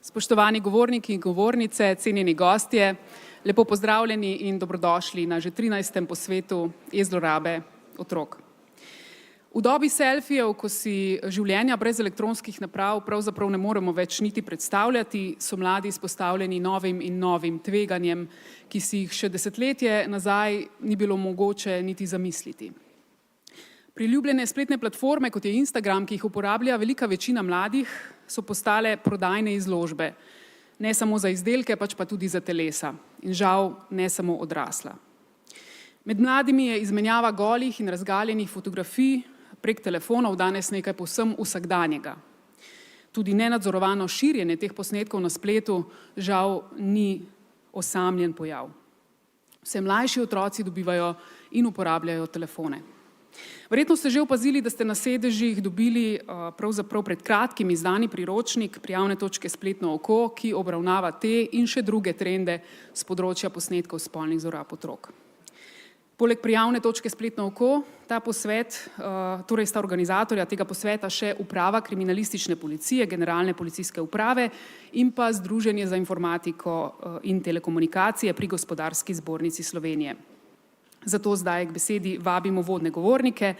Spoštovani govorniki in govornice, cenjeni gostje, lepo pozdravljeni in dobrodošli na že 13. posvetu e-zlorabe otrok. V dobi selfijev, ko si življenja brez elektronskih naprav pravzaprav ne moremo več niti predstavljati, so mladi izpostavljeni novim in novim tveganjem, ki si jih še desetletje nazaj ni bilo mogoče niti zamisliti. Priljubljene spletne platforme, kot je Instagram, ki jih uporablja velika večina mladih, so postale prodajne izložbe. Ne samo za izdelke, pač pa tudi za telesa. In žal ne samo odrasla. Med mladimi je izmenjava golih in razgaljenih fotografij prek telefonov danes nekaj povsem vsakdanjega. Tudi nenadzorovano širjenje teh posnetkov na spletu žal ni osamljen pojav. Vse mlajši otroci dobivajo in uporabljajo telefone. Verjetno ste že opazili, da ste na sedežih dobili pravzaprav pred kratkim izdani priročnik prijavne točke Spletno oko, ki obravnava te in še druge trende z področja posnetkov spolnih zlorab otrok. Poleg prijavne točke Spletno oko, ta posvet, torej sta organizatorja tega posveta še Uprava kriminalistične policije, Generalne policijske uprave in pa Združenje za informatiko in telekomunikacije pri Gospodarski zbornici Slovenije. Zato zdaj k besedi vabimo vodne govornike,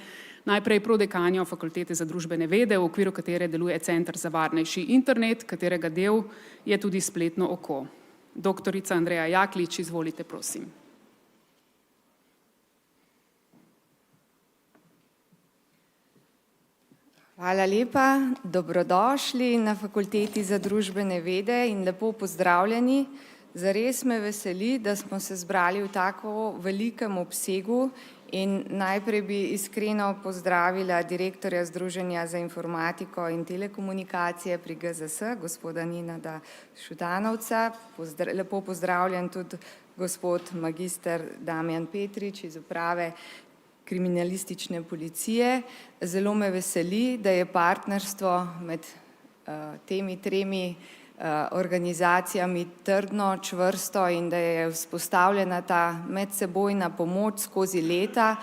najprej prodekanjo Fakultete za družbene vede, v okviru katere deluje Center za varnejši internet, katerega del je tudi Spletno oko. Doktorica Andreja Jaklič, izvolite, prosim. Hvala lepa, dobrodošli na Fakulteti za družbene vede in lepo pozdravljeni. Zares me veseli, da smo se zbrali v tako velikem obsegu in najprej bi iskreno pozdravila direktorja Združenja za informatiko in telekomunikacije pri GZS, gospoda Nenada Šutanovca. Lepo pozdravljen tudi gospod magister Damjan Petrič iz Uprave kriminalistične policije. Zelo me veseli, da je partnerstvo med temi tremi organizacijami trdno, čvrsto in da je vzpostavljena ta medsebojna pomoč skozi leta,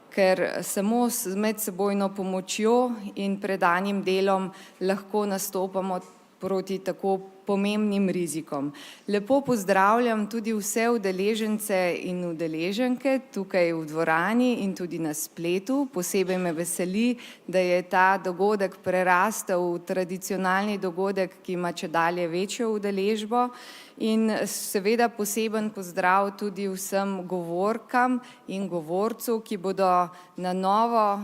ker samo s medsebojno pomočjo in predanim delom lahko nastopamo proti tako pomembnim rizikom. Lepo pozdravljam tudi vse udeležence in udeleženke tukaj v dvorani in tudi na spletu. Posebej me veseli, da je ta dogodek prerastel v tradicionalni dogodek, ki ima čedalje večjo udeležbo. In seveda poseben pozdrav tudi vsem govorkam in govorcu, ki bodo na novo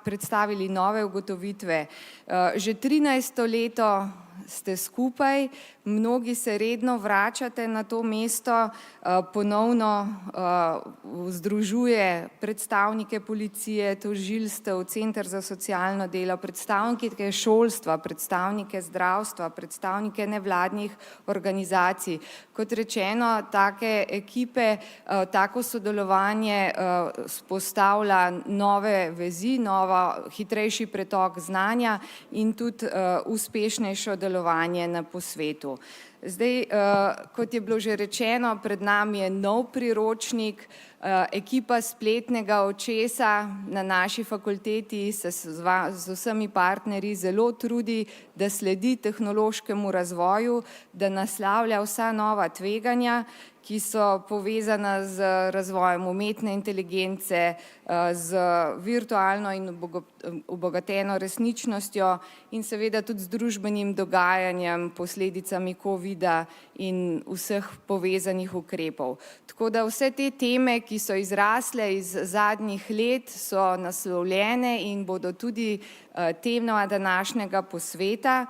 predstavili nove ugotovitve. Že 13. leto ste skupaj, mnogi se redno vračate na to mesto, ponovno združuje predstavnike policije, tožilstev, Center za socialno delo, predstavnike šolstva, predstavnike zdravstva, predstavnike nevladnih organizacij. Kot rečeno, take ekipe, tako sodelovanje vzpostavlja nove vezi, hitrejši pretok znanja in tudi uspešnejšo delovanje na posvetu. Zdaj, kot je bilo že rečeno, pred nami je nov priročnik. Ekipa Spletnega očesa na naši fakulteti se z vsemi partnerji zelo trudi, da sledi tehnološkemu razvoju, da naslavlja vsa nova tveganja, ki so povezana z razvojem umetne inteligence, z virtualno in obogateno resničnostjo in seveda tudi z družbenim dogajanjem, posledicami covida in vseh povezanih ukrepov. Tako da vse te teme, ki so izrasle iz zadnjih let, so naslovljene in bodo tudi tema današnjega posveta.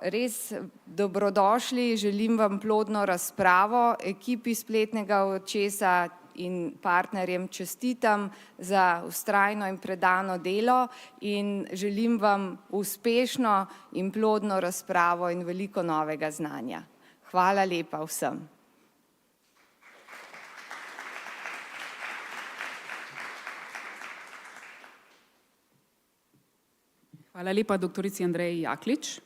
Res dobrodošli, želim vam plodno razpravo. Ekipi Spletnega očesa in partnerjem čestitam za vztrajno in predano delo in želim vam uspešno in plodno razpravo in veliko novega znanja. Hvala lepa vsem. Hvala lepa doktorici Andreji Jaklič.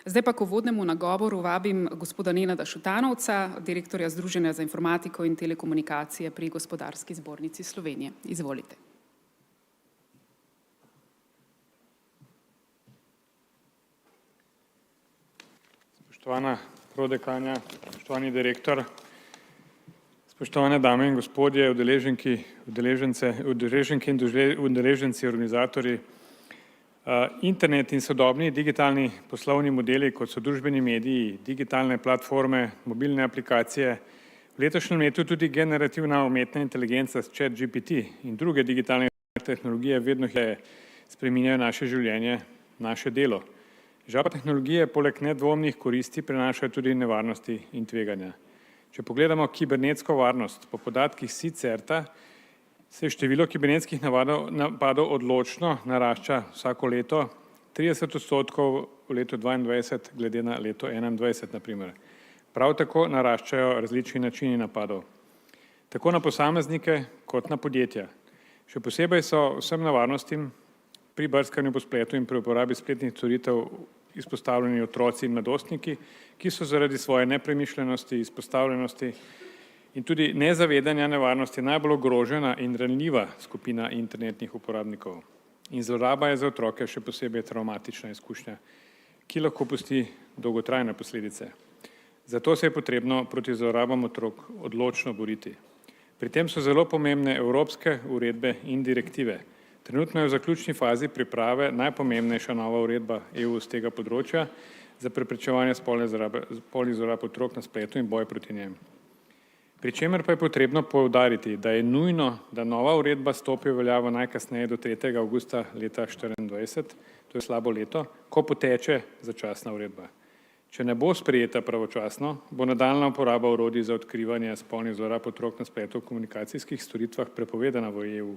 Zdaj pa k uvodnemu nagovoru vabim gospoda Nenada Šutanovca, direktorja Združenja za informatiko in telekomunikacije pri Gospodarski zbornici Slovenije. Izvolite. Spoštovana prodekanja, spoštovani direktor, spoštovane dame in gospodje, udeleženke in udeleženci, organizatorji. Internet in sodobni digitalni poslovni modeli, kot so družbeni mediji, digitalne platforme, mobilne aplikacije, v letošnjem letu tudi generativna umetna inteligenca s ChatGPT in druge digitalne tehnologije vedno hitreje spreminjajo naše življenje, naše delo. Žal pa tehnologije poleg nedvomnih koristi prinašajo tudi nevarnosti in tveganja. Če pogledamo kibernetsko varnost, po podatkih SICERTA se število kibernetskih napadov odločno narašča vsako leto, 30% v letu 2022 glede na leto 2021, na primer. Prav tako naraščajo različni načini napadov, tako na posameznike kot na podjetja. Še posebej so vsem nevarnostim pri brskanju po spletu in pri uporabi spletnih storitev izpostavljeni otroci in mladostniki, ki so zaradi svoje nepremišljenosti, izpostavljenosti in tudi nezavedanja nevarnosti najbolj ogrožena in ranljiva skupina internetnih uporabnikov. In zloraba je za otroke še posebej travmatična izkušnja, ki lahko pusti dolgotrajne posledice. Zato se je potrebno proti zlorabam otrok odločno boriti. Pri tem so zelo pomembne evropske uredbe in direktive. Trenutno je v zaključni fazi priprave najpomembnejša nova uredba EU z tega področja za preprečevanje spolnih zlorab otrok na spletu in boj proti njem. Pri čemer pa je potrebno poudariti, da je nujno, da nova uredba stopi v veljavo najkasneje do 3. avgusta leta 2024, to je slabo leto, ko poteče začasna uredba. Če ne bo sprejeta pravočasno, bo nadaljnja uporaba orodij za odkrivanje spolnih zlorab otrok na spletu v komunikacijskih storitvah prepovedana v EU.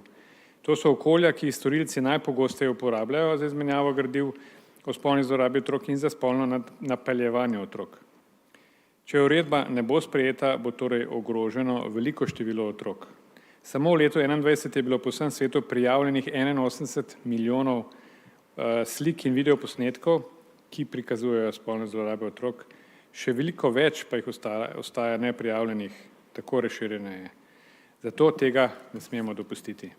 To so okolja, ki storilci najpogosteje uporabljajo za izmenjavo gradiv o spolni zlorabi otrok in za spolno napeljevanje otrok. Če uredba ne bo sprejeta, bo torej ogroženo veliko število otrok. Samo v letu 2021 je bilo po vsem svetu prijavljenih 81 milijonov slik in videoposnetkov, ki prikazujejo spolne zlorabe otrok, še veliko več pa jih ostaja neprijavljenih, tako razširjeno je. Zato tega ne smemo dopustiti.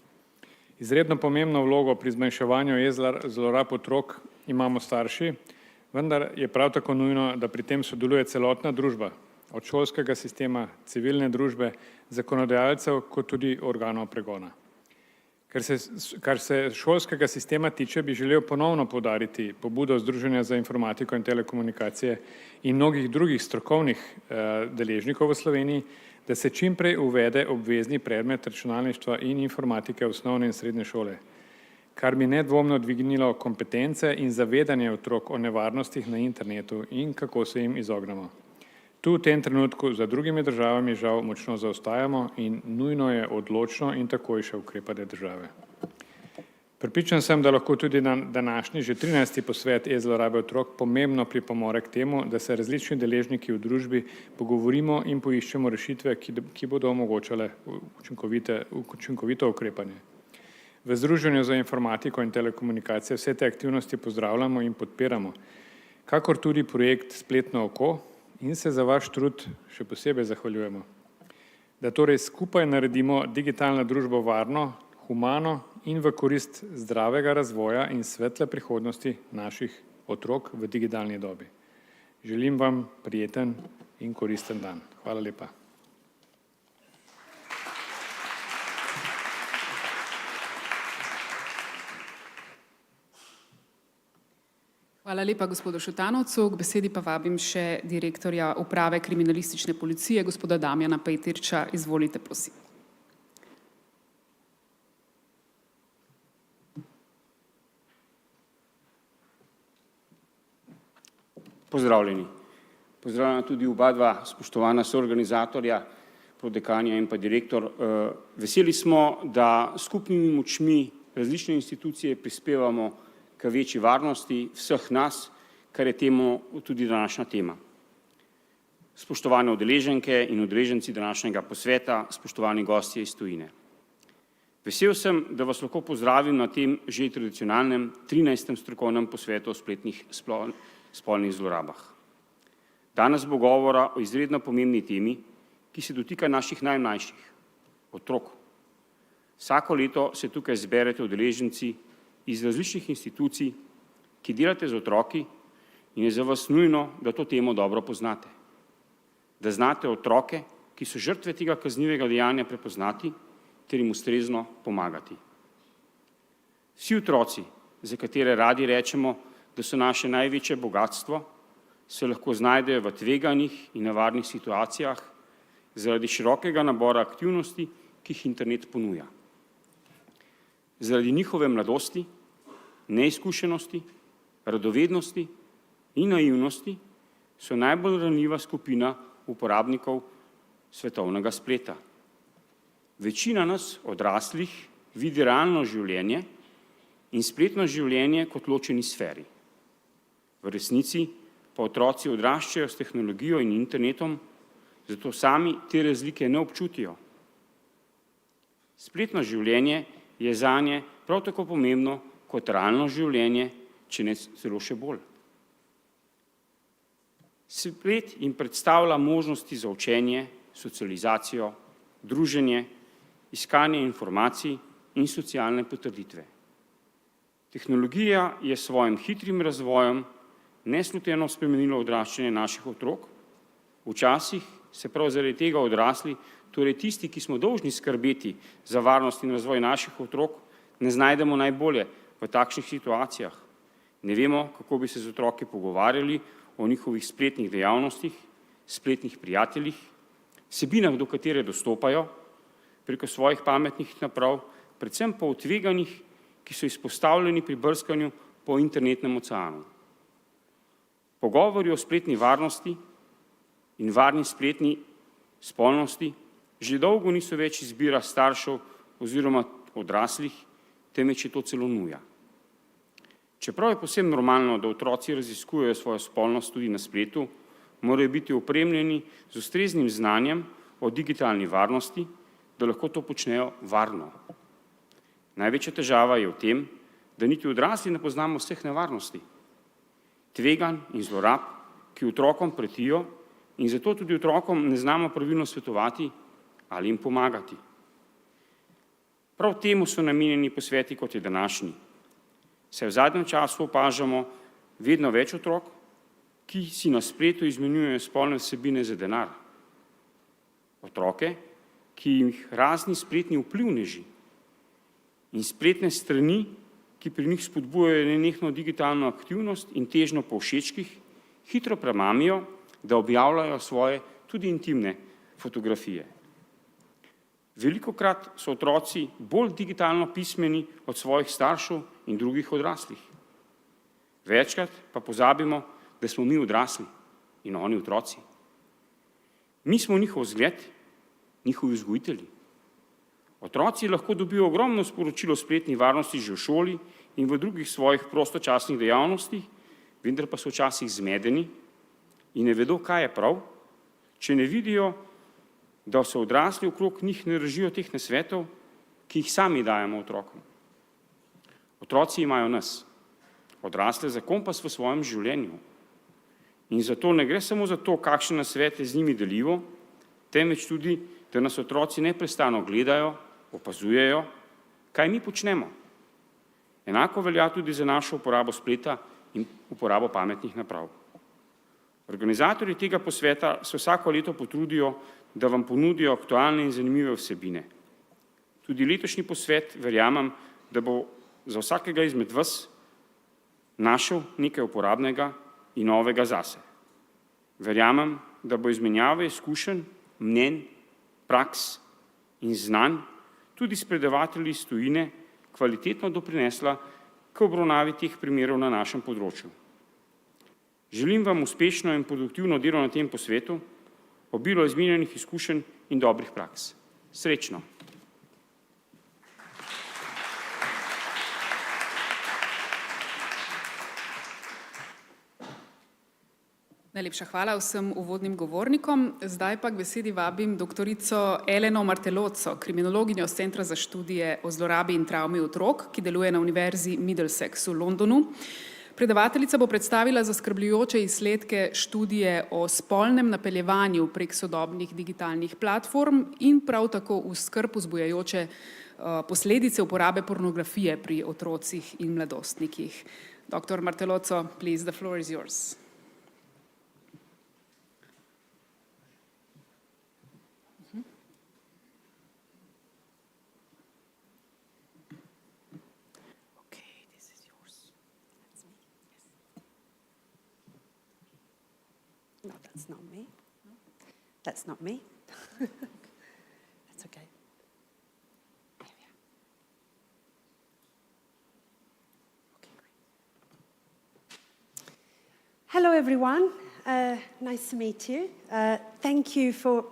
Izredno pomembno vlogo pri zmanjševanju zlorab otrok imamo starši, vendar je prav tako nujno, da pri tem sodeluje celotna družba, od šolskega sistema, civilne družbe, zakonodajalcev, kot tudi organov pregona. Kar se šolskega sistema tiče, bi želel ponovno poudariti pobudo Združenja za informatiko in telekomunikacije in mnogih drugih strokovnih deležnikov v Sloveniji, da se čim prej uvede obvezni predmet računalništva in informatike v osnovne in srednje šole, kar bi nedvomno dvignilo kompetence in zavedanje otrok o nevarnostih na internetu in kako se jim izognemo. Tu v tem trenutku za drugimi državami žal močno zaostajamo in nujno je odločno in takojše ukrepanje države. Prepričan sem, da lahko tudi na današnji že 13. posvet e-zlorabe otrok pomembno pripomore k temu, da se različni deležniki v družbi pogovorimo in poiščemo rešitve, ki bodo omogočale učinkovito ukrepanje. V Združenju za informatiko in telekomunikacije vse te aktivnosti pozdravljamo in podpiramo, kakor tudi projekt Spletno oko in se za vaš trud še posebej zahvaljujemo. Da torej skupaj naredimo digitalno družbo varno, humano in v korist zdravega razvoja in svetle prihodnosti naših otrok v digitalni dobi. Želim vam prijeten in koristen dan. Hvala lepa. Hvala lepa gospodu Šutanovcu. K besedi pa vabim še direktorja uprave kriminalistične policije, gospoda Damjana Pejtirča. Izvolite, prosim. Pozdravljeni. Pozdravljena tudi oba dva spoštovana soorganizatorja, prodekanja in pa direktor. Veseli smo, da skupnimi močmi različne institucije prispevamo k večji varnosti vseh nas, kar je temu tudi današnja tema. Spoštovane udeleženke in udeleženci današnjega posveta, spoštovani gostje iz tujine. Vesel sem, da vas lahko pozdravim na tem že tradicionalnem 13. strokovnem posvetu o spletnih spolnih zlorabah. Danes bo govora o izredno pomembni temi, ki se dotika naših najmlajših, otrok. Vsako leto se tukaj zberete udeleženci iz različnih institucij, ki delate z otroki in je za vas nujno, da to temo dobro poznate. Da znate otroke, ki so žrtve tega kaznivega dejanja, prepoznati ter jim ustrezno pomagati. Vsi otroci, za katere radi rečemo, da so naše največje bogatstvo, se lahko znajdejo v tveganih in nevarnih situacijah zaradi širokega nabora aktivnosti, ki jih internet ponuja. Zaradi njihove mladosti, neizkušenosti, radovednosti in naivnosti so najbolj ranljiva skupina uporabnikov svetovnega spleta. Večina nas odraslih vidi realno življenje in spletno življenje kot ločeni sferi. V resnici pa otroci odraščajo s tehnologijo in internetom, zato sami te razlike ne občutijo. Spletno življenje je zanje prav tako pomembno kot realno življenje, če ne celo še bolj. Splet jim predstavlja možnosti za učenje, socializacijo, druženje, iskanje informacij in socialne potrditve. Tehnologija je s svojim hitrim razvojem nesluteno spremenila odraščanje naših otrok, včasih se prav zaradi tega odrasli, torej tisti, ki smo dolžni skrbeti za varnost in razvoj naših otrok, ne znajdemo najbolje v takšnih situacijah. Ne vemo, kako bi se z otroki pogovarjali o njihovih spletnih dejavnostih, spletnih prijateljih, vsebinah, do katere dostopajo, preko svojih pametnih naprav, predvsem pa o tveganjih, ki so izpostavljeni pri brskanju po internetnem oceanu. Pogovori o spletni varnosti in varni spletni spolnosti že dolgo niso več izbira staršev oziroma odraslih, temveč je to celo nuja. Čeprav je povsem normalno, da otroci raziskujejo svojo spolnost tudi na spletu, morajo biti opremljeni z ustreznim znanjem o digitalni varnosti, da lahko to počnejo varno. Največja težava je v tem, da niti odrasli ne poznamo vseh nevarnosti, tveganj in zlorab, ki otrokom pretijo, in zato tudi otrokom ne znamo pravilno svetovati ali jim pomagati. Prav temu so namenjeni posveti, kot je današnji. Saj v zadnjem času opažamo vedno več otrok, ki si na spletu izmenjujejo spolne vsebine za denar. Otroke, ki jih razni spletni vplivneži in spletne strani, ki pri njih spodbujajo nenehno digitalno aktivnost in težnjo po všečkih, hitro premamijo, da objavljajo svoje tudi intimne fotografije. Velikokrat so otroci bolj digitalno pismeni od svojih staršev in drugih odraslih. Večkrat pa pozabimo, da smo mi odrasli in oni otroci. Mi smo njihov zgled, njihovi vzgojitelji. Otroci lahko dobijo ogromno sporočilo o spletni varnosti že v šoli in v drugih svojih prostočasnih dejavnostih, vendar pa so včasih zmedeni in ne vedo, kaj je prav, če ne vidijo, da se odrasli okrog njih ne držijo teh nasvetov, ki jih sami dajemo otrokom. Otroci imajo nas, odrasle, za kompas v svojem življenju. In zato ne gre samo za to, kakšne nasvete z njimi delivo, temveč tudi, da nas otroci neprestano gledajo, opazujejo, kaj mi počnemo. Enako velja tudi za našo uporabo spleta in uporabo pametnih naprav. Organizatorji tega posveta se vsako leto potrudijo, da vam ponudijo aktualne in zanimive vsebine. Tudi letošnji posvet verjamem, da bo za vsakega izmed vas našel nekaj uporabnega in novega zase. Verjamem, da bo izmenjava izkušenj, mnenj, praks in znanj tudi s predavatelji iz tujine kvalitetno doprinesla k obravnavi teh primerov na našem področju. Želim vam uspešno in produktivno delo na tem posvetu, obilo izmenjanih izkušenj in dobrih praks. Srečno! Najlepša hvala vsem uvodnim govornikom. Zdaj pa k besedi vabim doktorico Eleno Martelozzo, kriminologinjo z Centra za študije o zlorabi in travmi otrok, ki deluje na Univerzi Middlesex v Londonu. Predavateljica bo predstavila zaskrbljujoče izsledke študije o spolnem napeljevanju prek sodobnih digitalnih platform in prav tako v skrb vzbujajoče posledice uporabe pornografije pri otrocih in mladostnikih. Dr. Martelozzo, please, the floor is yours. that's not me. That's not me. That's okay. There we are. Okay, great. Hello, everyone. Nice to meet you. Thank you for,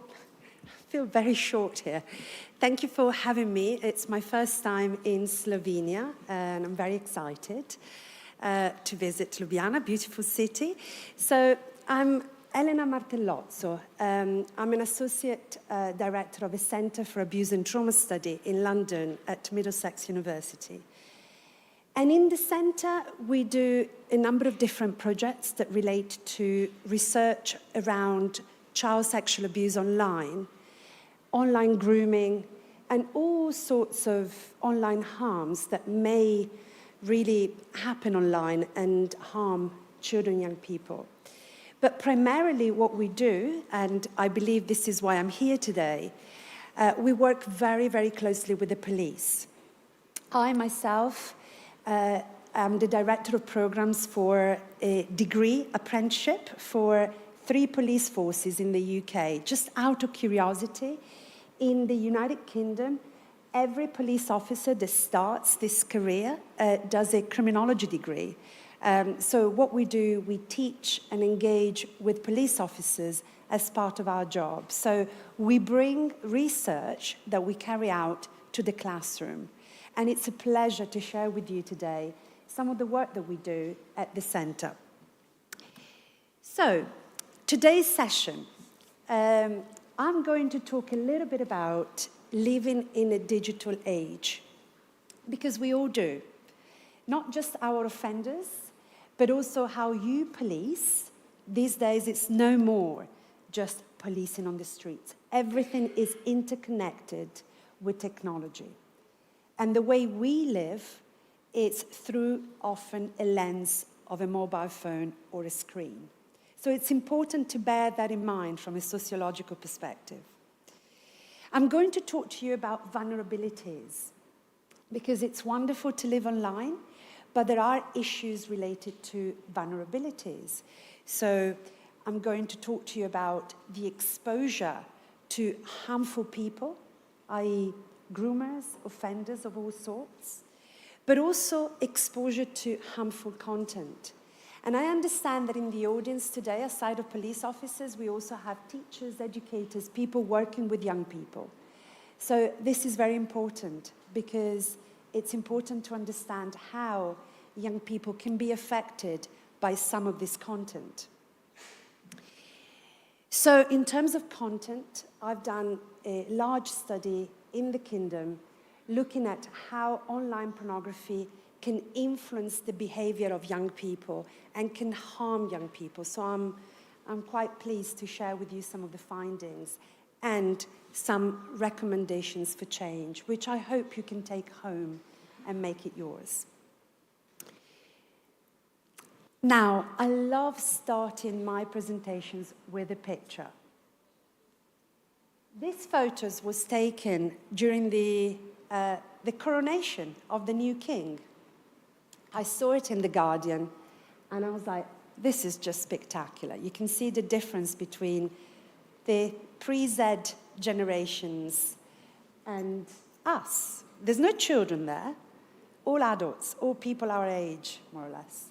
I feel very short here. Thank you for having me. It's my first time in Slovenia, and I'm very excited to visit Ljubljana, beautiful city. So I'm Elena Martellozzo. I'm an associate director of a Centre for Abuse and Trauma Study in London at Middlesex University. And in the centre, we do a number of different projects that relate to research around child sexual abuse online, online grooming, and all sorts of online harms that may really happen online and harm children and young people. But primarily what we do, and I believe this is why I'm here today, we work very, very closely with the police. I myself am the director of programs for a degree apprenticeship for 3 police forces in the UK. Just out of curiosity, in the United Kingdom, every police officer that starts this career does a criminology degree. So what we do, we teach and engage with police officers as part of our job. So we bring research that we carry out to the classroom. And it's a pleasure to share with you today some of the work that we do at the centre. So today's session, I'm going to talk a little bit about living in a digital age, because we all do. Not just our offenders, but also how you police. These days, it's no more just policing on the streets. Everything is interconnected with technology. And the way we live is through often a lens of a mobile phone or a screen. So it's important to bear that in mind from a sociological perspective. I'm going to talk to you about vulnerabilities, because it's wonderful to live online, but there are issues related to vulnerabilities. So I'm going to talk to you about the exposure to harmful people, i.e. groomers, offenders of all sorts, but also exposure to harmful content. And I understand that in the audience today, aside of police officers, we also have teachers, educators, people working with young people. So this is very important, because it's important to understand how young people can be affected by some of this content. So in terms of content, I've done a large study in the Kingdom looking at how online pornography can influence the behavior of young people and can harm young people. So I'm quite pleased to share with you some of the findings and some recommendations for change, which I hope you can take home and make it yours. Now, I love starting my presentations with a picture. This photo was taken during the coronation of the new king. I saw it in The Guardian, and I was like, this is just spectacular. You can see the difference between the pre-Z generations and us. There's no children there, all adults, all people our age, more or less.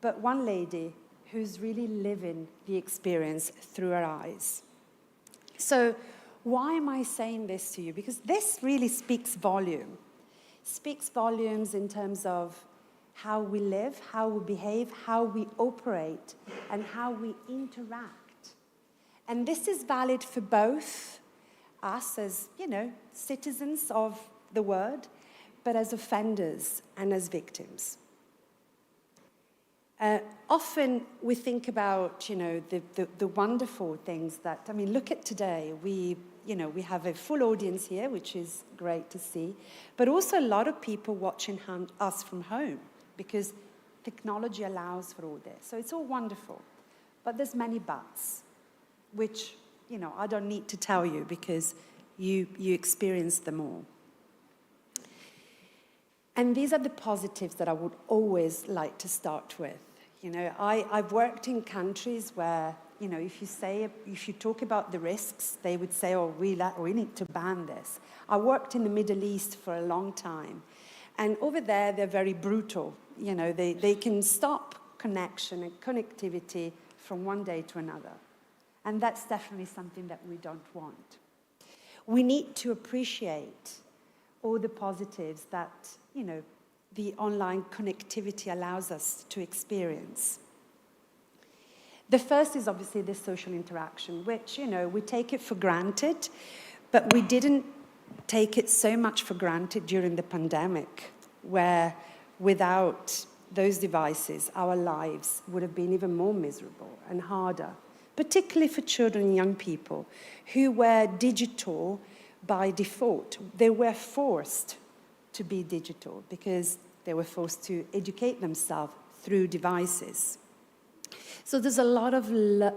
But one lady who's really living the experience through her eyes. So why am I saying this to you? Because this really speaks volume. Speaks volumes in terms of how we live, how we behave, how we operate, and how we interact. And this is valid for both us as, citizens of the world, but as offenders and as victims. Often we think about, the wonderful things that, look at today. We have a full audience here, which is great to see, but also a lot of people watching us from home, because technology allows for all this. So it's all wonderful, but there's many buts, which, I don't need to tell you because you experience them all. And these are the positives that I would always like to start with. I've worked in countries where you know, if you talk about the risks, they would say, oh, we need to ban this. I worked in the Middle East for a long time. And over there, they're very brutal. You know, they can stop connection and connectivity from one day to another. And that's definitely something that we don't want. We need to appreciate all the positives that, you know, the online connectivity allows us to experience. The first is obviously the social interaction, which, you know, we take it for granted, but we didn't take it so much for granted during the pandemic, where without those devices, our lives would have been even more miserable and harder, particularly for children and young people who were digital by default. They were forced to be digital because they were forced to educate themselves through devices. So there's a lot of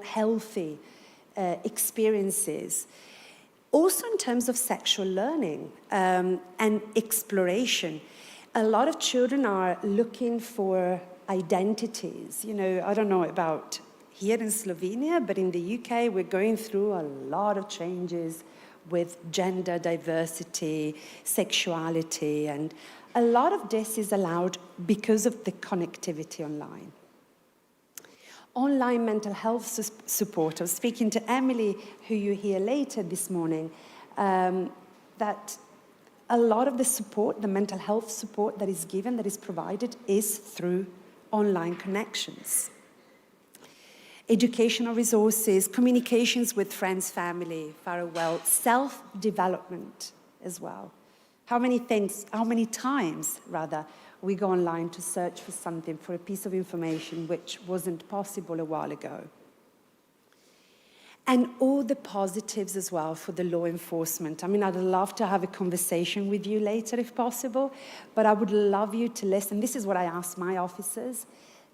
healthy experiences. Also in terms of sexual learning and exploration. A lot of children are looking for identities. You know, I don't know about here in Slovenia, but in the UK, we're going through a lot of changes with gender diversity, sexuality, and a lot of this is allowed because of the connectivity online. Online mental health support. I was speaking to Emily, who you hear later this morning, that a lot of the support, the mental health support that is given, that is provided, is through online connections. Educational resources, communications with friends, family, farewell, self-development as well. How many times, we go online to search for something, for a piece of information which wasn't possible a while ago. And all the positives as well for the law enforcement. I mean, I'd love to have a conversation with you later if possible, but I would love you to listen. This is what I ask my officers.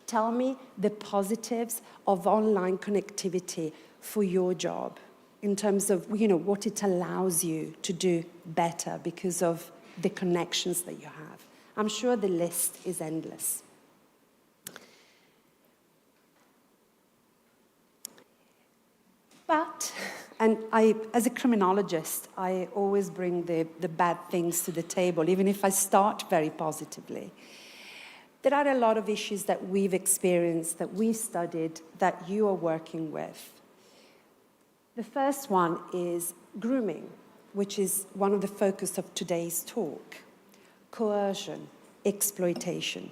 Tell me the positives of online connectivity for your job in terms of, you know, what it allows you to do better because of the connections that you have. I'm sure the list is endless. But, and as a criminologist, I always bring the bad things to the table, even if I start very positively. There are a lot of issues that we've experienced, that we've studied, that you are working with. The first one is grooming, which is one of the focus of today's talk. Coercion, exploitation,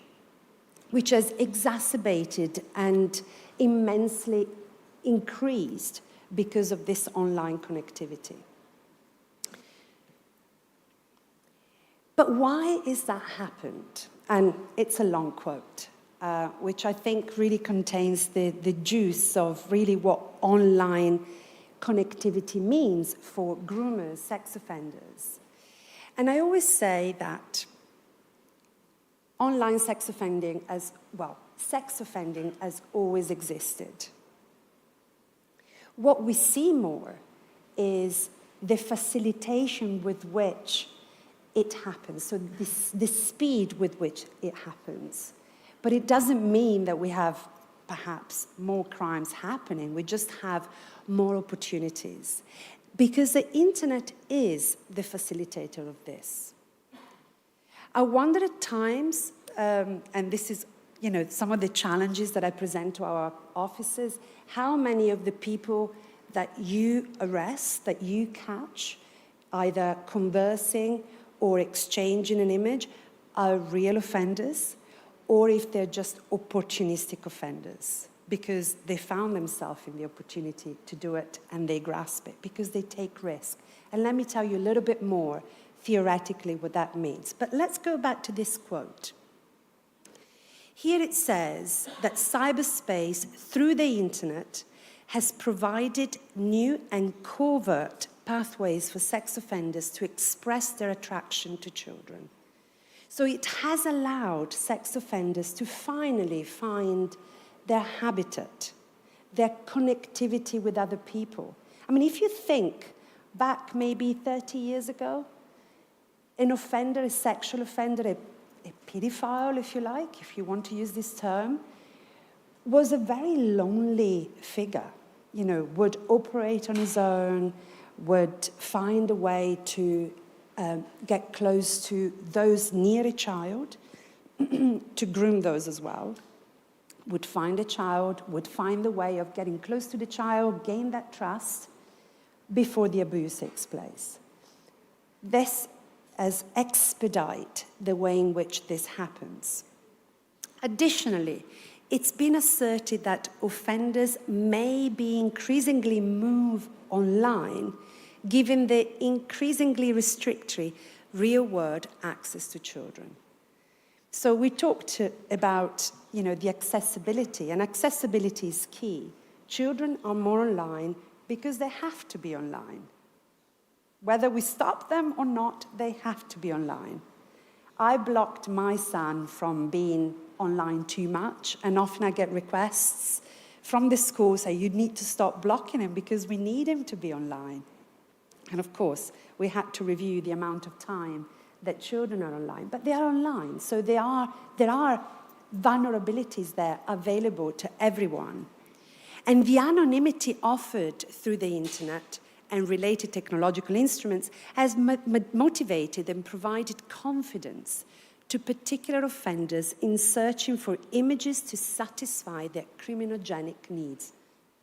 which has exacerbated and immensely increased because of this online connectivity. But why is that happened? And it's a long quote, which I think really contains the juice of really what online connectivity means for groomers, sex offenders. And I always say that online sex offending has always existed. What we see more is the facilitation with which it happens, so the speed with which it happens. But it doesn't mean that we have perhaps more crimes happening, we just have more opportunities. Because the internet is the facilitator of this. I wonder at times, and this is, you know, some of the challenges that I present to our officers, how many of the people that you arrest, that you catch, either conversing or exchanging an image, are real offenders, or if they're just opportunistic offenders, because they found themselves in the opportunity to do it and they grasp it, because they take risk. And let me tell you a little bit more theoretically what that means. But let's go back to this quote. Here it says that cyberspace through the internet has provided new and covert pathways for sex offenders to express their attraction to children. So it has allowed sex offenders to finally find their habitat, their connectivity with other people. I mean, if you think back maybe 30 years ago, an offender, a sexual offender, a pedophile, if you like, if you want to use this term, was a very lonely figure. would operate on his own, would find a way to get close to those near a child, to groom those as well, would find a child, would find the way of getting close to the child, gain that trust before the abuse takes place. This has expedite the way in which this happens. Additionally, it's been asserted that offenders may be increasingly move online given the increasingly restrictory real-world access to children. So we talked about, the accessibility, and accessibility is key. Children are more online because they have to be online. Whether we stop them or not, they have to be online. I blocked my son from being online too much, and often I get requests from the school saying, you need to stop blocking him because we need him to be online. And of course, we had to review the amount of time that children are online, but they are online, so there are vulnerabilities there available to everyone. And the anonymity offered through the internet and related technological instruments has motivated and provided confidence to particular offenders in searching for images to satisfy their criminogenic needs.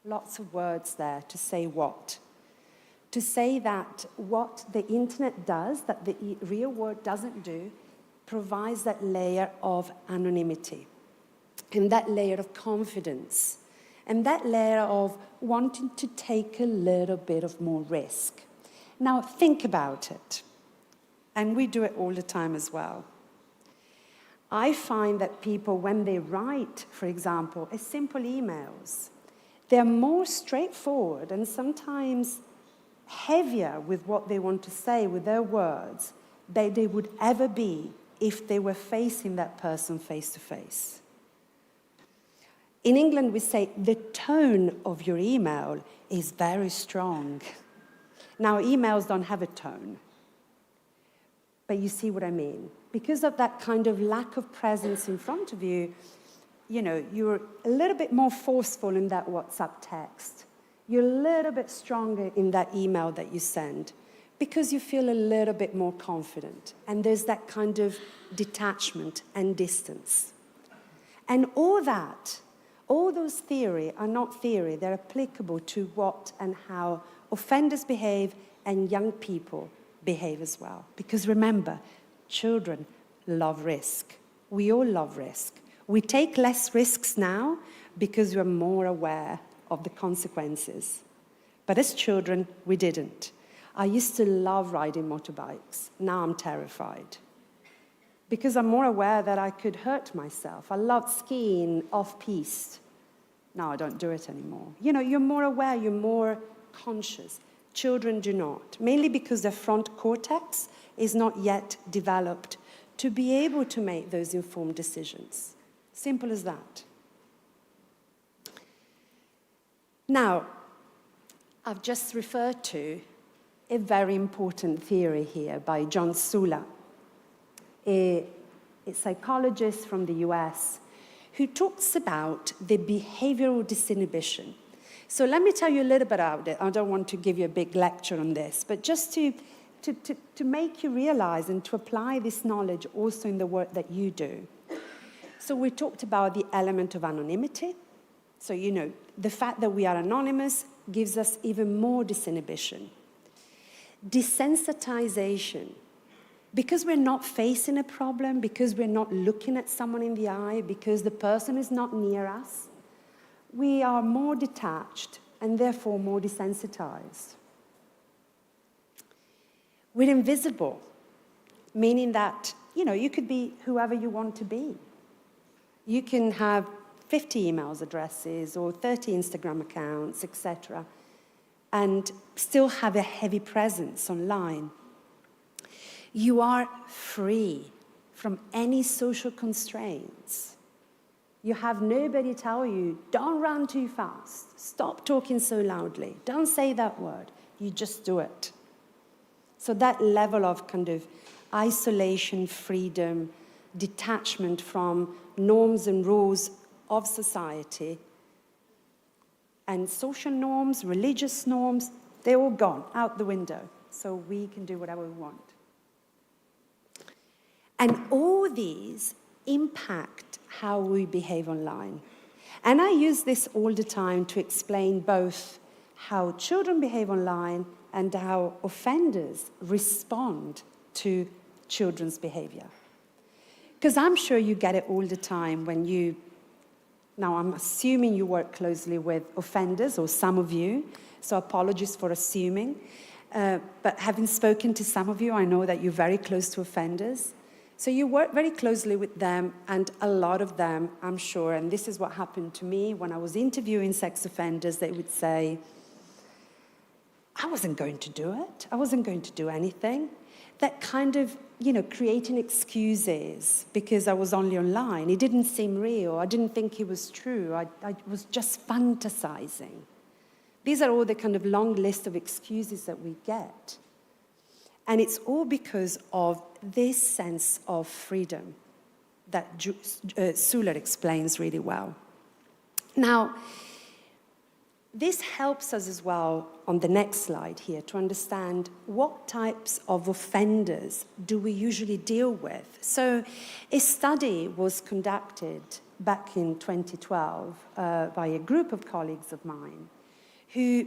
Lots of words there to say what? To say that what the internet does, that the real world doesn't do, provides that layer of anonymity and that layer of confidence and that layer of wanting to take a little bit of more risk. Now, think about it. And we do it all the time as well. I find that people, when they write, for example, a simple emails, they're more straightforward and sometimes heavier with what they want to say with their words than they would ever be if they were facing that person face to face. In England, we say the tone of your email is very strong. Now, emails don't have a tone, but you see what I mean. Because of that kind of lack of presence in front of you, you're a little bit more forceful in that WhatsApp text. You're a little bit stronger in that email that you send because you feel a little bit more confident. And there's that kind of detachment and distance. And all those theory are not theory. They're applicable to what and how offenders behave and young people behave as well. Because remember, children love risk. We all love risk. We take less risks now because we're more aware of the consequences. But as children, we didn't. I used to love riding motorbikes. Now I'm terrified. Because I'm more aware that I could hurt myself. I loved skiing off-piste. Now I don't do it anymore. You're more aware, you're more conscious. Children do not, mainly because their front cortex is not yet developed to be able to make those informed decisions. Simple as that. Now, I've just referred to a very important theory here by John Sula, a psychologist from the US, who talks about the behavioral disinhibition. So let me tell you a little bit about it. I don't want to give you a big lecture on this, but just to make you realize and to apply this knowledge also in the work that you do. So we talked about the element of anonymity. So, the fact that we are anonymous gives us even more disinhibition. Desensitization. Because we're not facing a problem, because we're not looking at someone in the eye, because the person is not near us, we are more detached and therefore more desensitized. We're invisible, meaning that, you could be whoever you want to be. You can have 50 email addresses or 30 Instagram accounts, etc., and still have a heavy presence online. You are free from any social constraints. You have nobody tell you, don't run too fast, stop talking so loudly, don't say that word, you just do it. So that level of kind of isolation, freedom, detachment from norms and rules of society And social norms, religious norms, they're all gone, out the window. So we can do whatever we want. And all these impact how we behave online. And I use this all the time to explain both how children behave online and how offenders respond to children's behavior. Because I'm sure you get it all the time when you, now I'm assuming you work closely with offenders, or some of you, so apologies for assuming. But having spoken to some of you, I know that you're very close to offenders. So you work very closely with them, and a lot of them, I'm sure, and this is what happened to me when I was interviewing sex offenders, they would say, I wasn't going to do it. I wasn't going to do anything. That kind of, creating excuses because I was only online. It didn't seem real. I didn't think it was true. I was just fantasizing. These are all the kind of long list of excuses that we get. And it's all because of this sense of freedom that Suler explains really well. Now, this helps us as well on the next slide here to understand what types of offenders do we usually deal with. So a study was conducted back in 2012 by a group of colleagues of mine who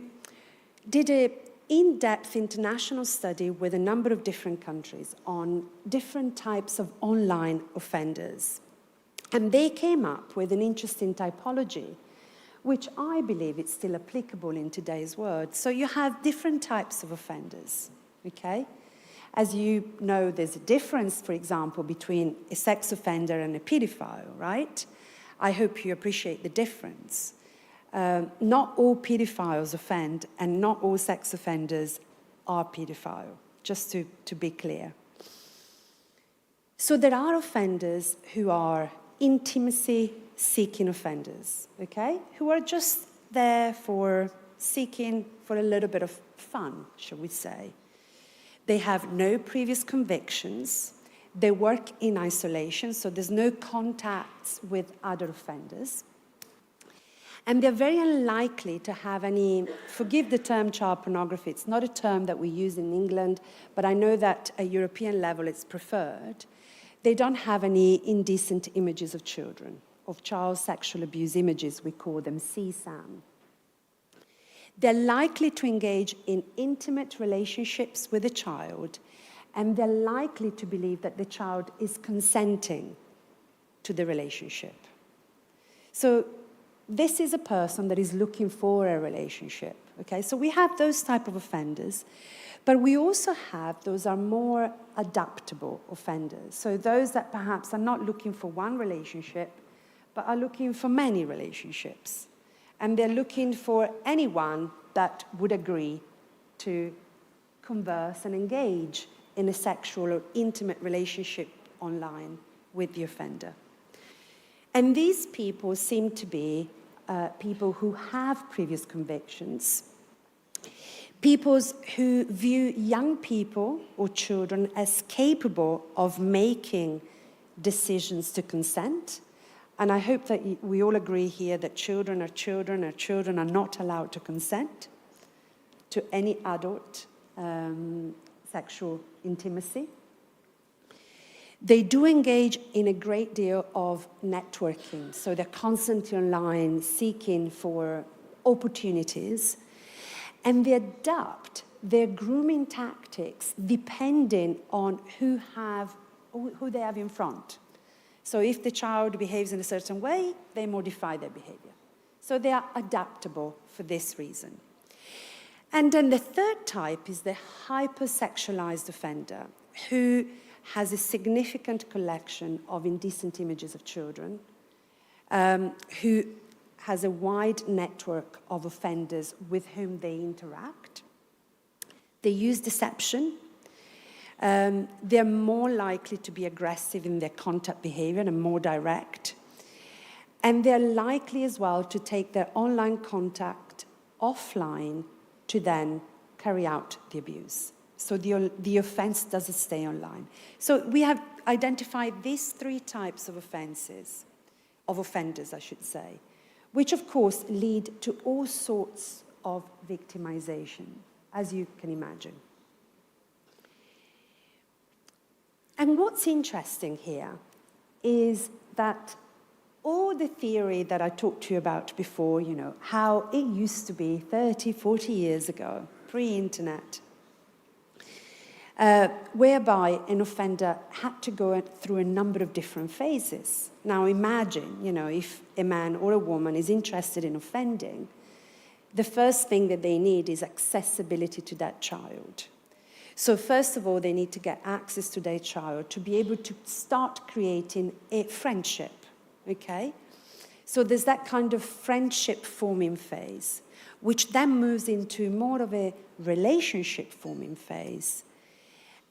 did an in-depth international study with a number of different countries on different types of online offenders. And they came up with an interesting typology, which I believe is still applicable in today's world. So you have different types of offenders, okay? As you know, there's a difference, for example, between a sex offender and a pedophile, right? I hope you appreciate the difference. Not all pedophiles offend, and not all sex offenders are pedophile, just to be clear. So there are offenders who are intimacy-seeking offenders, okay? Who are just there for seeking for a little bit of fun, shall we say. They have no previous convictions. They work in isolation, so there's no contacts with other offenders. And they're very unlikely to have any, forgive the term child pornography, it's not a term that we use in England, but I know that at European level it's preferred. They don't have any indecent images of children, of child sexual abuse images, we call them CSAM. They're likely to engage in intimate relationships with a child, and they're likely to believe that the child is consenting to the relationship. So this is a person that is looking for a relationship, okay? So we have those type of offenders, but we also have those are more adaptable offenders. So those that perhaps are not looking for one relationship, but are looking for many relationships. And they're looking for anyone that would agree to converse and engage in a sexual or intimate relationship online with the offender. And these people seem to be people who have previous convictions, people who view young people or children as capable of making decisions to consent. And I hope that we all agree here that children are children, and children are not allowed to consent to any adult sexual intimacy. They do engage in a great deal of networking, so they're constantly online seeking for opportunities, and they adapt their grooming tactics depending on who they have in front. So if the child behaves in a certain way, they modify their behavior. So they are adaptable for this reason. And then the third type is the hypersexualized offender, who has a significant collection of indecent images of children, who has a wide network of offenders with whom they interact. They use deception. They're more likely to be aggressive in their contact behavior and more direct. And they're likely as well to take their online contact offline to then carry out the abuse. So the offense doesn't stay online. So we have identified these three types of offenders, I should say, which of course lead to all sorts of victimization, as you can imagine. And what's interesting here is that all the theory that I talked to you about before, you know, how it used to be 30, 40 years ago, pre-internet, whereby an offender had to go through a number of different phases. Now imagine, you know, if a man or a woman is interested in offending, the first thing that they need is accessibility to that child. So first of all, they need to get access to their child to be able to start creating a friendship, okay? So there's that kind of friendship forming phase, which then moves into more of a relationship forming phase.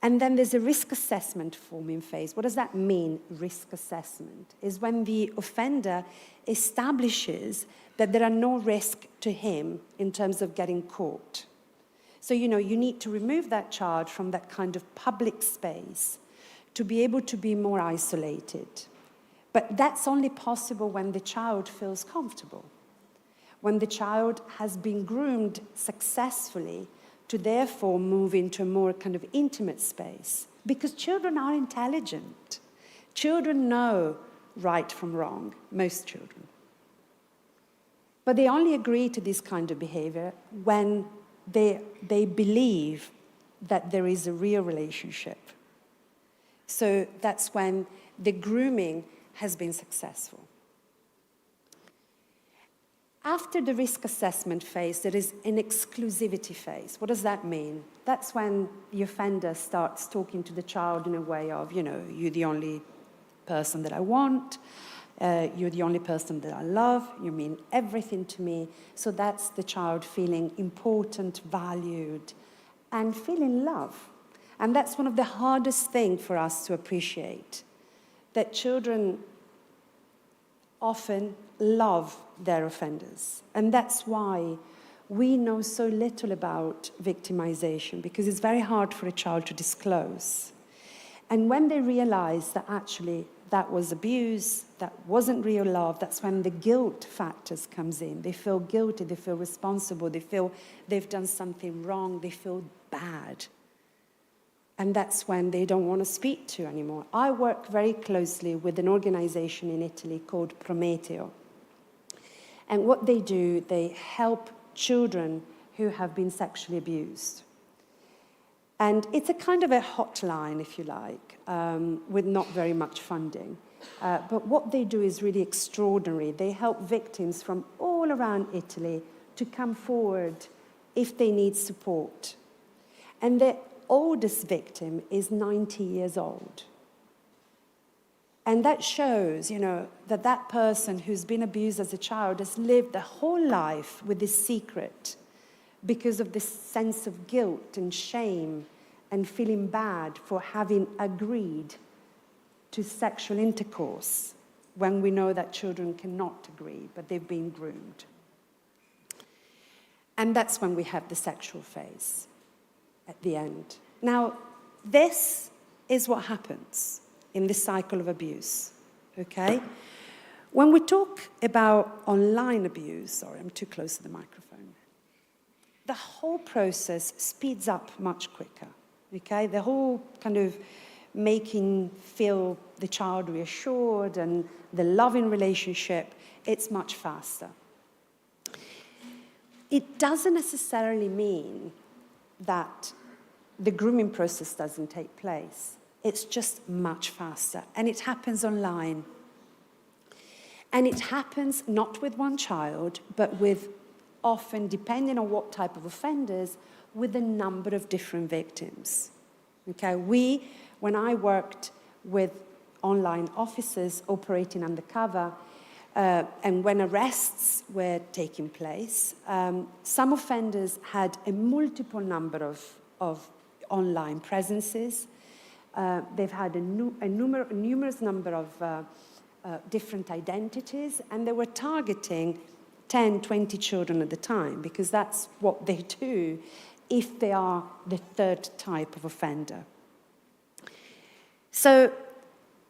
And then there's a risk assessment forming phase. What does that mean, risk assessment? Is when the offender establishes that there are no risk to him in terms of getting caught. So, you know, you need to remove that child from that kind of public space to be able to be more isolated. But that's only possible when the child feels comfortable, when the child has been groomed successfully to therefore move into a more kind of intimate space. Because children are intelligent. Children know right from wrong, most children. But they only agree to this kind of behavior when they believe that there is a real relationship. So that's when the grooming has been successful. After the risk assessment phase, there is an exclusivity phase. What does that mean? That's when the offender starts talking to the child in a way of, you know, you're the only person that I want, you're the only person that I love, you mean everything to me. So that's the child feeling important, valued, and feeling love. And that's one of the hardest things for us to appreciate, that children often love their offenders. And that's why we know so little about victimization, because it's very hard for a child to disclose. And when they realize that actually that was abuse, that wasn't real love, that's when the guilt factors comes in. They feel guilty, they feel responsible, they feel they've done something wrong, they feel bad. And that's when they don't want to speak to anymore. I work very closely with an organization in Italy called Prometeo. And what they do, they help children who have been sexually abused. And it's a kind of a hotline, if you like, with not very much funding. But what they do is really extraordinary. They help victims from all around Italy to come forward if they need support. And the oldest victim is 90 years old. And that shows, you know, that that person who's been abused as a child has lived their whole life with this secret because of this sense of guilt and shame and feeling bad for having agreed to sexual intercourse when we know that children cannot agree, but they've been groomed. And that's when we have the sexual phase at the end. Now, this is what happens in this cycle of abuse, okay? When we talk about online abuse, sorry, I'm too close to the microphone, the whole process speeds up much quicker, okay? The whole kind of making feel the child reassured and the loving relationship, it's much faster. It doesn't necessarily mean that the grooming process doesn't take place. It's just much faster, and it happens online. And it happens not with one child, but with often, depending on what type of offenders, with a number of different victims. Okay, when I worked with online officers operating undercover, and when arrests were taking place, some offenders had a multiple number of online presences. They've had a numerous number of different identities, and they were targeting 10, 20 children at a time, because that's what they do if they are the third type of offender. So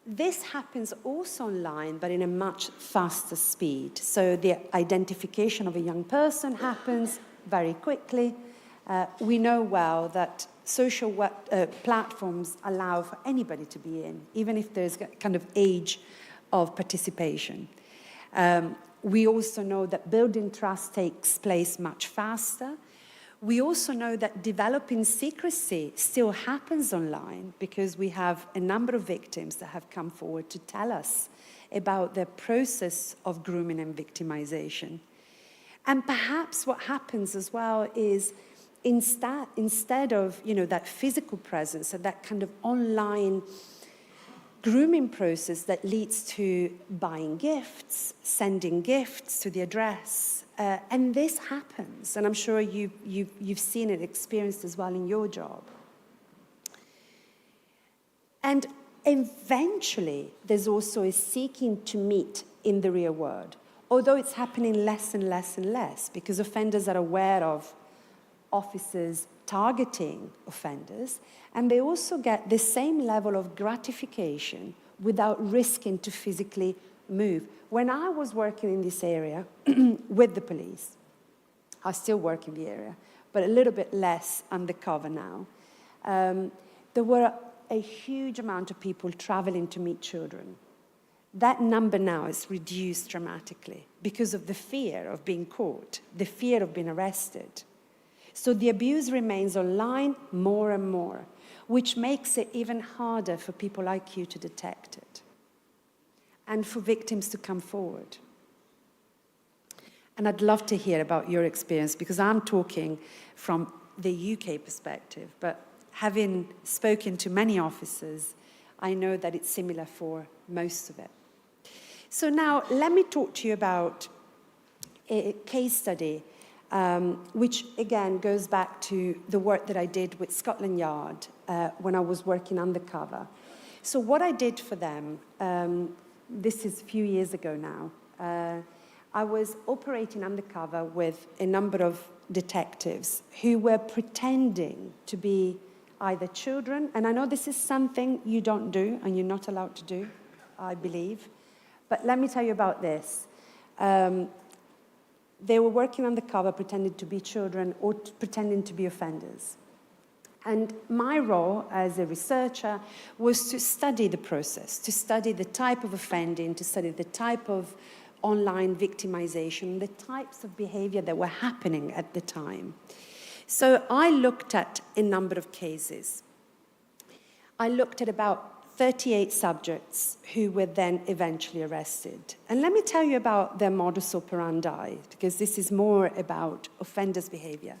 This happens also online, but in a much faster speed. So the identification of a young person happens very quickly. We know well that social platforms allow for anybody to be in, even if there's a kind of age of participation. We also know that building trust takes place much faster. We also know that developing secrecy still happens online because we have a number of victims that have come forward to tell us about their process of grooming and victimization. And perhaps what happens as well is instead of, you know, that physical presence and that kind of online grooming process that leads to buying gifts, sending gifts to the address, and this happens, and I'm sure you've seen it, experienced as well in your job. And eventually, there's also a seeking to meet in the real world, although it's happening less and less and less, because offenders are aware of officers targeting offenders, and they also get the same level of gratification without risking to physically move. When I was working in this area with the police, I still work in the area, but a little bit less undercover now, there were a huge amount of people traveling to meet children. That number now is reduced dramatically because of the fear of being caught, the fear of being arrested. So the abuse remains online more and more, which makes it even harder for people like you to detect it and for victims to come forward. And I'd love to hear about your experience, because I'm talking from the UK perspective, but having spoken to many officers, I know that it's similar for most of it. So now let me talk to you about a case study which again goes back to the work that I did with Scotland Yard when I was working undercover. So what I did for them, this is a few years ago now, I was operating undercover with a number of detectives who were pretending to be either children, and I know this is something you don't do and you're not allowed to do, I believe, but let me tell you about this. They were working undercover, pretending to be children or pretending to be offenders. And my role as a researcher was to study the process, to study the type of offending, to study the type of online victimization, the types of behavior that were happening at the time. So I looked at a number of cases. I looked at about 38 subjects who were then eventually arrested. And let me tell you about their modus operandi, because this is more about offenders' behavior.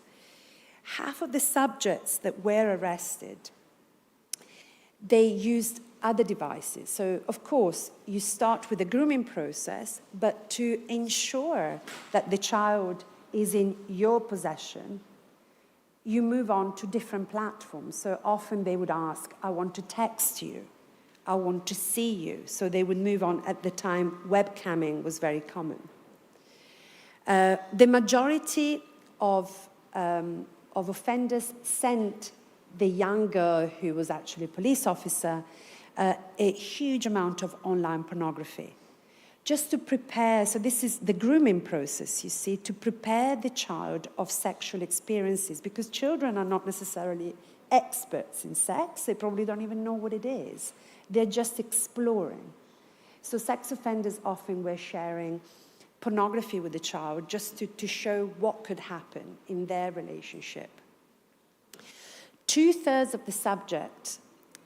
Half of the subjects that were arrested, they used other devices. So, of course, you start with the grooming process, but to ensure that the child is in your possession, you move on to different platforms. So often they would ask, I want to text you. I want to see you. So they would move on. At the time, webcamming was very common. The majority of offenders sent the young girl, who was actually a police officer, a huge amount of online pornography. Just to prepare, so this is the grooming process, you see, to prepare the child of sexual experiences, because children are not necessarily experts in sex. They probably don't even know what it is. They're just exploring. So sex offenders often were sharing pornography with the child just to show what could happen in their relationship. 2/3 of the subjects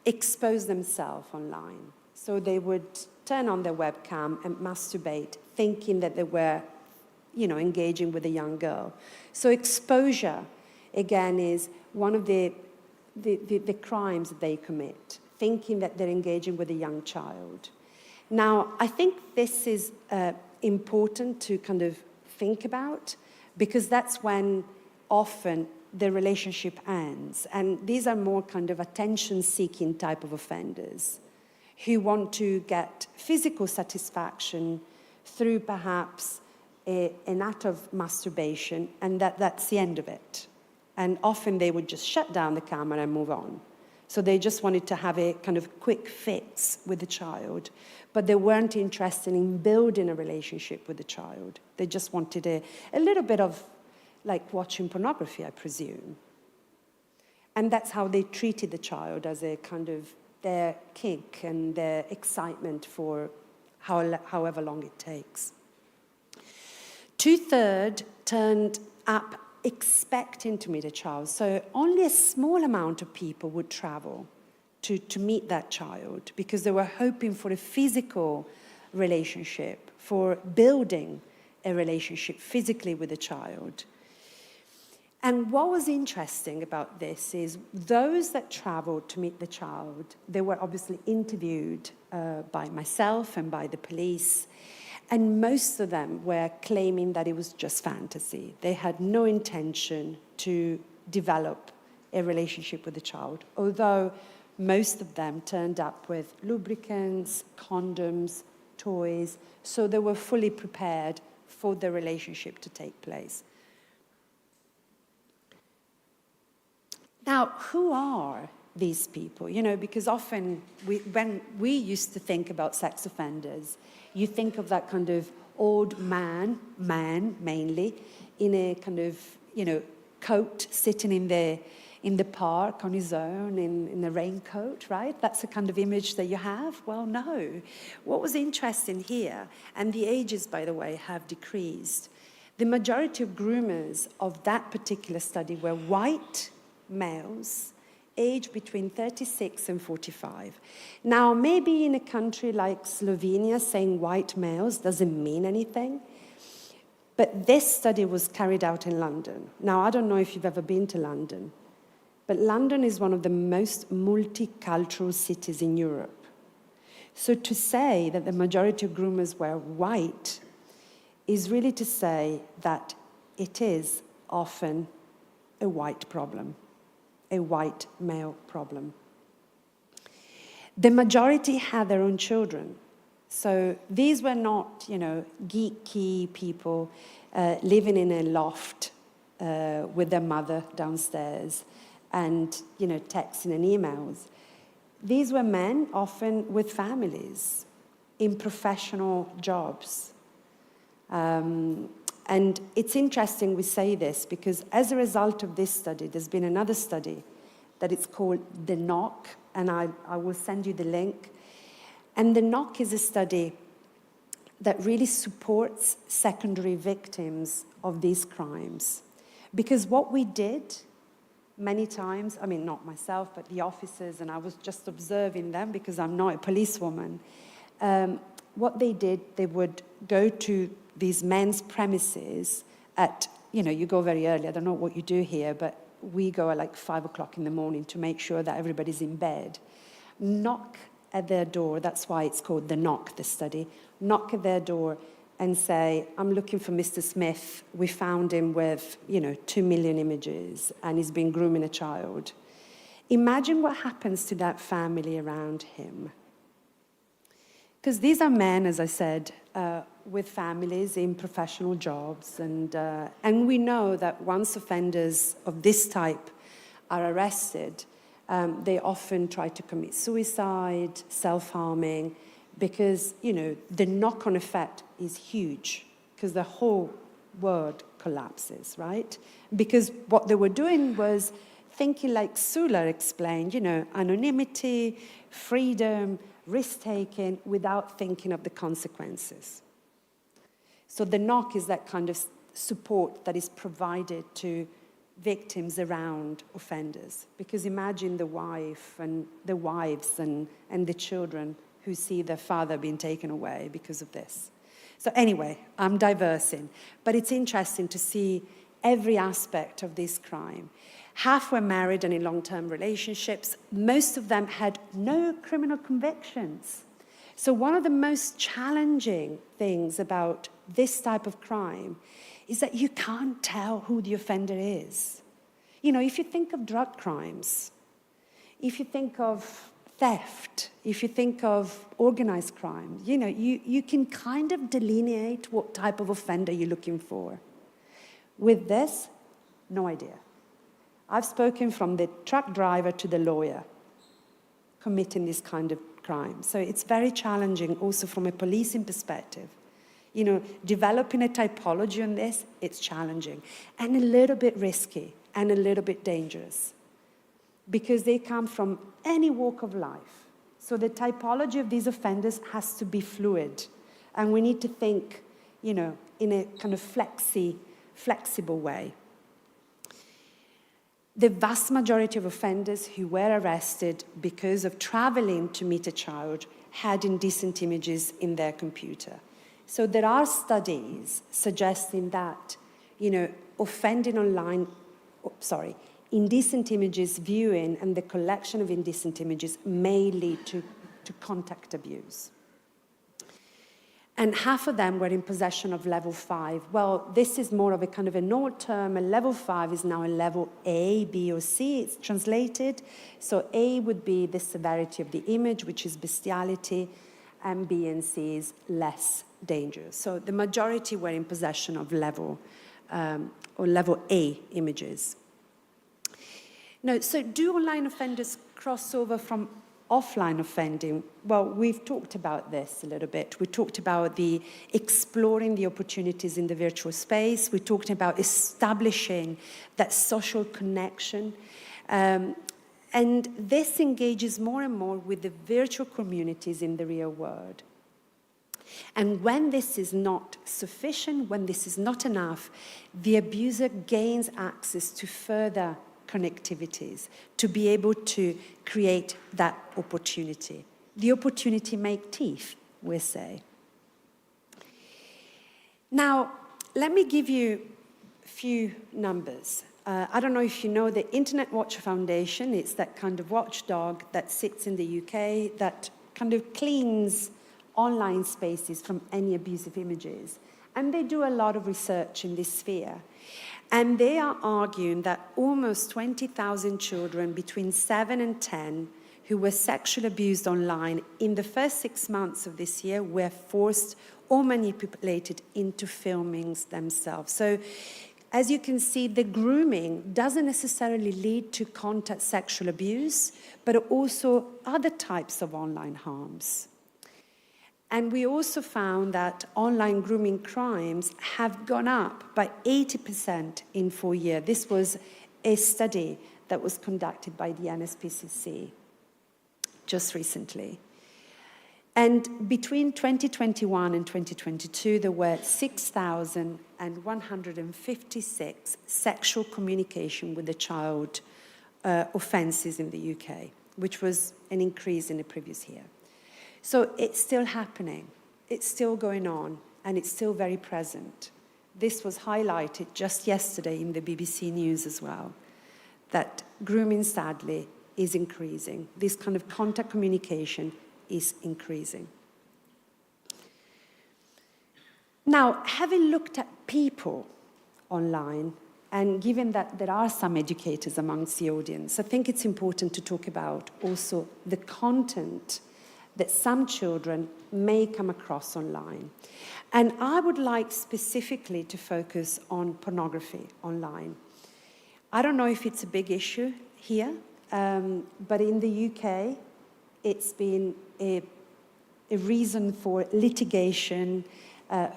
exposed themselves online. So they would turn on their webcam and masturbate, thinking that they were, engaging with a young girl. So exposure, again, is one of the crimes that they commit, thinking that they're engaging with a young child. Now, I think this is important to kind of think about, because that's when often the relationship ends. And these are more kind of attention-seeking type of offenders who want to get physical satisfaction through perhaps an act of masturbation, and that's the end of it. And often they would just shut down the camera and move on. So they just wanted to have a kind of quick fix with the child, but they weren't interested in building a relationship with the child. They just wanted a little bit of like watching pornography, I presume. And that's how they treated the child, as a kind of their kick and their excitement for however long it takes. 2/3 turned up expecting to meet a child. So only a small amount of people would travel to meet that child because they were hoping for a physical relationship, for building a relationship physically with the child. And what was interesting about this is those that traveled to meet the child, they were obviously interviewed by myself and by the police. And most of them were claiming that it was just fantasy. They had no intention to develop a relationship with the child, although most of them turned up with lubricants, condoms, toys, so they were fully prepared for the relationship to take place. Now, who are these people? You know, because often when we used to think about sex offenders, you think of that kind of old man mainly, in a kind of, you know, coat, sitting in the park on his own, in a raincoat, right? That's the kind of image that you have? Well, no. What was interesting here, and the ages, by the way, have decreased, the majority of groomers of that particular study were white males, aged between 36 and 45. Now, maybe in a country like Slovenia, saying white males doesn't mean anything, but this study was carried out in London. Now, I don't know if you've ever been to London, but London is one of the most multicultural cities in Europe. So to say that the majority of groomers were white is really to say that it is often a white problem, a white male problem. The majority had their own children. So these were not, you know, geeky people living in a loft with their mother downstairs and, you know, texting and emails. These were men, often with families, in professional jobs. And it's interesting we say this because as a result of this study, there's been another study that it's called The Knock, and I will send you the link. And The Knock is a study that really supports secondary victims of these crimes. Because what we did many times, I mean, not myself, but the officers, and I was just observing them because I'm not a policewoman, what they did, they would go to these men's premises at, you know, you go very early, I don't know what you do here, but we go at like 5 o'clock in the morning to make sure that everybody's in bed. Knock at their door, that's why it's called The Knock, the study. Knock at their door and say, I'm looking for Mr. Smith. We found him with, 2 million images and he's been grooming a child. Imagine what happens to that family around him. Because these are men, as I said, with families in professional jobs. And we know that once offenders of this type are arrested, they often try to commit suicide, self-harming, because, the knock-on effect is huge, because the whole world collapses, right? Because what they were doing was thinking, like Sula explained, anonymity, freedom, risk-taking, without thinking of the consequences. So the knock is that kind of support that is provided to victims around offenders. Because imagine the wife and the wives and the children who see their father being taken away because of this. So anyway, I'm diversing. But it's interesting to see every aspect of this crime. Half were married and in long-term relationships. Most of them had no criminal convictions. So one of the most challenging things about this type of crime is that you can't tell who the offender is. If you think of drug crimes, if you think of theft, if you think of organized crime, you can kind of delineate what type of offender you're looking for. With this, no idea. I've spoken from the truck driver to the lawyer. committing this kind of crime. So it's very challenging also from a policing perspective. You know, developing a typology on this, it's challenging and a little bit risky and a little bit dangerous because they come from any walk of life. So the typology of these offenders has to be fluid, and we need to think, you know, in a kind of flexible way. The vast majority of offenders who were arrested because of traveling to meet a child had indecent images in their computer. So there are studies suggesting that, you know, offending online, indecent images viewing and the collection of indecent images may lead to contact abuse. And half of them were in possession of level 5. Well, this is more of a kind of an old term. A level 5 is now a level A, B, or C. It's translated. So A would be the severity of the image, which is bestiality, and B and C is less dangerous. So the majority were in possession of level or level A images. Now, so do online offenders cross over from offline offending? Well, we've talked about this a little bit. We talked about the exploring the opportunities in the virtual space. We talked about establishing that social connection. And this engages more and more with the virtual communities in the real world. And when this is not sufficient, when this is not enough, the abuser gains access to further connectivities to be able to create that opportunity. The opportunity make teeth, we say. Now, let me give you a few numbers. I don't know if you know the Internet Watch Foundation. It's that kind of watchdog that sits in the UK that kind of cleans online spaces from any abusive images. And they do a lot of research in this sphere. And they are arguing that almost 20,000 children between 7 and 10 who were sexually abused online in the first 6 months of this year were forced or manipulated into filming themselves. So as you can see, the grooming doesn't necessarily lead to contact sexual abuse, but also other types of online harms. And we also found that online grooming crimes have gone up by 80% in 4 years. This was a study that was conducted by the NSPCC just recently. And between 2021 and 2022, there were 6,156 sexual communication with a child offences in the UK, which was an increase in the previous year. So it's still happening, it's still going on, and it's still very present. This was highlighted just yesterday in the BBC News as well, that grooming, sadly, is increasing. This kind of contact communication is increasing. Now, having looked at people online, and given that there are some educators amongst the audience, I think it's important to talk about also the content that some children may come across online. And I would like specifically to focus on pornography online. I don't know if it's a big issue here, but in the UK, it's been a reason for litigation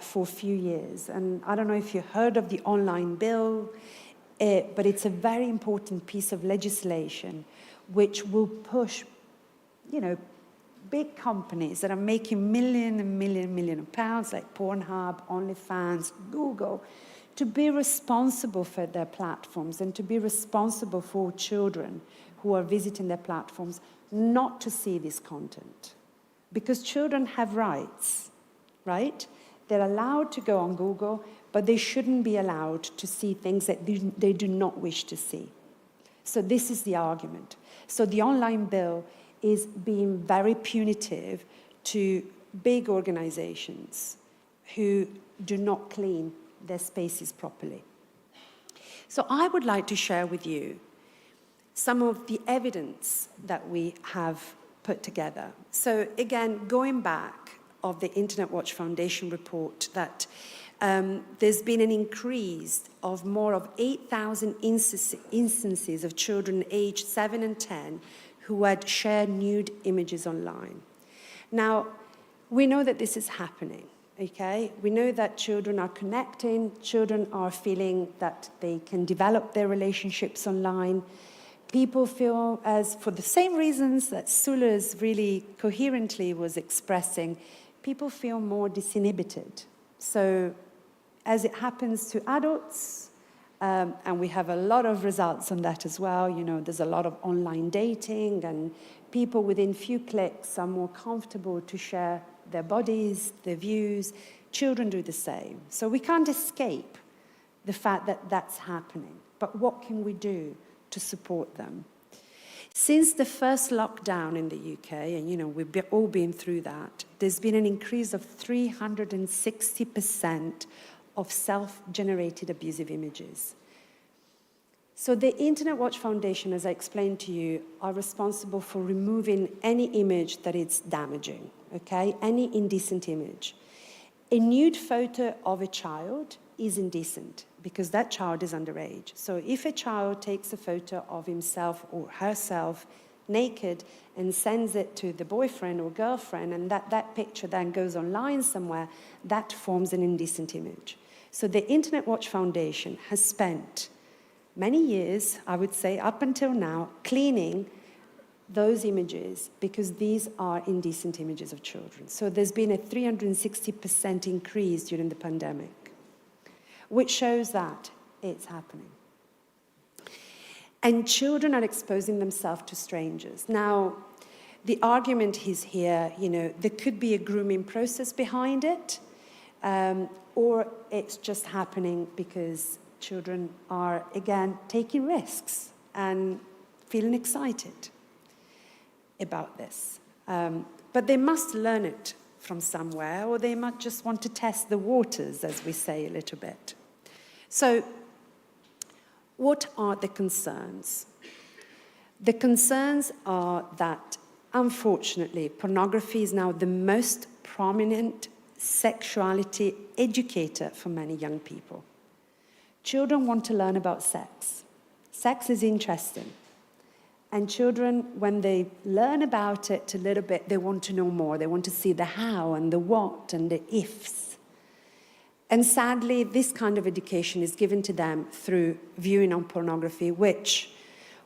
for a few years. And I don't know if you heard of the online bill, but it's a very important piece of legislation which will push, you know, big companies that are making million of pounds, like Pornhub, OnlyFans, Google, to be responsible for their platforms and to be responsible for children who are visiting their platforms not to see this content. Because children have rights, right? They're allowed to go on Google, but they shouldn't be allowed to see things that they do not wish to see. So this is the argument. So the online bill is being very punitive to big organizations who do not clean their spaces properly. So I would like to share with you some of the evidence that we have put together. So again, going back of the Internet Watch Foundation report, that there's been an increase of more of 8,000 instances of children aged 7 and 10 who had shared nude images online. Now, we know that this is happening, okay? We know that children are connecting, children are feeling that they can develop their relationships online. People feel, as for the same reasons that Sule's really coherently was expressing, people feel more disinhibited. So, as it happens to adults, and we have a lot of results on that as well, you know, there's a lot of online dating, and people within few clicks are more comfortable to share their bodies, their views. Children do the same. So we can't escape the fact that that's happening. But what can we do to support them? Since the first lockdown in the UK, and you know, we've all been through that, there's been an increase of 360% of self-generated abusive images. So the Internet Watch Foundation, as I explained to you, are responsible for removing any image that is damaging, okay? Any indecent image. A nude photo of a child is indecent because that child is underage. So if a child takes a photo of himself or herself naked and sends it to the boyfriend or girlfriend, and that picture then goes online somewhere, that forms an indecent image. So the Internet Watch Foundation has spent many years, I would say up until now, cleaning those images because these are indecent images of children. So there's been a 360% increase during the pandemic, which shows that it's happening. And children are exposing themselves to strangers. Now, the argument is here, you know, there could be a grooming process behind it, or it's just happening because children are, again, taking risks and feeling excited about this. But they must learn it from somewhere, or they might just want to test the waters, as we say a little bit. So, what are the concerns? The concerns are that, unfortunately, pornography is now the most prominent sexuality educator for many young people. Children want to learn about sex. Sex is interesting. And children, when they learn about it a little bit, they want to know more. They want to see the how and the what and the ifs. And sadly, this kind of education is given to them through viewing on pornography, which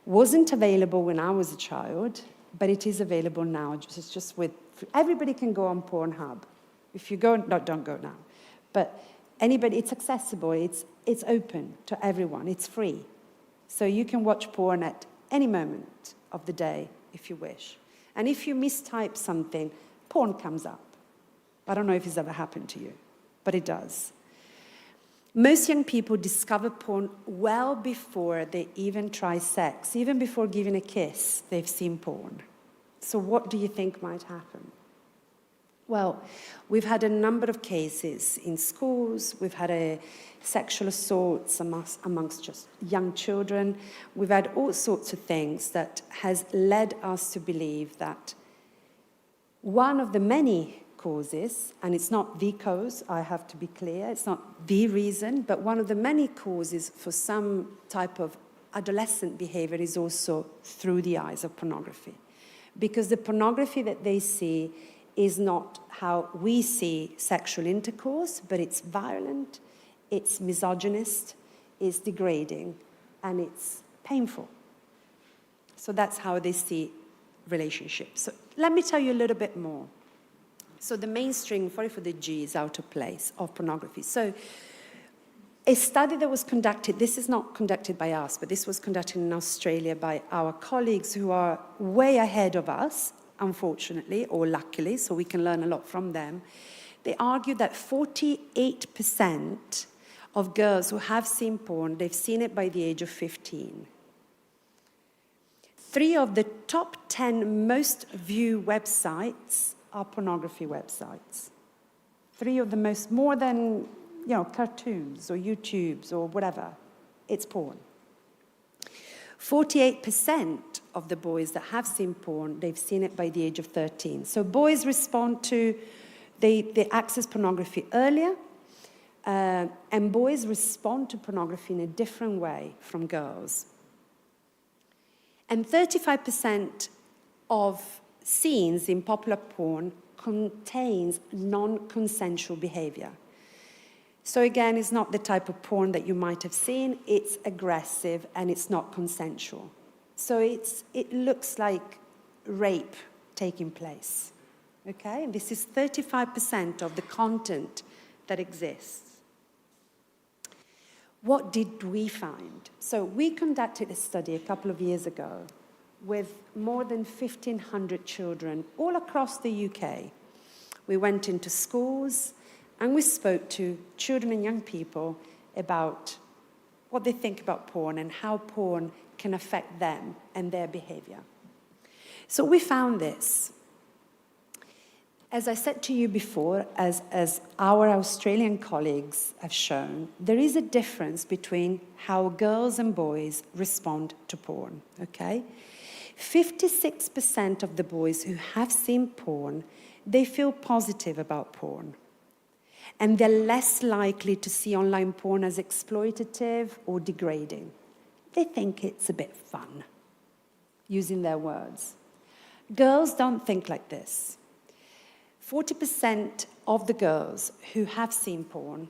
wasn't available when I was a child, but it is available now. It's just with, everybody can go on Pornhub. If you go, no, don't go now. But anybody, it's accessible, it's open to everyone, it's free. So you can watch porn at any moment of the day, if you wish. And if you mistype something, porn comes up. I don't know if it's ever happened to you, but it does. Most young people discover porn well before they even try sex. Even before giving a kiss, they've seen porn. So what do you think might happen? Well, we've had a number of cases in schools. We've had sexual assaults amongst just young children. We've had all sorts of things that has led us to believe that one of the many causes, and it's not the cause, I have to be clear, it's not the reason, but one of the many causes for some type of adolescent behavior is also through the eyes of pornography. Because the pornography that they see is not how we see sexual intercourse, but it's violent, it's misogynist, it's degrading, and it's painful. So that's how they see relationships. So let me tell you a little bit more. So the mainstream, sorry for the G, is out of place, of pornography. So a study that was conducted, this is not conducted by us, but this was conducted in Australia by our colleagues who are way ahead of us, unfortunately, or luckily, so we can learn a lot from them. They argue that 48% of girls who have seen porn, they've seen it by the age of 15. 3 of the top 10 most viewed websites are pornography websites. 3 of the most, more than, you know, cartoons or YouTubes or whatever, it's porn. 48% of the boys that have seen porn, they've seen it by the age of 13. So boys respond to, they access pornography earlier, and boys respond to pornography in a different way from girls. And 35% of scenes in popular porn contains non-consensual behavior. So again, it's not the type of porn that you might have seen. It's aggressive and it's not consensual. So it looks like rape taking place. Okay? And this is 35% of the content that exists. What did we find? So we conducted a study a couple of years ago with more than 1,500 children all across the UK. We went into schools and we spoke to children and young people about what they think about porn and how porn can affect them and their behavior. So we found this. As I said to you before, as our Australian colleagues have shown, there is a difference between how girls and boys respond to porn, okay? 56% of the boys who have seen porn, they feel positive about porn. And they're less likely to see online porn as exploitative or degrading. They think it's a bit fun, using their words. Girls don't think like this. 40% of the girls who have seen porn,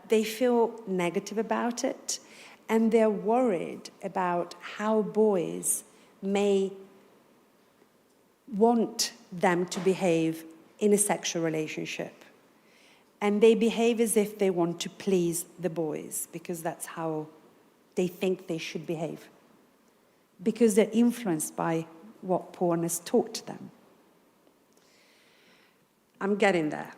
they feel negative about it, and they're worried about how boys may want them to behave in a sexual relationship. And they behave as if they want to please the boys, because that's how they think they should behave. Because they're influenced by what porn has taught them. I'm getting there.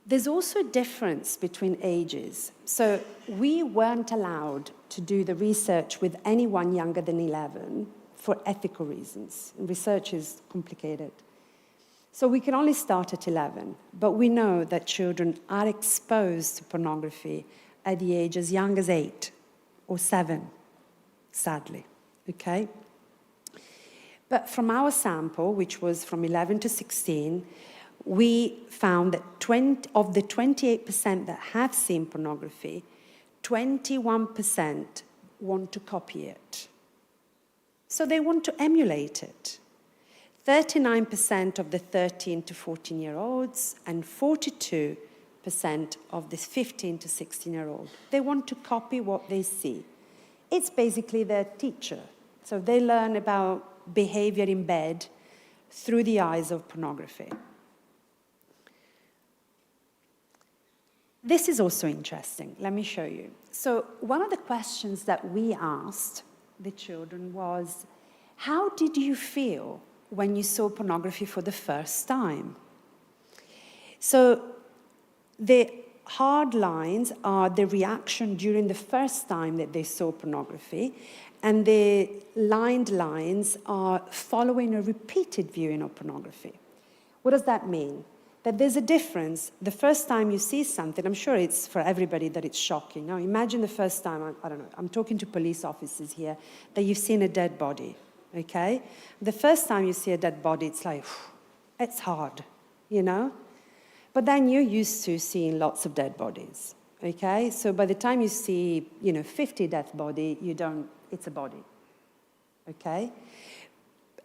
There's also a difference between ages. So we weren't allowed to do the research with anyone younger than 11 for ethical reasons. Research is complicated. So we can only start at 11, but we know that children are exposed to pornography at the age as young as 8 or 7, sadly, okay? But from our sample, which was from 11 to 16, we found that of the 28% that have seen pornography, 21% want to copy it. So they want to emulate it. 39% of the 13 to 14-year-olds and 42% of the 15 to 16-year-old, they want to copy what they see. It's basically their teacher. So they learn about behavior in bed through the eyes of pornography. This is also interesting. Let me show you. So one of the questions that we asked the children was, how did you feel when you saw pornography for the first time? So the hard lines are the reaction during the first time that they saw pornography, and the lined lines are following a repeated viewing of pornography. What does that mean? That there's a difference. The first time you see something, I'm sure it's for everybody that it's shocking. Now imagine the first time, I don't know, I'm talking to police officers here, that you've seen a dead body, okay? The first time you see a dead body, it's like, it's hard, you know? But then you're used to seeing lots of dead bodies, okay? So by the time you see, 50 dead body, it's a body, okay?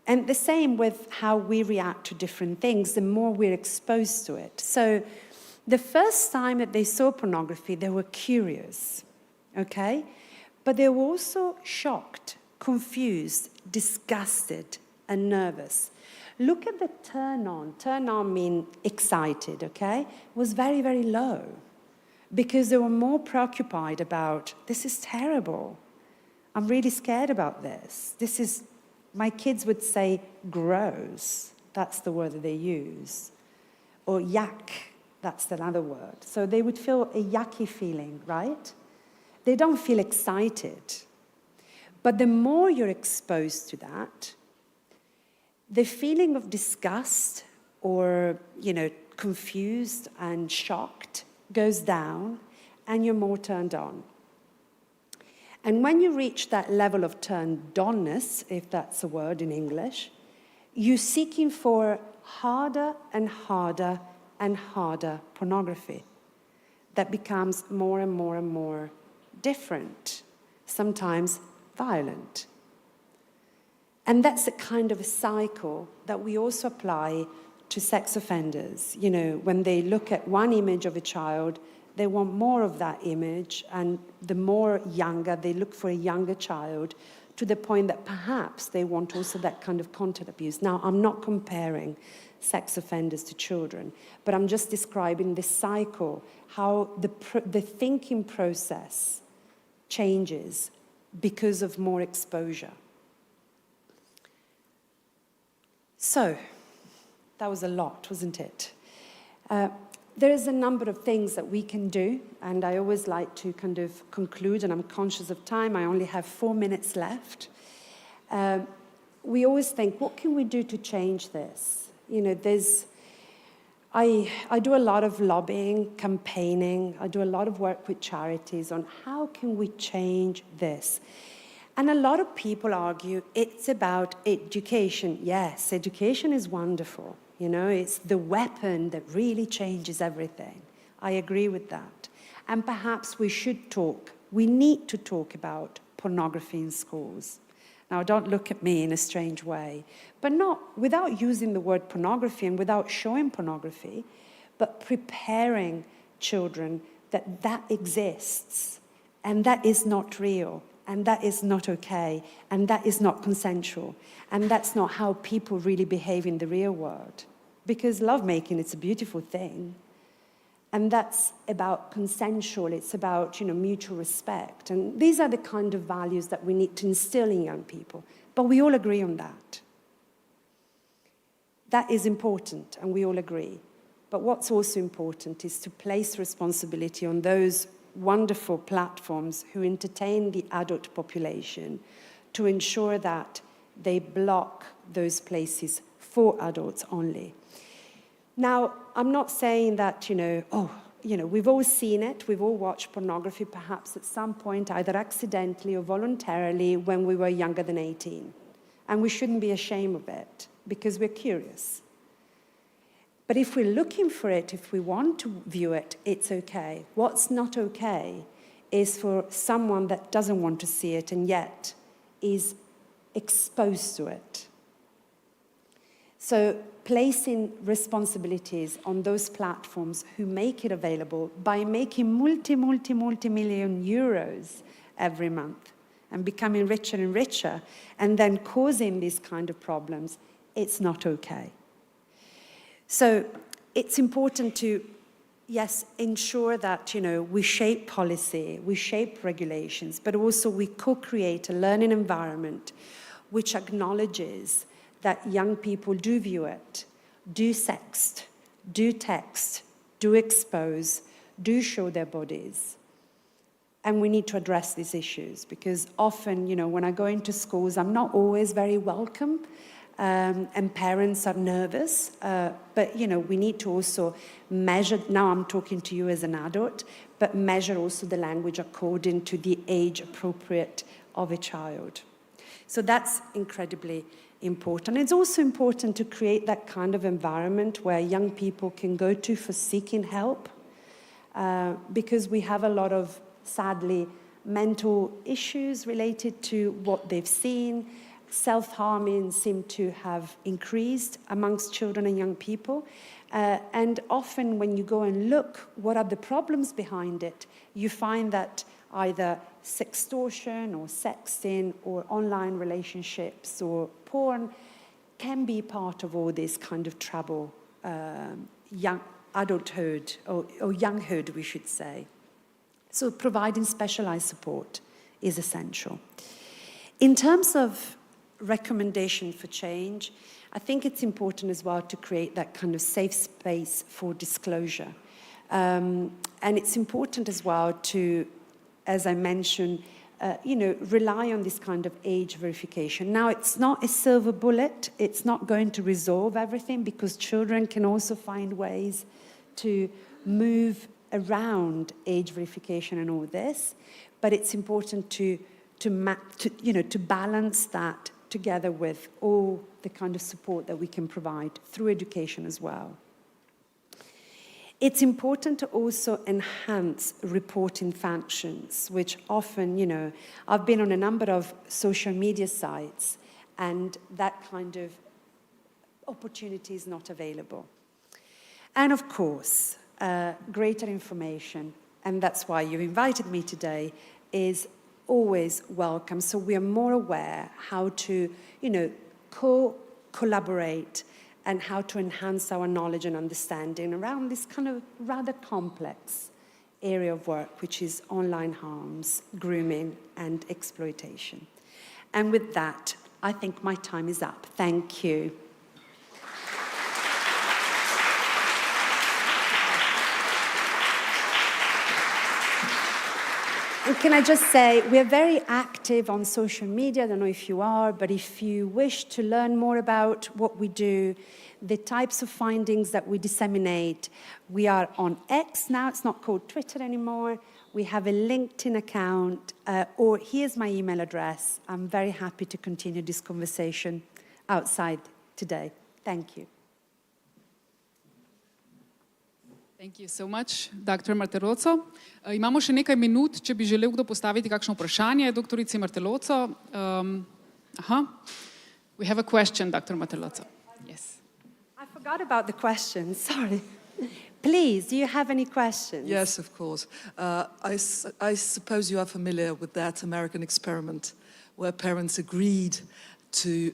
And the same with how we react to different things, the more we're exposed to it. So the first time that they saw pornography, they were curious, okay? But they were also shocked, confused, disgusted, and nervous. Look at the turn on means excited, okay? Was very, very low because they were more preoccupied about, this is terrible. I'm really scared about this. My kids would say gross. That's the word that they use. Or yuck, that's another word. So they would feel a yucky feeling, right? They don't feel excited. But the more you're exposed to that, the feeling of disgust or, confused and shocked goes down, and you're more turned on. And when you reach that level of turned onness, if that's a word in English, you're seeking for harder and harder and harder pornography that becomes more and more and more different, sometimes violent. And that's a kind of a cycle that we also apply to sex offenders. You know, when they look at one image of a child, they want more of that image, and the more younger, they look for a younger child, to the point that perhaps they want also that kind of content abuse. Now, I'm not comparing sex offenders to children, but I'm just describing this cycle, how the thinking process changes because of more exposure. So, that was a lot, wasn't it? There is a number of things that we can do, and I always like to kind of conclude, and I'm conscious of time. I only have 4 minutes left. We always think, what can we do to change this? You know, I do a lot of lobbying, campaigning. I do a lot of work with charities on how can we change this. And a lot of people argue it's about education. Yes, education is wonderful. You know, it's the weapon that really changes everything. I agree with that. And perhaps we need to talk about pornography in schools. Now, don't look at me in a strange way, but not without using the word pornography and without showing pornography, but preparing children that that exists, and that is not real, and that is not okay, and that is not consensual, and that's not how people really behave in the real world. Because lovemaking, it's a beautiful thing. And that's about consensual, it's about, you know, mutual respect. And these are the kind of values that we need to instill in young people. But we all agree on that. That is important, and we all agree. But what's also important is to place responsibility on those wonderful platforms who entertain the adult population to ensure that they block those places for adults only. Now, I'm not saying that, we've all seen it, we've all watched pornography perhaps at some point, either accidentally or voluntarily, when we were younger than 18. And we shouldn't be ashamed of it, because we're curious. But if we're looking for it, if we want to view it, it's okay. What's not okay is for someone that doesn't want to see it and yet is exposed to it. So placing responsibilities on those platforms who make it available by making multi-million euros every month and becoming richer and richer and then causing these kind of problems, it's not okay. So it's important to, yes, ensure that, we shape policy, we shape regulations, but also we co-create a learning environment which acknowledges that young people do view it, do sext, do text, do expose, do show their bodies. And we need to address these issues, because often, when I go into schools, I'm not always very welcome, and parents are nervous. But, we need to also measure, now I'm talking to you as an adult, but measure also the language according to the age appropriate of a child. So that's incredibly important. It's also important to create that kind of environment where young people can go to for seeking help, because we have a lot of, sadly, mental issues related to what they've seen. Self-harming seem to have increased amongst children and young people. And often when you go and look what are the problems behind it, you find that either sextortion or sexting or online relationships or porn can be part of all this kind of trouble, young adulthood or younghood, we should say. So providing specialized support is essential. In terms of recommendation for change, I think it's important as well to create that kind of safe space for disclosure. And it's important as well to, as I mentioned, rely on this kind of age verification. Now, it's not a silver bullet. It's not going to resolve everything, because children can also find ways to move around age verification and all this. But it's important to balance that together with all the kind of support that we can provide through education as well. It's important to also enhance reporting functions, which often, I've been on a number of social media sites, and that kind of opportunity is not available. And of course, greater information, and that's why you invited me today, is always welcome. So we are more aware how to, collaborate and how to enhance our knowledge and understanding around this kind of rather complex area of work, which is online harms, grooming, and exploitation. And with that, I think my time is up. Thank you. And can I just say, we're very active on social media. I don't know if you are, but if you wish to learn more about what we do, the types of findings that we disseminate, we are on X now. It's not called Twitter anymore. We have a LinkedIn account, or here's my email address. I'm very happy to continue this conversation outside today. Thank you. Thank you so much, Dr. Martelozzo. Imamo še nekaj minut, če bi želel kdo postaviti kakšno vprašanje doktorici Martelozzo. We have a question, Dr. Martelozzo. Yes. I forgot about the questions, sorry. Please, do you have any questions? Yes, of course. I suppose you are familiar with that American experiment where parents agreed to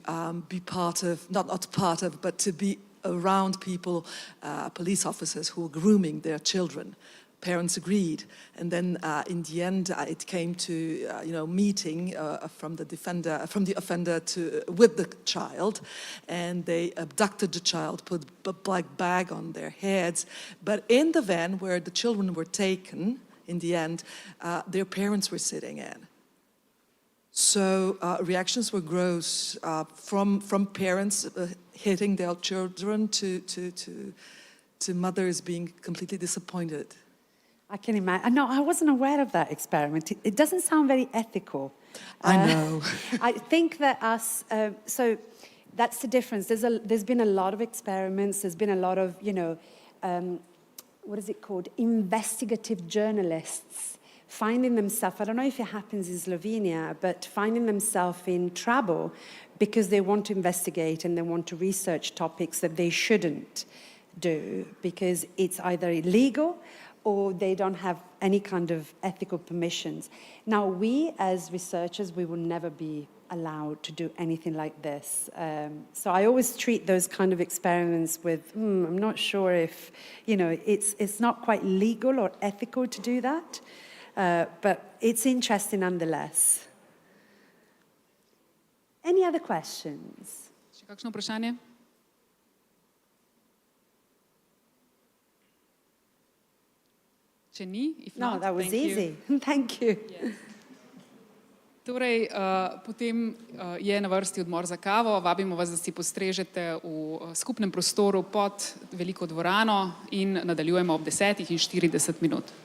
be part of, not part of, but to be around people, police officers who were grooming their children. Parents agreed, and then in the end, it came to meeting from the offender with the child, and they abducted the child, put a black bag on their heads. But in the van where the children were taken, in the end, their parents were sitting in. So reactions were gross from parents hitting their children to mothers being completely disappointed. I can imagine. No, I wasn't aware of that experiment. It doesn't sound very ethical. I know. I think that so that's the difference. There's been a lot of experiments. There's been a lot of, what is it called? Investigative journalists finding themselves, I don't know if it happens in Slovenia, but finding themselves in trouble because they want to investigate and they want to research topics that they shouldn't do because it's either illegal or they don't have any kind of ethical permissions. Now, we as researchers, we will never be allowed to do anything like this. So I always treat those kind of experiments with, I'm not sure if, it's not quite legal or ethical to do that. But it's interesting nonetheless. Any other questions? Še kakšno vprašanje? Če ni, if not, No, that was thank you. easy. Thank you. Yes. Torej, potem je na vrsti odmor za kavo. Vabimo vas, da si postrežete v skupnem prostoru pod veliko dvorano in nadaljujemo ob 10:40.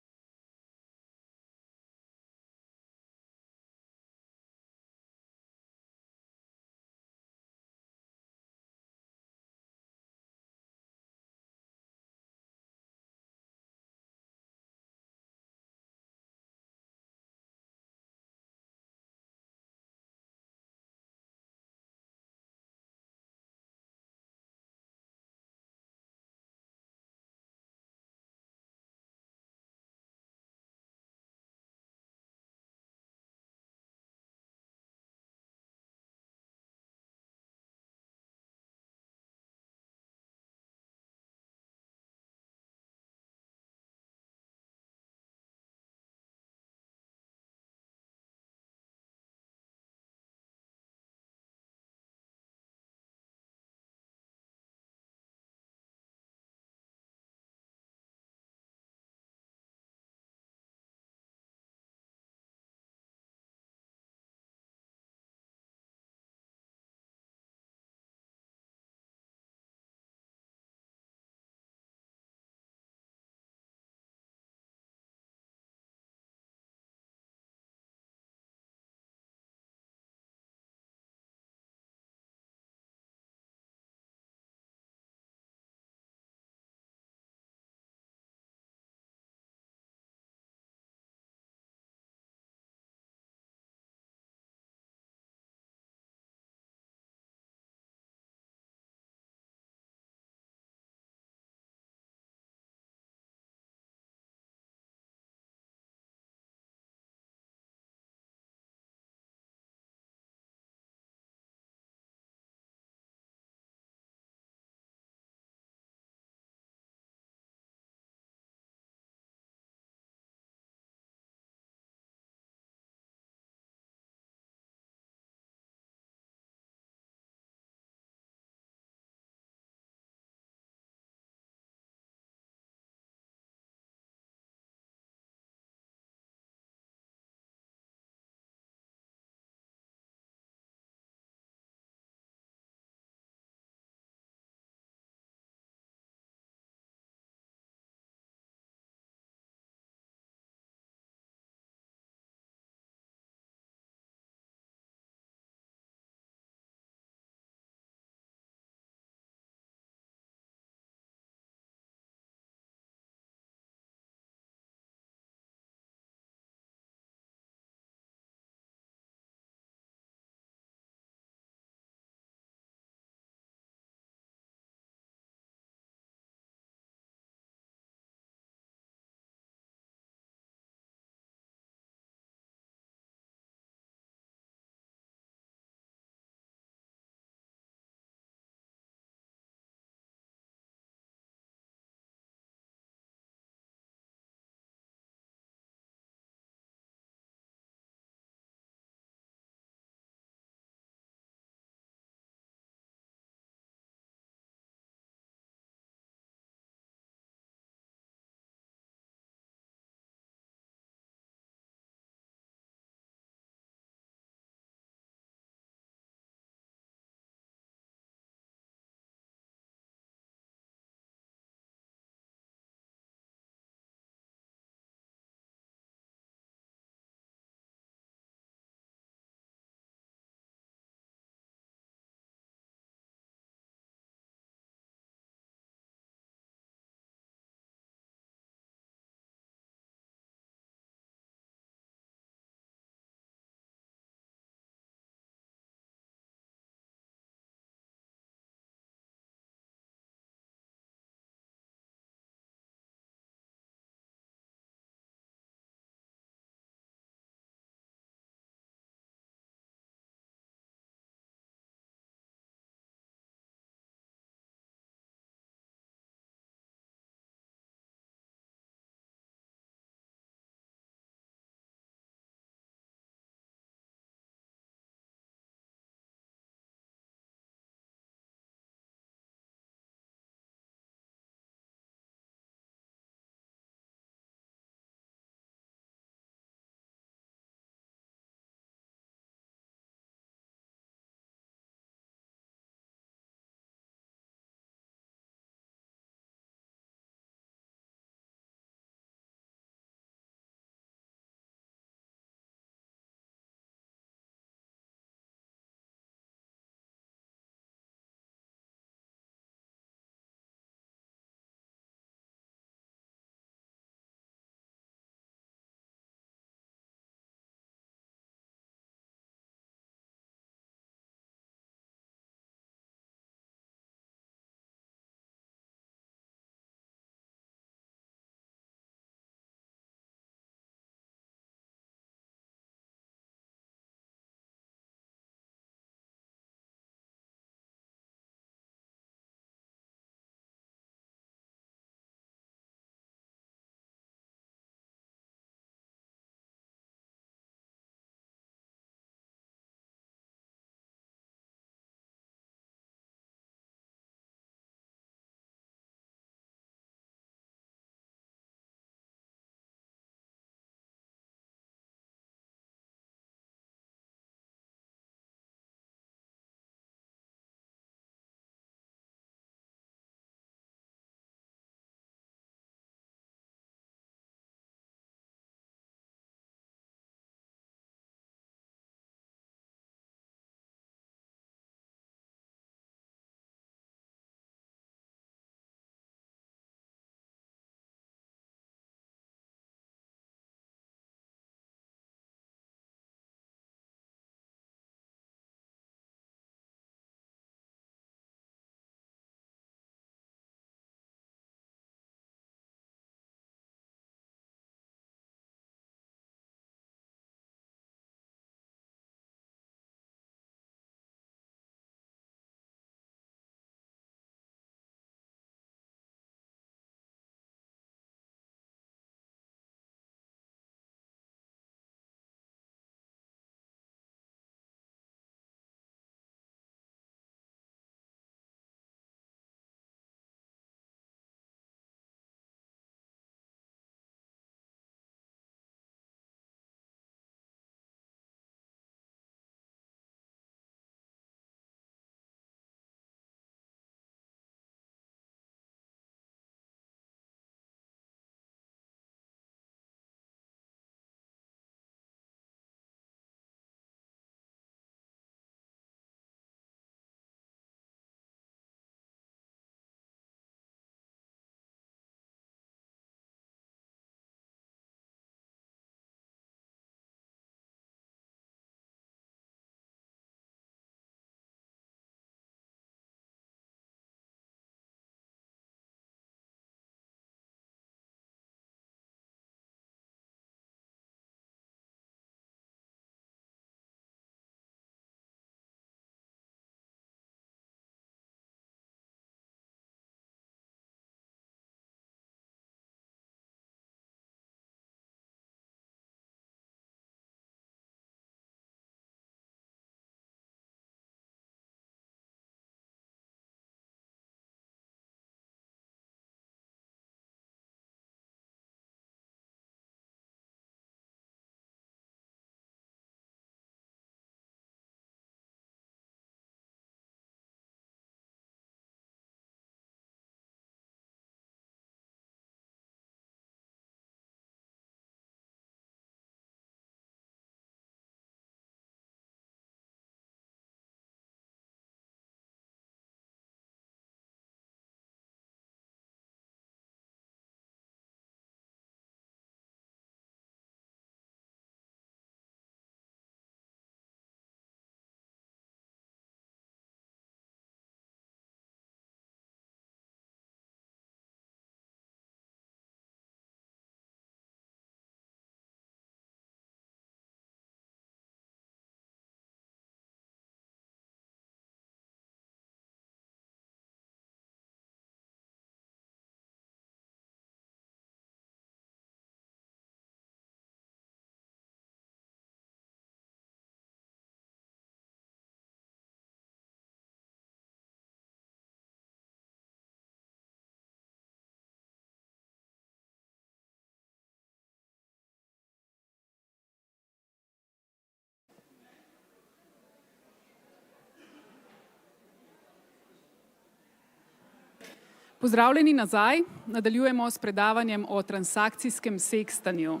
Pozdravljeni nazaj. Nadaljujemo s predavanjem o transakcijskem sekstanju.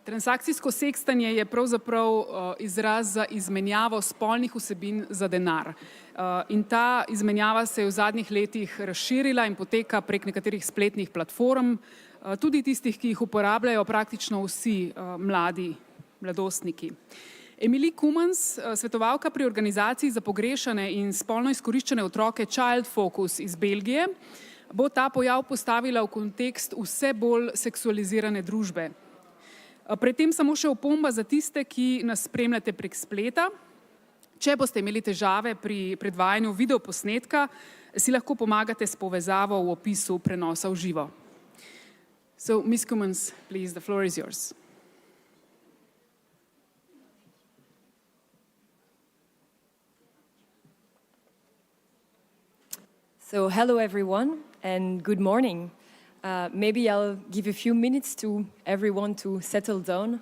Transakcijsko sekstanje je pravzaprav izraz za izmenjavo spolnih vsebin za denar. In ta izmenjava se je v zadnjih letih razširila in poteka prek nekaterih spletnih platform, tudi tistih, ki jih uporabljajo praktično vsi mladostniki. Emily Cummins, svetovalka pri organizaciji za pogrešane in spolno izkoriščene otroke Child Focus iz Belgije, bo ta pojav postavila v kontekst vse bolj seksualizirane družbe. Predtem samo še opomba za tiste, ki nas spremljate prek spleta. Če boste imeli težave pri predvajanju videoposnetka, si lahko pomagate s povezavo v opisu prenosa v živo. So, Ms. Cummins, please, the floor is yours. So hello everyone and good morning. Maybe I'll give a few minutes to everyone to settle down.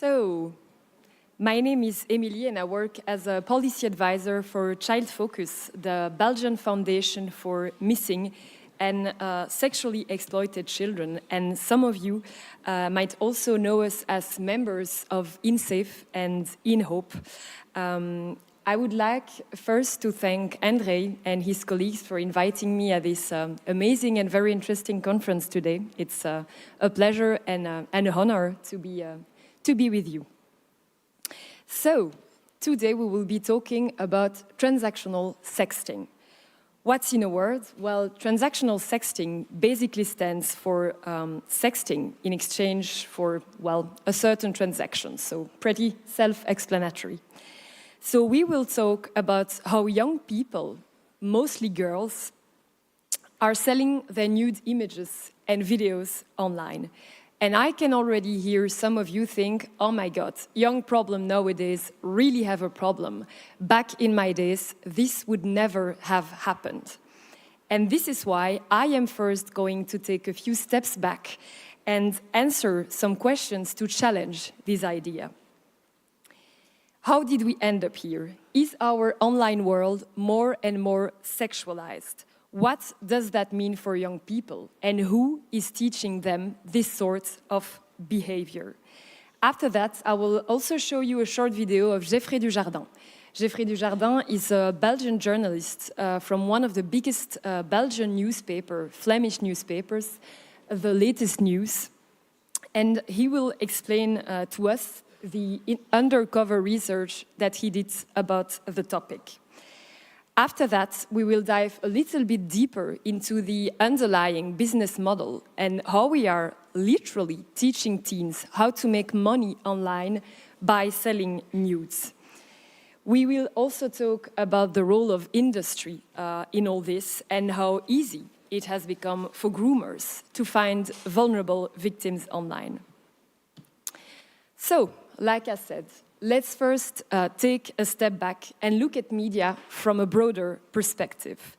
So, my name is Emilie and I work as a policy advisor for Child Focus, the Belgian Foundation for Missing and Sexually Exploited Children. And some of you might also know us as members of InSafe and InHope. I would like first to thank André and his colleagues for inviting me at this amazing and very interesting conference today. It's a pleasure and an honor to be with you. So, today we will be talking about transactional sexting. What's in a word? Well, transactional sexting basically stands for sexting in exchange for, well, a certain transaction, so pretty self-explanatory. So we will talk about how young people, mostly girls, are selling their nude images and videos online. And I can already hear some of you think, oh my God, young problem nowadays really have a problem. Back in my days, this would never have happened. And this is why I am first going to take a few steps back and answer some questions to challenge this idea. How did we end up here? Is our online world more and more sexualized? What does that mean for young people? And who is teaching them this sort of behavior? After that, I will also show you a short video of Geoffrey Dujardin. Geoffrey Dujardin is a Belgian journalist from one of the biggest Belgian Flemish newspapers, The Latest News. And he will explain to us the undercover research that he did about the topic. After that, we will dive a little bit deeper into the underlying business model and how we are literally teaching teens how to make money online by selling nudes. We will also talk about the role of industry in all this and how easy it has become for groomers to find vulnerable victims online. So, like I said, let's first take a step back and look at media from a broader perspective.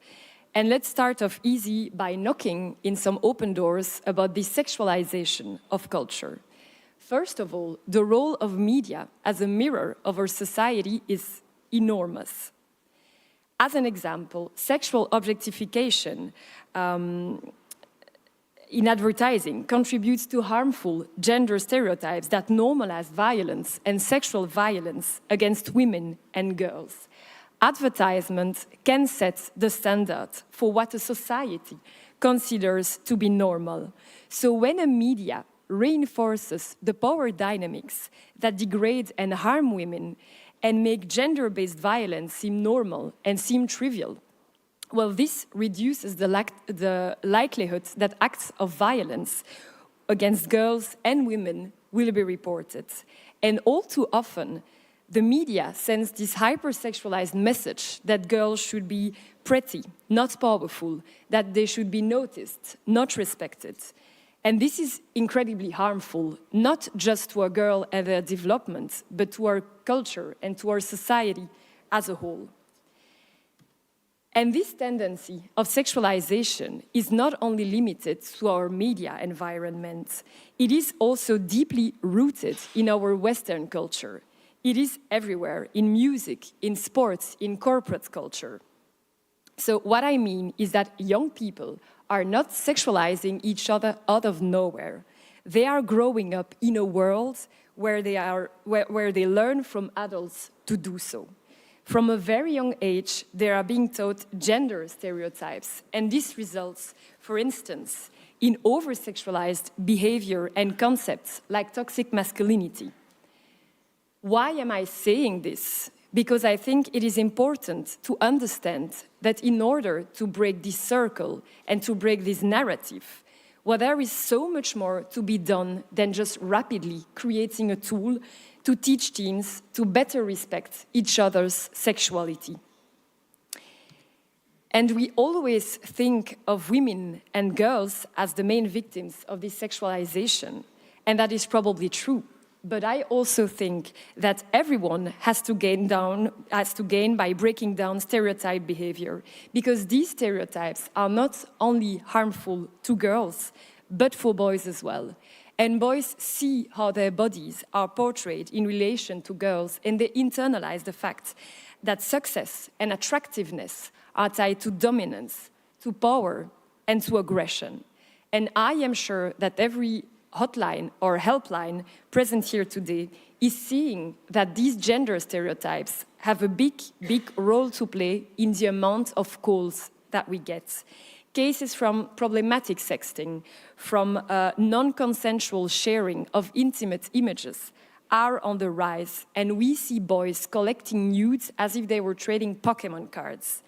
And let's start off easy by knocking in some open doors about the sexualization of culture. First of all, the role of media as a mirror of our society is enormous. As an example, sexual objectification in advertising contributes to harmful gender stereotypes that normalize violence and sexual violence against women and girls. Advertisement can set the standard for what a society considers to be normal. So when a media reinforces the power dynamics that degrade and harm women and make gender-based violence seem normal and seem trivial, well, this reduces the likelihood that acts of violence against girls and women will be reported. And all too often, the media sends this hypersexualized message that girls should be pretty, not powerful, that they should be noticed, not respected. And this is incredibly harmful, not just to a girl and their development, but to our culture and to our society as a whole. And this tendency of sexualization is not only limited to our media environment, it is also deeply rooted in our Western culture. It is everywhere, in music, in sports, in corporate culture. So what I mean is that young people are not sexualizing each other out of nowhere. They are growing up in a world where they learn from adults to do so. From a very young age, they are being taught gender stereotypes, and this results, for instance, in over-sexualized behavior and concepts like toxic masculinity. Why am I saying this? Because I think it is important to understand that in order to break this circle and to break this narrative, well, there is so much more to be done than just rapidly creating a tool to teach teens to better respect each other's sexuality. And we always think of women and girls as the main victims of this sexualization, and that is probably true. But I also think that everyone has to gain by breaking down stereotype behavior, because these stereotypes are not only harmful to girls, but for boys as well. And boys see how their bodies are portrayed in relation to girls, and they internalize the fact that success and attractiveness are tied to dominance, to power, and to aggression. And I am sure that every hotline or helpline present here today is seeing that these gender stereotypes have a big role to play in the amount of calls that we get. Cases from problematic sexting, from non-consensual sharing of intimate images are on the rise, and we see boys collecting nudes as if they were trading Pokemon cards.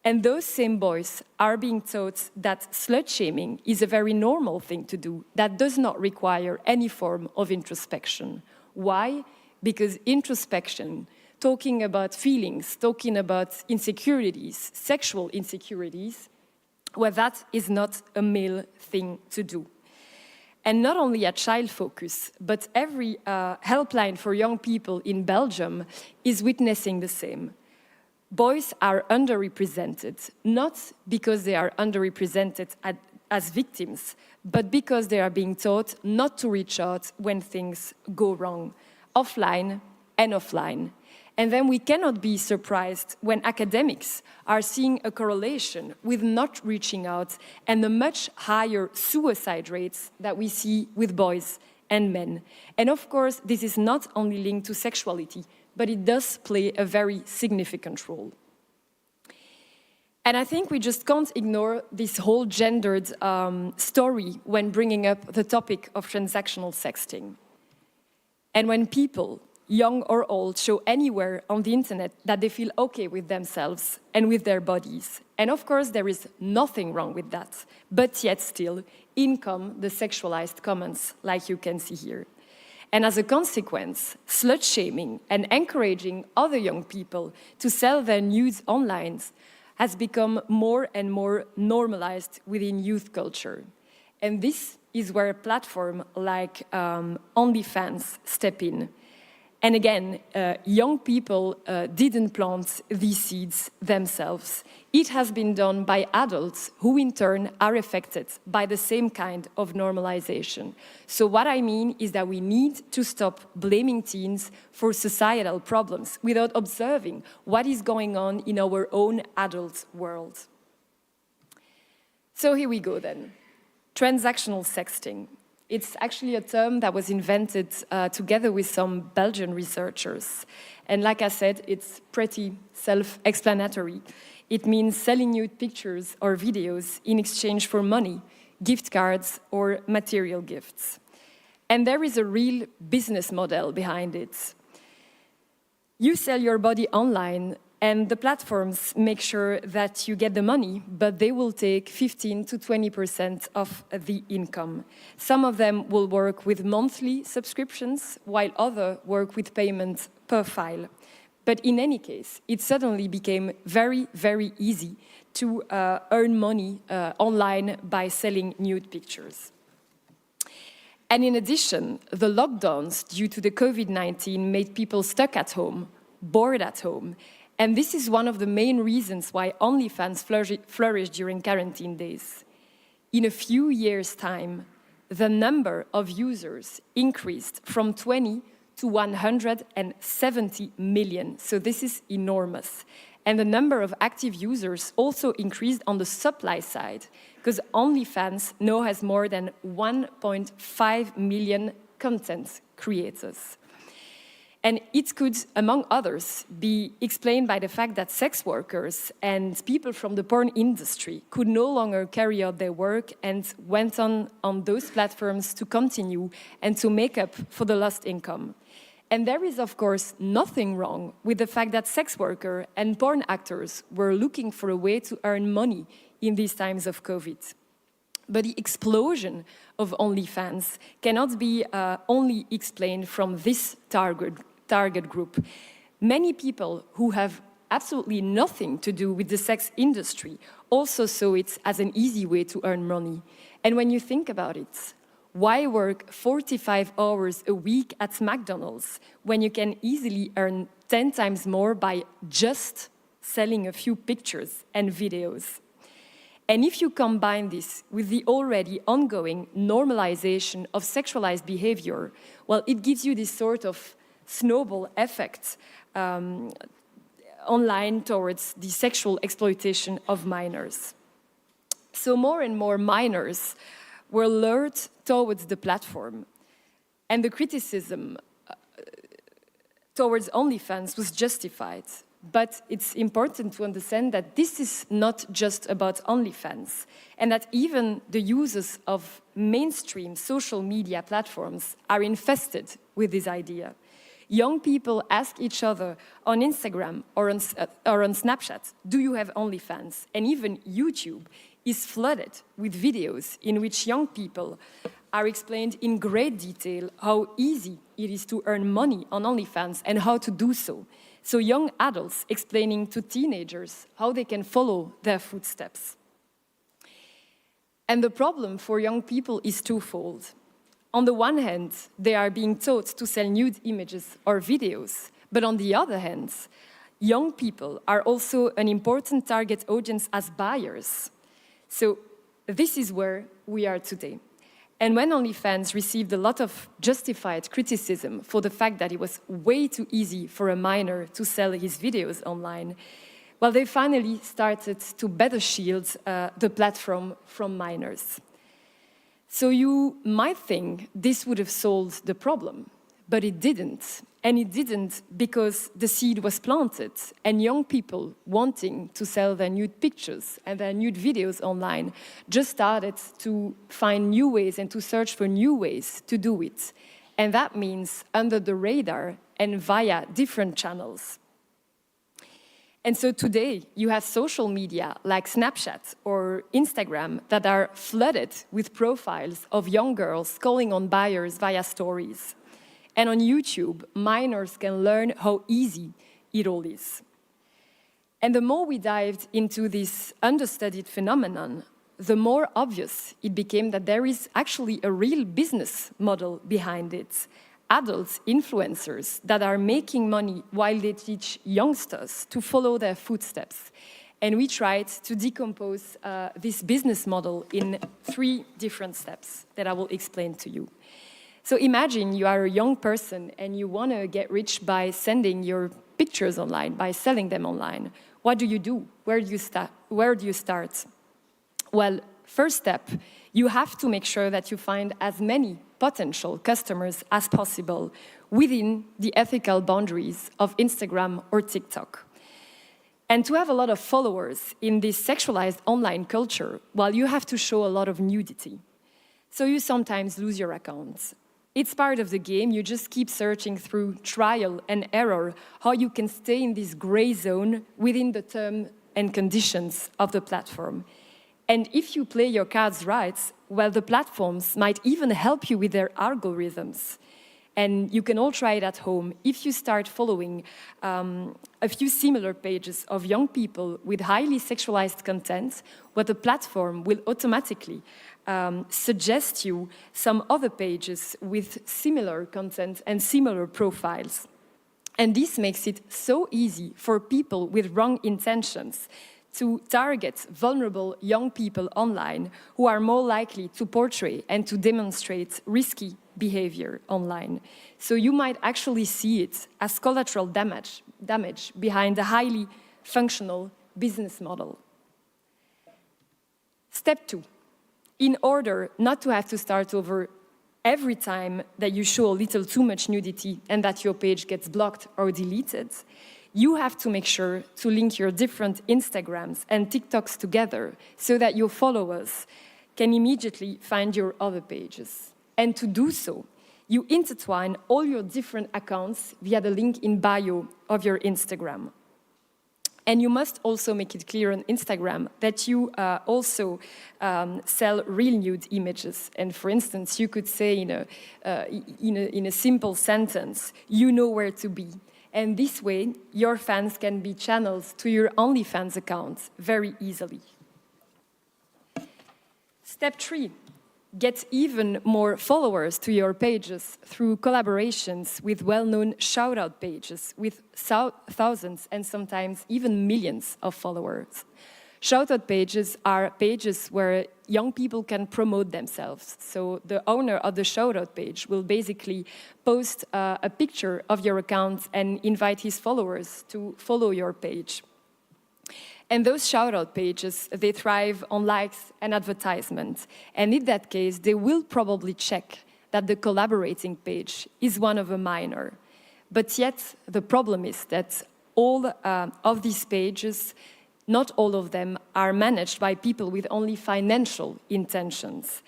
And those same boys are being taught that slut-shaming is a very normal thing to do that does not require any form of introspection. Why? Because introspection, talking about feelings, talking about insecurities, sexual insecurities, well, that is not a male thing to do. And not only at Child Focus, but every helpline for young people in Belgium is witnessing the same. Boys are underrepresented, not because they are underrepresented as victims, but because they are being taught not to reach out when things go wrong, offline and offline. And then we cannot be surprised when academics are seeing a correlation with not reaching out and the much higher suicide rates that we see with boys and men. And of course, this is not only linked to sexuality, but it does play a very significant role. And I think we just can't ignore this whole gendered story when bringing up the topic of transactional sexting. And when people, young or old, show anywhere on the internet that they feel okay with themselves and with their bodies. And of course, there is nothing wrong with that. But yet still, in come the sexualized comments, like you can see here. And as a consequence, slut-shaming and encouraging other young people to sell their nudes online has become more and more normalized within youth culture. And this is where a platform like OnlyFans step in. And again, young people didn't plant these seeds themselves. It has been done by adults who in turn are affected by the same kind of normalization. So what I mean is that we need to stop blaming teens for societal problems without observing what is going on in our own adult world. So here we go then. Transactional sexting. It's actually a term that was invented together with some Belgian researchers. And like I said, it's pretty self-explanatory. It means selling nude pictures or videos in exchange for money, gift cards, or material gifts. And there is a real business model behind it. You sell your body online, and the platforms make sure that you get the money, but they will take 15 to 20% of the income. Some of them will work with monthly subscriptions, while others work with payment per file. But in any case, it suddenly became very, very easy to earn money online by selling nude pictures. And in addition, the lockdowns due to the COVID-19 made people stuck at home, bored at home. And this is one of the main reasons why OnlyFans flourished during quarantine days. In a few years' time, the number of users increased from 20 to 170 million. So this is enormous. And the number of active users also increased on the supply side, because OnlyFans now has more than 1.5 million content creators. And it could, among others, be explained by the fact that sex workers and people from the porn industry could no longer carry out their work and went on those platforms to continue and to make up for the lost income. And there is, of course, nothing wrong with the fact that sex workers and porn actors were looking for a way to earn money in these times of COVID. But the explosion of OnlyFans cannot be only explained from this target group. Many people who have absolutely nothing to do with the sex industry also saw it as an easy way to earn money. And when you think about it, why work 45 hours a week at McDonald's when you can easily earn 10 times more by just selling a few pictures and videos? And if you combine this with the already ongoing normalization of sexualized behavior, well, it gives you this sort of snowball effect online towards the sexual exploitation of minors. So more and more minors were lured towards the platform, and the criticism towards OnlyFans was justified. But it's important to understand that this is not just about OnlyFans, and that even the users of mainstream social media platforms are infested with this idea. Young people ask each other on Instagram or on Snapchat, do you have OnlyFans? And even YouTube is flooded with videos in which young people are explained in great detail how easy it is to earn money on OnlyFans and how to do so. So young adults explaining to teenagers how they can follow their footsteps. And the problem for young people is twofold. On the one hand, they are being taught to sell nude images or videos, but on the other hand, young people are also an important target audience as buyers. So this is where we are today. And when OnlyFans received a lot of justified criticism for the fact that it was way too easy for a minor to sell his videos online, well, they finally started to better shield the platform from minors. So you might think this would have solved the problem, but it didn't. And it didn't because the seed was planted, and young people wanting to sell their nude pictures and their nude videos online just started to find new ways and to search for new ways to do it. And that means under the radar and via different channels. And so today you have social media like Snapchat or Instagram that are flooded with profiles of young girls calling on buyers via stories. And on YouTube, minors can learn how easy it all is. And the more we dived into this understudied phenomenon, the more obvious it became that there is actually a real business model behind it. Adult influencers that are making money while they teach youngsters to follow their footsteps. And we tried to decompose this business model in 3 different steps that I will explain to you. So imagine you are a young person and you want to get rich by sending your pictures online, by selling them online. What do you do? Where do you start? Well, first step, you have to make sure that you find as many potential customers as possible within the ethical boundaries of Instagram or TikTok. And to have a lot of followers in this sexualized online culture, well, you have to show a lot of nudity. So you sometimes lose your accounts. It's part of the game. You just keep searching through trial and error how you can stay in this gray zone within the terms and conditions of the platform. And if you play your cards right, well, the platforms might even help you with their algorithms. And you can all try it at home. If you start following a few similar pages of young people with highly sexualized content, what the platform will automatically suggest you some other pages with similar content and similar profiles. And this makes it so easy for people with wrong intentions to target vulnerable young people online who are more likely to portray and to demonstrate risky behavior online. So you might actually see it as collateral damage behind a highly functional business model. Step 2. In order not to have to start over every time that you show a little too much nudity and that your page gets blocked or deleted, you have to make sure to link your different Instagrams and TikToks together so that your followers can immediately find your other pages. And to do so, you intertwine all your different accounts via the link in bio of your Instagram. And you must also make it clear on Instagram that you also sell real nude images. And for instance, you could say in a simple sentence, you know where to be. And this way, your fans can be channeled to your OnlyFans account very easily. Step 3. Get even more followers to your pages through collaborations with well-known shout-out pages with thousands and sometimes even millions of followers. Shout-out pages are pages where young people can promote themselves. So the owner of the shout-out page will basically post a picture of your account and invite his followers to follow your page. And those shout-out pages, they thrive on likes and advertisements. And in that case, they will probably check that the collaborating page is one of a minor. But yet, the problem is that all of these pages, not all of them, are managed by people with only financial intentions.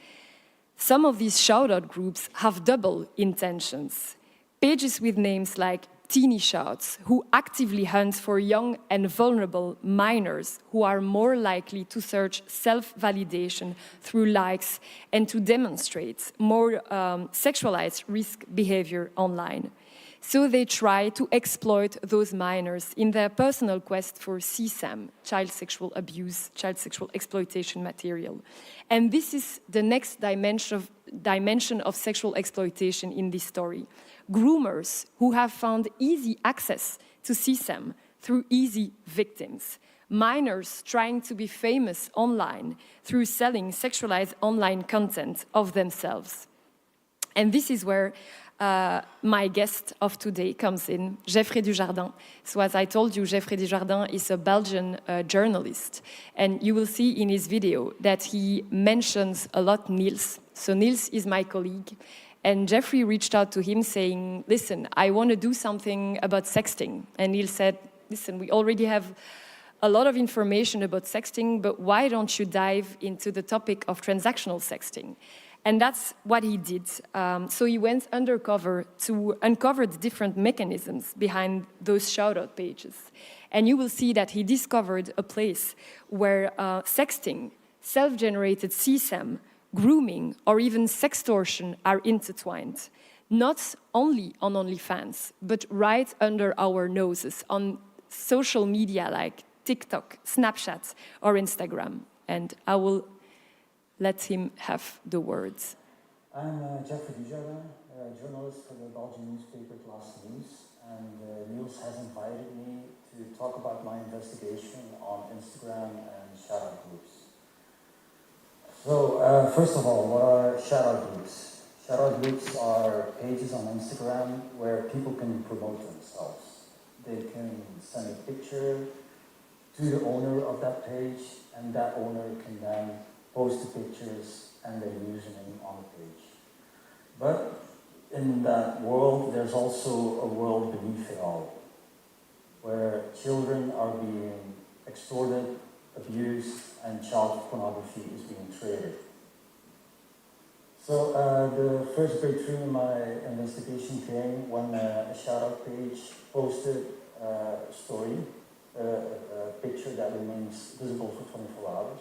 Some of these shout-out groups have double intentions. Pages with names like Teeny Shouts, who actively hunt for young and vulnerable minors who are more likely to search self-validation through likes and to demonstrate more sexualized risk behavior online. So they try to exploit those minors in their personal quest for CSAM, child sexual abuse, child sexual exploitation material. And this is the next dimension of sexual exploitation in this story. Groomers who have found easy access to CSAM through easy victims. Minors trying to be famous online through selling sexualized online content of themselves. And this is where my guest of today comes in, Geoffrey Dujardin. So as I told you, Geoffrey Dujardin is a Belgian journalist. And you will see in his video that he mentions a lot Niels. So Niels is my colleague. And Geoffrey reached out to him saying, listen, I want to do something about sexting. And Niels said, listen, we already have a lot of information about sexting, but why don't you dive into the topic of transactional sexting? And that's what he did. So he went undercover to uncover the different mechanisms behind those shout-out pages. And you will see that he discovered a place where sexting, self-generated CSAM, grooming, or even sextortion are intertwined. Not only on OnlyFans, but right under our noses on social media like TikTok, Snapchat, or Instagram. And I will let him have the words. I'm Geoffrey Dujardin, a journalist for the Belgian newspaper Class News, and Niels has invited me to talk about my investigation on Instagram and shout-out groups. So, first of all, what are shout-out groups? Shout-out groups are pages on Instagram where people can promote themselves. They can send a picture to the owner of that page, and that owner can then post the pictures and their username on the page. But in that world, there's also a world beneath it all, where children are being extorted, abused, and child pornography is being traded. So the first breakthrough in my investigation came when a shout-out page posted a story, a picture that remains visible for 24 hours.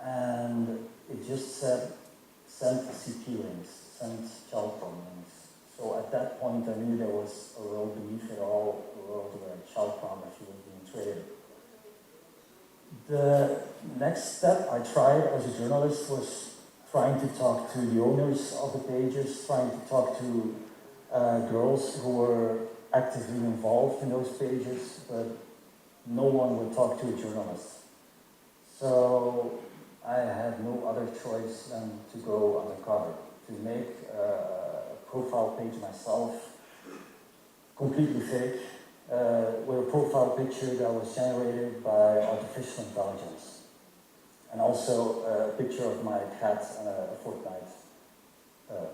And it just said, send CP links, send child porn links. The next step I tried as a journalist was trying to talk to the owners of the pages, trying to talk to girls who were actively involved in those pages, but no one would talk to a journalist. So I had no other choice than to go undercover, to make a profile page myself, completely fake, with a profile picture that was generated by artificial intelligence. And also a picture of my cat and a Fortnite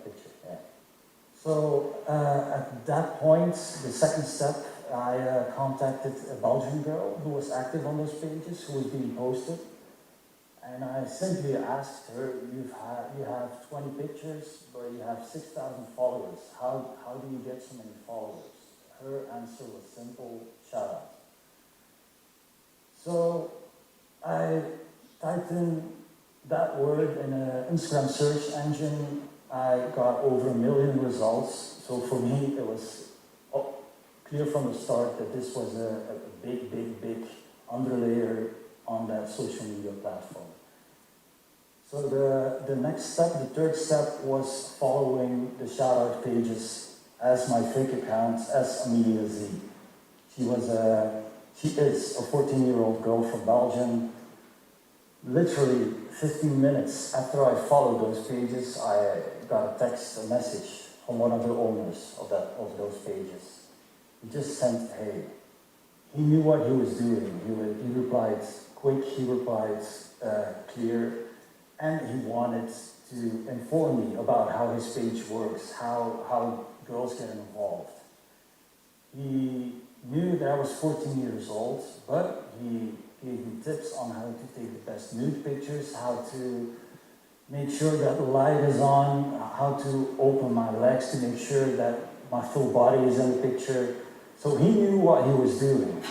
picture. Yeah. So at that point, the second step, I contacted a Belgian girl who was active on those pages, who was being posted. And I simply asked her, you have 20 pictures, but you have 6,000 followers. How do you get so many followers? Her answer was simple, shout out. So I typed in that word in an Instagram search engine. I got over 1 million results. So for me, it was clear from the start that this was a big underlayer on that social media platform. So the next step, the third step, was following the shout-out pages as my fake account, as Amelia Z. She is a 14-year-old girl from Belgium. Literally 15 minutes after I followed those pages, I got a text, a message from one of the owners of those pages. He just sent, hey. He knew what he was doing. He replied quick, he replied clear, and he wanted to inform me about how his page works, how girls get involved. He knew that I was 14 years old, but he gave me tips on how to take the best nude pictures, how to make sure that the light is on, how to open my legs to make sure that my full body is in the picture. So he knew what he was doing.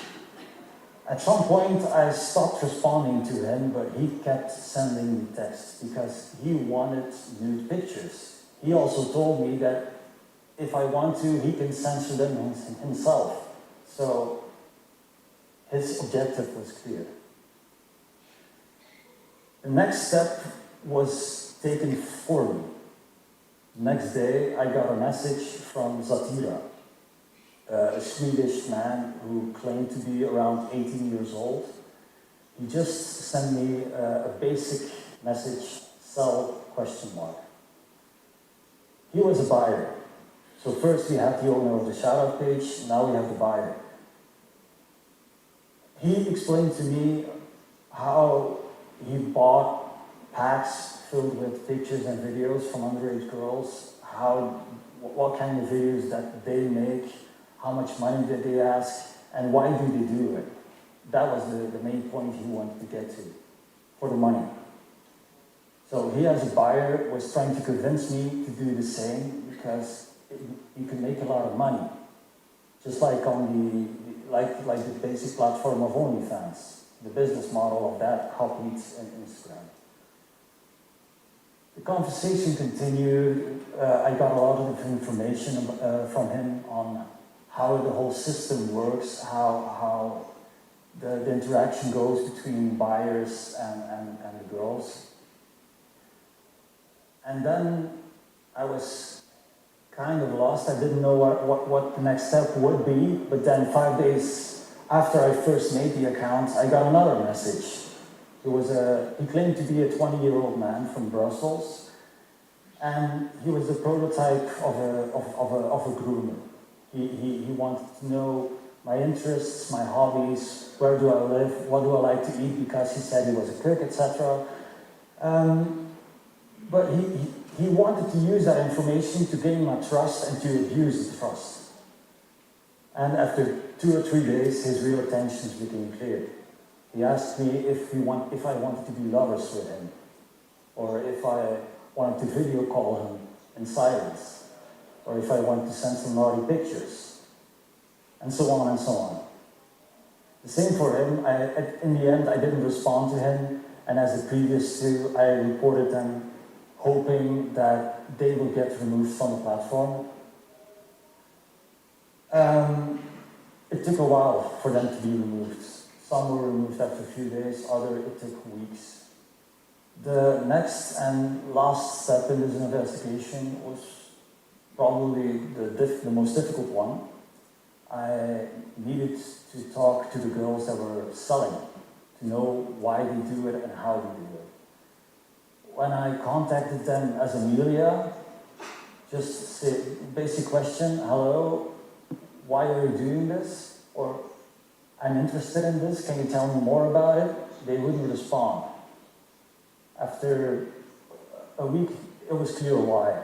At some point, I stopped responding to him, but he kept sending me texts because he wanted nude pictures. He also told me that if I want to, he can censor them himself. So his objective was clear. The next step was taken for me. Next day, I got a message from Zatira, a Swedish man who claimed to be around 18 years old. He just sent me a basic message, sell ? He was a buyer. So first we had the owner of the shoutout page, now we have the buyer. He explained to me how he bought packs filled with pictures and videos from underage girls, what kind of videos that they make, how much money did they ask, and why do they do it. That was the main point he wanted to get to, for the money. So he, as a buyer, was trying to convince me to do the same because you can make a lot of money, just like on the basic platform of OnlyFans. The business model of that copied in Instagram. The conversation continued. I got a lot of information from him on how the whole system works, how the interaction goes between buyers and the girls. And then I was kind of lost. I didn't know what the next step would be, but then 5 days after I first made the account, I got another message. He claimed to be a 20-year-old man from Brussels, and he was the prototype of a groomer. He wanted to know my interests, my hobbies, where do I live, what do I like to eat, because he said he was a cook, etc. But he wanted to use that information to gain my trust and to abuse the trust. And after 2 or 3 days, his real intentions became clear. He asked me if I wanted to be lovers with him, or if I wanted to video call him in silence, or if I wanted to send some naughty pictures, and so on and so on. The same for him. In the end, I didn't respond to him, and as the previous two, I reported them, hoping that they will get removed from the platform. It took a while for them to be removed. Some were removed after a few days, other it took weeks. The next and last step in this investigation was probably the most difficult one. I needed to talk to the girls that were selling, to know why they do it and how they do it. When I contacted them as Amelia, just say basic question, hello, why are you doing this? Or I'm interested in this, can you tell me more about it? They wouldn't respond. After a week, it was clear why.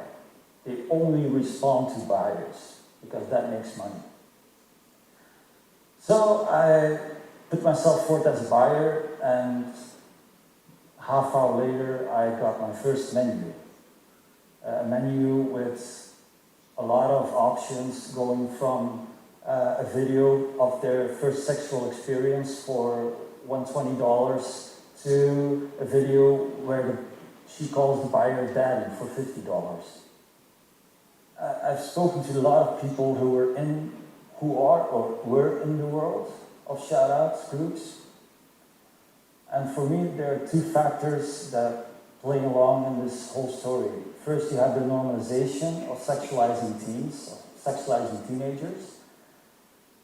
They only respond to buyers, because that makes money. So I put myself forth as a buyer, and half hour later, I got my first menu. A menu with a lot of options, going from a video of their first sexual experience for $120 to a video where she calls the buyer daddy for $50. I've spoken to a lot of people who were in the world of shout-outs groups. And for me, there are two factors that play along in this whole story. First, you have the normalization of sexualizing teens, sexualizing teenagers.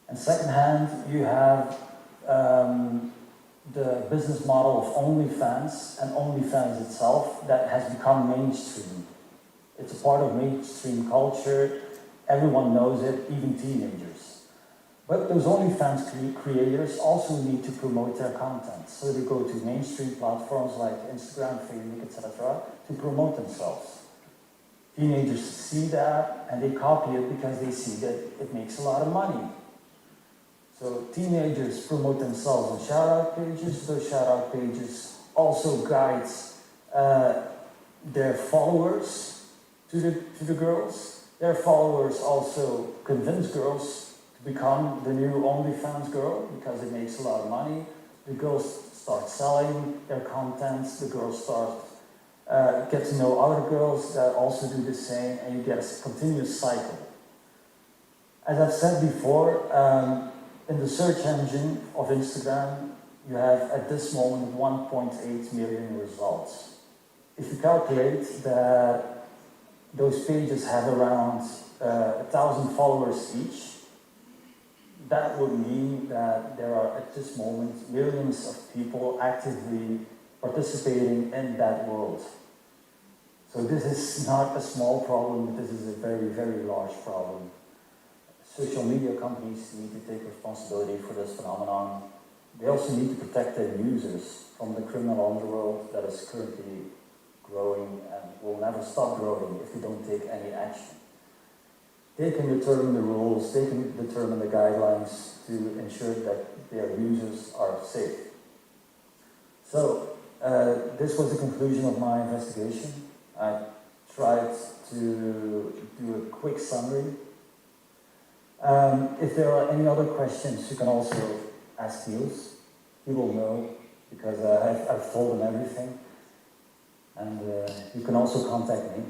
And second hand, you have the business model of OnlyFans and OnlyFans itself that has become mainstream. It's a part of mainstream culture. Everyone knows it, even teenagers. But those OnlyFans creators also need to promote their content. So they go to mainstream platforms like Instagram, Facebook, etc. to promote themselves. Teenagers see that and they copy it because they see that it makes a lot of money. So teenagers promote themselves on shout-out pages. Those shout-out pages also guide their followers to the girls. Their followers also convince girls to become the new OnlyFans girl because it makes a lot of money. The girls start selling their contents. The girls start get to know other girls that also do the same, and you get a continuous cycle. As I've said before, in the search engine of Instagram, you have at this moment 1.8 million results. If you calculate that those pages have around 1,000 followers each, that would mean that there are at this moment millions of people actively participating in that world. So this is not a small problem, but this is a very, very large problem. Social media companies need to take responsibility for this phenomenon. They also need to protect their users from the criminal underworld that is currently growing and will never stop growing if we don't take any action. They can determine the rules, they can determine the guidelines to ensure that their users are safe. So, this was the conclusion of my investigation. I tried to do a quick summary. If there are any other questions, you can also ask Niels. He will know, because I've told him everything. And you can also contact me.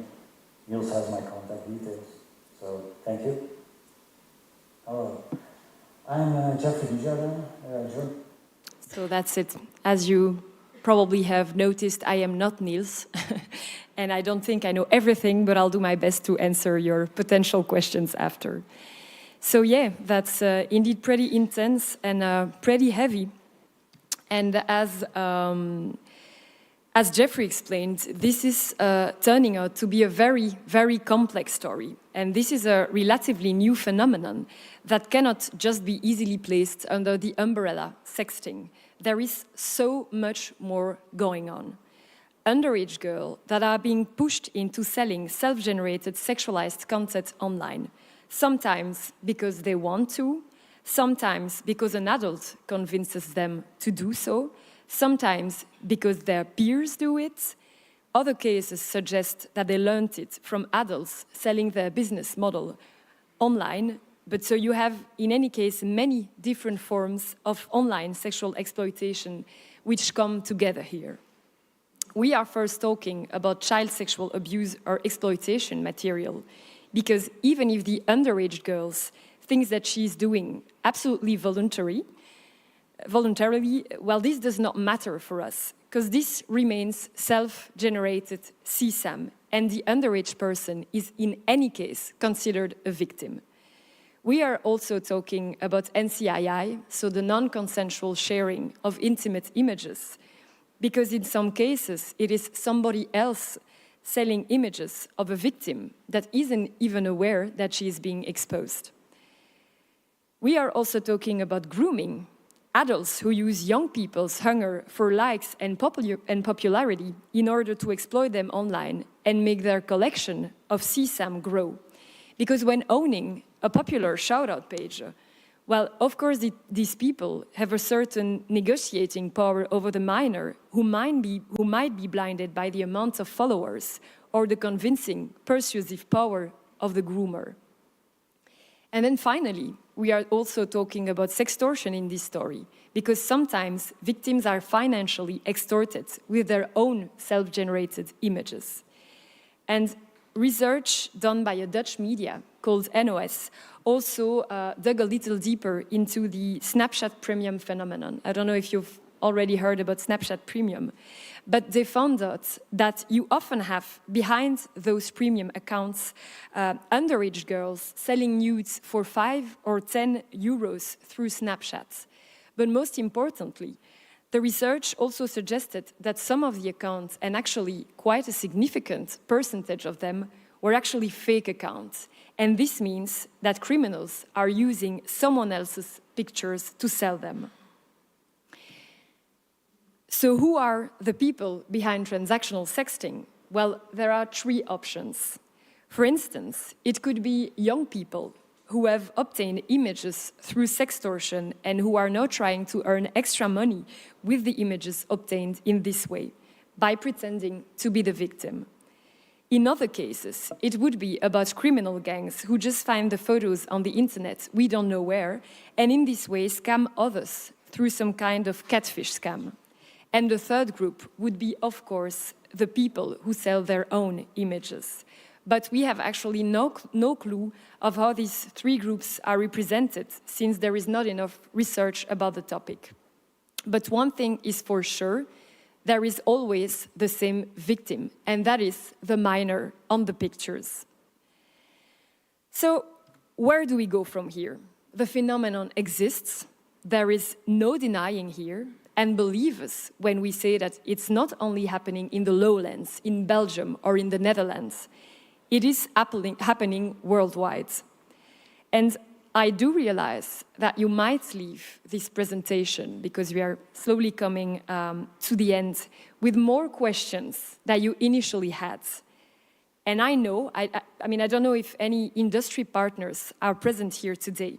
Niels has my contact details. So, thank you. Hello. I'm Jeffrey Dujardin. So that's it. As you probably have noticed, I am not Niels. And I don't think I know everything, but I'll do my best to answer your potential questions after. So yeah, that's indeed pretty intense and pretty heavy. And as Jeffrey explained, this is turning out to be a very, very complex story. And this is a relatively new phenomenon that cannot just be easily placed under the umbrella sexting. There is so much more going on. Underage girls that are being pushed into selling self-generated sexualized content online, sometimes because they want to, sometimes because an adult convinces them to do so, sometimes because their peers do it. Other cases suggest that they learned it from adults selling their business model online. But so you have, in any case, many different forms of online sexual exploitation which come together here. We are first talking about child sexual abuse or exploitation material, because even if the underage girl thinks that she's doing absolutely voluntary, voluntarily, well, this does not matter for us, because this remains self-generated CSAM, and the underage person is in any case considered a victim. We are also talking about NCII, so the non-consensual sharing of intimate images, because in some cases it is somebody else selling images of a victim that isn't even aware that she is being exposed. We are also talking about grooming, adults who use young people's hunger for likes and popularity in order to exploit them online and make their collection of CSAM grow. Because when owning a popular shout-out page, well, of course, these people have a certain negotiating power over the minor who might be blinded by the amount of followers or the convincing, persuasive power of the groomer. And then finally, we are also talking about sextortion in this story, because sometimes victims are financially extorted with their own self-generated images. And research done by a Dutch media called NOS also dug a little deeper into the Snapchat premium phenomenon. I don't know if you've already heard about Snapchat premium, but they found out that you often have behind those premium accounts underage girls selling nudes for 5 or 10 euros through Snapchat. But most importantly, the research also suggested that some of the accounts, and actually quite a significant percentage of them, were actually fake accounts. And this means that criminals are using someone else's pictures to sell them. So who are the people behind transactional sexting? Well, there are 3 options. For instance, it could be young people who have obtained images through sextortion and who are now trying to earn extra money with the images obtained in this way, by pretending to be the victim. In other cases, it would be about criminal gangs who just find the photos on the internet, we don't know where, and in this way scam others through some kind of catfish scam. And the third group would be, of course, the people who sell their own images. But we have actually no clue of how these 3 groups are represented, since there is not enough research about the topic. But one thing is for sure, there is always the same victim, and that is the minor on the pictures. So where do we go from here? The phenomenon exists, there is no denying here, and believe us when we say that it's not only happening in the lowlands, in Belgium or in the Netherlands, it is happening worldwide. And I do realize that you might leave this presentation, because we are slowly coming to the end, with more questions that you initially had. And I know, I don't know if any industry partners are present here today,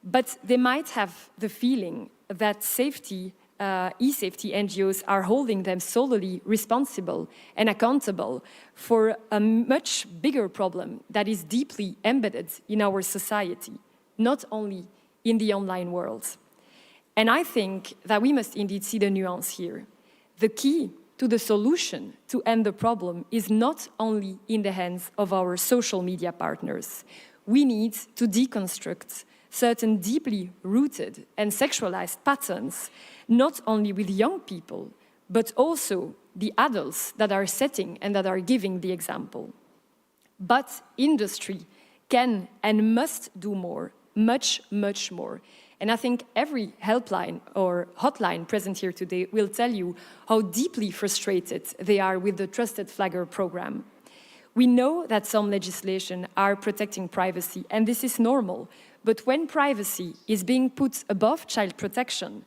but they might have the feeling that e-safety NGOs are holding them solely responsible and accountable for a much bigger problem that is deeply embedded in our society, not only in the online world. And I think that we must indeed see the nuance here. The key to the solution to end the problem is not only in the hands of our social media partners. We need to deconstruct certain deeply rooted and sexualized patterns, not only with young people, but also the adults that are setting and that are giving the example. But industry can and must do more, much, much more. And I think every helpline or hotline present here today will tell you how deeply frustrated they are with the Trusted Flagger program. We know that some legislation are protecting privacy, and this is normal. But when privacy is being put above child protection,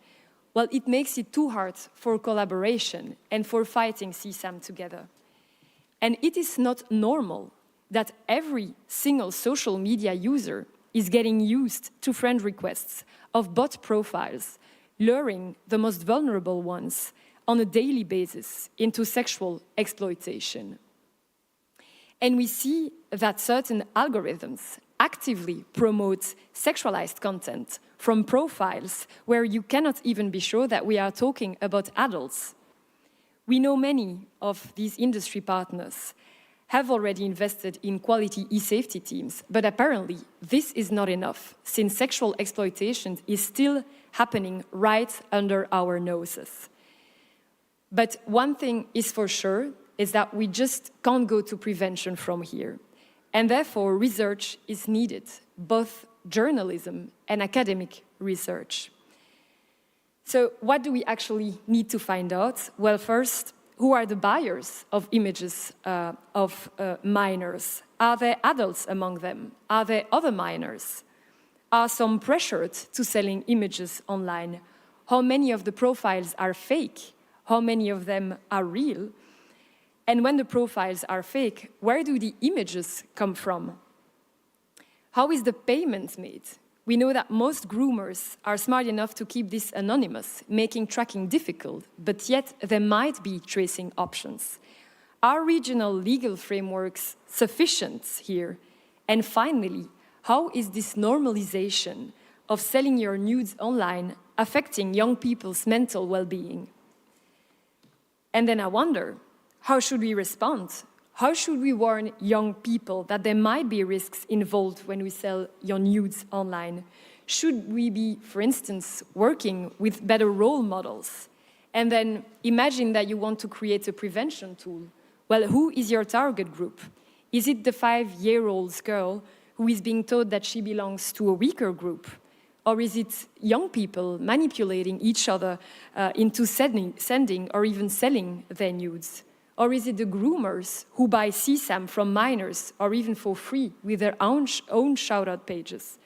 well, it makes it too hard for collaboration and for fighting CSAM together. And it is not normal that every single social media user is getting used to friend requests of bot profiles, luring the most vulnerable ones on a daily basis into sexual exploitation. And we see that certain algorithms actively promote sexualized content from profiles where you cannot even be sure that we are talking about adults. We know many of these industry partners have already invested in quality e-safety teams, but apparently this is not enough, since sexual exploitation is still happening right under our noses. But one thing is for sure, is that we just can't go to prevention from here. And therefore, research is needed, both journalism and academic research. So what do we actually need to find out? Well, first, who are the buyers of images of minors? Are there adults among them? Are there other minors? Are some pressured to selling images online? How many of the profiles are fake? How many of them are real? And when the profiles are fake, where do the images come from? How is the payment made? We know that most groomers are smart enough to keep this anonymous, making tracking difficult, but yet there might be tracing options. Are regional legal frameworks sufficient here? And finally, how is this normalization of selling your nudes online affecting young people's mental well-being? And then I wonder, how should we respond? How should we warn young people that there might be risks involved when we sell your nudes online? Should we be, for instance, working with better role models? And then imagine that you want to create a prevention tool. Well, who is your target group? Is it the 5-year-old girl who is being told that she belongs to a weaker group? Or is it young people manipulating each other into sending or even selling their nudes? Or is it the groomers who buy CSAM from minors or even for free with their own shout-out pages?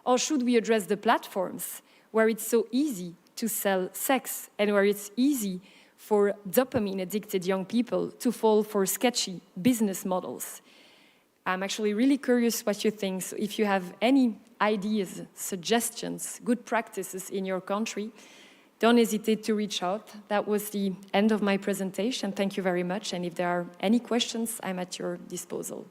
Or should we address the platforms where it's so easy to sell sex and where it's easy for dopamine-addicted young people to fall for sketchy business models? I'm actually really curious what you think. So if you have any ideas, suggestions, good practices in your country, don't hesitate to reach out. That was the end of my presentation. Thank you very much. And if there are any questions, I'm at your disposal.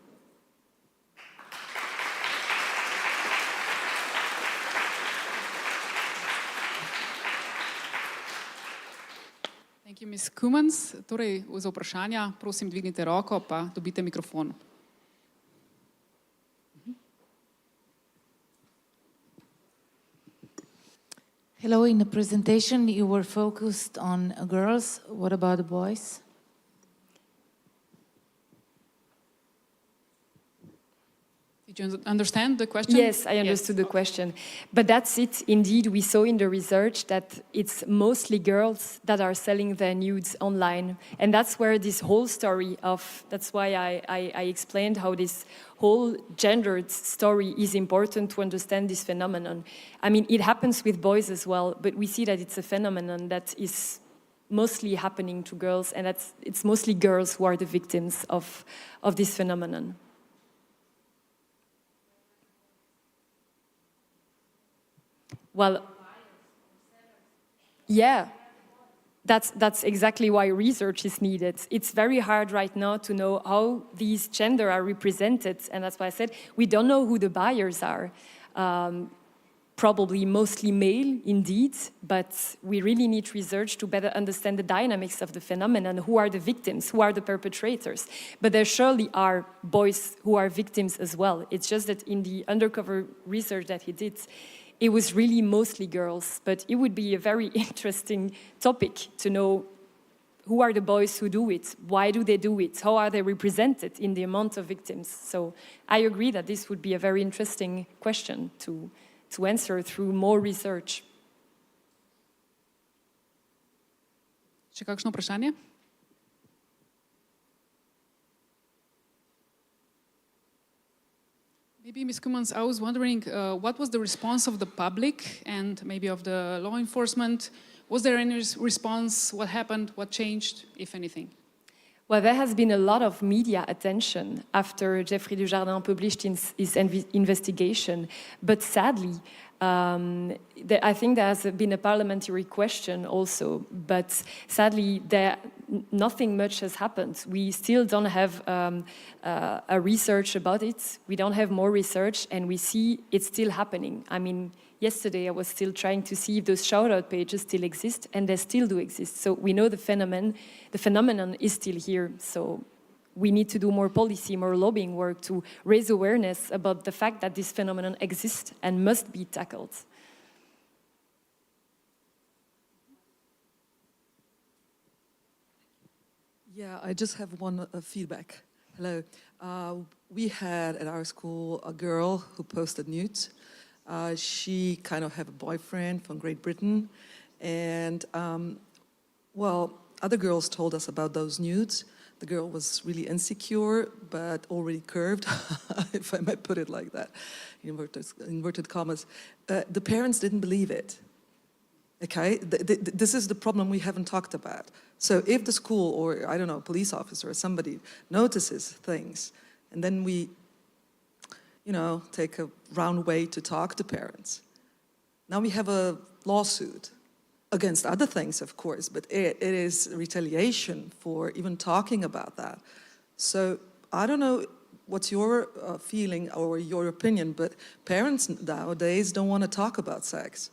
Thank you, Ms. Kumans. Torej, za vprašanja, prosim, dvignite roko, pa dobite mikrofon. Hello, in the presentation you were focused on girls. What about the boys? Did you understand the question? Yes, I understood the question. But that's it. Indeed, we saw in the research that it's mostly girls that are selling their nudes online. And that's where this whole story of, that's why I explained how this whole gendered story is important to understand this phenomenon. I mean, it happens with boys as well, but we see that it's a phenomenon that is mostly happening to girls, and it's mostly girls who are the victims of this phenomenon. Well, yeah, that's exactly why research is needed. It's very hard right now to know how these gender are represented, and that's why I said we don't know who the buyers are. Probably mostly male, indeed, but we really need research to better understand the dynamics of the phenomenon. Who are the victims? Who are the perpetrators? But there surely are boys who are victims as well. It's just that in the undercover research that he did, it was really mostly girls, but it would be a very interesting topic to know who are the boys who do it, why do they do it, how are they represented in the amount of victims. So I agree that this would be a very interesting question to answer through more research. Še kakšno vprašanje? Maybe, Ms. Kumans, I was wondering, what was the response of the public and maybe of the law enforcement? Was there any response? What happened? What changed, if anything? Well, there has been a lot of media attention after Geoffrey Dujardin published his investigation, but sadly, I think there has been a parliamentary question also, but sadly, nothing much has happened. We still don't have a research about it. We don't have more research, and we see it's still happening. I mean, yesterday I was still trying to see if those shout-out pages still exist, and they still do exist. So we know the phenomenon is still here. So we need to do more policy, more lobbying work to raise awareness about the fact that this phenomenon exists and must be tackled. Yeah, I just have one feedback. Hello. We had at our school a girl who posted nudes. She kind of had a boyfriend from Great Britain. And, well, other girls told us about those nudes. The girl was really insecure, but already curved, if I might put it like that, inverted commas. The parents didn't believe it. Okay, this is the problem we haven't talked about. So if the school or, I don't know, police officer or somebody notices things, and then we, take a round way to talk to parents. Now we have a lawsuit against other things, of course, but it is retaliation for even talking about that. So I don't know what's your feeling or your opinion, but parents nowadays don't want to talk about sex.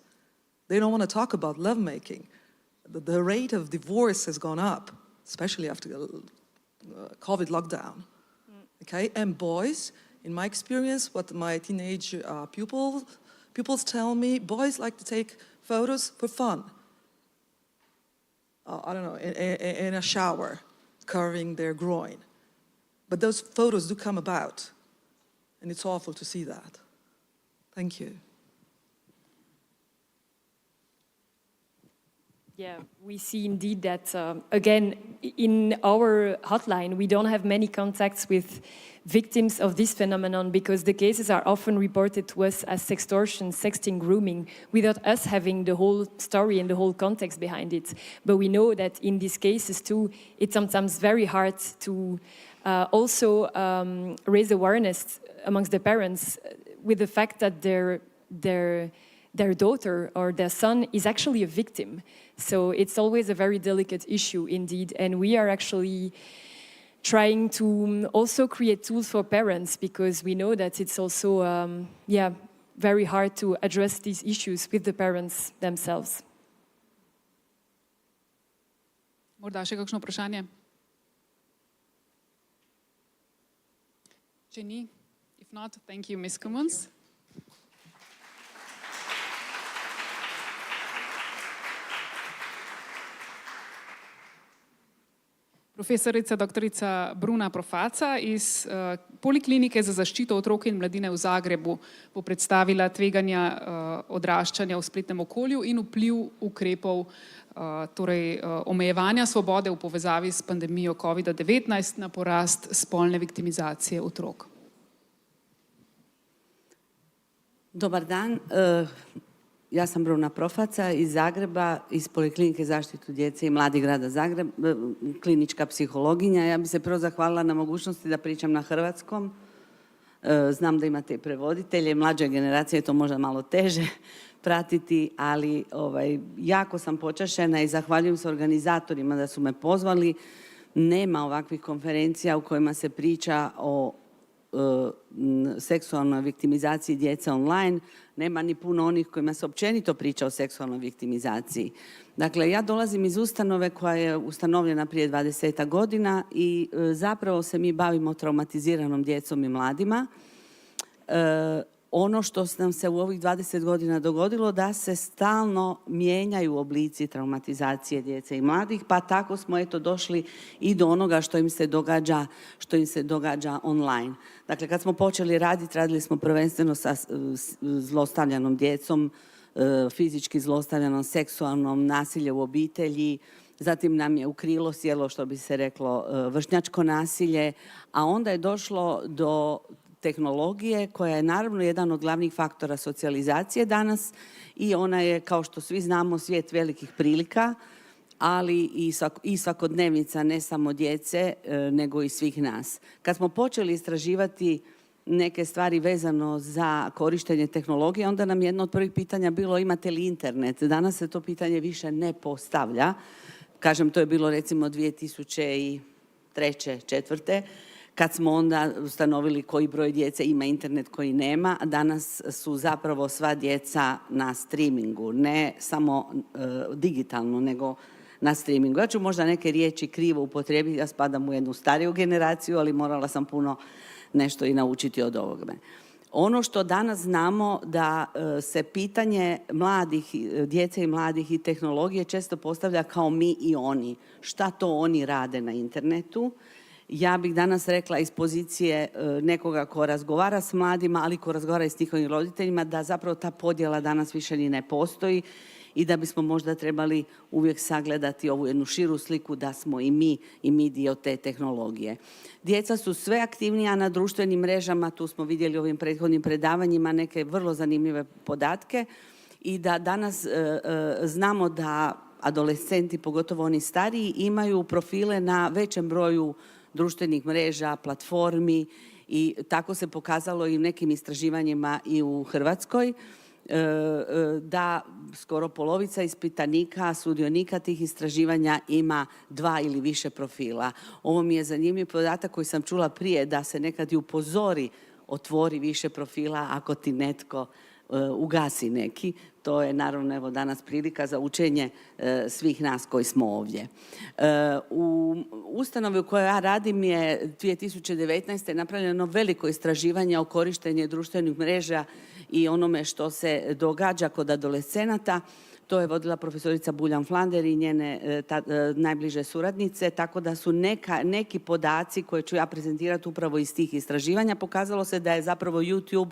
They don't want to talk about lovemaking. The rate of divorce has gone up, especially after COVID lockdown. Okay, and boys, in my experience, what my teenage pupils tell me, boys like to take photos for fun. I don't know, in a shower, covering their groin. But those photos do come about, and it's awful to see that. Thank you. Yeah, we see indeed that, again, in our hotline, we don't have many contacts with victims of this phenomenon because the cases are often reported to us as sextortion, sexting, grooming, without us having the whole story and the whole context behind it. But we know that in these cases too, it's sometimes very hard to also raise awareness amongst the parents with the fact that their daughter or their son is actually a victim. So it's always a very delicate issue indeed. And we are actually trying to also create tools for parents because we know that it's also, very hard to address these issues with the parents themselves. Morda še kakšno vprašanje? Če ni, if not, thank you, Ms. Cummins. Profesorica doktorica Bruna Profaca iz Poliklinike za zaščito otrok in mladine v Zagrebu bo predstavila tveganja odraščanja v spletnem okolju in vpliv ukrepov, torej omejevanja svobode v povezavi s pandemijo COVID-19 na porast spolne viktimizacije otrok. Dobar dan. Ja sam Bruna Profaca iz Zagreba, iz Poliklinike zaštitu djece i mladih grada Zagreb, klinička psihologinja. Ja bih se prvo zahvalila na mogućnosti da pričam na hrvatskom. Znam da imate i prevoditelje, mlađe generacije je to možda malo teže pratiti, ali jako sam počašćena i zahvaljujem se organizatorima da su me pozvali. Nema ovakvih konferencija u kojima se priča o seksualnoj viktimizaciji djece online, nema ni puno onih kojima se općenito priča o seksualnoj viktimizaciji. Dakle, ja dolazim iz ustanove koja je ustanovljena prije 20 godina i zapravo se mi bavimo traumatiziranom djecom i mladima. Ono što nam se u ovih 20 godina dogodilo da se stalno mijenjaju oblici traumatizacije djece i mladih, pa tako smo eto došli i do onoga što im se događa online. Dakle, kad smo počeli raditi, radili smo prvenstveno sa zlostavljanom djecom, fizički zlostavljanom, seksualnom, nasilje u obitelji, zatim nam je u krilo sjelo, što bi se reklo, vršnjačko nasilje, a onda je došlo do tehnologije koja je naravno jedan od glavnih faktora socijalizacije danas i ona je, kao što svi znamo, svijet velikih prilika, ali i svakodnevnica ne samo djece, nego i svih nas. Kad smo počeli istraživati neke stvari vezano za korištenje tehnologije, onda nam jedno od prvih pitanja bilo imate li internet. Danas se to pitanje više ne postavlja. Kažem, to je bilo recimo 2003. 2004. Kad smo onda ustanovili koji broj djece ima internet, koji nema. Danas su zapravo sva djeca na streamingu, ne samo digitalno, nego na streamingu. Ja ću možda neke riječi krivo upotrijebiti, ja spadam u jednu stariju generaciju, ali morala sam puno nešto i naučiti od ovoga. Ono što danas znamo da se pitanje djece i mladih i tehnologije često postavlja kao mi i oni. Šta to oni rade na internetu? Ja bih danas rekla iz pozicije nekoga ko razgovara s mladima, ali ko razgovara i s njihovim roditeljima, da zapravo ta podjela danas više ni ne postoji i da bismo možda trebali uvijek sagledati ovu jednu širu sliku da smo i mi dio te tehnologije. Djeca su sve aktivnija na društvenim mrežama, tu smo vidjeli u ovim prethodnim predavanjima neke vrlo zanimljive podatke i da danas znamo da adolescenti, pogotovo oni stariji, imaju profile na većem broju društvenih mreža, platformi i tako se pokazalo i u nekim istraživanjima i u Hrvatskoj, da skoro polovica ispitanika, sudionika tih istraživanja ima 2 ili više profila. Ovo mi je zanimljiv podatak koji sam čula prije, da se nekad i upozori, otvori više profila ako ti netko ugasi neki. To je naravno evo danas prilika za učenje svih nas koji smo ovdje. U ustanovi u kojoj ja radim je 2019. napravljeno veliko istraživanje o korištenju društvenih mreža i onome što se događa kod adolescenata. To je vodila profesorica Buljan Flander i njene najbliže suradnice, tako da su neki podaci koje ću ja prezentirati upravo iz tih istraživanja. Pokazalo se da je zapravo YouTube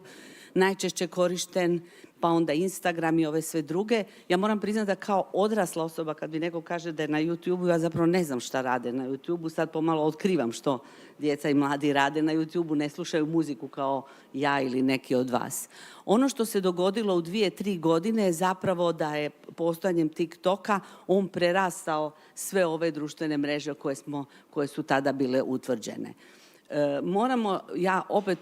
najčešće korišten, pa onda Instagram i ove sve druge. Ja moram priznati da kao odrasla osoba, kad mi neko kaže da je na YouTube-u, ja zapravo ne znam šta rade na YouTube-u, sad pomalo otkrivam što djeca i mladi rade na YouTube-u, ne slušaju muziku kao ja ili neki od vas. Ono što se dogodilo u 2-3 godine je zapravo da je postojanjem TikToka on prerastao sve ove društvene mreže koje su tada bile utvrđene. Ja opet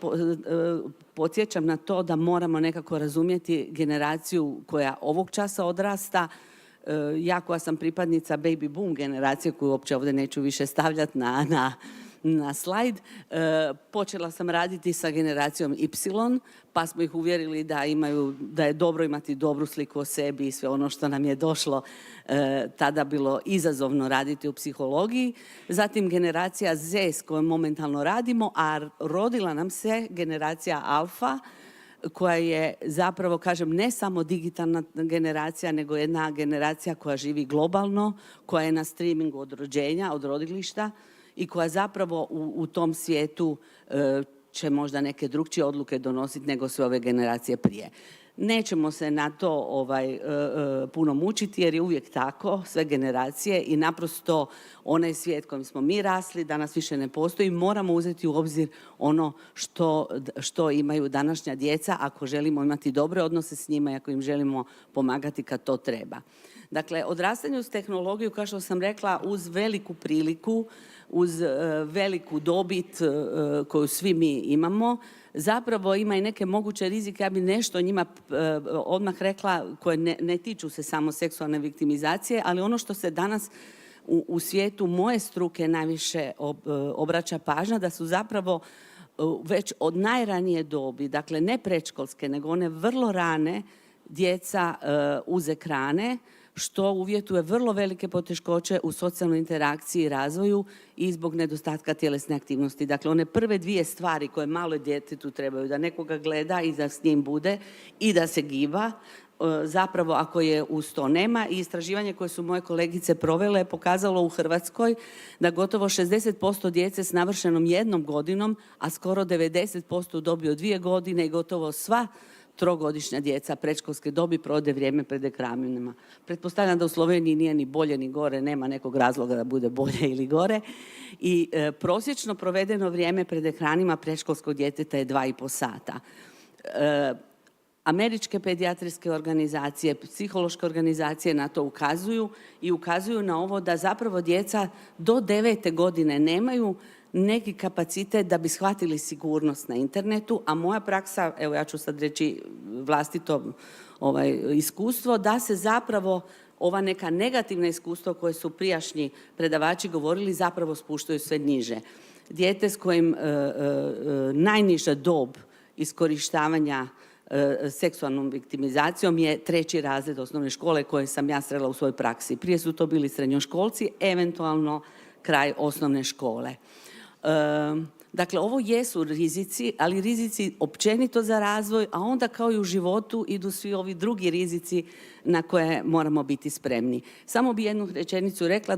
podsjećam na to da moramo nekako razumjeti generaciju koja ovog časa odrasta. Ja koja sam pripadnica baby boom generacije, koju uopće ovdje neću više stavljati na slajd, počela sam raditi sa generacijom Y, pa smo ih uvjerili da je dobro imati dobru sliku o sebi i sve ono što nam je došlo tada bilo izazovno raditi u psihologiji. Zatim generacija Z s kojom momentalno radimo, a rodila nam se generacija Alfa, koja je zapravo, kažem, ne samo digitalna generacija, nego jedna generacija koja živi globalno, koja je na streamingu od rođenja, od rodilišta, i koja zapravo u tom svijetu će možda neke drukčije odluke donositi nego sve ove generacije prije. Nećemo se na to puno mučiti jer je uvijek tako, sve generacije, i naprosto onaj svijet kojim smo mi rasli danas više ne postoji. Moramo uzeti u obzir ono što imaju današnja djeca ako želimo imati dobre odnose s njima i ako im želimo pomagati kad to treba. Dakle, odrastanje uz tehnologiju, kao što sam rekla, uz veliku priliku, uz veliku dobit koju svi mi imamo, zapravo ima i neke moguće rizike. Ja bi nešto o njima odmah rekla, koje ne tiču se samo seksualne viktimizacije, ali ono što se danas u svijetu moje struke najviše obraća pažnja, da su zapravo već od najranije dobi, dakle ne predškolske, nego one vrlo rane, djeca uz ekrane, što uvjetuje vrlo velike poteškoće u socijalnoj interakciji i razvoju i zbog nedostatka tjelesne aktivnosti. Dakle, one prve 2 stvari koje malo djetetu trebaju, da nekoga gleda i da s njim bude i da se giba, zapravo ako je uz to nema. I istraživanje koje su moje kolegice provele je pokazalo u Hrvatskoj da gotovo 60% djece s navršenom 1 godinom, a skoro 90% u dobi od 2 godine i gotovo sva 3-godišnja djeca predškolske dobi provode vrijeme pred ekranima. Pretpostavljam da u Sloveniji nije ni bolje ni gore, nema nekog razloga da bude bolje ili gore. I prosječno provedeno vrijeme pred ekranima predškolskog djeteta je 2,5 sata. Američke pedijatrijske organizacije, psihološke organizacije na to ukazuju i ukazuju na ovo da zapravo djeca do 9. godine nemaju neki kapacitet da bi shvatili sigurnost na internetu, a moja praksa, evo ja ću sad reći vlastito iskustvo, da se zapravo ova neka negativna iskustva koje su prijašnji predavači govorili zapravo spuštaju sve niže. Dijete s kojim najniža dob iskorištavanja seksualnom viktimizacijom je 3. razred osnovne škole koje sam ja srela u svojoj praksi. Prije su to bili srednjoškolci, eventualno kraj osnovne škole. Dakle, ovo jesu rizici, ali rizici općenito za razvoj, a onda kao i u životu idu svi ovi drugi rizici na koje moramo biti spremni. Samo bi jednu rečenicu rekla,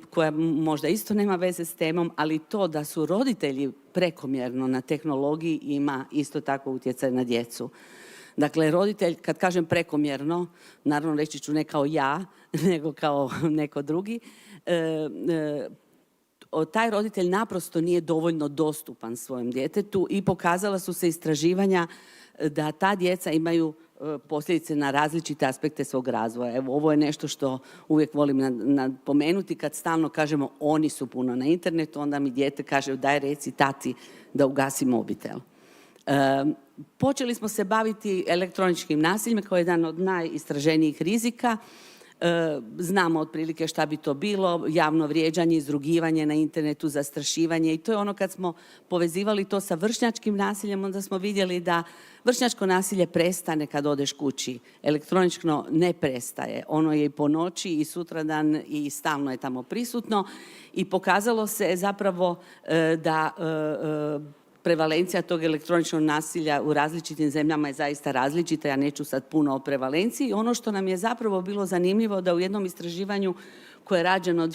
koja možda isto nema veze s temom, ali to da su roditelji prekomjerno na tehnologiji ima isto tako utjecaj na djecu. Dakle, roditelj, kad kažem prekomjerno, naravno reći ću ne kao ja, nego kao neko drugi, taj roditelj naprosto nije dovoljno dostupan svojem djetetu i pokazala su se istraživanja da ta djeca imaju posljedice na različite aspekte svog razvoja. Evo, ovo je nešto što uvijek volim napomenuti kad stalno kažemo oni su puno na internetu, onda mi dijete kaže daj reci tati da ugasi mobitel. Počeli smo se baviti elektroničkim nasiljem kao jedan od najistraženijih rizika. Znamo otprilike šta bi to bilo, javno vrijeđanje, izrugivanje na internetu, zastrašivanje i to je ono kad smo povezivali to sa vršnjačkim nasiljem, onda smo vidjeli da vršnjačko nasilje prestane kad odeš kući. Elektronično ne prestaje. Ono je i po noći i sutradan i stalno je tamo prisutno i pokazalo se zapravo da prevalencija tog elektroničnog nasilja u različitim zemljama je zaista različita, ja neću sad puno o prevalenciji. Ono što nam je zapravo bilo zanimljivo da u jednom istraživanju koje je rađeno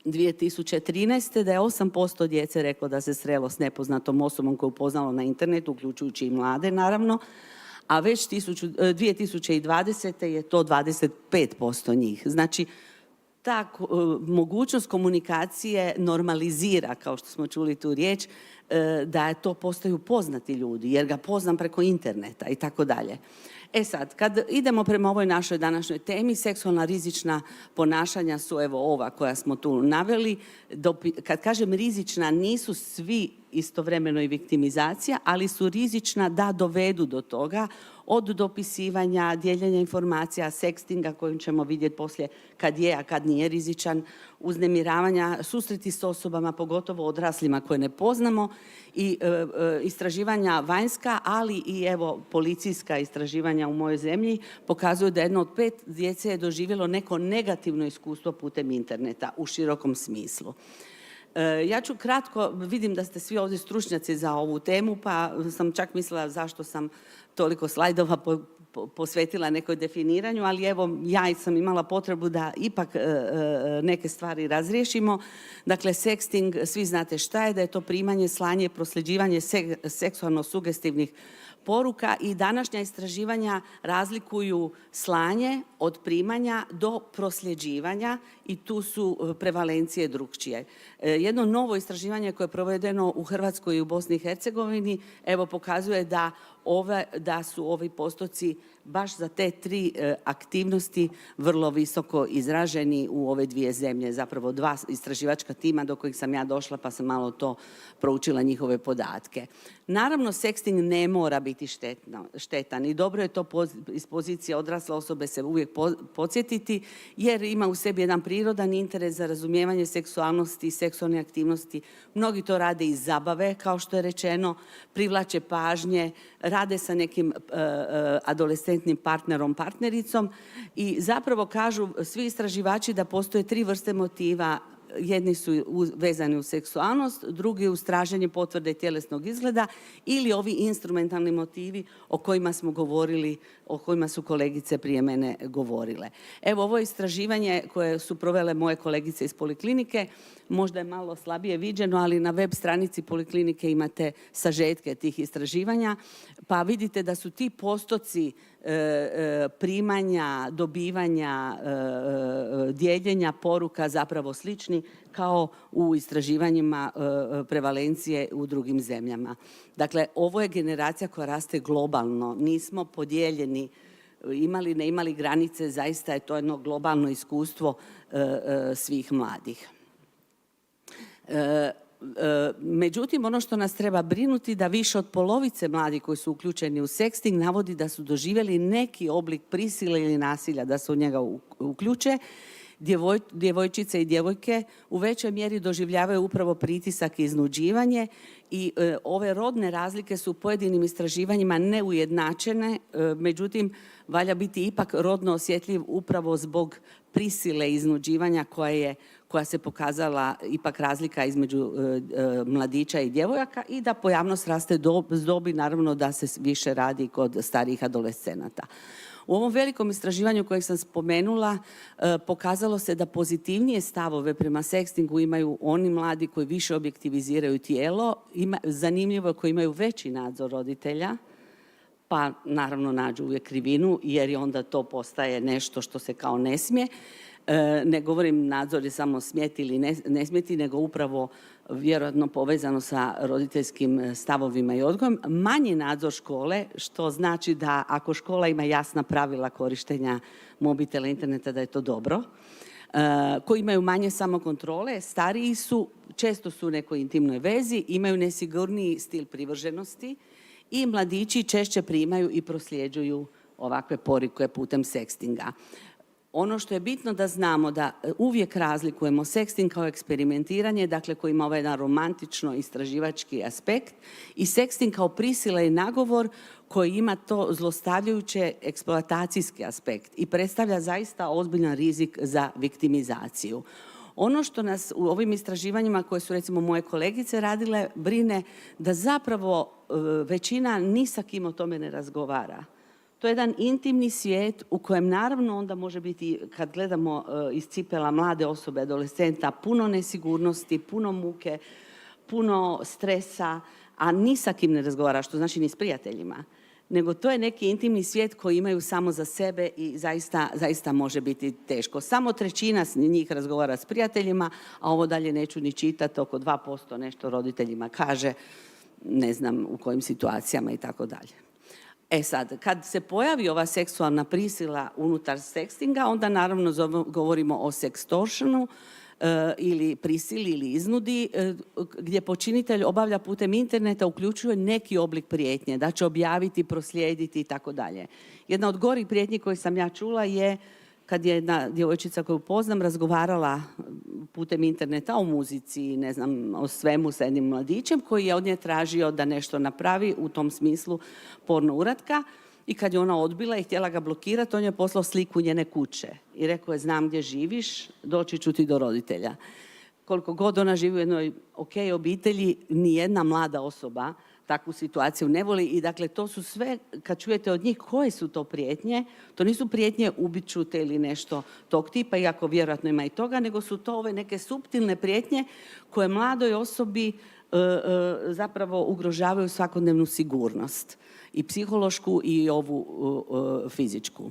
2013. da je 8% djece reklo da se srelo s nepoznatom osobom koju upoznalo na internetu, uključujući i mlade naravno, a već 2020. je to 25% njih. Znači, ta mogućnost komunikacije normalizira, kao što smo čuli tu riječ, da to postaju poznati ljudi, jer ga poznam preko interneta i tako dalje. E sad, kad idemo prema ovoj našoj današnjoj temi, seksualna rizična ponašanja su evo ova koja smo tu naveli. Kad kažem rizična, nisu svi istovremeno i viktimizacija, ali su rizična da dovedu do toga, od dopisivanja, dijeljenja informacija, sekstinga kojim ćemo vidjeti poslije kad je, a kad nije rizičan, uznemiravanja, susreti s osobama, pogotovo odraslima koje ne poznamo i istraživanja vanjska, ali i evo policijska istraživanja u mojoj zemlji pokazuju da 1 od 5 djece je doživjelo neko negativno iskustvo putem interneta u širokom smislu. Ja ću kratko, vidim da ste svi ovdje stručnjaci za ovu temu, pa sam čak mislila zašto sam toliko slajdova posvetila nekoj definiranju, ali evo ja sam imala potrebu da ipak neke stvari razriješimo. Dakle, sexting, svi znate šta je, da je to primanje, slanje, prosljeđivanje seksualno sugestivnih poruka i današnja istraživanja razlikuju slanje od primanja do prosljeđivanja i tu su prevalencije drukčije. Jedno novo istraživanje koje je provedeno u Hrvatskoj i u Bosni i Hercegovini evo pokazuje da su ovi postoci baš za te 3 aktivnosti vrlo visoko izraženi u ove 2 zemlje, zapravo 2 istraživačka tima do kojih sam ja došla pa sam malo to proučila njihove podatke. Naravno, sexting ne mora biti štetan i dobro je to iz pozicije odrasle osobe se uvijek podsjetiti jer ima u sebi jedan prirodan interes za razumijevanje seksualnosti i seksualne aktivnosti. Mnogi to rade iz zabave, kao što je rečeno, privlače pažnje, rade sa nekim adolescentnim partnerom, partnericom i zapravo kažu svi istraživači da postoje 3 vrste motiva. Jedni su vezani u seksualnost, drugi uz traženje potvrde tjelesnog izgleda ili ovi instrumentalni motivi o kojima smo govorili, o kojima su kolegice prije mene govorile. Evo, ovo istraživanje koje su provele moje kolegice iz Poliklinike, možda je malo slabije viđeno, ali na web stranici Poliklinike imate sažetke tih istraživanja, pa vidite da su ti postoci primanja, dobivanja, dijeljenja poruka zapravo slični kao u istraživanjima prevalencije u drugim zemljama. Dakle, ovo je generacija koja raste globalno. Nismo podijeljeni, imali, ne imali granice, zaista je to jedno globalno iskustvo svih mladih. Međutim, ono što nas treba brinuti da više od polovice mladih koji su uključeni u sexting navodi da su doživjeli neki oblik prisile ili nasilja da se u njega uključe. djevojčice i djevojke u većoj mjeri doživljavaju upravo pritisak i iznuđivanje i ove rodne razlike su u pojedinim istraživanjima neujednačene, međutim, valja biti ipak rodno osjetljiv upravo zbog prisile i iznuđivanja koja se pokazala ipak razlika između mladića i djevojaka i da pojavnost raste s dobi, naravno da se više radi kod starijih adolescenata. U ovom velikom istraživanju kojeg sam spomenula pokazalo se da pozitivnije stavove prema sekstingu imaju oni mladi koji više objektiviziraju tijelo, zanimljivo je koji imaju veći nadzor roditelja, pa naravno nađu uvijek krivinu jer je onda to postaje nešto što se kao ne smije. Ne govorim nadzor je samo smjeti ili ne smjeti, nego upravo vjerojatno povezano sa roditeljskim stavovima i odgojem. Manji nadzor škole, što znači da ako škola ima jasna pravila korištenja mobitela, interneta, da je to dobro. Koji imaju manje samokontrole, stariji su, često su u nekoj intimnoj vezi, imaju nesigurniji stil privrženosti i mladići češće primaju i prosljeđuju ovakve poruke putem sekstinga. Ono što je bitno da znamo da uvijek razlikujemo seksting kao eksperimentiranje, dakle koji ima ovaj jedan romantično istraživački aspekt, i seksting kao prisila i nagovor koji ima to zlostavljajuće eksploatacijski aspekt i predstavlja zaista ozbiljan rizik za viktimizaciju. Ono što nas u ovim istraživanjima koje su recimo moje kolegice radile brine da zapravo većina ni sa kim o tome ne razgovara. To je jedan intimni svijet u kojem naravno onda može biti, kad gledamo iz cipela mlade osobe, adolescenta, puno nesigurnosti, puno muke, puno stresa, a ni sa kim ne razgovara, što znači ni s prijateljima. Nego to je neki intimni svijet koji imaju samo za sebe i zaista može biti teško. Samo 1/3 njih razgovara s prijateljima, a ovo dalje neću ni čitati, oko 2% nešto roditeljima kaže, ne znam u kojim situacijama i tako dalje. E sad, kad se pojavi ova seksualna prisila unutar sekstinga, onda naravno govorimo o sextortionu ili prisili ili iznudi, gdje počinitelj obavlja putem interneta, uključuje neki oblik prijetnje, da će objaviti, proslijediti i tako dalje. Jedna od gorih prijetnji koju sam ja čula je kad je jedna djevojčica koju poznam razgovarala putem interneta o muzici, ne znam, o svemu sa jednim mladićem koji je od nje tražio da nešto napravi u tom smislu porno uratka i kad je ona odbila i htjela ga blokirati, on je poslao sliku njene kuće i rekao je znam gdje živiš, doći ću ti do roditelja. Koliko god ona živi u jednoj obitelji, nijedna mlada osoba takvu situaciju ne voli i dakle to su sve, kad čujete od njih koje su to prijetnje, to nisu prijetnje ubit ću te ili nešto tog tipa, iako vjerojatno ima i toga, nego su to ove neke suptilne prijetnje koje mladoj osobi zapravo ugrožavaju svakodnevnu sigurnost i psihološku i ovu fizičku.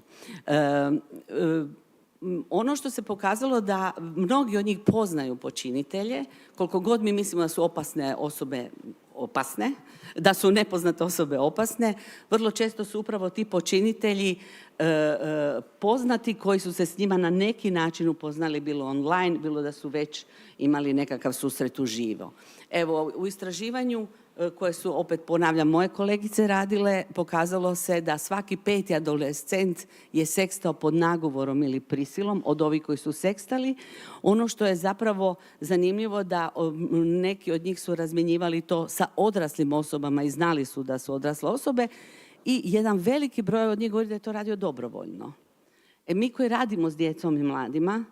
Ono što se pokazalo da mnogi od njih poznaju počinitelje, koliko god mi mislimo da su opasne osobe opasne, da su nepoznate osobe opasne, vrlo često su upravo ti počinitelji poznati koji su se s njima na neki način upoznali, bilo online, bilo da su već imali nekakav susret uživo. Evo, u istraživanju koje su, opet ponavljam, moje kolegice radile, pokazalo se da svaki 5. adolescent je sekstao pod nagovorom ili prisilom od ovih koji su sekstali. Ono što je zapravo zanimljivo da neki od njih su razmjenjivali to sa odraslim osobama i znali su da su odrasle osobe i jedan veliki broj od njih govori da je to radio dobrovoljno. Mi koji radimo s djecom i mladima,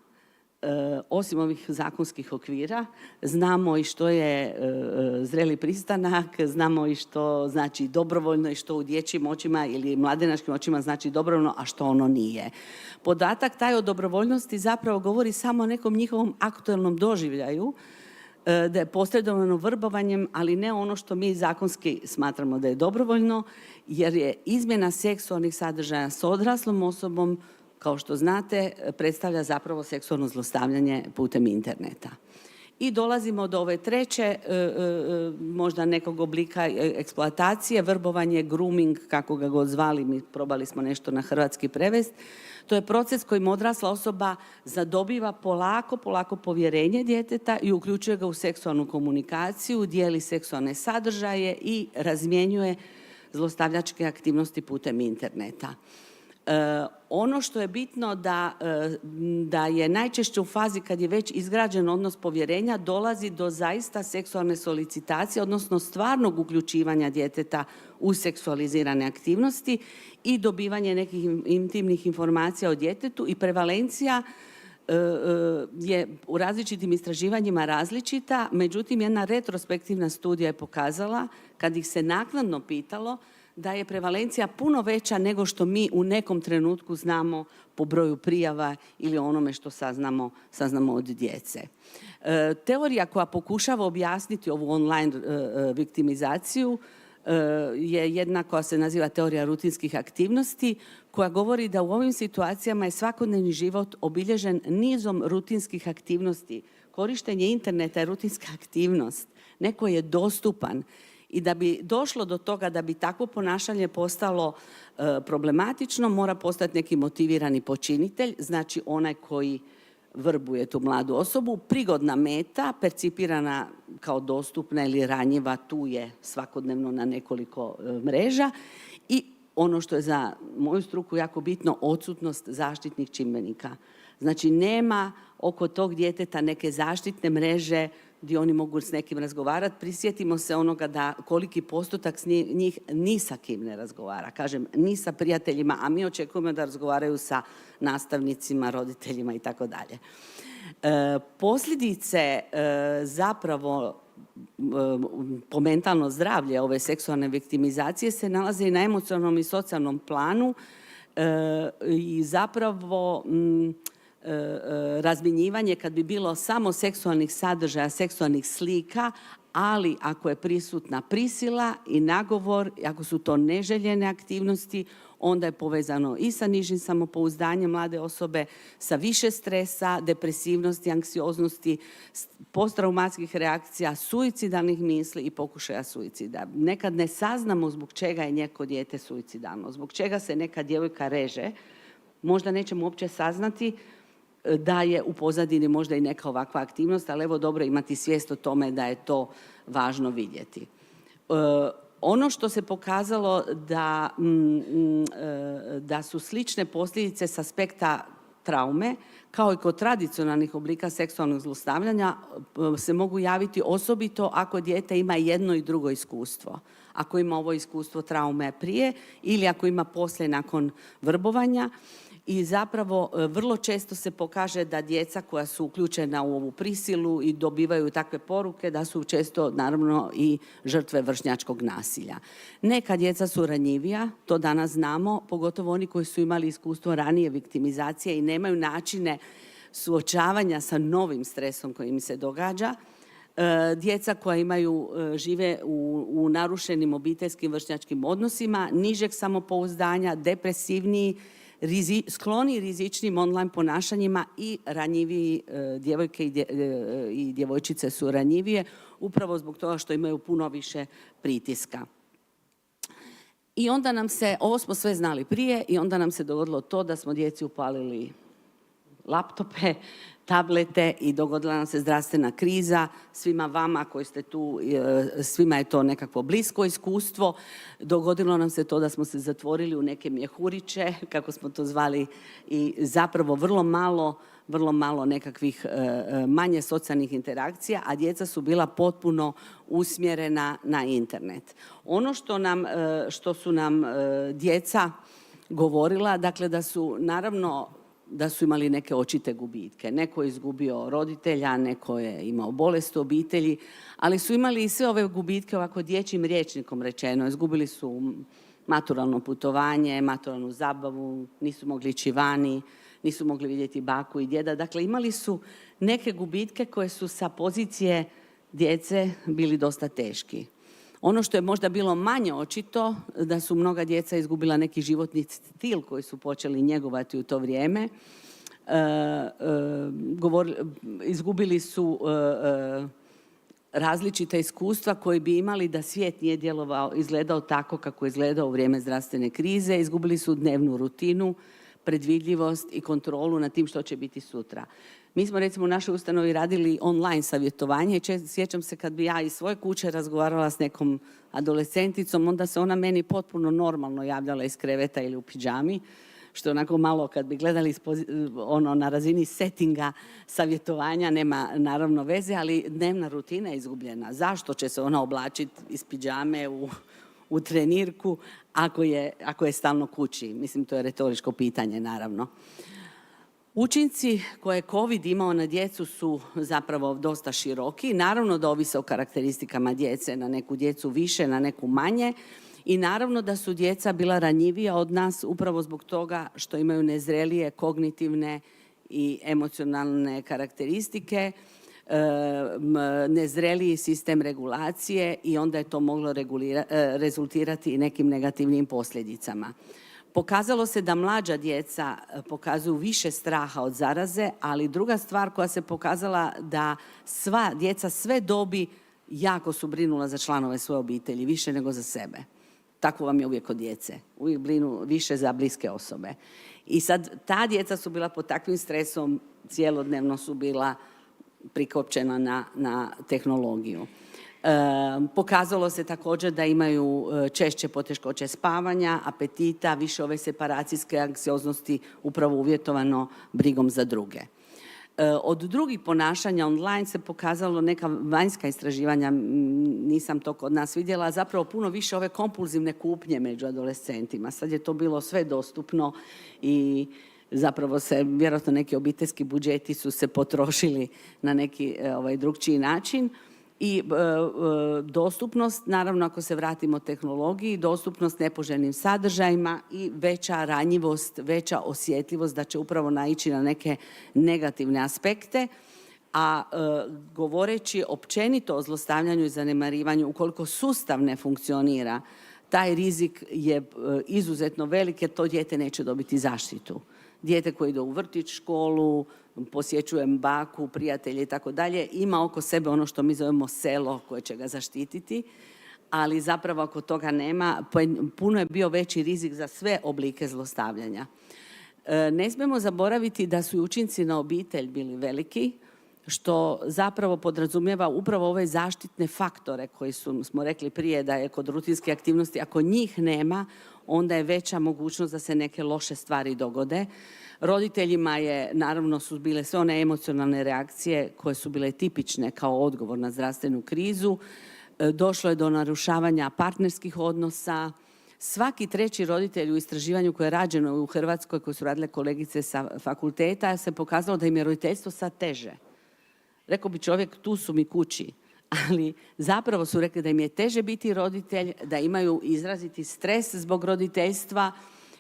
osim ovih zakonskih okvira, znamo i što je zreli pristanak, znamo i što znači dobrovoljno i što u dječjim očima ili mladenačkim očima znači dobrovoljno, a što ono nije. Podatak taj o dobrovoljnosti zapravo govori samo o nekom njihovom aktualnom doživljaju, da je posredovano vrbovanjem, ali ne ono što mi zakonski smatramo da je dobrovoljno, jer je izmjena seksualnih sadržaja s odraslom osobom, kao što znate, predstavlja zapravo seksualno zlostavljanje putem interneta. I dolazimo do ove treće, možda nekog oblika eksploatacije, vrbovanje, grooming, kako ga god zvali, mi probali smo nešto na hrvatski prevest. To je proces kojim odrasla osoba zadobiva polako povjerenje djeteta i uključuje ga u seksualnu komunikaciju, dijeli seksualne sadržaje i razmjenjuje zlostavljačke aktivnosti putem interneta. Ono što je bitno da je najčešće u fazi kad je već izgrađen odnos povjerenja dolazi do zaista seksualne solicitacije, odnosno stvarnog uključivanja djeteta u seksualizirane aktivnosti i dobivanje nekih intimnih informacija o djetetu i prevalencija je u različitim istraživanjima različita, međutim jedna retrospektivna studija je pokazala, kad ih se naknadno pitalo, da je prevalencija puno veća nego što mi u nekom trenutku znamo po broju prijava ili onome što saznamo od djece. Teorija koja pokušava objasniti ovu online viktimizaciju je jedna koja se naziva teorija rutinskih aktivnosti, koja govori da u ovim situacijama je svakodnevni život obilježen nizom rutinskih aktivnosti. Korištenje interneta je rutinska aktivnost. Neko je dostupan. I da bi došlo do toga da bi takvo ponašanje postalo problematično, mora postati neki motivirani počinitelj, znači onaj koji vrbuje tu mladu osobu, prigodna meta, percipirana kao dostupna ili ranjiva, tu je svakodnevno na nekoliko mreža i ono što je za moju struku jako bitno, odsutnost zaštitnih čimbenika. Znači nema oko tog djeteta neke zaštitne mreže gdje oni mogu s nekim razgovarati. Prisjetimo se onoga da koliki postotak njih ni sa kim ne razgovara. Kažem, ni sa prijateljima, a mi očekujemo da razgovaraju sa nastavnicima, roditeljima i tako dalje. Posljedice zapravo po mentalno zdravlje ove seksualne viktimizacije se nalaze i na emocionalnom i socijalnom planu i zapravo razmjenjivanje kad bi bilo samo seksualnih sadržaja, seksualnih slika, ali ako je prisutna prisila i nagovor, ako su to neželjene aktivnosti, onda je povezano i sa nižim samopouzdanjem mlade osobe, sa više stresa, depresivnosti, anksioznosti, posttraumatskih reakcija, suicidalnih misli i pokušaja suicida. Nekad ne saznamo zbog čega je neko dijete suicidalno, zbog čega se neka djevojka reže, možda nećemo uopće saznati da je u pozadini možda i neka ovakva aktivnost, ali evo dobro imati svijest o tome da je to važno vidjeti. Ono što se pokazalo da su slične posljedice s aspekta traume, kao i kod tradicionalnih oblika seksualnog zlostavljanja, se mogu javiti osobito ako dijete ima jedno i drugo iskustvo. Ako ima ovo iskustvo traume prije ili ako ima poslije nakon vrbovanja. I zapravo vrlo često se pokaže da djeca koja su uključena u ovu prisilu i dobivaju takve poruke da su često naravno i žrtve vršnjačkog nasilja. Neka djeca su ranjivija, to danas znamo, pogotovo oni koji su imali iskustvo ranije viktimizacije i nemaju načine suočavanja sa novim stresom koji im se događa. Djeca koja žive u narušenim obiteljskim vršnjačkim odnosima, nižeg samopouzdanja, depresivniji, skloni rizičnim online ponašanjima i ranjiviji djevojke i djevojčice su ranjivije upravo zbog toga što imaju puno više pritiska. I onda ovo smo sve znali prije i onda nam se dogodilo to da smo djeci upalili laptope, tablete i dogodila nam se zdravstvena kriza. Svima vama koji ste tu, svima je to nekakvo blisko iskustvo. Dogodilo nam se to da smo se zatvorili u neke mjehuriće, kako smo to zvali, i zapravo vrlo malo nekakvih manje socijalnih interakcija, a djeca su bila potpuno usmjerena na internet. Ono što su nam djeca govorila, dakle da su imali neke očite gubitke. Neko je izgubio roditelja, neko je imao bolest u obitelji, ali su imali i sve ove gubitke ovako dječjim rječnikom rečeno. Izgubili su maturalno putovanje, maturalnu zabavu, nisu mogli ići vani, nisu mogli vidjeti baku i djeda. Dakle, imali su neke gubitke koje su sa pozicije djece bili dosta teški. Ono što je možda bilo manje očito, da su mnoga djeca izgubila neki životni stil koji su počeli njegovati u to vrijeme. Izgubili su različita iskustva koje bi imali da svijet nije izgledao tako kako je izgledao u vrijeme zdravstvene krize. Izgubili su dnevnu rutinu, predvidljivost i kontrolu nad tim što će biti sutra. Mi smo recimo u našoj ustanovi radili online savjetovanje i sjećam se kad bi ja iz svoje kuće razgovarala s nekom adolescenticom, onda se ona meni potpuno normalno javljala iz kreveta ili u pidžami. što je onako malo kad bi gledali na razini settinga savjetovanja, nema naravno veze, ali dnevna rutina je izgubljena. Zašto će se ona oblačiti iz pidžame u trenirku ako je stalno kući? Mislim, to je retoričko pitanje, naravno. Učinci koje je COVID imao na djecu su zapravo dosta široki. Naravno da ovise o karakteristikama djece, na neku djecu više, na neku manje. I naravno da su djeca bila ranjivija od nas upravo zbog toga što imaju nezrelije kognitivne i emocionalne karakteristike, nezreliji sistem regulacije i onda je to moglo rezultirati i nekim negativnim posljedicama. Pokazalo se da mlađa djeca pokazuju više straha od zaraze, ali druga stvar koja se pokazala da sva djeca sve dobi jako su brinula za članove svoje obitelji, više nego za sebe. Tako vam je uvijek kod djece. Uvijek brinu više za bliske osobe. I sad ta djeca su bila pod takvim stresom, cijelodnevno su bila prikopčena na tehnologiju. Pokazalo se također da imaju češće poteškoće spavanja, apetita, više ove separacijske anksioznosti upravo uvjetovano brigom za druge. Od drugih ponašanja online se pokazalo neka vanjska istraživanja, nisam to kod nas vidjela, zapravo puno više ove kompulzivne kupnje među adolescentima. Sad je to bilo sve dostupno i zapravo se, vjerojatno neki obiteljski budžeti su se potrošili na neki drugčiji način. I dostupnost, naravno ako se vratimo tehnologiji, dostupnost nepoželjnim sadržajima i veća ranjivost, veća osjetljivost da će upravo naići na neke negativne aspekte. A govoreći općenito o zlostavljanju i zanemarivanju, ukoliko sustav ne funkcionira, taj rizik je izuzetno velik jer to dijete neće dobiti zaštitu. Dijete koje ide u vrtić, školu, posjećujem baku, prijatelje i tako dalje, ima oko sebe ono što mi zovemo selo koje će ga zaštititi, ali zapravo ako toga nema, puno je bio veći rizik za sve oblike zlostavljanja. Ne smijemo zaboraviti da su i učinci na obitelj bili veliki, što zapravo podrazumijeva upravo ove zaštitne faktore koji smo rekli prije da je kod rutinske aktivnosti, ako njih nema, onda je veća mogućnost da se neke loše stvari dogode. Roditeljima je, naravno, su bile sve one emocionalne reakcije koje su bile tipične kao odgovor na zdravstvenu krizu. Došlo je do narušavanja partnerskih odnosa. Svaki treći roditelj u istraživanju koje je rađeno u Hrvatskoj, koje su radile kolegice sa fakulteta, se pokazalo da im je roditeljstvo sad teže. Rekao bi čovjek, tu su mi kući, ali zapravo su rekli da im je teže biti roditelj, da imaju izraziti stres zbog roditeljstva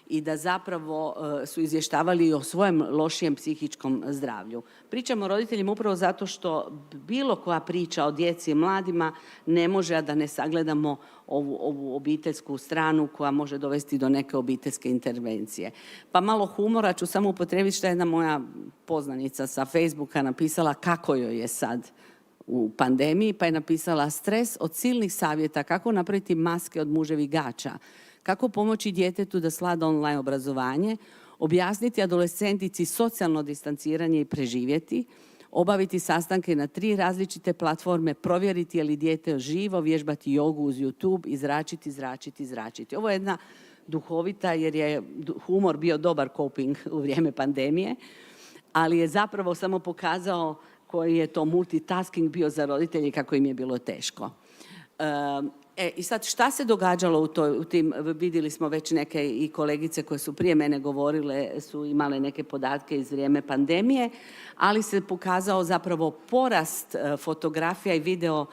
i da zapravo su izvještavali o svojem lošijem psihičkom zdravlju. Pričamo o roditeljima upravo zato što bilo koja priča o djeci i mladima ne može, a da ne sagledamo ovu obiteljsku stranu koja može dovesti do neke obiteljske intervencije. Pa malo humora ću samo upotrijebiti što je jedna moja poznanica sa Facebooka napisala kako joj je sad u pandemiji, pa je napisala stres od silnih savjeta, kako napraviti maske od muževih gaća, kako pomoći djetetu da slada online obrazovanje, objasniti adolescentici socijalno distanciranje i preživjeti, obaviti sastanke na 3 različite platforme, provjeriti je li dijete živo, vježbati jogu uz YouTube i zračiti. Ovo je jedna duhovita, jer je humor bio dobar coping u vrijeme pandemije, ali je zapravo samo pokazao koji je to multitasking bio za roditelje, kako im je bilo teško. I sad šta se događalo u tim, vidjeli smo već neke i kolegice koje su prije mene govorile, su imale neke podatke iz vrijeme pandemije, ali se pokazao zapravo porast fotografija i video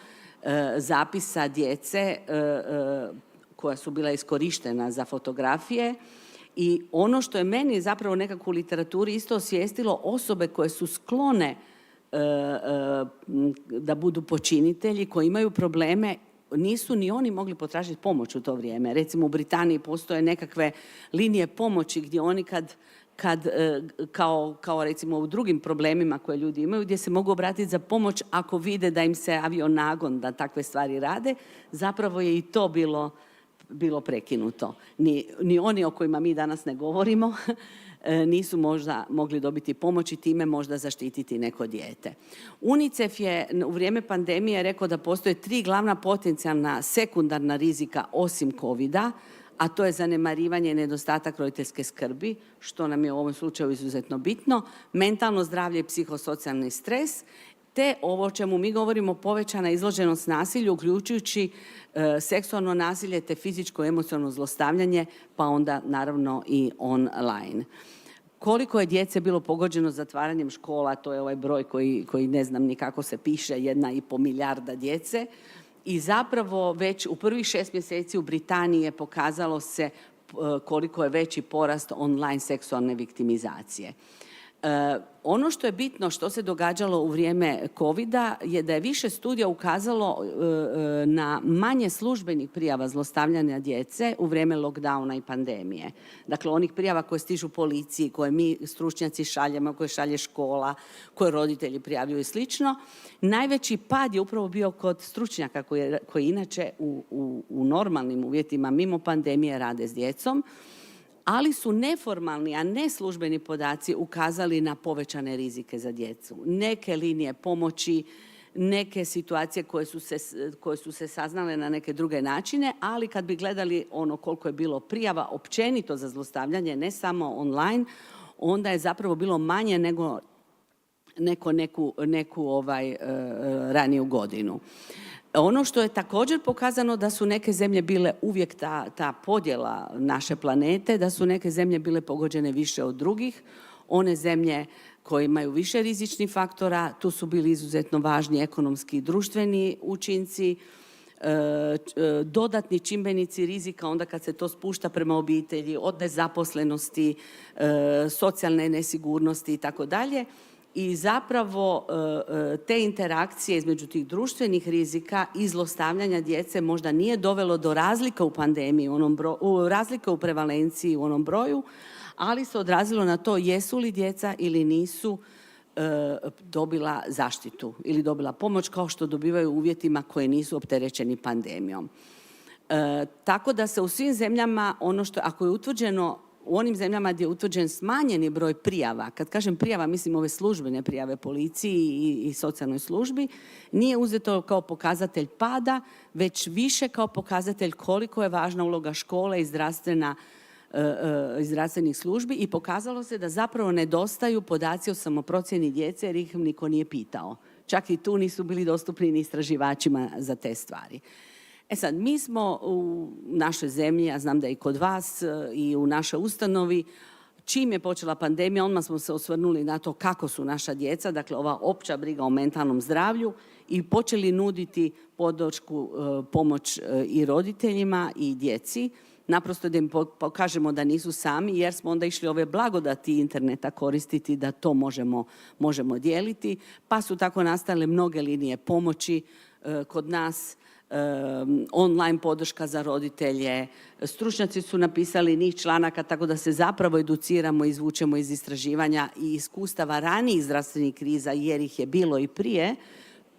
zapisa djece koja su bila iskorištena za fotografije. I ono što je meni zapravo nekako u literaturi isto osvijestilo, osobe koje su sklone da budu počinitelji, koji imaju probleme, nisu ni oni mogli potražiti pomoć u to vrijeme. Recimo u Britaniji postoje nekakve linije pomoći gdje oni kao recimo u drugim problemima koje ljudi imaju, gdje se mogu obratiti za pomoć ako vide da im se javio nagon da takve stvari rade, zapravo je i to bilo prekinuto. Ni oni o kojima mi danas ne govorimo nisu možda mogli dobiti pomoć i time možda zaštititi neko dijete. UNICEF je u vrijeme pandemije rekao da postoje 3 glavna potencijalna sekundarna rizika osim COVID-a, a to je zanemarivanje i nedostatak roditeljske skrbi, što nam je u ovom slučaju izuzetno bitno, mentalno zdravlje i psihosocijalni stres, te ovo o čemu mi govorimo, povećana izloženost nasilju, uključujući seksualno nasilje te fizičko i emocionalno zlostavljanje, pa onda naravno i online. Koliko je djece bilo pogođeno zatvaranjem škola, to je ovaj broj koji ne znam ni kako se piše, 1,5 milijarda djece. I zapravo već u prvih 6 mjeseci u Britaniji je pokazalo se koliko je veći porast online seksualne viktimizacije. Ono što je bitno što se događalo u vrijeme COVID-a je da je više studija ukazalo na manje službenih prijava zlostavljanja djece u vrijeme lockdowna i pandemije. Dakle, onih prijava koje stižu policiji, koje mi stručnjaci šaljemo, koje šalje škola, koje roditelji prijavljuju i slično. Najveći pad je upravo bio kod stručnjaka koji inače u normalnim uvjetima mimo pandemije rade s djecom, ali su neformalni, a ne službeni podaci ukazali na povećane rizike za djecu. Neke linije pomoći, neke situacije koje su se saznale na neke druge načine, ali kad bi gledali ono koliko je bilo prijava općenito za zlostavljanje, ne samo online, onda je zapravo bilo manje nego neku raniju godinu. Ono što je također pokazano da su neke zemlje bile uvijek ta podjela naše planete, da su neke zemlje bile pogođene više od drugih. One zemlje koje imaju više rizičnih faktora, tu su bili izuzetno važni ekonomski i društveni učinci, dodatni čimbenici rizika onda kad se to spušta prema obitelji, od nezaposlenosti, socijalne nesigurnosti i tako dalje. I zapravo te interakcije između tih društvenih rizika i zlostavljanja djece možda nije dovelo do razlika u pandemiji, razlika u prevalenciji u onom broju, ali se odrazilo na to jesu li djeca ili nisu dobila zaštitu ili dobila pomoć kao što dobivaju u uvjetima koji nisu opterećeni pandemijom. Tako da se u svim zemljama, ako je utvrđeno u onim zemljama gdje je utvrđen smanjeni broj prijava, kad kažem prijava mislim ove službene prijave policiji i socijalnoj službi, nije uzeto kao pokazatelj pada, već više kao pokazatelj koliko je važna uloga škole i zdravstvenih službi i pokazalo se da zapravo nedostaju podaci o samoprocjeni djece jer ih niko nije pitao. Čak i tu nisu bili dostupni ni istraživačima za te stvari. Sad, mi smo u našoj zemlji, ja znam da i kod vas i u našoj ustanovi, čim je počela pandemija, odmah smo se osvrnuli na to kako su naša djeca, dakle ova opća briga o mentalnom zdravlju i počeli nuditi podršku, pomoć i roditeljima i djeci, naprosto da im pokažemo da nisu sami, jer smo onda išli ove blagodati interneta koristiti da to možemo dijeliti, pa su tako nastale mnoge linije pomoći kod nas, online podrška za roditelje. Stručnjaci su napisali niz članaka tako da se zapravo educiramo, izvučemo iz istraživanja i iskustava ranijih zdravstvenih kriza, jer ih je bilo i prije,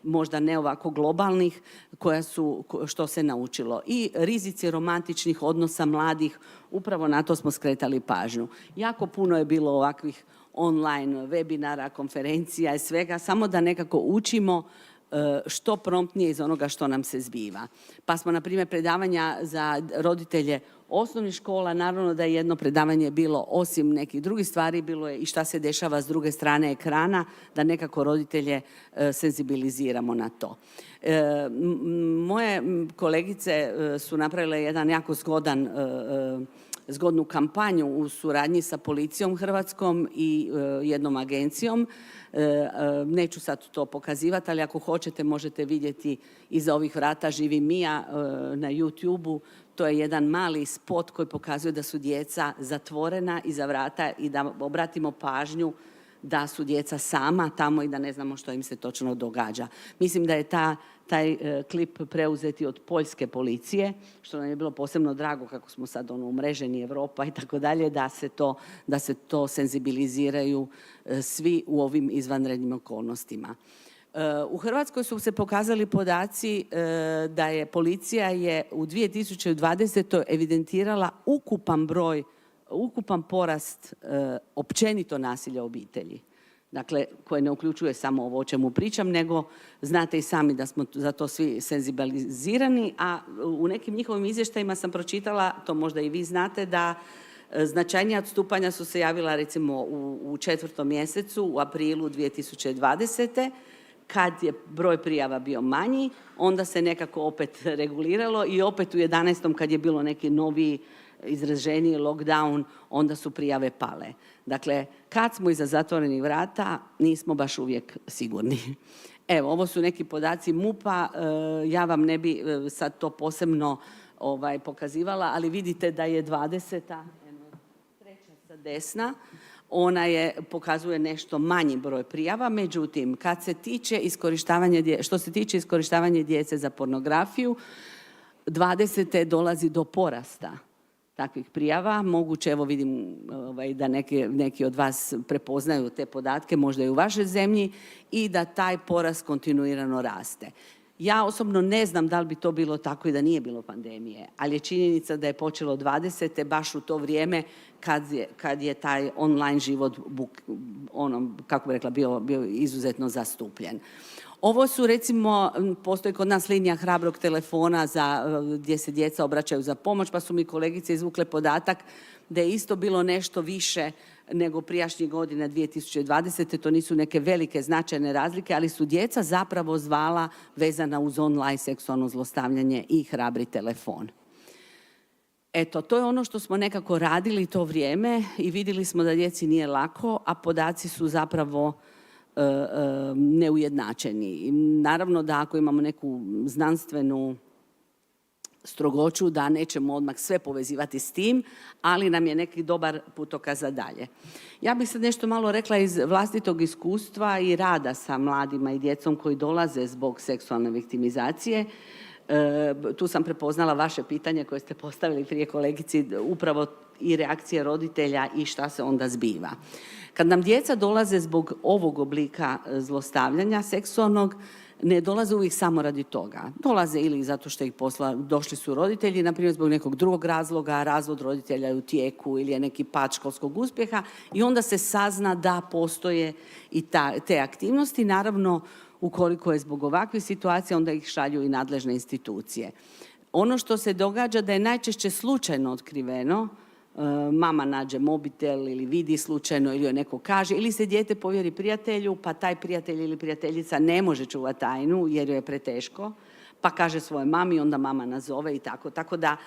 možda ne ovako globalnih, što se naučilo. I rizici romantičnih odnosa mladih, upravo na to smo skretali pažnju. Jako puno je bilo ovakvih online webinara, konferencija i svega, samo da nekako učimo što promptnije iz onoga što nam se zbiva. Pa smo, na primjer, predavanja za roditelje osnovnih škola, naravno da je jedno predavanje bilo, osim nekih drugih stvari, bilo je i šta se dešava s druge strane ekrana, da nekako roditelje senzibiliziramo na to. Moje kolegice su napravile jedan jako zgodnu kampanju u suradnji sa policijom hrvatskom i jednom agencijom. Neću sad to pokazivati, ali ako hoćete možete vidjeti iza ovih vrata živi Mija na YouTube-u. To je jedan mali spot koji pokazuje da su djeca zatvorena iza vrata i da obratimo pažnju da su djeca sama tamo i da ne znamo što im se točno događa. Mislim da je taj klip preuzeti od poljske policije, što nam je bilo posebno drago kako smo sad umreženi Evropa i tako dalje, da se to senzibiliziraju svi u ovim izvanrednim okolnostima. U Hrvatskoj su se pokazali podaci da je policija u 2020. evidentirala ukupan porast općenito nasilja u obitelji. Dakle, koje ne uključuje samo ovo o čemu pričam, nego znate i sami da smo za to svi senzibilizirani, a u nekim njihovim izvještajima sam pročitala, to možda i vi znate, da značajnija odstupanja su se javila recimo u 4. mjesecu, u aprilu 2020. kad je broj prijava bio manji, onda se nekako opet reguliralo i opet u 11. kad je bilo neki novi izraženiji lockdown, onda su prijave pale. Dakle, kad smo iza zatvorenih vrata, nismo baš uvijek sigurni. Evo, ovo su neki podaci MUP-a, ja vam ne bi sad to posebno pokazivala, ali vidite da je 20. treća sa desna, ona pokazuje nešto manji broj prijava, međutim, kad se tiče što se tiče iskorištavanja djece za pornografiju, 20. dolazi do porasta takvih prijava. Moguće, evo vidim da neki od vas prepoznaju te podatke, možda i u vašoj zemlji, i da taj porast kontinuirano raste. Ja osobno ne znam da li bi to bilo tako i da nije bilo pandemije, ali je činjenica da je počelo 20. baš u to vrijeme kad je taj online život, kako bi rekla, bio izuzetno zastupljen. Ovo su recimo, postoji kod nas linija hrabrog telefona gdje se djeca obraćaju za pomoć, pa su mi kolegice izvukle podatak da je isto bilo nešto više nego prijašnjih godina 2020. To nisu neke velike značajne razlike, ali su djeca zapravo zvala vezana uz online seksualno zlostavljanje i hrabri telefon. Eto, to je ono što smo nekako radili to vrijeme i vidjeli smo da djeci nije lako, a podaci su zapravo neujednačeni. Naravno da ako imamo neku znanstvenu strogoću, da nećemo odmah sve povezivati s tim, ali nam je neki dobar putokaz za dalje. Ja bih sad nešto malo rekla iz vlastitog iskustva i rada sa mladima i djecom koji dolaze zbog seksualne viktimizacije. Tu sam prepoznala vaše pitanje koje ste postavili prije kolegici, upravo i reakcije roditelja i šta se onda zbiva. Kad nam djeca dolaze zbog ovog oblika zlostavljanja seksualnog, ne dolaze uvijek samo radi toga. Dolaze ili zato što ih došli su roditelji, na primjer zbog nekog drugog razloga, razvod roditelja je u tijeku ili je neki pad školskog uspjeha i onda se sazna da postoje i te aktivnosti. Naravno, ukoliko je zbog ovakvih situacija, onda ih šalju i nadležne institucije. Ono što se događa da je najčešće slučajno otkriveno, mama nađe mobitel ili vidi slučajno ili joj neko kaže, ili se dijete povjeri prijatelju, pa taj prijatelj ili prijateljica ne može čuvati tajnu jer joj je preteško, pa kaže svojoj mami, onda mama nazove i tako. Tako da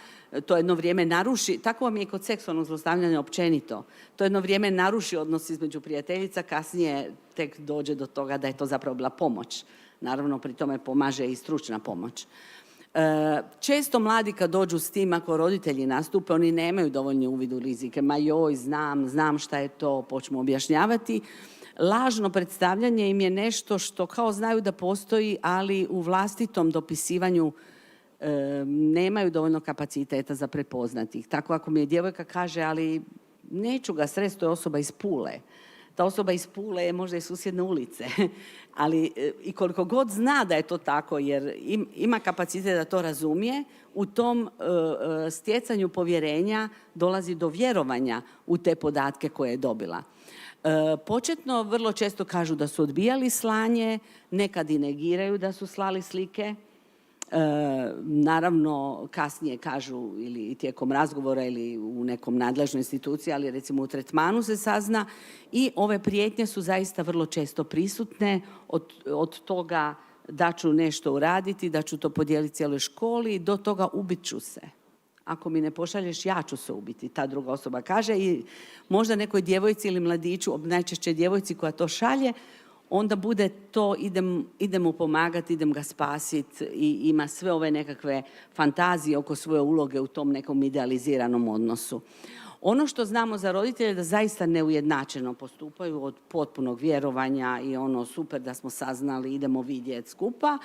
to jedno vrijeme naruši, tako vam je i kod seksualnog zlostavljanja općenito. To jedno vrijeme naruši odnos između prijateljica, kasnije tek dođe do toga da je to zapravo bila pomoć. Naravno, pri tome pomaže i stručna pomoć. Često mladi kad dođu s tim, ako roditelji nastupe, oni nemaju dovoljni uvid u rizike. Ma joj, znam šta je to, počnu objašnjavati. Lažno predstavljanje im je nešto što kao znaju da postoji, ali u vlastitom dopisivanju nemaju dovoljno kapaciteta za prepoznati ih. Tako ako mi je djevojka kaže, ali neću ga sresti, to je osoba iz Pule. Ta osoba iz Pule je možda iz susjedne ulice, ali i koliko god zna da je to tako, jer ima kapacitet da to razumije, u tom stjecanju povjerenja dolazi do vjerovanja u te podatke koje je dobila. Početno vrlo često kažu da su odbijali slanje, nekad i negiraju da su slali slike. Naravno, kasnije kažu ili tijekom razgovora ili u nekom nadležnoj instituciji, ali recimo u tretmanu se sazna i ove prijetnje su zaista vrlo često prisutne od toga da ću nešto uraditi, da ću to podijeliti cijeloj školi, do toga ubit ću se. Ako mi ne pošalješ, ja ću se ubiti, ta druga osoba kaže i možda nekoj djevojci ili mladiću, najčešće djevojci koja to šalje, onda bude to idem mu pomagati, idem ga spasiti i ima sve ove nekakve fantazije oko svoje uloge u tom nekom idealiziranom odnosu. Ono što znamo za roditelje da zaista neujednačeno postupaju od potpunog vjerovanja i ono super da smo saznali, idemo vidjeti skupa,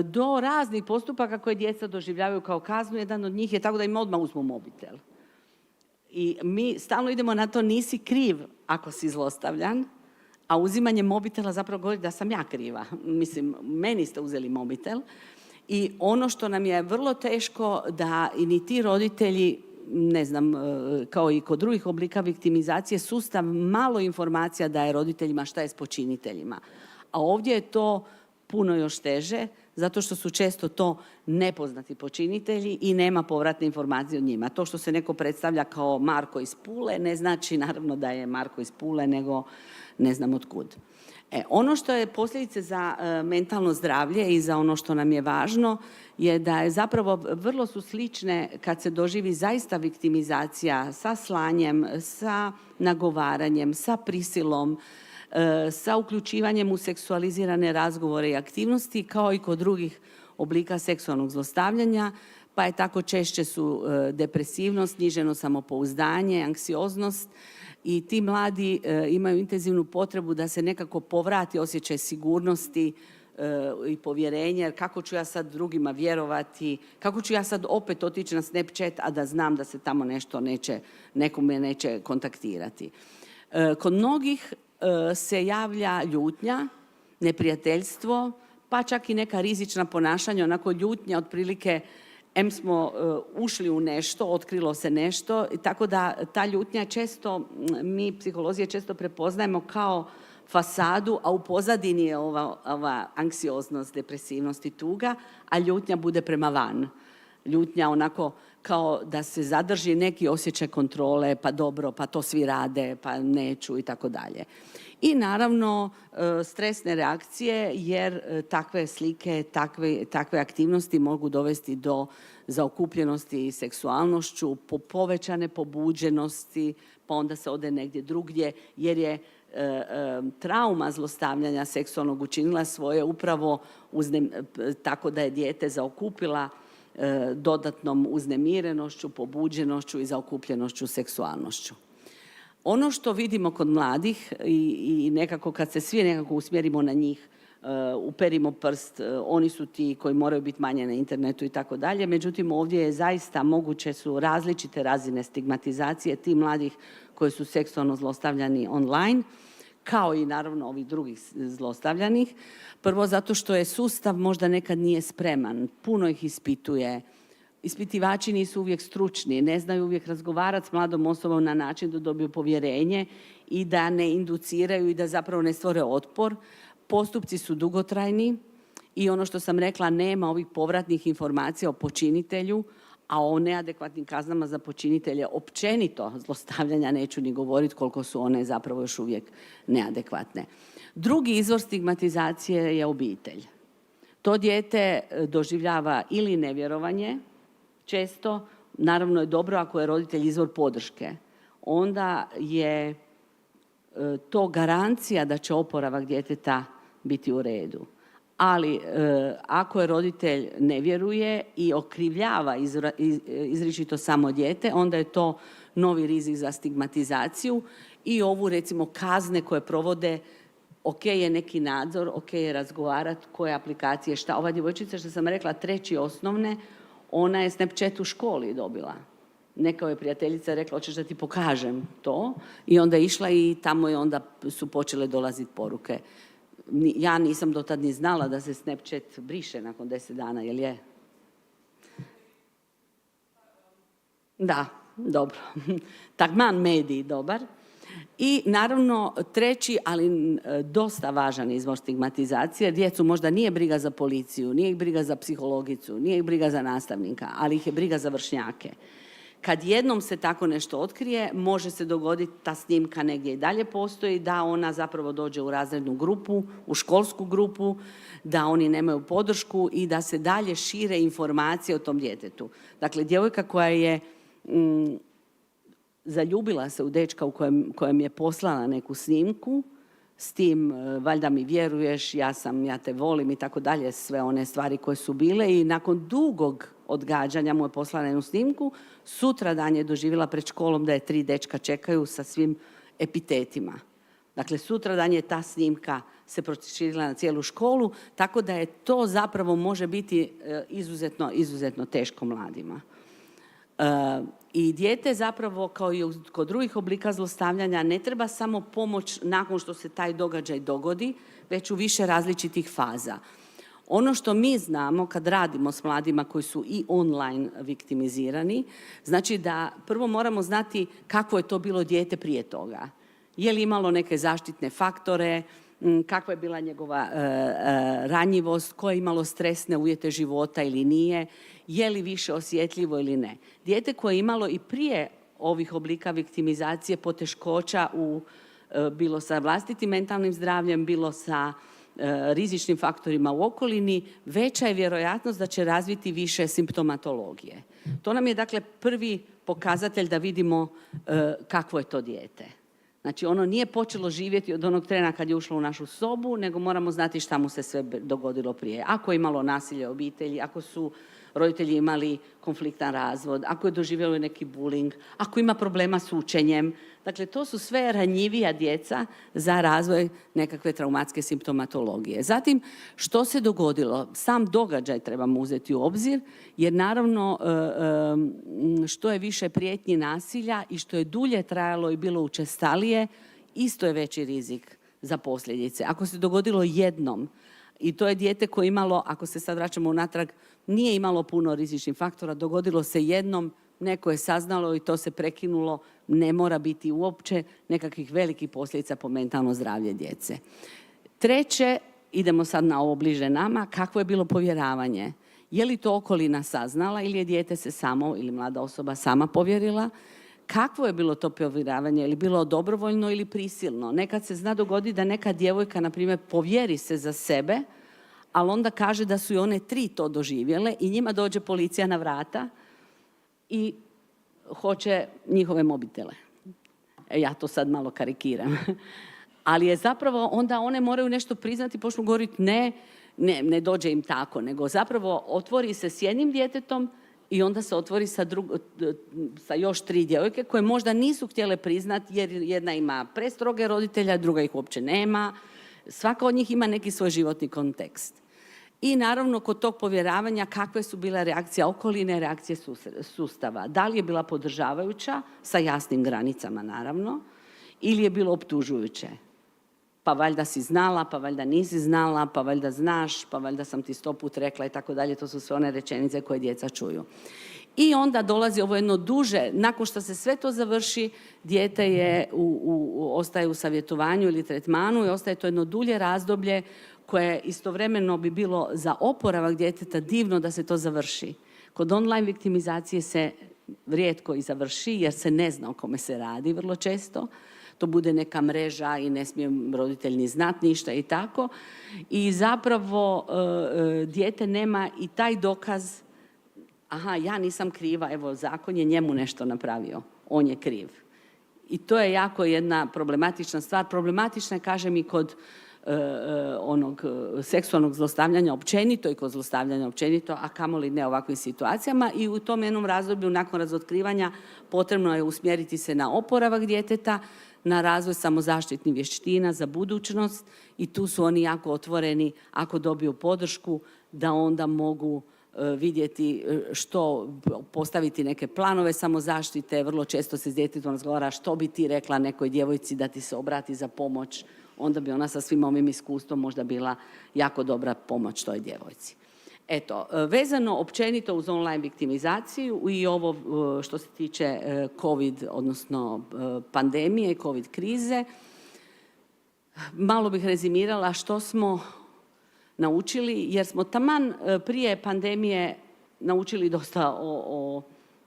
do raznih postupaka koje djeca doživljavaju kao kaznu. Jedan od njih je tako da im odmah uzmu mobitel. I mi stalno idemo na to, nisi kriv ako si zlostavljan, a uzimanje mobitela zapravo govori da sam ja kriva. Mislim, meni ste uzeli mobitel. I ono što nam je vrlo teško da i ni ti roditelji ne znam, kao i kod drugih oblika viktimizacije, sustav malo informacija daje roditeljima šta je s počiniteljima. A ovdje je to puno još teže, zato što su često to nepoznati počinitelji i nema povratne informacije od njima. To što se neko predstavlja kao Marko iz Pule ne znači naravno da je Marko iz Pule, nego ne znam od kud. Ono što je posljedice za mentalno zdravlje i za ono što nam je važno je da je zapravo vrlo su slične kad se doživi zaista viktimizacija sa slanjem, sa nagovaranjem, sa prisilom, sa uključivanjem u seksualizirane razgovore i aktivnosti, kao i kod drugih oblika seksualnog zlostavljanja, pa je tako češće su depresivnost, sniženo samopouzdanje, anksioznost, i ti mladi imaju intenzivnu potrebu da se nekako povrati osjećaj sigurnosti i povjerenja, jer kako ću ja sad drugima vjerovati, kako ću ja sad opet otići na Snapchat, a da znam da se tamo nešto neko me neće kontaktirati. Kod mnogih se javlja ljutnja, neprijateljstvo, pa čak i neka rizična ponašanja, onako ljutnja otprilike em smo ušli u nešto, otkrilo se nešto, tako da ta ljutnja često, mi psiholozi često prepoznajemo kao fasadu, a u pozadini je ova anksioznost, depresivnost i tuga, a ljutnja bude prema van. Ljutnja onako kao da se zadrži neki osjećaj kontrole, pa dobro, pa to svi rade, pa neću i tako dalje. I naravno stresne reakcije, jer takve slike, takve aktivnosti mogu dovesti do zaokupljenosti i seksualnošću, povećane pobuđenosti, pa onda se ode negdje drugdje, jer je trauma zlostavljanja seksualnog učinila svoje upravo tako da je dijete zaokupila dodatnom uznemirenošću, pobuđenošću i zaokupljenošću seksualnošću. Ono što vidimo kod mladih i nekako kad se svi nekako usmjerimo na njih, uperimo prst, oni su ti koji moraju biti manje na internetu i tako dalje, međutim ovdje je zaista moguće su različite razine stigmatizacije tih mladih koji su seksualno zlostavljani online, kao i naravno ovih drugih zlostavljanih. Prvo zato što je sustav možda nekad nije spreman, puno ih ispituje, ispitivači nisu uvijek stručni, ne znaju uvijek razgovarati s mladom osobom na način da dobiju povjerenje i da ne induciraju i da zapravo ne stvore otpor. Postupci su dugotrajni i ono što sam rekla, nema ovih povratnih informacija o počinitelju, a o neadekvatnim kaznama za počinitelje općenito zlostavljanja neću ni govoriti koliko su one zapravo još uvijek neadekvatne. Drugi izvor stigmatizacije je obitelj. To dijete doživljava ili nevjerovanje, često, naravno je dobro ako je roditelj izvor podrške, onda je to garancija da će oporavak djeteta biti u redu. Ali ako je roditelj ne vjeruje i okrivljava izričito samo dijete, onda je to novi rizik za stigmatizaciju i ovu recimo kazne koje provode, ok je neki nadzor, ok je razgovarati koje aplikacije, šta. Ova djevojčica što sam rekla 3. osnovne, ona je Snapchat u školi dobila. Neka je prijateljica rekla, hoćeš da ti pokažem to, i onda je išla i tamo je onda su počele dolaziti poruke. Ja nisam do tad ni znala da se Snapchat briše nakon 10 dana, jel je? Da, dobro. Tagman medij, dobar. I naravno treći, ali dosta važan izvor stigmatizacije, djecu možda nije briga za policiju, nije ih briga za psihologicu, nije ih briga za nastavnika, ali ih je briga za vršnjake. Kad jednom se tako nešto otkrije, može se dogoditi, ta snimka negdje i dalje postoji, da ona zapravo dođe u razrednu grupu, u školsku grupu, da oni nemaju podršku i da se dalje šire informacije o tom djetetu. Dakle, djevojka koja je zaljubila se u dečka u kojem je poslala neku snimku, s tim valjda mi vjeruješ, ja te volim i tako dalje, sve one stvari koje su bile, i nakon dugog odgađanja mu je poslala jednu snimku, sutradan je doživjela pred školom da je 3 dečka čekaju sa svim epitetima. Dakle, sutradan je ta snimka se proširila na cijelu školu, tako da je to zapravo može biti izuzetno teško mladima. I dijete zapravo, kao i kod drugih oblika zlostavljanja, ne treba samo pomoć nakon što se taj događaj dogodi, već u više različitih faza. Ono što mi znamo kad radimo s mladima koji su i online viktimizirani, znači da prvo moramo znati kako je to bilo dijete prije toga. Je li imalo neke zaštitne faktore, kakva je bila njegova ranjivost, koje je imalo stresne uvjete života ili nije, je li više osjetljivo ili ne. Dijete koje je imalo i prije ovih oblika viktimizacije poteškoća bilo sa vlastitim mentalnim zdravljem, bilo sa rizičnim faktorima u okolini, veća je vjerojatnost da će razviti više simptomatologije. To nam je dakle prvi pokazatelj da vidimo kakvo je to dijete. Znači ono nije počelo živjeti od onog trena kad je ušlo u našu sobu, nego moramo znati šta mu se sve dogodilo prije. Ako je imalo nasilje u obitelji, ako su roditelji imali konfliktan razvod, ako je doživjelo neki bullying, ako ima problema s učenjem. Dakle, to su sve ranjivija djeca za razvoj nekakve traumatske simptomatologije. Zatim, što se dogodilo? Sam događaj trebamo uzeti u obzir, jer naravno što je više prijetnji nasilja i što je dulje trajalo i bilo učestalije, isto je veći rizik za posljedice. Ako se dogodilo jednom, i to je dijete koje je imalo, ako se sad vraćamo unatrag, nije imalo puno rizičnih faktora, dogodilo se jednom, neko je saznalo i to se prekinulo, ne mora biti uopće nekakvih velikih posljedica po mentalno zdravlje djece. Treće, idemo sad na ovo bliže nama, kakvo je bilo povjeravanje? Je li to okolina saznala ili je dijete se samo ili mlada osoba sama povjerila? Kakvo je bilo to povjeravanje? Je li bilo dobrovoljno ili prisilno? Nekad se zna dogoditi da neka djevojka, na primjer, povjeri se za sebe, ali onda kaže da su i one 3 to doživjele i njima dođe policija na vrata i hoće njihove mobitele. Ja to sad malo karikiram. Ali je zapravo, onda one moraju nešto priznati, počnu govoriti ne dođe im tako, nego zapravo otvori se s jednim djetetom i onda se otvori sa još 3 djevojke koje možda nisu htjele priznati jer jedna ima prestroge roditelja, druga ih uopće nema. Svaka od njih ima neki svoj životni kontekst. I naravno, kod tog povjeravanja kakve su bile reakcije okoline, reakcije sustava. Da li je bila podržavajuća, sa jasnim granicama naravno, ili je bilo optužujuće. Pa valjda si znala, pa valjda nisi znala, pa valjda znaš, pa valjda sam ti 100 put rekla i tako dalje. To su sve one rečenice koje djeca čuju. I onda dolazi ovo jedno duže, nakon što se sve to završi, dijete ostaje u savjetovanju ili tretmanu i ostaje to jedno dulje razdoblje koje istovremeno bi bilo za oporavak djeteta divno da se to završi. Kod online viktimizacije se rijetko i završi jer se ne zna o kome se radi vrlo često. To bude neka mreža i ne smije roditelj ni znati ništa i tako. I zapravo dijete nema i taj dokaz, aha, ja nisam kriva, evo zakon je njemu nešto napravio, on je kriv. I to je jako jedna problematična stvar. Problematična je, kažem, i kod onog seksualnog zlostavljanja općenito i kod zlostavljanja općenito, a kamoli ne ovakvim situacijama. I u tom jednom razdoblju nakon razotkrivanja potrebno je usmjeriti se na oporavak djeteta, na razvoj samozaštitnih vještina za budućnost i tu su oni jako otvoreni ako dobiju podršku da onda mogu vidjeti što, postaviti neke planove samozaštite. Vrlo često se s djetetom razgovara što bi ti rekla nekoj djevojci da ti se obrati za pomoć, onda bi ona sa svim ovim iskustvom možda bila jako dobra pomoć toj djevojci. Eto, vezano općenito uz online viktimizaciju i ovo što se tiče COVID, odnosno pandemije i COVID krize, malo bih rezimirala što smo naučili, jer smo taman prije pandemije naučili dosta o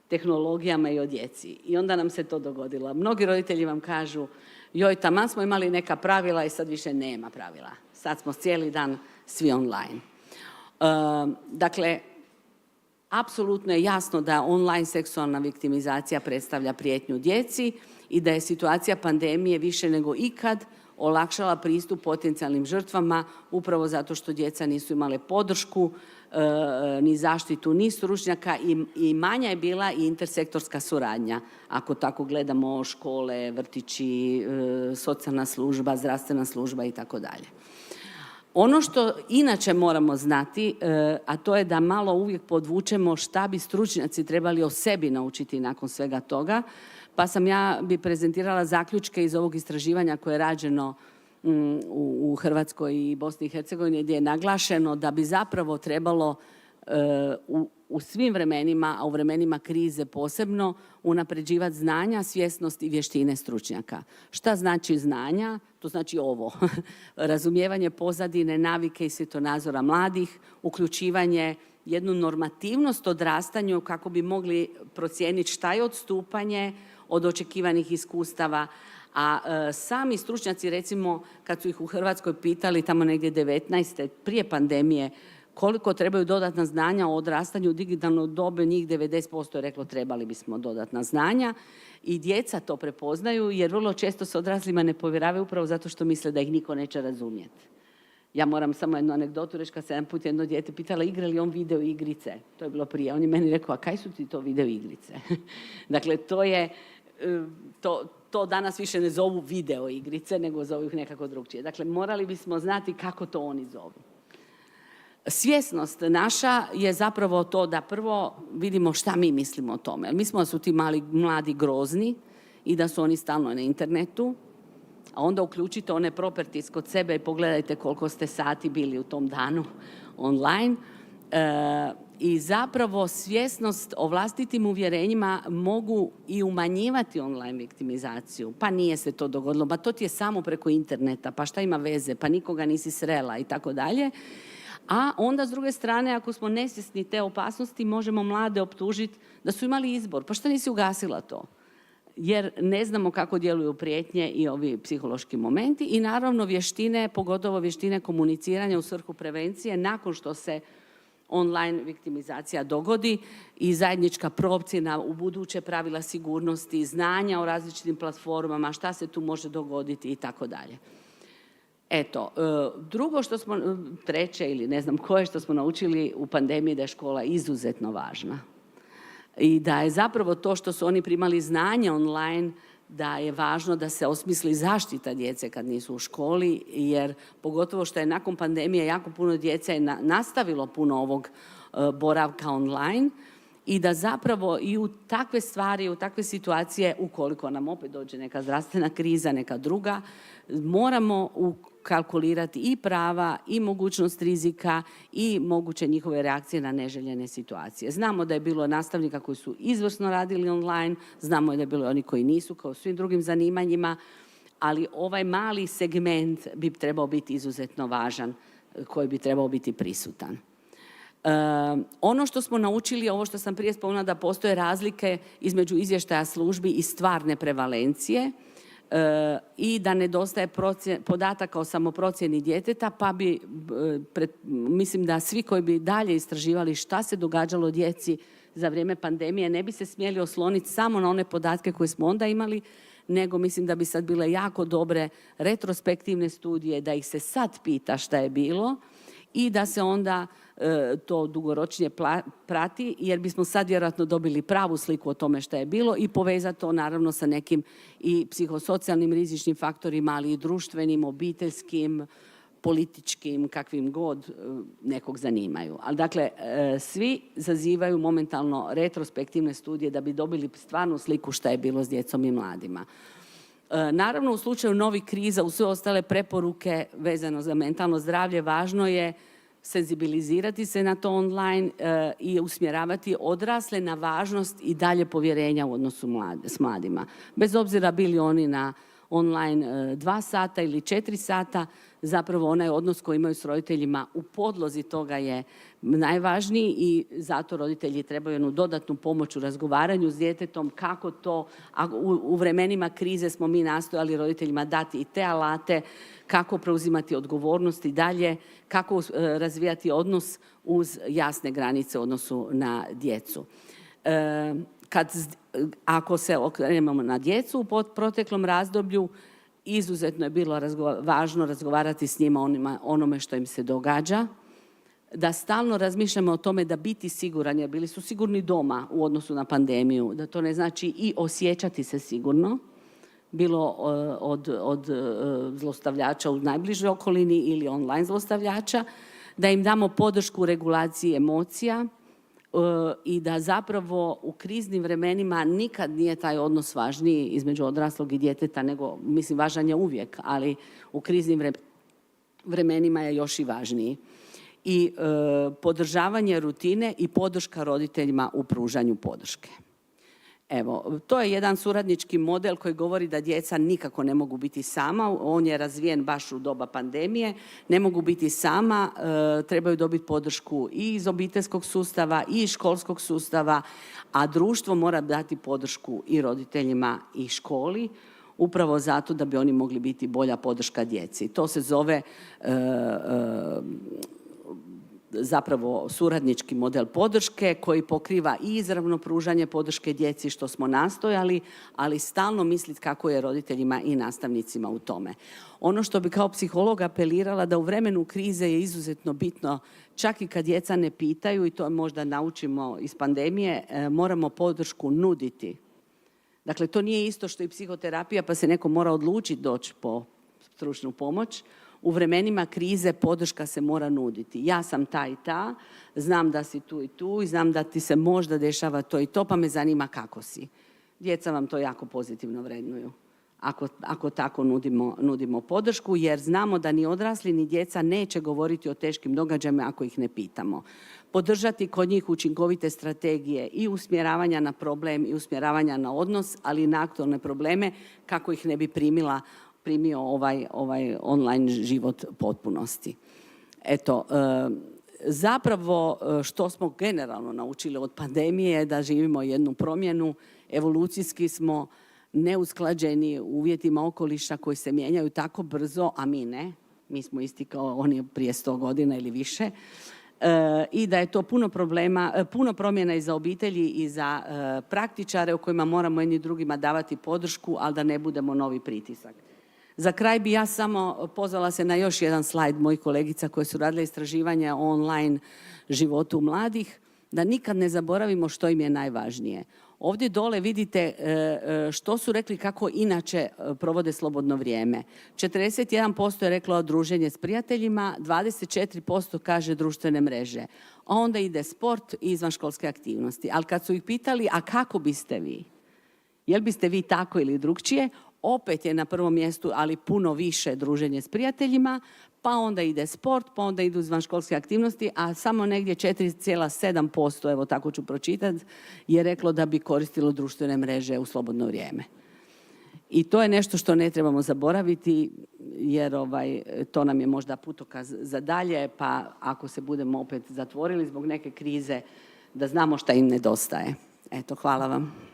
tehnologijama i o djeci. I onda nam se to dogodilo. Mnogi roditelji vam kažu, joj, taman smo imali neka pravila i sad više nema pravila. Sad smo cijeli dan svi online. Dakle, apsolutno je jasno da online seksualna viktimizacija predstavlja prijetnju djeci i da je situacija pandemije više nego ikad olakšala pristup potencijalnim žrtvama upravo zato što djeca nisu imale podršku, ni zaštitu, ni stručnjaka i manja je bila i intersektorska suradnja. Ako tako gledamo škole, vrtići, socijalna služba, zdravstvena služba i tako dalje. Ono što inače moramo znati, a to je da malo uvijek podvučemo šta bi stručnjaci trebali o sebi naučiti nakon svega toga, pa sam ja bi prezentirala zaključke iz ovog istraživanja koje je rađeno u Hrvatskoj i Bosni i Hercegovini, gdje je naglašeno da bi zapravo trebalo u svim vremenima, a u vremenima krize posebno, unapređivati znanja, svjesnost i vještine stručnjaka. Šta znači znanja? To znači ovo. Razumijevanje pozadine, navike i svjetonazora mladih, uključivanje jednu normativnost odrastanju kako bi mogli procijeniti šta je odstupanje od očekivanih iskustava, a sami stručnjaci, recimo, kad su ih u Hrvatskoj pitali tamo negdje 19. prije pandemije, koliko trebaju dodatna znanja o odrastanju u digitalno dobe, njih 90% je reklo trebali bismo dodatna znanja i djeca to prepoznaju jer vrlo često se odraslima ne povjeravaju upravo zato što misle da ih niko neće razumjeti. Ja moram samo jednu anegdotu reći, kad se jedan put jedno dijete pitala igra li on video igrice, to je bilo prije, on je meni rekao, a kaj su ti to video igrice? Dakle, to danas više ne zovu video igrice, nego zovu ih nekako drugčije. Dakle, morali bismo znati kako to oni zovu. Svjesnost naša je zapravo to da prvo vidimo šta mi mislimo o tome. Mislimo da su ti mladi grozni i da su oni stalno na internetu, a onda uključite one properties kod sebe i pogledajte koliko ste sati bili u tom danu online. I zapravo svjesnost o vlastitim uvjerenjima mogu i umanjivati online viktimizaciju. Pa nije se to dogodilo, pa to ti je samo preko interneta, pa šta ima veze, pa nikoga nisi srela i tako dalje. A onda s druge strane, ako smo nesvjesni te opasnosti, možemo mlade optužiti da su imali izbor. Pa šta nisi ugasila to? Jer ne znamo kako djeluju prijetnje i ovi psihološki momenti. I naravno vještine, pogotovo vještine komuniciranja u svrhu prevencije nakon što se online viktimizacija dogodi i zajednička procjena u buduće pravila sigurnosti, znanja o različitim platformama, šta se tu može dogoditi i tako dalje. Eto, drugo što smo, treće ili ne znam koje što smo naučili u pandemiji, da je škola izuzetno važna. I da je zapravo to što su oni primali znanje online, da je važno da se osmisli zaštita djece kad nisu u školi, jer pogotovo što je nakon pandemije jako puno djece nastavilo puno ovog boravka online i da zapravo i u takve stvari, u takve situacije, ukoliko nam opet dođe neka zdravstvena kriza, neka druga, moramo kalkulirati i prava i mogućnost rizika i moguće njihove reakcije na neželjene situacije. Znamo da je bilo nastavnika koji su izvrsno radili online, znamo da je bilo oni koji nisu, kao u svim drugim zanimanjima, ali ovaj mali segment bi trebao biti izuzetno važan, koji bi trebao biti prisutan. Ono što smo naučili, ovo što sam prije spomenula, da postoje razlike između izvještaja službi i stvarne prevalencije, i da nedostaje podataka o samoprocjeni djeteta, pa mislim da svi koji bi dalje istraživali šta se događalo djeci za vrijeme pandemije ne bi se smjeli osloniti samo na one podatke koje smo onda imali, nego mislim da bi sad bile jako dobre retrospektivne studije, da ih se sad pita šta je bilo i da se onda to dugoročnije prati, jer bismo sad vjerojatno dobili pravu sliku o tome šta je bilo i povezati to naravno sa nekim i psihosocijalnim rizičnim faktorima, ali i društvenim, obiteljskim, političkim, kakvim god nekog zanimaju. Ali dakle, svi zazivaju momentalno retrospektivne studije da bi dobili stvarnu sliku šta je bilo s djecom i mladima. Naravno, u slučaju novih kriza, u sve ostale preporuke vezano za mentalno zdravlje, važno je senzibilizirati se na to online i usmjeravati odrasle na važnost i dalje povjerenja u odnosu s mladima. Bez obzira bili oni na online 2 sata ili 4 sata, zapravo onaj odnos koji imaju s roditeljima u podlozi toga je najvažniji i zato roditelji trebaju jednu dodatnu pomoć u razgovaranju s djetetom, kako to, a u vremenima krize smo mi nastojali roditeljima dati i te alate, kako preuzimati odgovornost i dalje, kako razvijati odnos uz jasne granice u odnosu na djecu. Ako se okrenemo na djecu u proteklom razdoblju, izuzetno je bilo važno razgovarati s njima onome što im se događa, da stalno razmišljamo o tome da biti siguran, jer bili su sigurni doma u odnosu na pandemiju, da to ne znači i osjećati se sigurno, bilo od zlostavljača u najbližoj okolini ili online zlostavljača, da im damo podršku u regulaciji emocija, i da zapravo u kriznim vremenima nikad nije taj odnos važniji između odraslog i djeteta, nego, mislim, važan je uvijek, ali u kriznim vremenima je još i važniji. I podržavanje rutine i podrška roditeljima u pružanju podrške. Evo, to je jedan suradnički model koji govori da djeca nikako ne mogu biti sama, on je razvijen baš u doba pandemije, ne mogu biti sama, trebaju dobiti podršku i iz obiteljskog sustava i iz školskog sustava, a društvo mora dati podršku i roditeljima i školi, upravo zato da bi oni mogli biti bolja podrška djeci. To se zove zapravo suradnički model podrške koji pokriva i izravno pružanje podrške djeci, što smo nastojali, ali stalno misliti kako je roditeljima i nastavnicima u tome. Ono što bi kao psiholog apelirala da u vremenu krize je izuzetno bitno, čak i kad djeca ne pitaju, i to možda naučimo iz pandemije, moramo podršku nuditi. Dakle, to nije isto što i psihoterapija, pa se neko mora odlučiti doći po stručnu pomoć. U vremenima krize podrška se mora nuditi. Ja sam ta i ta, znam da si tu i tu i znam da ti se možda dešava to i to, pa me zanima kako si. Djeca vam to jako pozitivno vrednuju. Ako tako nudimo podršku, jer znamo da ni odrasli ni djeca neće govoriti o teškim događajima ako ih ne pitamo. Podržati kod njih učinkovite strategije i usmjeravanja na problem i usmjeravanja na odnos, ali i na aktualne probleme kako ih ne bi primio ovaj online život potpunosti. Eto, zapravo što smo generalno naučili od pandemije je da živimo jednu promjenu, evolucijski smo neusklađeni u uvjetima okoliša koji se mijenjaju tako brzo, a mi ne. Mi smo isti kao oni prije 100 godina ili više. I da je to puno promjena i za obitelji i za praktičare u kojima moramo jedni drugima davati podršku, ali da ne budemo novi pritisak. Za kraj bi ja samo pozvala se na još jedan slajd mojih kolegica koje su radile istraživanja o online životu mladih, da nikad ne zaboravimo što im je najvažnije. Ovdje dole vidite što su rekli kako inače provode slobodno vrijeme. 41% je reklo druženje s prijateljima, 24% kaže društvene mreže. A onda ide sport i izvanškolske aktivnosti. Ali kad su ih pitali, a kako biste vi? Jel biste vi tako ili drugčije? Opet je na prvom mjestu, ali puno više druženje s prijateljima, pa onda ide sport, pa onda idu izvanškolske aktivnosti, a samo negdje 4,7%, evo tako ću pročitati, je reklo da bi koristilo društvene mreže u slobodno vrijeme. I to je nešto što ne trebamo zaboraviti, jer to nam je možda putokaz za dalje, pa ako se budemo opet zatvorili zbog neke krize, da znamo šta im nedostaje. Eto, hvala vam.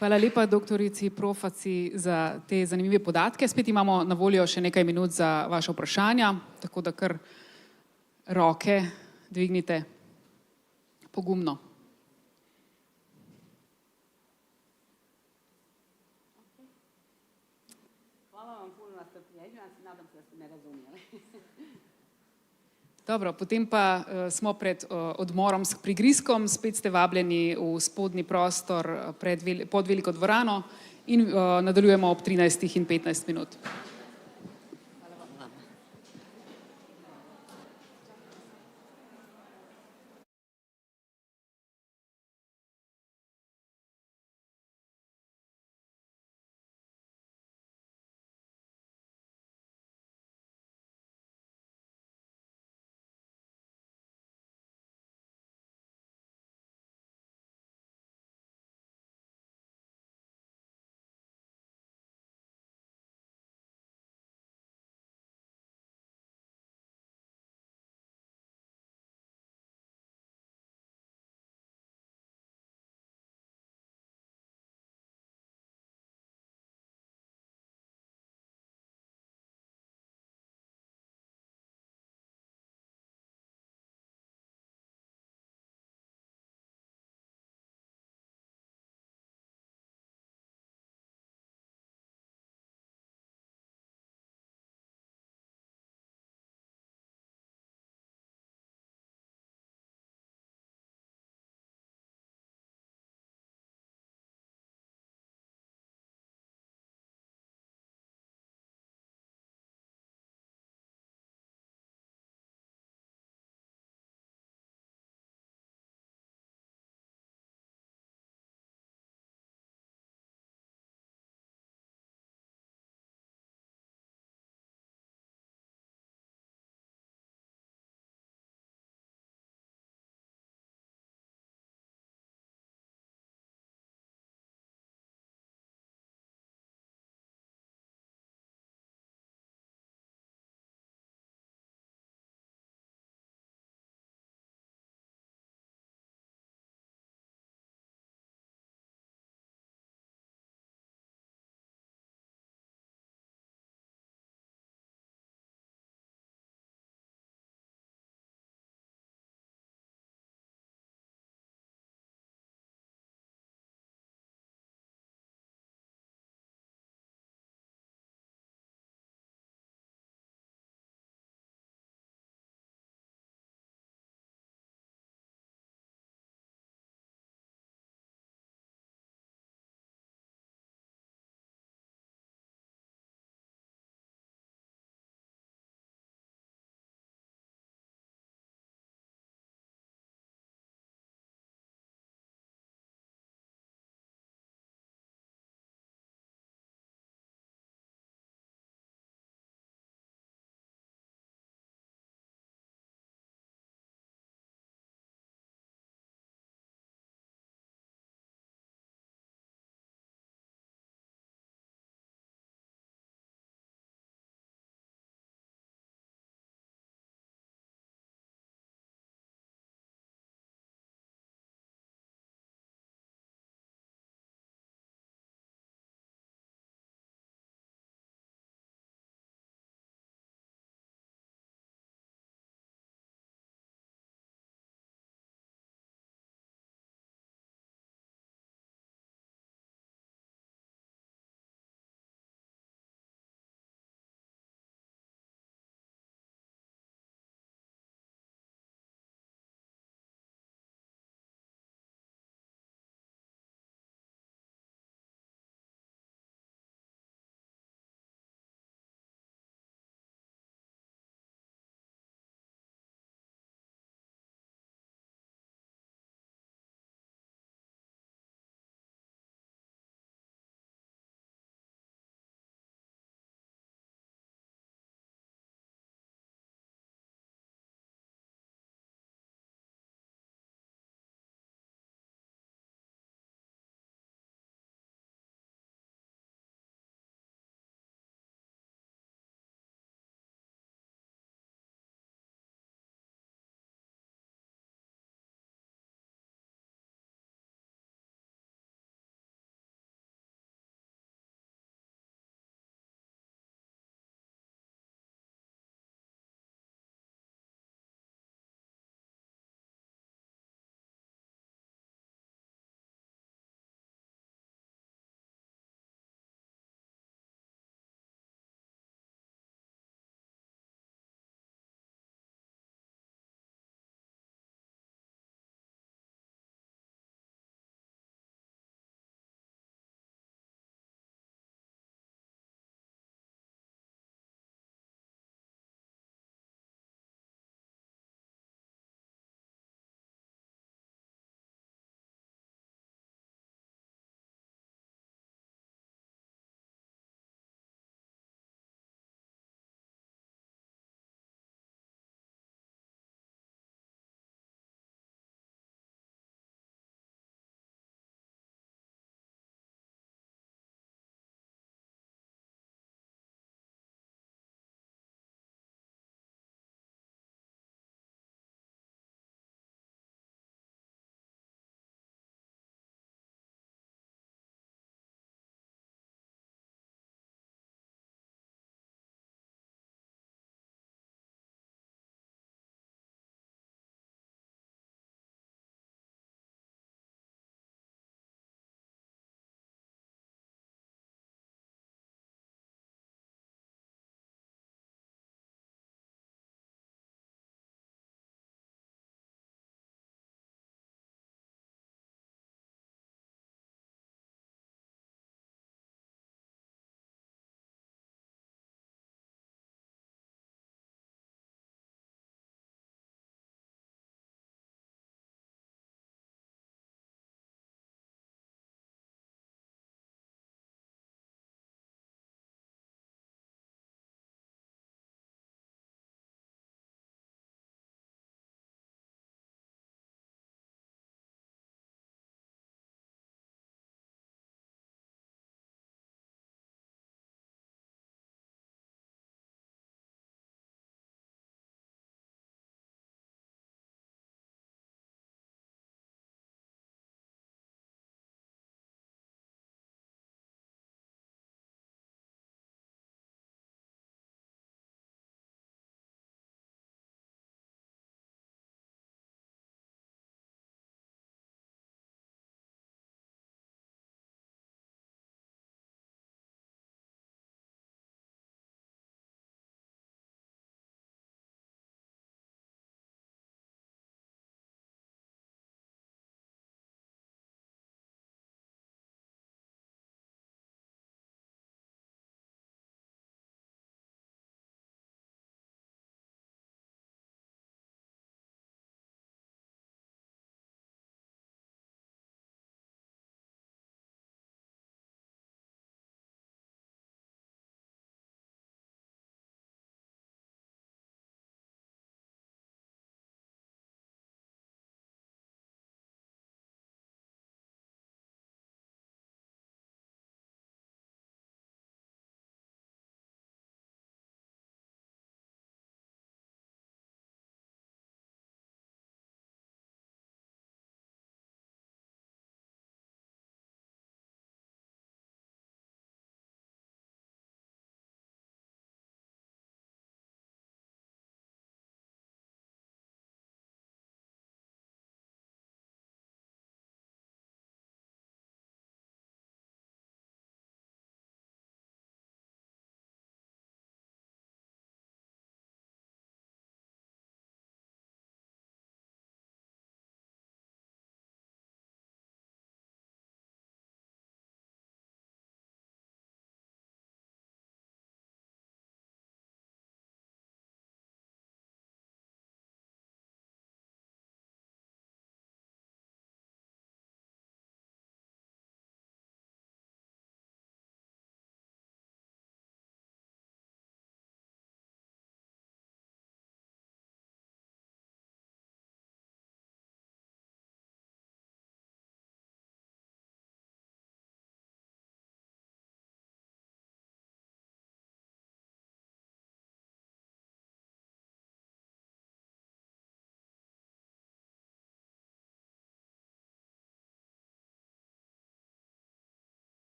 Hvala lepa doktorici Profaci za te zanimive podatke. Spet imamo na voljo še nekaj minut za vaše vprašanja, tako da kar roke dvignite pogumno. Hvala vam puno na strpljenju, nadam se da ste me razumjeli. Dobro, potem pa smo pred odmorom s prigrizkom, spet ste vabljeni v spodnji prostor pod veliko dvorano in nadaljujemo ob 13:15.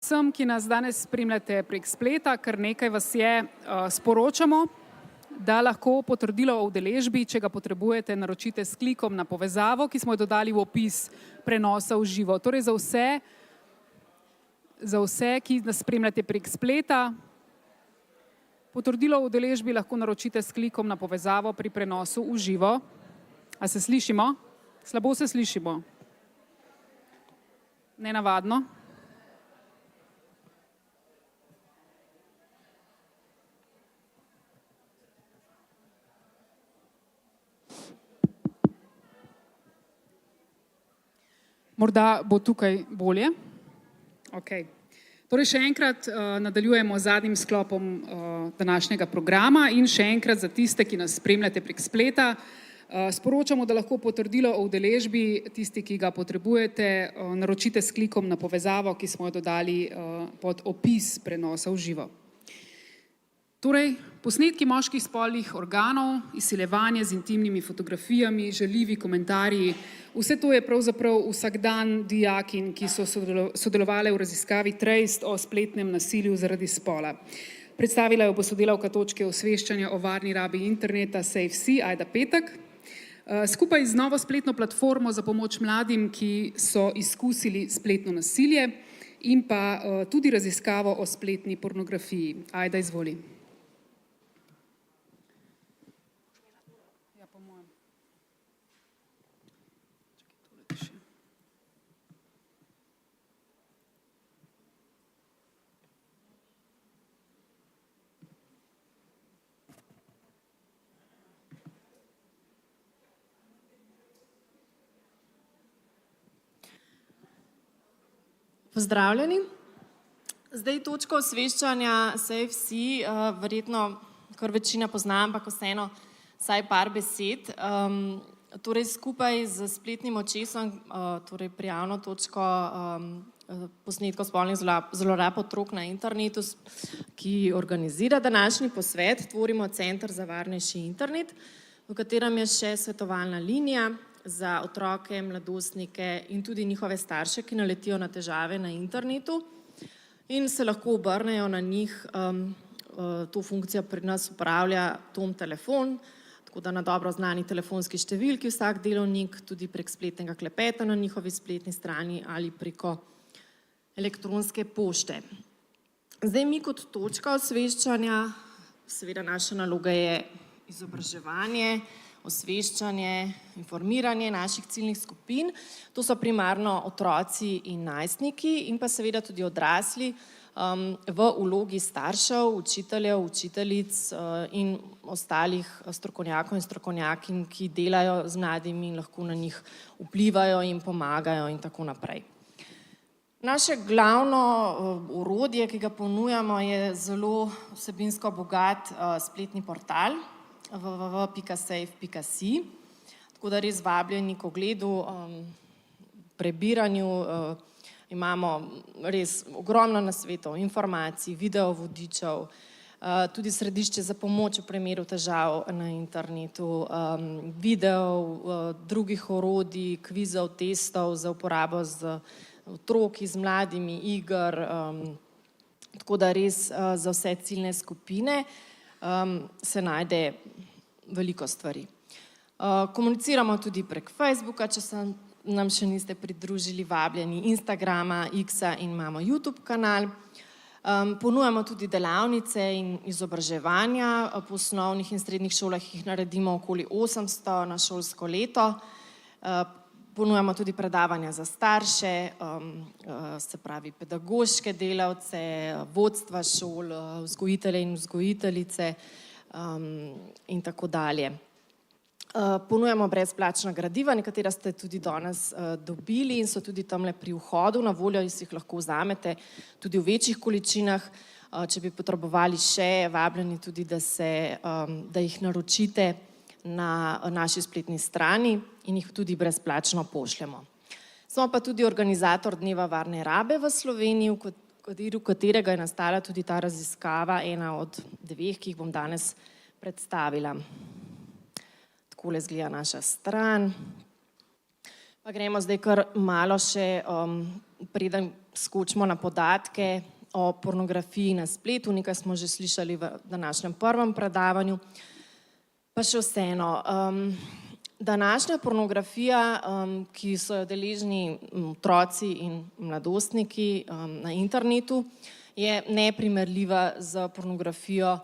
Vsem, ki nas danes spremljate prek spleta, kar nekaj vas je, sporočamo, da lahko potrdilo o udeležbi, če ga potrebujete, naročite s klikom na povezavo, ki smo jo dodali v opis prenosa v živo. Torej za vse, ki nas spremljate prek spleta, potrdilo o udeležbi lahko naročite s klikom na povezavo pri prenosu v živo. A se slišimo? Slabo se slišimo. Nenavadno. Morda bo tukaj bolje. Okay. Torej še enkrat nadaljujemo z zadnjim sklopom današnjega programa in še enkrat za tiste, ki nas spremljate prek spleta, sporočamo, da lahko potrdilo o udeležbi, tisti, ki ga potrebujete, naročite s klikom na povezavo, ki smo jo dodali pod opis prenosa v živo. Torej, posnetki moških spolnih organov, izsiljevanje z intimnimi fotografijami, žaljivi komentarji, vse to je pravzaprav vsakdan dijakinj, ki so sodelovale v raziskavi Trace o spletnem nasilju zaradi spola. Predstavila jo bo sodelavka točke osveščanja o varni rabi interneta SafeC, Ajda Petek. Skupaj z novo spletno platformo za pomoč mladim, ki so izkusili spletno nasilje in pa tudi raziskavo o spletni pornografiji. Ajda, izvoli. Pozdravljeni. Zdaj točko osveščanja SafeC verjetno kar večina pozna, ampak vseeno vsaj par besed. Torej skupaj z spletnim očesom, torej prijavno točko posnetkov spolnih zlorab otrok na internetu, ki organizira današnji posvet, tvorimo Center za varnejši internet, v katerem je še svetovalna linija za otroke, mladostnike in tudi njihove starše, ki naletijo na težave na internetu in se lahko obrnejo na njih. To funkcijo pri nas upravlja Tom telefon, tako da na dobro znani telefonski številki vsak delovnik, tudi prek spletnega klepeta na njihovi spletni strani ali preko elektronske pošte. Zdaj mi kot točka osveščanja, seveda naša naloga je izobraževanje, osveščanje, informiranje naših ciljnih skupin. To so primarno otroci in najstniki in pa seveda tudi odrasli v vlogi staršev, učiteljev, učiteljic in ostalih strokovnjakov in strokovnjakinj, ki delajo z mladimi in lahko na njih vplivajo in pomagajo in tako naprej. Naše glavno orodje, ki ga ponujamo, je zelo vsebinsko bogat spletni portal www.safe.si, tako da res vabljeni k ogledu, prebiranju, imamo res ogromno nasvetov, informacij, videovodičev, tudi središče za pomoč v primeru težav na internetu, videov, drugih orodij, kvizov, testov za uporabo z otroki, z mladimi, iger, tako da res za vse ciljne skupine se najde veliko stvari. Komuniciramo tudi prek Facebooka, če se nam še niste pridružili, vabljeni, Instagrama, X-a in imamo YouTube kanal. Ponujamo tudi delavnice in izobraževanja po osnovnih in srednjih šolah, jih naredimo okoli 800 na šolsko leto. Ponujamo tudi predavanja za starše, se pravi pedagoške delavce, vodstva šol, vzgojitelje in vzgojiteljice in tako dalje. Ponujamo brezplačna gradiva, nekatera ste tudi danes dobili in so tudi tamle pri vhodu na voljo, jih lahko vzamete tudi v večjih količinah. Če bi potrebovali še, vabljeni tudi, da jih naročite na naši spletni strani in jih tudi brezplačno pošljemo. Smo pa tudi organizator Dneva varne rabe v Sloveniji, v okviru katerega je nastala tudi ta raziskava, ena od 2, ki jih bom danes predstavila. Takole izgleda naša stran. Pa gremo zdaj kar malo še preden skočimo na podatke o pornografiji na spletu, nekaj smo že slišali v današnjem prvem predavanju, pa še vseeno. Današnja pornografija, ki so jo deležni otroci in mladostniki na internetu, je neprimerljiva z pornografijo,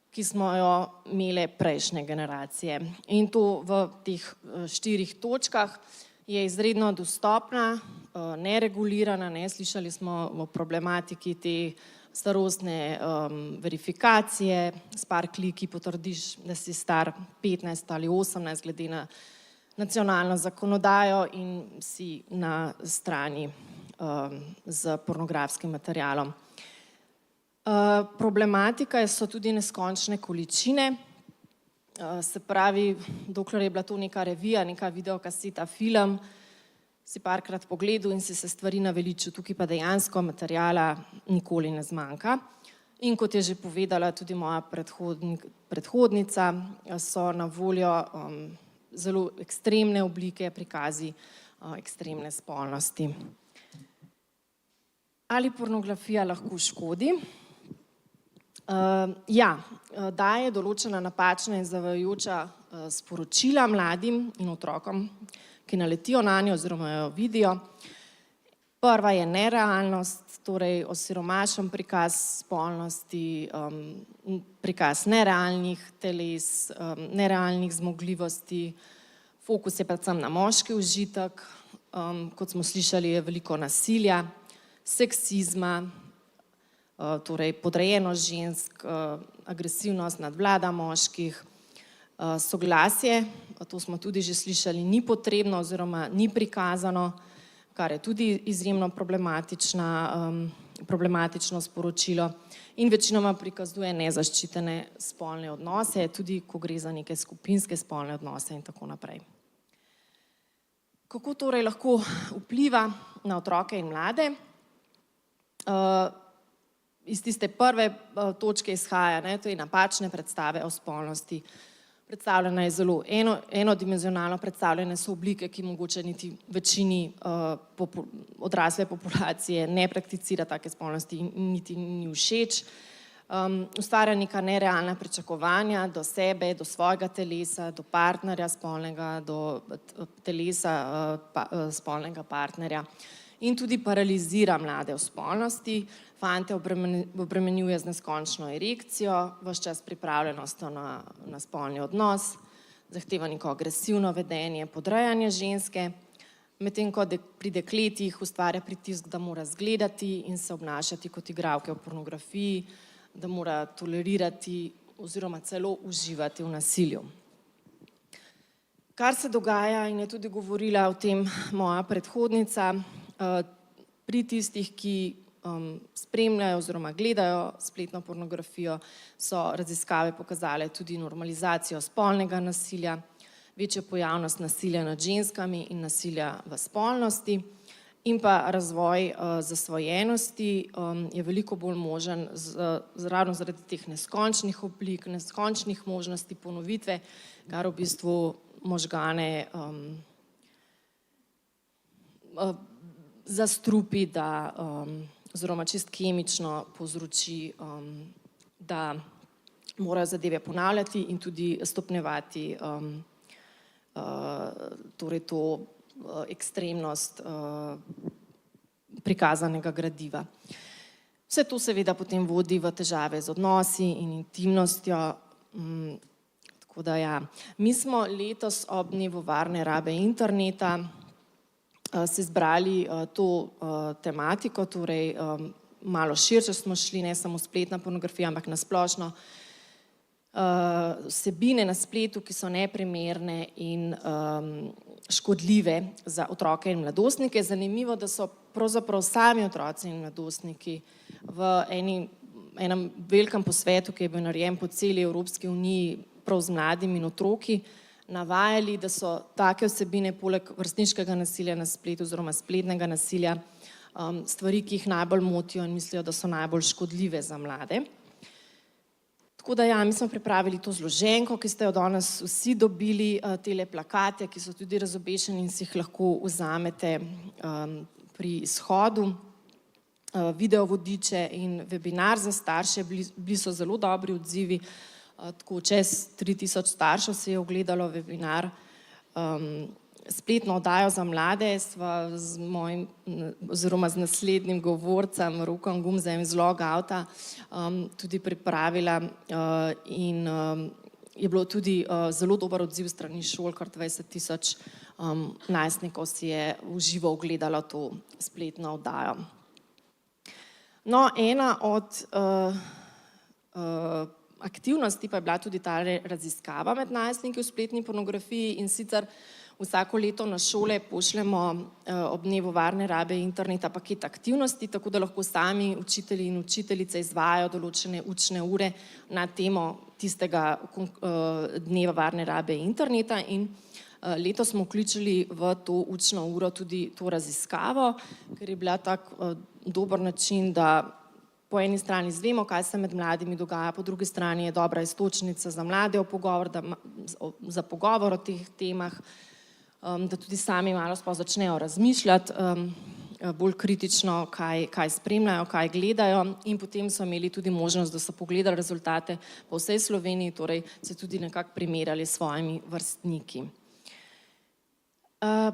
ki smo jo imele prejšnje generacije. In to v teh 4 točkah je izredno dostopna, neregulirana, slišali smo o problematiki te starostne verifikacije, s par kliki potrdiš, da si star 15 ali 18 glede na nacionalno zakonodajo in si na strani z pornografskim materialom. Problematika so tudi neskončne količine, se pravi, dokler je bila to neka revija, neka videokaseta, film, si parkrat pogledal in si se stvari naveličil, tukaj pa dejansko materijala nikoli ne zmanjka. In kot je že povedala tudi moja predhodnica, so na voljo zelo ekstremne oblike, prikazi ekstremne spolnosti. Ali pornografija lahko škodi? Ja, daje določena napačna in zavajajoča sporočila mladim in otrokom, ki naletijo na njo oziroma jo vidijo. Prva je nerealnost, torej osiromašen prikaz spolnosti, prikaz nerealnih teles, nerealnih zmogljivosti, fokus je predvsem na moški užitek, kot smo slišali, je veliko nasilja, seksizma, torej podrejenost žensk, agresivnost, nadvlada moških, soglasje, to smo tudi že slišali, ni potrebno oziroma ni prikazano, kar je tudi izjemno problematično sporočilo in večinoma prikazuje nezaščitene spolne odnose, tudi ko gre za neke skupinske spolne odnose in tako naprej. Kako torej lahko vpliva na otroke in mlade? Iz tiste prve točke izhaja, to je napačne predstave o spolnosti. Predstavljena je zelo enodimenzionalno, predstavljene so oblike, ki mogoče niti večini odrasle populacije ne prakticira take spolnosti in niti ni všeč. Ustvarja neka nerealna pričakovanja do sebe, do svojega telesa, do partnerja spolnega, do telesa spolnega partnerja in tudi paralizira mlade v spolnosti. Fante obremenjuje z neskončno erekcijo, ves čas pripravljenostjo na spolni odnos, zahteva neko agresivno vedenje, podrejanje ženske, medtem ko pri dekletih ustvarja pritisk, da mora zgledati in se obnašati kot igralke v pornografiji, da mora tolerirati oziroma celo uživati v nasilju. Kar se dogaja, in je tudi govorila o tem moja predhodnica, pri tistih, ki spremljajo oziroma gledajo spletno pornografijo, so raziskave pokazale tudi normalizacijo spolnega nasilja, večjo pojavnost nasilja nad ženskami in nasilja v spolnosti in pa razvoj zasvojenosti je veliko bolj možen ravno zaradi teh neskončnih oblik, neskončnih možnosti ponovitve, kar v bistvu možgane zastrupi, oziroma čist kemično povzroči, da morajo zadeve ponavljati in tudi stopnjevati torej to ekstremnost prikazanega gradiva. Vse to seveda potem vodi v težave z odnosi in intimnostjo. Tako da ja, mi smo letos ob dnevu varne rabe interneta se zbrali to tematiko, torej malo širše smo šli, ne samo spletna pornografija, ampak na splošno vsebine na spletu, ki so neprimerne in škodljive za otroke in mladostnike. Zanimivo, da so pravzaprav sami otroci in mladostniki v enem velikem posvetu, ki je bil narejen po celi Evropski uniji, prav z mladimi in otroki, navajali, da so take vsebine poleg vrstniškega nasilja na spletu oziroma spletnega nasilja stvari, ki jih najbolj motijo in mislijo, da so najbolj škodljive za mlade. Tako da ja, mi smo pripravili to zloženko, ki ste jo danes vsi dobili, tele plakate, ki so tudi razobešeni in si jih lahko vzamete pri izhodu. Video vodiče in webinar za starše, bili so zelo dobri odzivi, tako čez 3000 staršev se je ogledalo webinar. Spletno oddajo za mlade sva z mojim, oziroma z naslednjim govorcem, Rokom Gumzem iz Logouta, tudi pripravila in je bilo tudi zelo dober odziv strani šol, kar 20 000 najstnikov si je v živo ogledalo to spletno oddajo. No, ena od aktivnosti pa je bila tudi ta raziskava med najstniki v spletni pornografiji, in sicer vsako leto na šole pošljemo ob dnevu varne rabe interneta paket aktivnosti, tako da lahko sami učitelji in učiteljice izvajajo določene učne ure na temo tistega dneva varne rabe interneta, in letos smo vključili v to učno uro tudi to raziskavo, ker je bila tak dober način, da po eni strani izvemo, kaj se med mladimi dogaja, po drugi strani je dobra iztočnica za mlade za pogovor o teh temah, da tudi sami malo sploh začnejo razmišljati bolj kritično, kaj spremljajo, kaj gledajo, in potem so imeli tudi možnost, da so pogledali rezultate po vsej Sloveniji, torej se tudi nekako primerjali s svojimi vrstniki.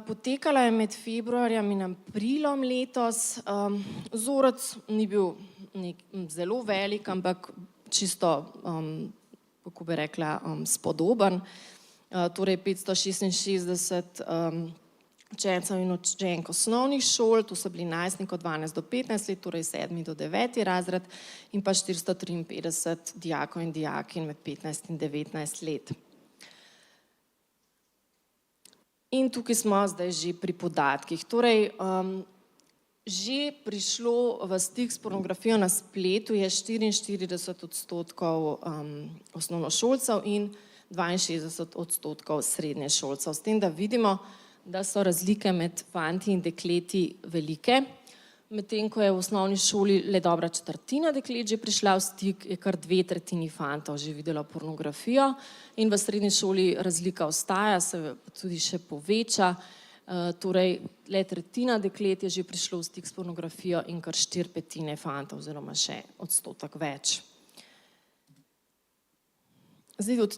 Potekala je med februarjem in aprilom letos. Vzorec ni bil zelo velik, ampak čisto, kako bi rekla, spodoben. Torej 566 učencev in učenk osnovnih šol, to so bili najstniki od 12 do 15 let, torej 7. do 9. razred, in pa 453 dijakov in dijakinj med 15 in 19 let. In tukaj smo zdaj že pri podatkih. Torej, že prišlo v stik s pornografijo na spletu je 44% osnovnošolcev in 62% srednješolcev. S tem, da vidimo, da so razlike med fanti in dekleti velike. Medtem ko je v osnovni šoli le dobra četrtina deklet že prišla v stik, je kar 2/3 fantov že videlo pornografijo, in v srednji šoli razlika ostaja, se tudi še poveča. Torej, le 1/3 deklet je že prišlo v stik s pornografijo in kar 4/5 fantov, oziroma še odstotek več. Zdaj, od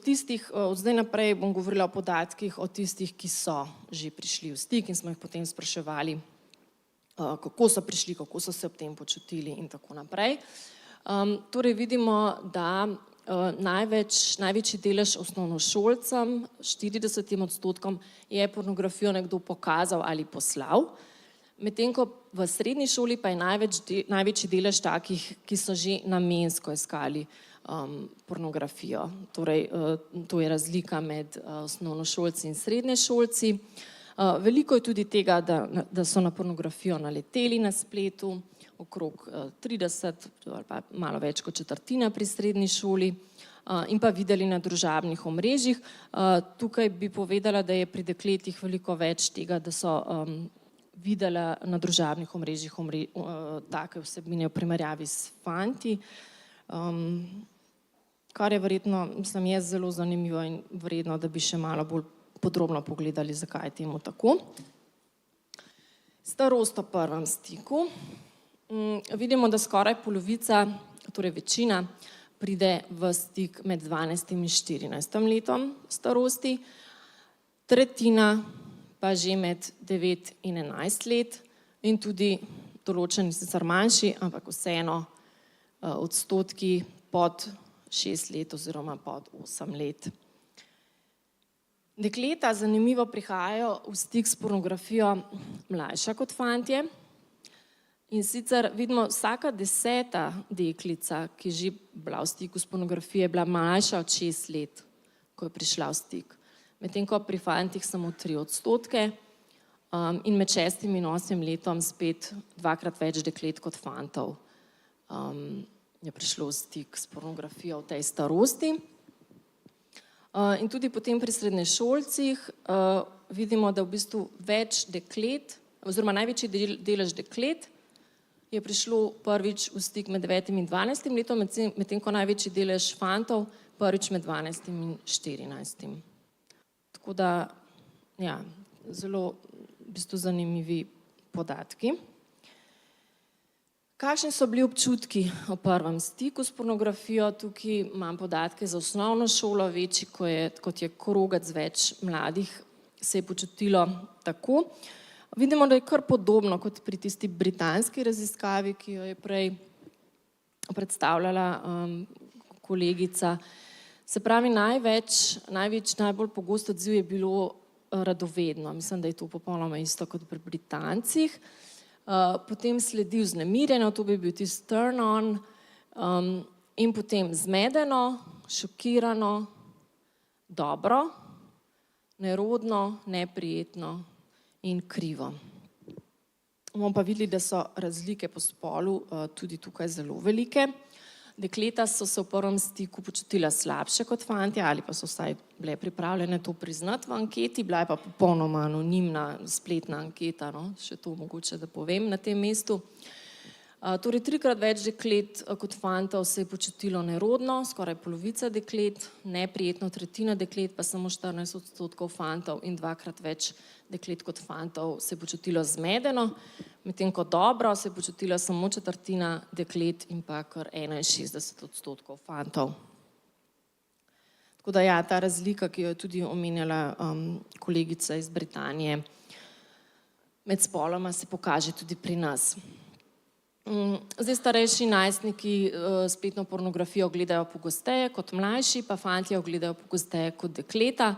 zdaj naprej bom govorila o podatkih o tistih, ki so že prišli v stik, in smo jih potem spraševali, kako so prišli, kako so se ob tem počutili in tako naprej. Torej vidimo, da največji delež osnovnošolcem, 40% je pornografijo nekdo pokazal ali poslal, medtem ko v srednji šoli pa je največji delež takih, ki so že namensko iskali pornografijo. Torej, to je razlika med osnovnošolci in srednješolci. Veliko je tudi tega, da so na pornografijo naleteli na spletu, okrog 30 ali pa malo več kot četrtina pri srednji šoli, in pa videli na družabnih omrežjih. Tukaj bi povedala, da je pri dekletih veliko več tega, da so videla na družabnih omrežjih take vsebine v primerjavi s fanti, kar je verjetno, mislim, je zelo zanimivo in vredno, da bi še malo bolj podrobno pogledali, zakaj je temu tako. Starost v prvem stiku. Vidimo, da skoraj polovica, torej večina, pride v stik med 12 in 14 letom starosti, tretjina pa že med 9 in 11 let, in tudi določeni sicer manjši, ampak vseeno odstotki pod 6 let oziroma pod 8 let. Dekleta, zanimivo, prihajajo v stik s pornografijo mlajša kot fantje, in sicer vidimo, vsaka 10. deklica, ki je že bila v stiku s pornografijo, je bila mlajša od 6 let, ko je prišla v stik. Medtem ko pri fantih samo 3%, in med 6 in 8 letom spet 2-krat več deklet kot fantov je prišlo v stik s pornografijo v tej starosti. In tudi potem pri srednješolcih vidimo, da v bistvu več deklet, oziroma največji delež deklet je prišlo prvič v stik med 9 in 12 letom, medtem ko največji delež fantov prvič med 12 in 14. Tako da, ja, zelo v bistvu zanimivi podatki. Kakšni so bili občutki o prvem stiku s pornografijo? Tukaj imam podatke za osnovno šolo, večji, kot je krogec več mladih, se je počutilo tako. Vidimo, da je kar podobno kot pri tisti britanski raziskavi, ki jo je prej predstavljala kolegica. Se pravi, najbolj pogost odziv je bilo radovedno. Mislim, da je to popolnoma isto kot pri Britancih. Potem sledi vznemirjeno, to bi bil tisti turn on, in potem zmedeno, šokirano, dobro, nerodno, neprijetno in krivo. Bomo pa videli, da so razlike po spolu tudi tukaj zelo velike. Dekleta so se v prvem stiku počutila slabše kot fantje ali pa so vsaj bile pripravljene to priznati v anketi, bila je pa popolnoma anonimna spletna anketa, no? Še to mogoče, da povem na tem mestu. Torej, 3-krat več deklet kot fantov se je počutilo nerodno, skoraj polovica deklet, neprijetno tretjina deklet, pa samo 14% fantov in 2-krat več deklet kot fantov se je počutilo zmedeno, medtem ko dobro se je počutila samo 1/4 deklet in pa kar 61% fantov. Tako da ja, ta razlika, ki jo je tudi omenjala kolegica iz Britanije, med spoloma se pokaže tudi pri nas. Zdaj starejši najstniki spletno pornografijo gledajo pogosteje kot mlajši, pa fantje jo gledajo pogosteje kot dekleta.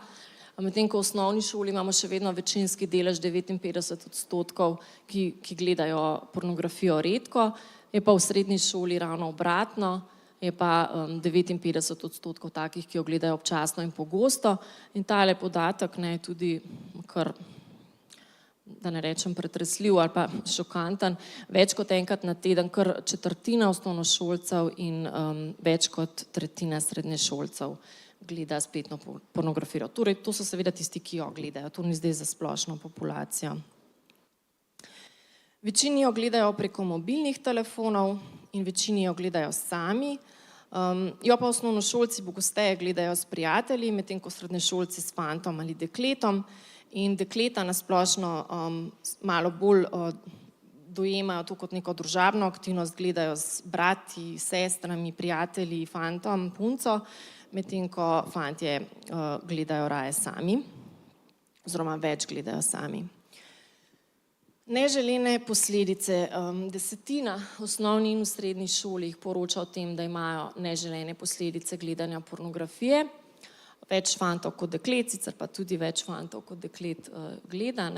Medtem ko v osnovni šoli imamo še vedno večinski delež 59%, ki gledajo pornografijo redko, je pa v srednji šoli ravno obratno, je pa 59% takih, ki jo gledajo občasno in pogosto. In tale podatek je tudi kar, da ne rečem pretresljiv ali pa šokanten, več kot enkrat na teden, kar 1/4 osnovnošolcev in več kot 1/3 srednješolcev gleda spletno pornografijo. Torej, to so seveda tisti, ki jo gledajo, to ni zdaj za splošno populacijo. Večini jo gledajo preko mobilnih telefonov in večini jo gledajo sami, jo pa osnovnošolci pogosteje gledajo s prijatelji, medtem ko srednješolci s fantom ali dekletom. In dekleta na splošno malo bolj dojemajo to kot neko družabno aktivnost, gledajo z brati, sestrami, prijatelji, fantom, punco, medtem ko fantje gledajo raje sami, oziroma več gledajo sami. Neželene posledice. 1/10 osnovni in v srednji šoli jih poroča o tem, da imajo neželene posledice gledanja pornografije. Več fantov kot deklet, sicer pa tudi več fantov kot deklet gleda.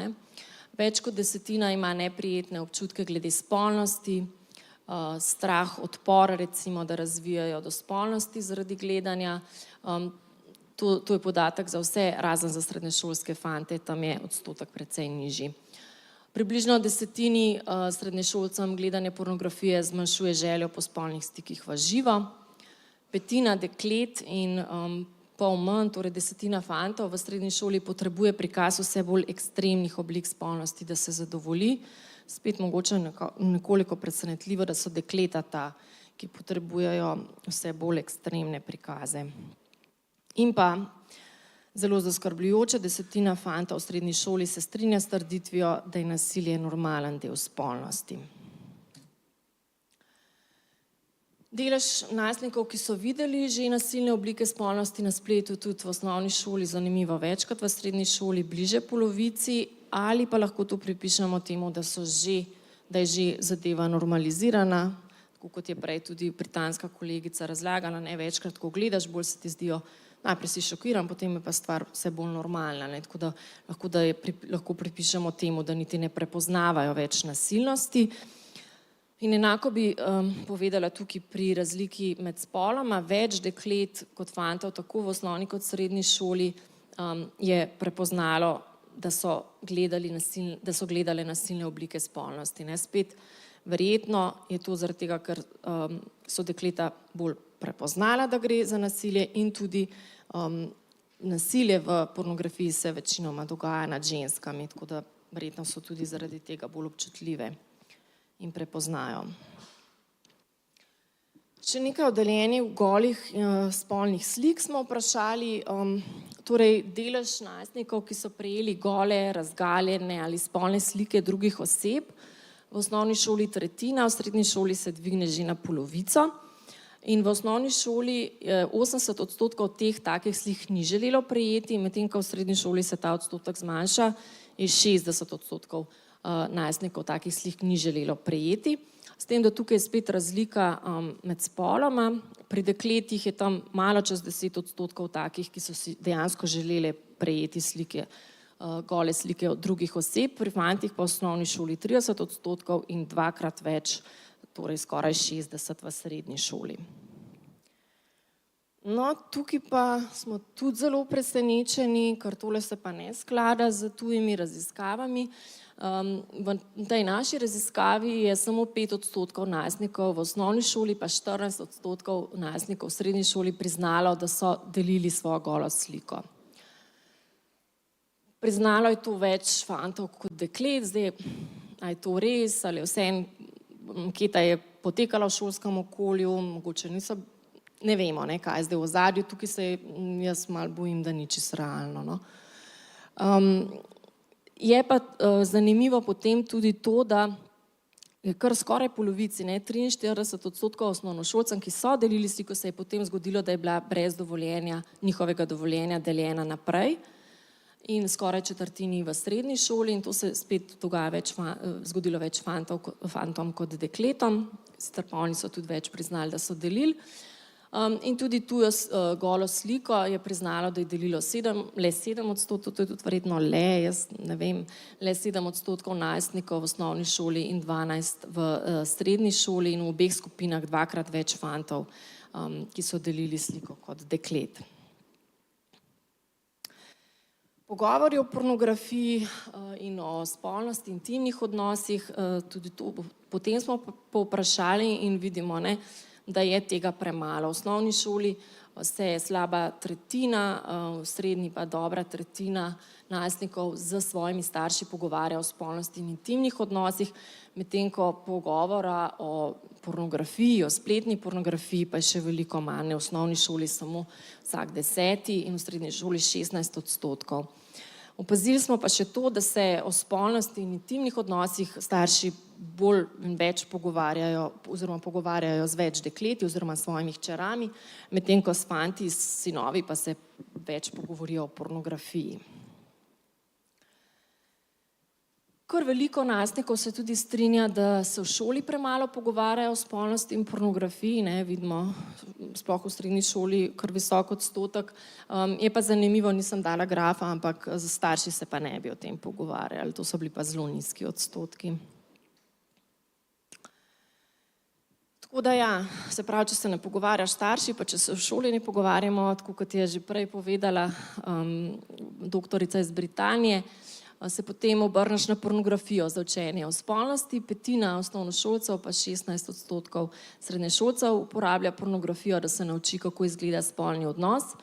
Več kot 1/10 ima neprijetne občutke glede spolnosti, strah, odpor, recimo, da razvijajo do spolnosti zaradi gledanja. To je podatek za vse, razen za srednješolske fante, tam je odstotek precej nižji. Približno 1/10 srednješolcem gledanje pornografije zmanjšuje željo po spolnih stikih v živo. 1/5 deklet in pol manj, torej 1/10 fantov v srednji šoli potrebuje prikaz vse bolj ekstremnih oblik spolnosti, da se zadovolji. Spet mogoče nekoliko presenetljivo, da so dekleta ta, ki potrebujejo vse bolj ekstremne prikaze. In pa zelo zaskrbljujoče, 1/10 fantov v srednji šoli se strinja s trditvijo, da je nasilje normalen del spolnosti. Delež najstnikov, ki so videli že nasilne oblike spolnosti na spletu, tudi v osnovni šoli, zanimivo večkrat, v srednji šoli bliže polovici, ali pa lahko to pripišemo temu, da je že zadeva normalizirana, tako kot je prej tudi britanska kolegica razlagala, ne večkrat, ko gledaš, bolj se ti zdijo, najprej si šokiran, potem je pa stvar vse bolj normalna, ne? Tako da lahko pripišemo temu, da niti ne prepoznavajo več nasilnosti. In enako bi povedala tukaj pri razliki med spoloma, več deklet kot fantov, tako v osnovni kot srednji šoli, je prepoznalo, da so gledale nasilne oblike spolnosti. Spet verjetno je to zaradi tega, ker so dekleta bolj prepoznala, da gre za nasilje in tudi nasilje v pornografiji se večinoma dogaja nad ženskami, tako da verjetno so tudi zaradi tega bolj občutljive in prepoznajo. Še nekaj o deljenju golih spolnih slik smo vprašali. Torej, delež najstnikov, ki so prejeli gole, razgaljene ali spolne slike drugih oseb, v osnovni šoli tretjina, v srednji šoli se dvigne že na polovico. In v osnovni šoli 80% teh takih slik ni želelo prejeti, medtem ko v srednji šoli se ta odstotek zmanjša, je 60% najstnikov takih slik ni želelo prejeti. S tem, da tukaj je spet razlika med spoloma. Pri dekletih je tam malo čez 10% takih, ki so si dejansko želeli prejeti slike, gole slike od drugih oseb, pri fantih pa v osnovni šoli 30% in dvakrat več, torej skoraj 60% v srednji šoli. No, tukaj pa smo tudi zelo presenečeni, ker tole se pa ne sklada z tujimi raziskavami. V tej naši raziskavi je samo 5% najstnikov v osnovni šoli, pa 14% najstnikov v srednji šoli priznalo, da so delili svojo golo sliko. Priznalo je to več fantov kot deklet, zdaj, a je to res, ali je vseeno, anketa je potekala v šolskem okolju, mogoče niso, ne vemo, kaj je zdaj v ozadju, tukaj se jaz malo bojim, da ni čisto realno, no. Je pa zanimivo potem tudi to, da je kar skoraj polovici, 43% osnovnošolcem, ki so delili sliko, se je potem zgodilo, da je bila brez dovoljenja, njihovega dovoljenja deljena naprej in skoraj četrtini v srednji šoli in to se spet dogaja zgodilo več fantom kot dekletom, sicer pa oni so tudi več priznali, da so delili. In tudi tujo golo sliko je priznalo, da je delilo le 7%, to je tudi verjetno jaz ne vem, le 7% najstnikov v osnovni šoli in 12% v srednji šoli in v obeh skupinah dvakrat več fantov, ki so delili sliko kot deklet. Pogovori o pornografiji in o spolnosti, intimnih odnosih, tudi to, potem smo povprašali in vidimo, da je tega premalo. V osnovni šoli se je slaba tretjina, v srednji pa dobra tretjina najstnikov s svojimi starši pogovarja o spolnosti in intimnih odnosih, medtem ko pogovora o pornografiji, o spletni pornografiji pa je še veliko manj. V osnovni šoli samo vsak 10. in v srednji šoli 16%. Opazili smo pa še to, da se o spolnosti in intimnih odnosih starši bolj in več pogovarjajo oziroma pogovarjajo z več dekleti oziroma svojimi hčerami, medtem ko s fanti, sinovi pa se več pogovorijo o pornografiji. Kar veliko najstnikov se tudi strinja, da se v šoli premalo pogovarjajo o spolnosti in pornografiji, vidimo, sploh v srednji šoli, kar visok odstotek. Je pa zanimivo, nisem dala grafa, ampak za starši se pa ne bi o tem pogovarjali, to so bili pa zelo nizki odstotki. Tako da ja, se pravi, če se ne pogovarjaš starši, pa če se v šoli ne pogovarjamo, tako kot je že prej povedala doktorica iz Britanije, se potem obrneš na pornografijo za učenje o spolnosti, petina osnovnošolcev pa 16% srednješolcev uporablja pornografijo, da se nauči, kako izgleda spolni odnos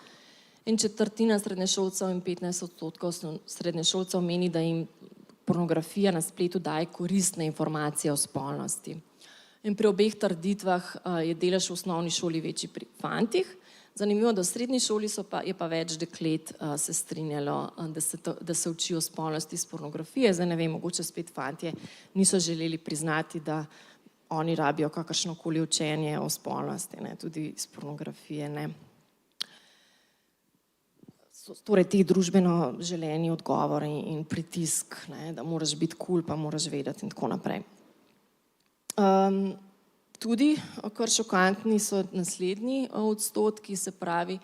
in četrtina srednješolcev in 15% srednješolcev meni, da jim pornografija na spletu daje koristne informacije o spolnosti. In pri obeh trditvah je delež v osnovni šoli večji pri fantih. Zanimivo, da v srednji šoli je pa več deklet se strinjalo, da se učijo spolnosti iz pornografije. Zdaj ne vem, mogoče spet fantje niso želeli priznati, da oni rabijo kakršnokoli učenje o spolnosti, tudi iz pornografije. Torej, ti družbeno želeni odgovori in pritisk, da moraš biti kul, pa moraš vedeti in tako naprej. Tudi, kar šokantni so naslednji odstotki, se pravi,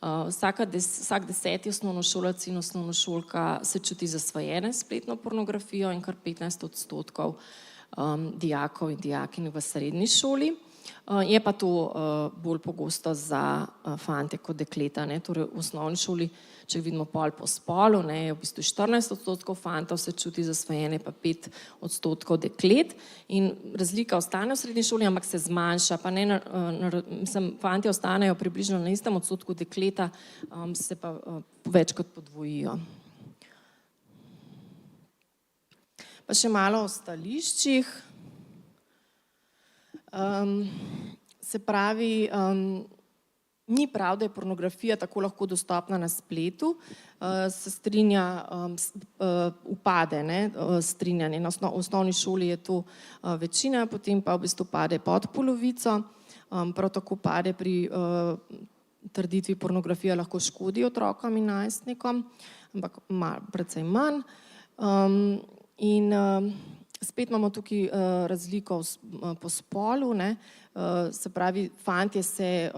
vsak 10. osnovnošolac in osnovnošolka se čuti zasvojene s spletno pornografijo in kar 15% dijakov in dijakinj v srednji šoli. Je pa to bolj pogosto za fante kot dekleta. Torej, v osnovni šoli, če vidimo pol po spolu, je v bistvu 14% fantov se čuti zasvojene, pa 5% deklet. In razlika ostane v srednji šoli, ampak se zmanjša. Fantje ostanejo približno na istem odstotku, dekleta se pa več kot podvojijo. Pa še malo o stališčih. Se pravi, ni prav, da je pornografija tako lahko dostopna na spletu, se strinja, upade, ne, strinjanje. Na osnovni šoli je to večina, potem pa v bistvu pade pod polovico, prav tako pade pri trditvi pornografija lahko škodi otrokom in najstnikom, ampak precej manj. In spet imamo tukaj razliko po spolu, ne, se pravi, fantje se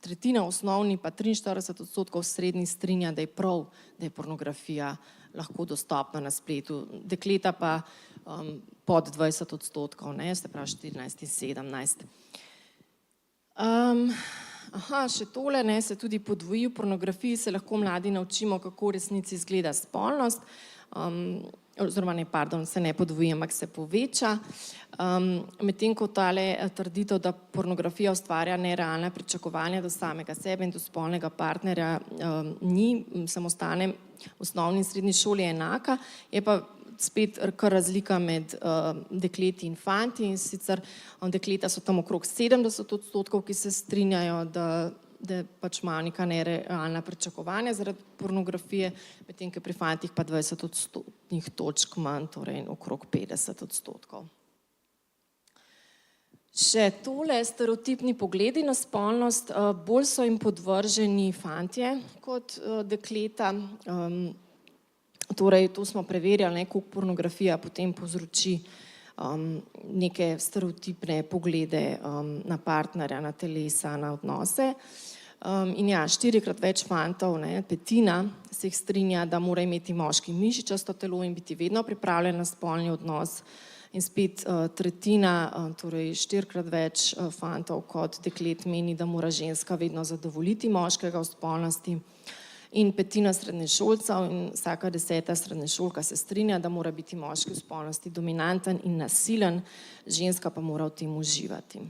tretjina osnovni pa 43% srednji strinja, da je prav, da je pornografija lahko dostopna na spletu. Dekleta pa pod 20%, ne, se pravi 14 in 17. Še tole, ne, se tudi podvoji, v pornografiji se lahko mladi naučimo, kako v resnici izgleda spolnost, oziroma ne, pardon, se ne podvoji, ampak se poveča. Medtem ko tale trditev, da pornografija ustvarja nerealna pričakovanja do samega sebe in do spolnega partnerja, ni, samo ostane v osnovni in srednji šoli enaka, je pa spet kar razlika med dekleti in fanti, in sicer dekleta so tam okrog 70%, ki se strinjajo, da pač imajo neka nerealna pričakovanja zaradi pornografije, medtem ko pri fantih pa 20 odstotnih točk manj, torej okrog 50%. Še tole, stereotipni pogledi na spolnost, bolj so jim podvrženi fantje kot dekleta. Torej, to smo preverjali, koliko pornografija potem povzroči neke stereotipne poglede na partnerja, na telesa, na odnose. In ja, 4-krat več fantov, ne, petina, se jih strinja, da mora imeti moški mišičasto telo in biti vedno pripravljen na spolni odnos. In spet tretjina, torej 4-krat več fantov kot deklet meni, da mora ženska vedno zadovoljiti moškega v spolnosti. In petina srednješolcev in vsaka 10. srednješolka se strinja, da mora biti moški v spolnosti dominanten in nasilen, ženska pa mora v tem uživati.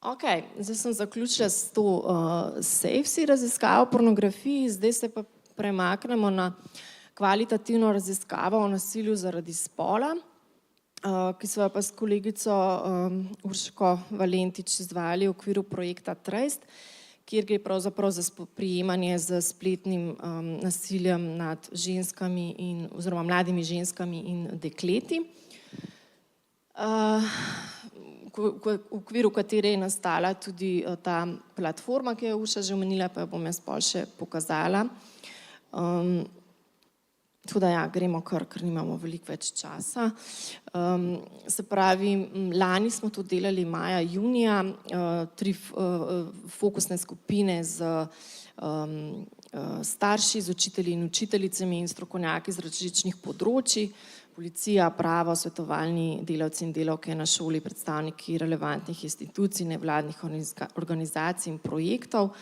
Ok, zdaj sem zaključila s to SAFE raziskavo o pornografiji, zdaj se pa premaknemo na kvalitativno raziskavo o nasilju zaradi spola, ki so jo pa s kolegico Urško Valentič izvajali v okviru projekta Trajst, kjer gre pravzaprav za spoprijemanje z spletnim nasiljem nad ženskami oziroma mladimi ženskami in dekleti, v okviru katere je nastala tudi ta platforma, ki je Urša že omenila, pa jo bom jaz pol še pokazala. Tako da ja, gremo kar nimamo veliko več časa. Se pravi, lani smo to delali maja, junija, 3 fokusne skupine z starši, z učitelji in učiteljicami in strokovnjaki z različnih področij, policija, pravo, svetovalni delavci in delavke na šoli, predstavniki relevantnih institucij, nevladnih organizacij in projektov.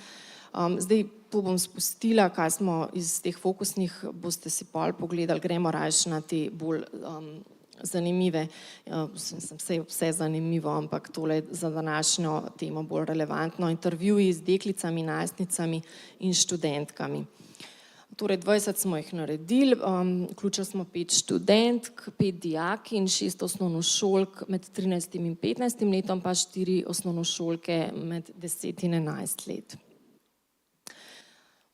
Zdaj to bom spustila, kaj smo iz teh fokusnih, boste si pol pogledali, gremo raje na te bolj zanimive, vse zanimivo, ampak tole za današnjo temo bolj relevantno, intervjuji z deklicami, najstnicami in študentkami. Torej 20 smo jih naredili, vključili smo 5 študentk, 5 dijaki in 6 osnovnošolk med 13 in 15 letom, pa 4 osnovnošolke med 10 in 11 let.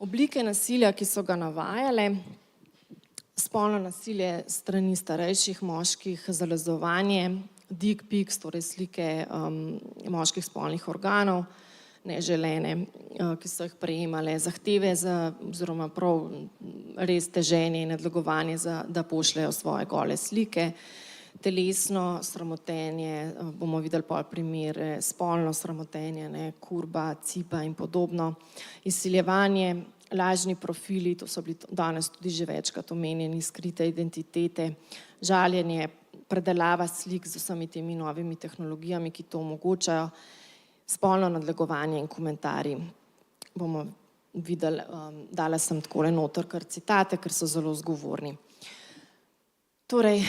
Oblike nasilja, ki so ga navajale, spolno nasilje strani starejših moških, zalezovanje, dick pics, torej slike moških spolnih organov, neželene, ki so jih prejemale, zahteve oziroma prav res teženje in nadlegovanje, da pošljejo svoje gole slike, telesno sramotenje, bomo videli pol primere, spolno sramotenje, kurba, cipa in podobno, izsiljevanje, lažni profili, to so bili danes tudi že večkrat omenjeni, skrite identitete, žaljenje, predelava slik z vsemi temi novimi tehnologijami, ki to omogočajo, spolno nadlegovanje in komentarji. Bomo videli, dala sem takole noter kar citate, ker so zelo zgovorni. Torej,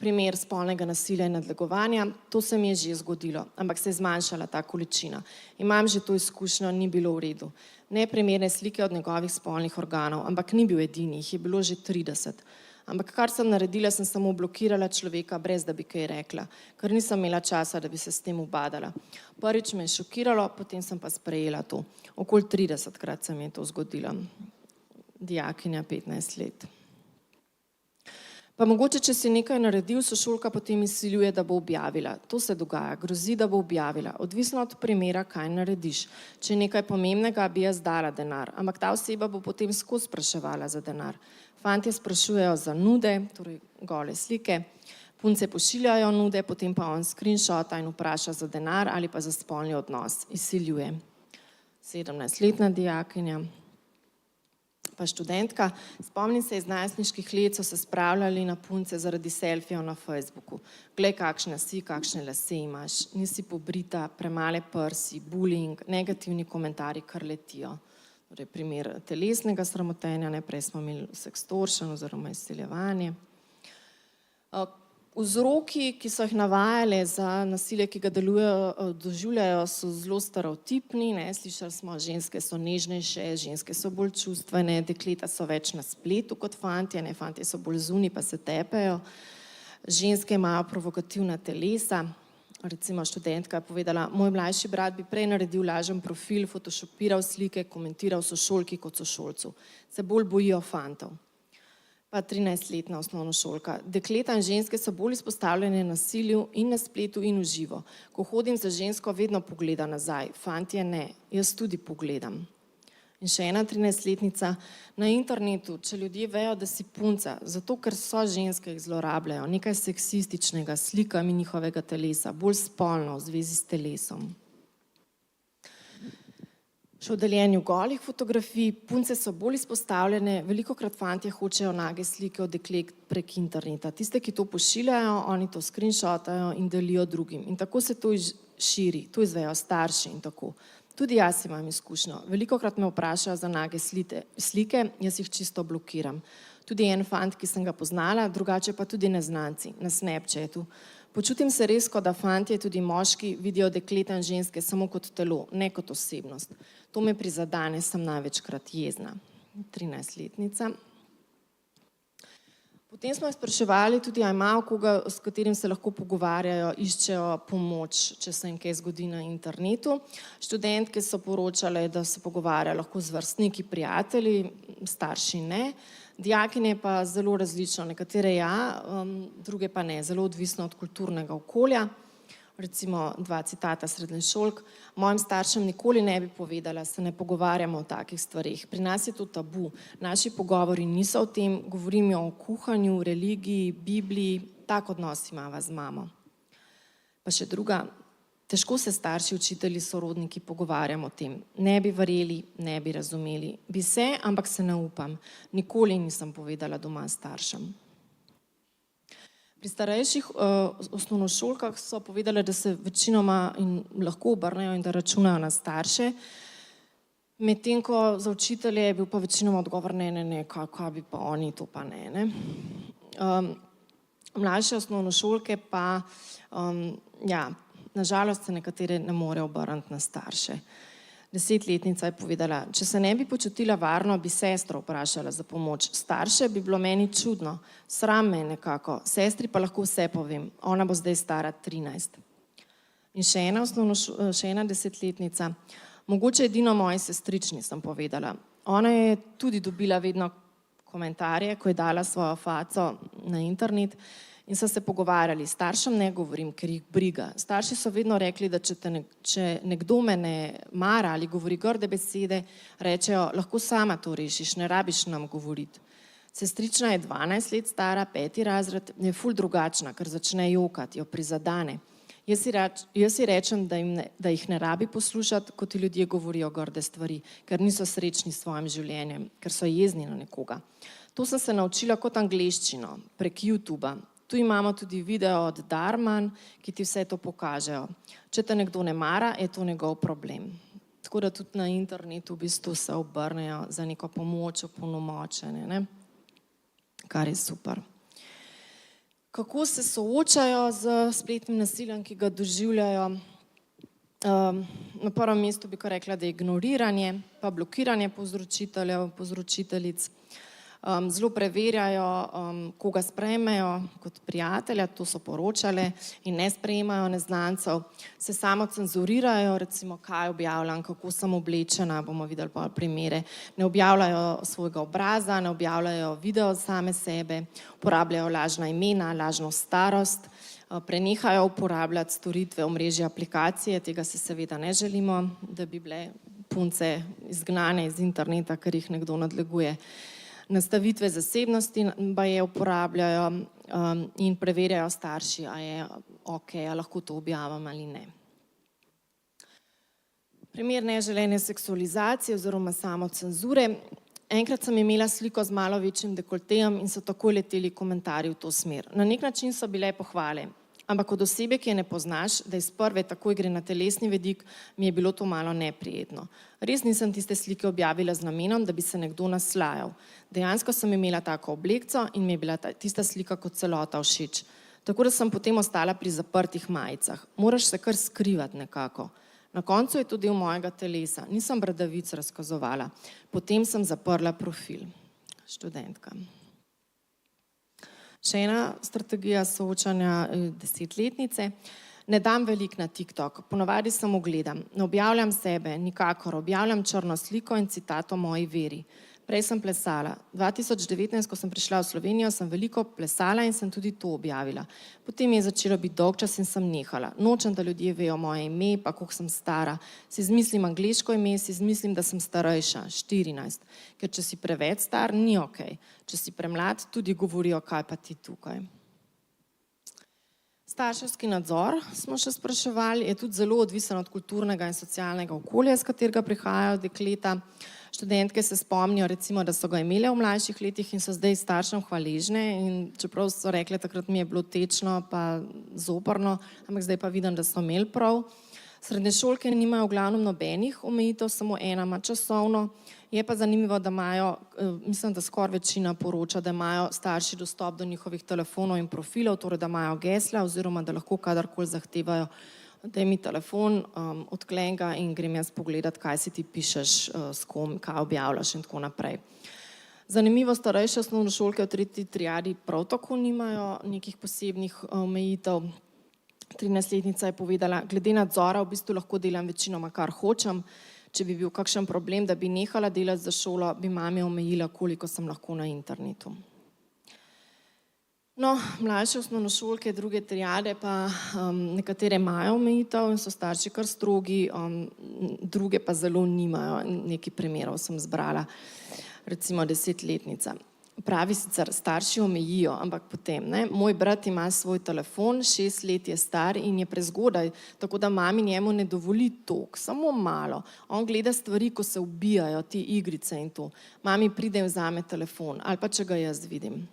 primer spolnega nasilja in nadlegovanja, to se mi je že zgodilo, ampak se je zmanjšala ta količina. Imam že to izkušnjo, ni bilo v redu. Neprimerne slike od njegovih spolnih organov, ampak ni bil edini, jih je bilo že 30. Ampak kar sem naredila, sem samo blokirala človeka, brez da bi kaj rekla, ker nisem imela časa, da bi se s tem ubadala. Prvič me je šokiralo, potem sem pa sprejela to. Okoli 30-krat se mi je to zgodilo. Dijakinja 15 let. Pa mogoče, če si nekaj naredil, sošolka potem izsiljuje, da bo objavila. To se dogaja, grozi, da bo objavila. Odvisno od primera, kaj narediš. Če je nekaj pomembnega, bi jaz dala denar, ampak ta oseba bo potem skozi spraševala za denar. Fantje sprašujejo za nude, torej gole slike, punce pošiljajo nude, potem pa on screenshota in vpraša za denar ali pa za spolni odnos. Izsiljuje. 17-letna dijakinja. Pa študentka, spomnim se iz najstniških let, so se spravljali na punce zaradi selfijev na Facebooku. Glej, kakšna si, kakšne lase imaš, nisi pobrita, premale prsi, bullying, negativni komentarji kar letijo. Torej, primer telesnega sramotenja, prej smo imeli sextortion oziroma izsiljevanje. Vzroki, ki so jih navajali za nasilje, ki ga doživljajo, so zelo stereotipni. Slišali smo, ženske so nežnejše, ženske so bolj čustvene, dekleta so več na spletu kot fantje, fantje so bolj zunaj pa se tepejo. Ženske imajo provokativna telesa. Recimo študentka je povedala, moj mlajši brat bi prej naredil lažen profil, photoshopiral slike, komentiral sošolki kot sošolcu. Se bolj bojijo fantov. Pa 13-letna osnovnošolka. Dekleta in ženske so bolj izpostavljene nasilju in na spletu in v živo. Ko hodim za žensko, vedno pogleda nazaj. Fantje ne, jaz tudi pogledam. In še ena 13-letnica. Na internetu, če ljudje vejo, da si punca, zato ker so ženske jih zlorabljajo, nekaj seksističnega, slikami njihovega telesa, bolj spolno v zvezi s telesom. Še v deljenju golih fotografij, punce so bolj izpostavljene, velikokrat fantje hočejo nage slike od deklet prek interneta. Tiste, ki to pošiljajo, oni to screenshotajo in delijo drugim. In tako se to širi, to izvejo starši in tako. Tudi jaz imam izkušnjo. Velikokrat me vprašajo za nage slike, jaz jih čisto blokiram. Tudi en fant, ki sem ga poznala, drugače pa tudi neznanci na Snapchatu. Počutim se res, kot da fantje, tudi moški, vidijo dekleta in ženske samo kot telo, ne kot osebnost. To me prizadene, sem največkrat jezna. 13-letnica. Potem smo jih spraševali tudi, a imajo koga, s katerim se lahko pogovarjajo, iščejo pomoč, če se jim kaj zgodi na internetu. Študentke so poročale, da se pogovarjajo lahko z vrstniki, prijatelji, starši ne. Dijakinje pa zelo različno, nekatere ja, druge pa ne, zelo odvisno od kulturnega okolja. Recimo 2 citata srednješolk. Mojim staršem nikoli ne bi povedala, se ne pogovarjamo o takih stvarih. Pri nas je to tabu. Naši pogovori niso o tem, govorimo o kuhanju, religiji, Bibliji, tak odnos imava z mamo. Pa še druga, težko se starši, učitelji, sorodniki pogovarjamo o tem. Ne bi verjeli, ne bi razumeli. Bi se, ampak se ne upam. Nikoli nisem povedala doma staršem. Pri starejših osnovnošolkah so povedali, da se večinoma lahko obrnejo in da računajo na starše, medtem ko za učitelje je bil pa večinoma odgovor ne, kaj bi pa oni, to pa ne. Mlajše osnovnošolke pa, ja, nažalost se nekatere ne morejo obrniti na starše. 10-letnica je povedala, če se ne bi počutila varno, bi sestro vprašala za pomoč. Starše bi bilo meni čudno, sram me nekako, sestri pa lahko vse povem, ona bo zdaj stara 13. In še ena 10-letnica, mogoče edino moji sestrični sem povedala. Ona je tudi dobila vedno komentarje, ko je dala svojo faco na internet in so se pogovarjali. Staršem ne govorim, ker jih briga. Starši so vedno rekli, da če nekdo me ne mara ali govori grde besede, rečejo, lahko sama to rešiš, ne rabiš nam govoriti. Sestrična je 12 let stara, 5. razred, je ful drugačna, ker začne jokati, jo prizadane. Jaz si rečem, da jih ne rabi poslušati, ko ti ljudje govorijo grde stvari, ker niso srečni s svojim življenjem, ker so jezni na nekoga. To sem se naučila kot angleščino, prek YouTuba. Tu imamo tudi video od Darman, ki ti vse to pokažejo. Če te nekdo ne mara, je to njegov problem. Tako da tudi na internetu v bistvu se obrnejo za neko pomoč, opolnomočenje, ne? Kar je super. Kako se soočajo z spletnim nasiljem, ki ga doživljajo? Na prvem mestu bi kar rekla, da je ignoriranje, pa blokiranje povzročiteljev, povzročiteljic. Zelo preverjajo, koga sprejmejo kot prijatelja, to so poročale, in ne sprejemajo neznancev. Se samo cenzurirajo, recimo, kaj objavljam, kako sem oblečena, bomo videli pa primere. Ne objavljajo svojega obraza, ne objavljajo video same sebe, uporabljajo lažna imena, lažno starost, prenehajo uporabljati storitve omrežja aplikacije, tega se seveda ne želimo, da bi bile punce izgnane iz interneta, ker jih nekdo nadleguje. Nastavitve zasebnosti baje uporabljajo in preverjajo starši, a je ok, a lahko to objavim ali ne. Primer neželene seksualizacije oziroma samocenzure. Enkrat sem imela sliko z malo večjim dekoltejem in so takoj leteli komentarji v to smer. Na nek način so bile pohvale, ampak od osebe, ki je ne poznaš, da iz prve takoj gre na telesni vidik, mi je bilo to malo neprijetno. Res nisem tiste slike objavila z namenom, da bi se nekdo naslajal. Dejansko sem imela tako oblekco in mi je bila tista slika kot celota všeč. Tako da sem potem ostala pri zaprtih majicah. Moraš se kar skrivati nekako. Na koncu je to del mojega telesa. Nisem bradavic razkazovala. Potem sem zaprla profil. Študentka. Še ena strategija soočanja 10-letnice. Ne dam veliko na TikTok, ponovadi samo gledam. Ne objavljam sebe, nikakor. Objavljam črno sliko in citat o moji veri. Prej sem plesala. 2019, ko sem prišla v Slovenijo, sem veliko plesala in sem tudi to objavila. Potem je začelo biti dolgčas in sem nehala. Nočem, da ljudje vejo moje ime, pa koliko sem stara. Si izmislim angleško ime, si izmislim, da sem starejša, 14. Ker če si preveč star, ni ok. Če si premlad, tudi govorijo, kaj pa ti tukaj. Starševski nadzor, smo še spraševali, je tudi zelo odvisen od kulturnega in socialnega okolja, iz katerega prihajajo dekleta. Študentke se spomnijo, recimo, da so ga imele v mlajših letih in so zdaj staršem hvaležne, in čeprav so rekle, takrat mi je bilo tečno pa zoprno, ampak zdaj pa vidim, da so imeli prav. Srednješolke nimajo v glavnem nobenih omejitev, samo ena ima časovno. Je pa zanimivo, da imajo, mislim, da skoraj večina poroča, da imajo starši dostop do njihovih telefonov in profilov, torej da imajo gesla oziroma da lahko kadarkoli zahtevajo, daj mi telefon, odkleni ga in grem jaz pogledat, kaj si ti pišeš, s kom, kaj objavljaš in tako naprej. Zanimivo, starejše osnovnošolke v 3. triadi prav tako nimajo nekih posebnih omejitev. 13-letnica je povedala, glede nadzora v bistvu lahko delam večinoma, kar hočem. Če bi bil kakšen problem, da bi nehala delati za šolo, bi mami omejila, koliko sem lahko na internetu. No, mlajše osnovnošolke 2. triade pa nekatere imajo omejitev in so starši kar strogi, druge pa zelo nimajo. Nekaj primerov sem zbrala, recimo 10-letnica. Pravi sicer, starši omejijo, ampak potem, ne, moj brat ima svoj telefon, 6 let je star in je prezgodaj, tako da mami njemu ne dovoli toliko, samo malo. On gleda stvari, ko se ubijajo, te igrice in to. Mami pride in vzame telefon, ali pa če ga jaz vidim.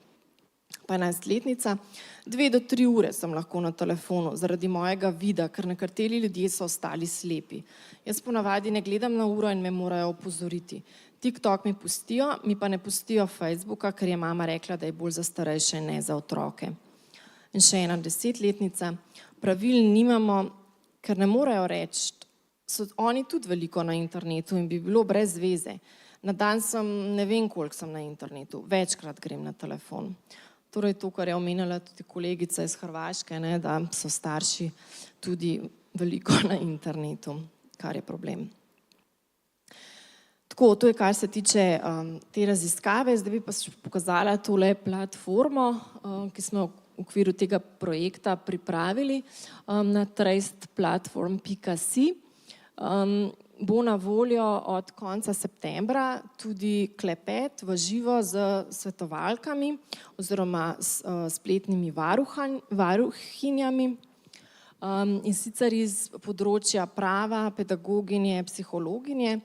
Pa 11-letnica, 2 do 3 ure sem lahko na telefonu zaradi mojega vida, ker nekateri ljudje so ostali slepi. Jaz ponavadi ne gledam na uro in me morajo opozoriti. TikTok mi pustijo, mi pa ne pustijo Facebooka, ker je mama rekla, da je bolj za starejše, ne za otroke. In še ena 10-letnica, pravil nimamo, ker ne morejo reči, so oni tudi veliko na internetu in bi bilo brez veze. Na dan sem, ne vem koliko sem na internetu, večkrat grem na telefon. Torej to, kar je omenjala tudi kolegica iz Hrvaške, ne, da so starši tudi veliko na internetu, kar je problem. Tako, to je, kar se tiče te raziskave. Zdaj bi pa pokazala tole platformo, ki smo v okviru tega projekta pripravili na tracedplatform.si. Bo na voljo od konca septembra tudi klepet v živo z svetovalkami oziroma spletnimi varuhinjami, in sicer iz področja prava, pedagoginje, psihologinje.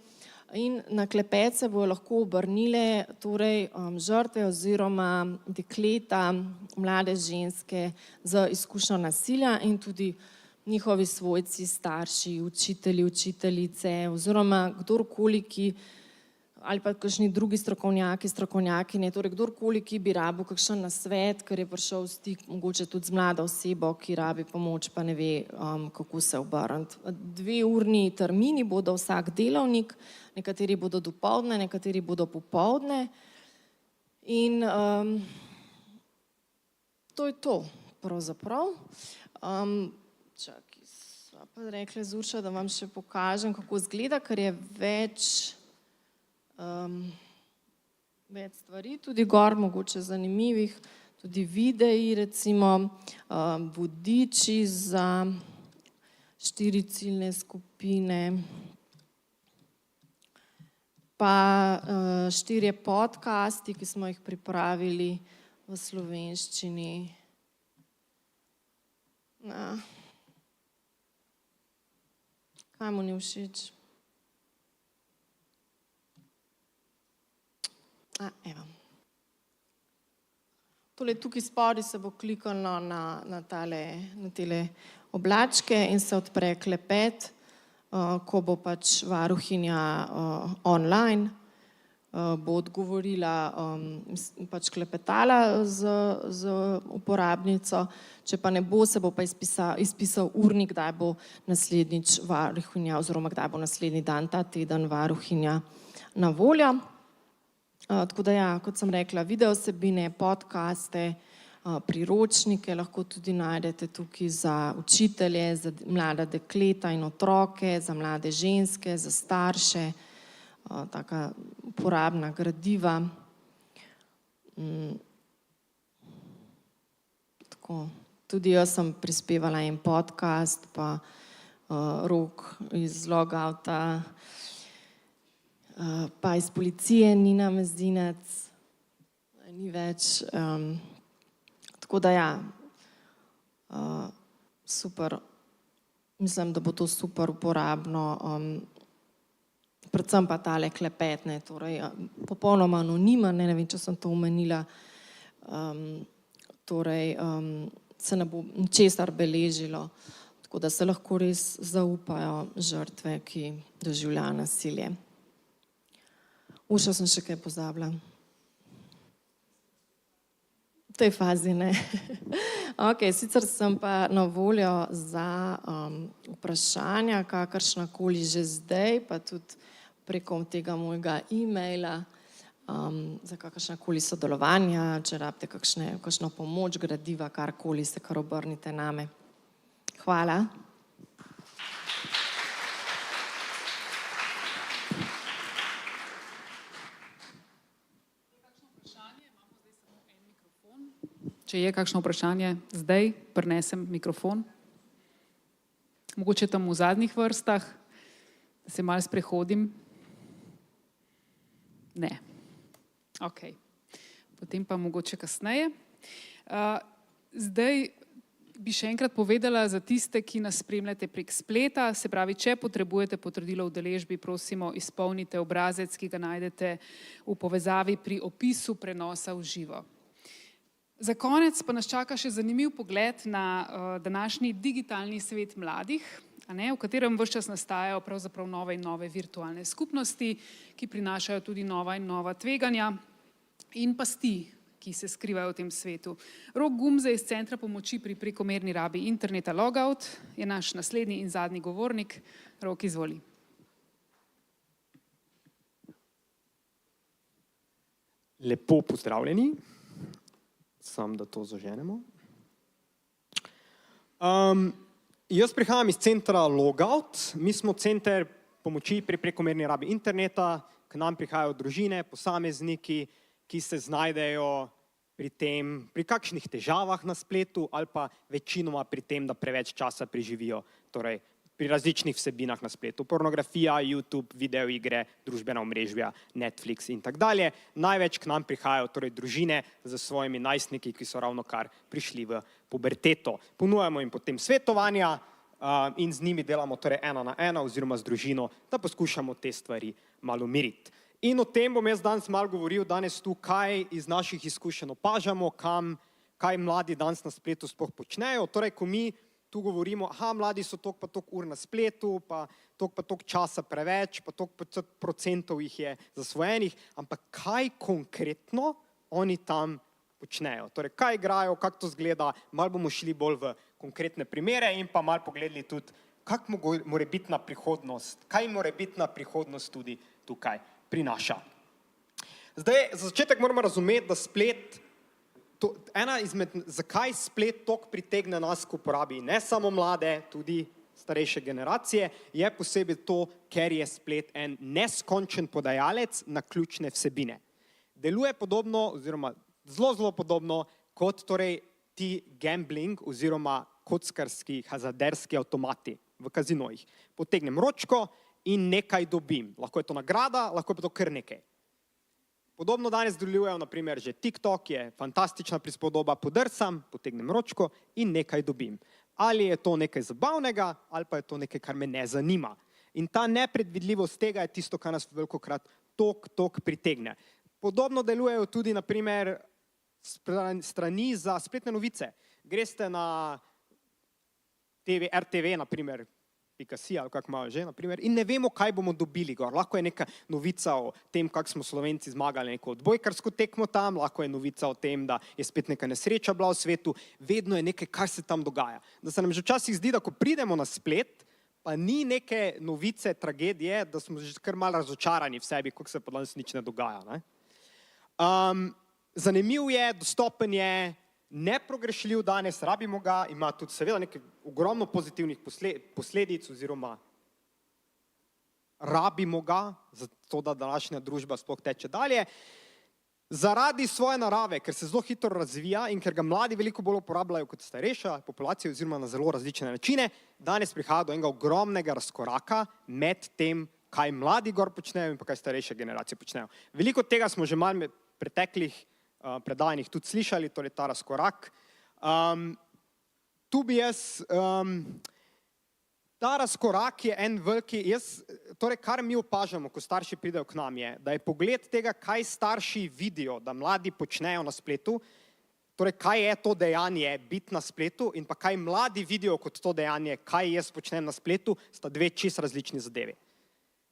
In na klepet se bodo lahko obrnile torej žrtve oziroma dekleta, mlade ženske z izkušnjo nasilja in tudi njihovi svojci, starši, učitelji, učiteljice oziroma kdorkoli, ki, ali pa kakšni drugi strokovnjaki, strokovnjakinje, torej kdorkoli, ki bi rabil kakšen nasvet, ker je prišel v stik mogoče tudi z mlado osebo, ki rabi pomoč, pa ne ve, kako se obrniti. 2-urni termini bodo vsak delovnik, nekateri bodo dopoldne, nekateri bodo popoldne. In to je to, pravzaprav. Čakaj, sva pa rekla z Uršo, da vam še pokažem, kako izgleda, ker je več stvari, tudi gor mogoče zanimivih, tudi videi, recimo vodiči za 4 ciljne skupine, pa 4 podcasti, ki smo jih pripravili v slovenščini. Kaj mu ni všeč? Evo. Tole tukaj spodaj se bo klikalo na tele oblačke in se odpre klepet, ko bo pač varuhinja online, bo odgovorila, pač klepetala z uporabnico, če pa ne bo, se bo pa izpisal urnik, kdaj bo naslednjič varuhinja oziroma kdaj bo naslednji dan ta teden varuhinja na voljo. Tako da ja, kot sem rekla, video vsebine, podcaste, priročnike lahko tudi najdete tukaj za učitelje, za mlada dekleta in otroke, za mlade ženske, za starše, taka uporabna gradiva. Tako, tudi jaz sem prispevala en podcast, pa Rok iz Logouta, pa iz policije Nina Mezdinec, ni več. Tako da ja, super, mislim, da bo to super uporabno, predvsem pa tale klepet, torej popolnoma anonimen, ne vem, če sem to omenila, torej se ne bo ničesar beležilo, tako da se lahko res zaupajo žrtve, ki doživljajo nasilje. Urša, sem še kaj pozabila? V tej fazi ne. Ok, sicer sem pa na voljo za vprašanja, kakršnakoli že zdaj, pa tudi preko tega mojega e-maila, za kakršnakoli sodelovanja, če rabite kakšno pomoč, gradiva, karkoli, se kar obrnite name. Hvala. Če je kakšno vprašanje, zdaj prinesem mikrofon. Mogoče tam v zadnjih vrstah, da se malo sprehodim. Ne. Ok. Potem pa mogoče kasneje. Zdaj bi še enkrat povedala za tiste, ki nas spremljate prek spleta, se pravi, če potrebujete potrdilo v udeležbi, prosimo, izpolnite obrazec, ki ga najdete v povezavi pri opisu prenosa v živo. Za konec pa nas čaka še zanimiv pogled na današnji digitalni svet mladih, v katerem ves čas nastajajo pravzaprav nove in nove virtualne skupnosti, ki prinašajo tudi nova in nova tveganja in pasti, ki se skrivajo v tem svetu. Rok Gumze iz Centra pomoči pri prekomerni rabi interneta Logout je naš naslednji in zadnji govornik. Rok, izvoli. Lepo pozdravljeni. Sam, da to zaženemo. Jaz prihajam iz centra Logout. Mi smo center pomoči pri prekomerni rabi interneta. K nam prihajajo družine, posamezniki, ki se znajdejo pri kakšnih težavah na spletu ali pa večinoma pri tem, da preveč časa preživijo, torej pri različnih vsebinah na spletu. Pornografija, YouTube, videoigre, družbena omrežja, Netflix in tak dalje. Največ k nam prihajajo torej družine z svojimi najstniki, ki so ravnokar prišli v puberteto. Ponujamo jim potem svetovanja in z njimi delamo torej 1 na 1 oziroma z družino, da poskušamo te stvari malo umiriti. In o tem bom jaz danes malo govoril, danes tu, kaj iz naših izkušenj opažamo, kaj mladi danes na spletu sploh počnejo. Torej, ko mi tu govorimo, mladi so toliko pa toliko ur na spletu, pa toliko časa preveč, pa toliko procentov jih je zasvojenih, ampak kaj konkretno oni tam počnejo? Torej, kaj igrajo, kako to zgleda, malo bomo šli bolj v konkretne primere in pa malo pogledali tudi, kak mora biti na prihodnost, kaj mora biti na prihodnost tudi tukaj prinaša. Zdaj, za začetek moramo razumeti, da splet, zakaj splet toliko pritegne nas, ko uporabi ne samo mlade, tudi starejše generacije, je posebej to, ker je splet en neskončen podajalec na ključne vsebine. Deluje podobno, oziroma zelo podobno, kot torej ti gambling oziroma kockarski, hazarderski avtomati v kazinojih. Potegnem ročko in nekaj dobim. Lahko je to nagrada, lahko je to kar nekaj. Podobno danes delujejo, naprimer, že TikTok je fantastična prispodoba, podrsam, potegnem ročko in nekaj dobim. Ali je to nekaj zabavnega, ali pa je to nekaj, kar me ne zanima. In ta nepredvidljivost tega je tisto, kar nas velikokrat tok pritegne. Podobno delujejo tudi, naprimer, strani za spletne novice. Greste na RTV, naprimer, .si ali kako imajo že, naprimer, in ne vemo, kaj bomo dobili gor. Lahko je neka novica o tem, kako smo Slovenci zmagali neko odbojkarsko tekmo tam, lahko je novica o tem, da je spet neka nesreča bila v svetu, vedno je nekaj, kar se tam dogaja. Da se nam že včasih zdi, da ko pridemo na splet, pa ni neke novice, tragedije, da smo že kar malo razočarani v sebi, kako se pa danes nič ne dogaja. Ne? Zanimiv je, dostopen je, neprogrešljiv danes, rabimo ga, ima tudi seveda nekaj ogromno pozitivnih posledic oziroma rabimo ga, zato da današnja družba sploh teče dalje. Zaradi svoje narave, ker se zelo hitro razvija in ker ga mladi veliko bolj uporabljajo kot starejša populacija oziroma na zelo različne načine, danes prihaja do enega ogromnega razkoraka med tem, kaj mladi gor počnejo in pa kaj starejše generacije počnejo. Veliko tega smo že malo med preteklih predavanjih tudi slišali, torej ta razkorak. Tu bi jaz, ta razkorak je en veliki, torej kar mi opažamo, ko starši pridejo k nam je, da je pogled tega, kaj starši vidijo, da mladi počnejo na spletu, torej kaj je to dejanje biti na spletu in pa kaj mladi vidijo kot to dejanje, kaj jaz počnem na spletu, sta dve čisto različni zadevi.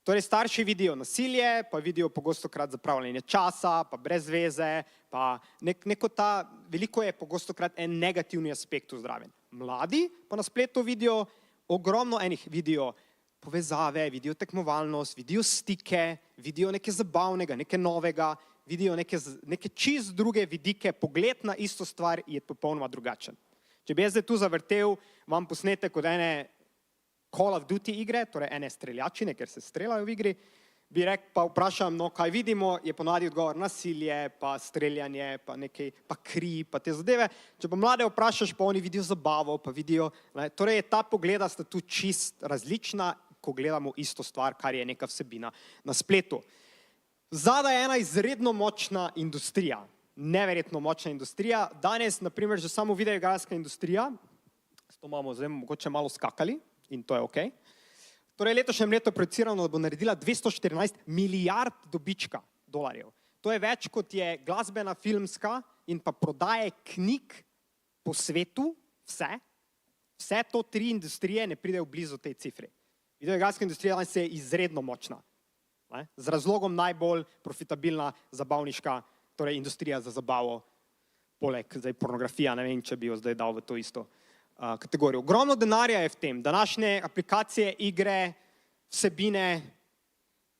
Torej, starši vidijo nasilje, pa vidijo pogostokrat zapravljanje časa, pa brez veze, pa veliko je pogostokrat en negativni aspekt vzdraven. Mladi pa na spletu vidijo ogromno vidijo povezave, vidijo tekmovalnost, vidijo stike, vidijo nekaj zabavnega, nekaj novega, vidijo neke čist druge vidike, pogled na isto stvar je popolnoma drugačen. Če bi jaz zdaj tu zavrtel, vam posnetek od ene Call of Duty igre, torej ene streljačine, ker se streljajo v igri, bi rekel, pa vprašam, no, kaj vidimo, je ponavadi odgovor nasilje, pa streljanje, pa nekaj, pa kri, pa te zadeve. Če pa mlade vprašaš, pa oni vidijo zabavo, pa vidijo, torej ta pogleda sta tu čist različna, ko gledamo isto stvar, kar je neka vsebina na spletu. Zadaj je ena izredno močna industrija, neverjetno močna industrija. Danes, naprimer, že samo videoigralska industrija, s to imamo zdaj mogoče malo skakali, in to je okej. Torej, letošnjem letu je projicirano, da bo naredila 214 milijard dobička dolarjev. To je več, kot je glasbena, filmska in pa prodaje knjig po svetu, vse to tri industrije ne pridejo blizu tej cifri. Videoigralska industrija danes je izredno močna. Z razlogom najbolj profitabilna zabavniška, torej industrija za zabavo, poleg zdaj pornografija, ne vem, če bi jo zdaj dal v to isto kategorijo. Ogromno denarja je v tem, današnje aplikacije, igre, vsebine,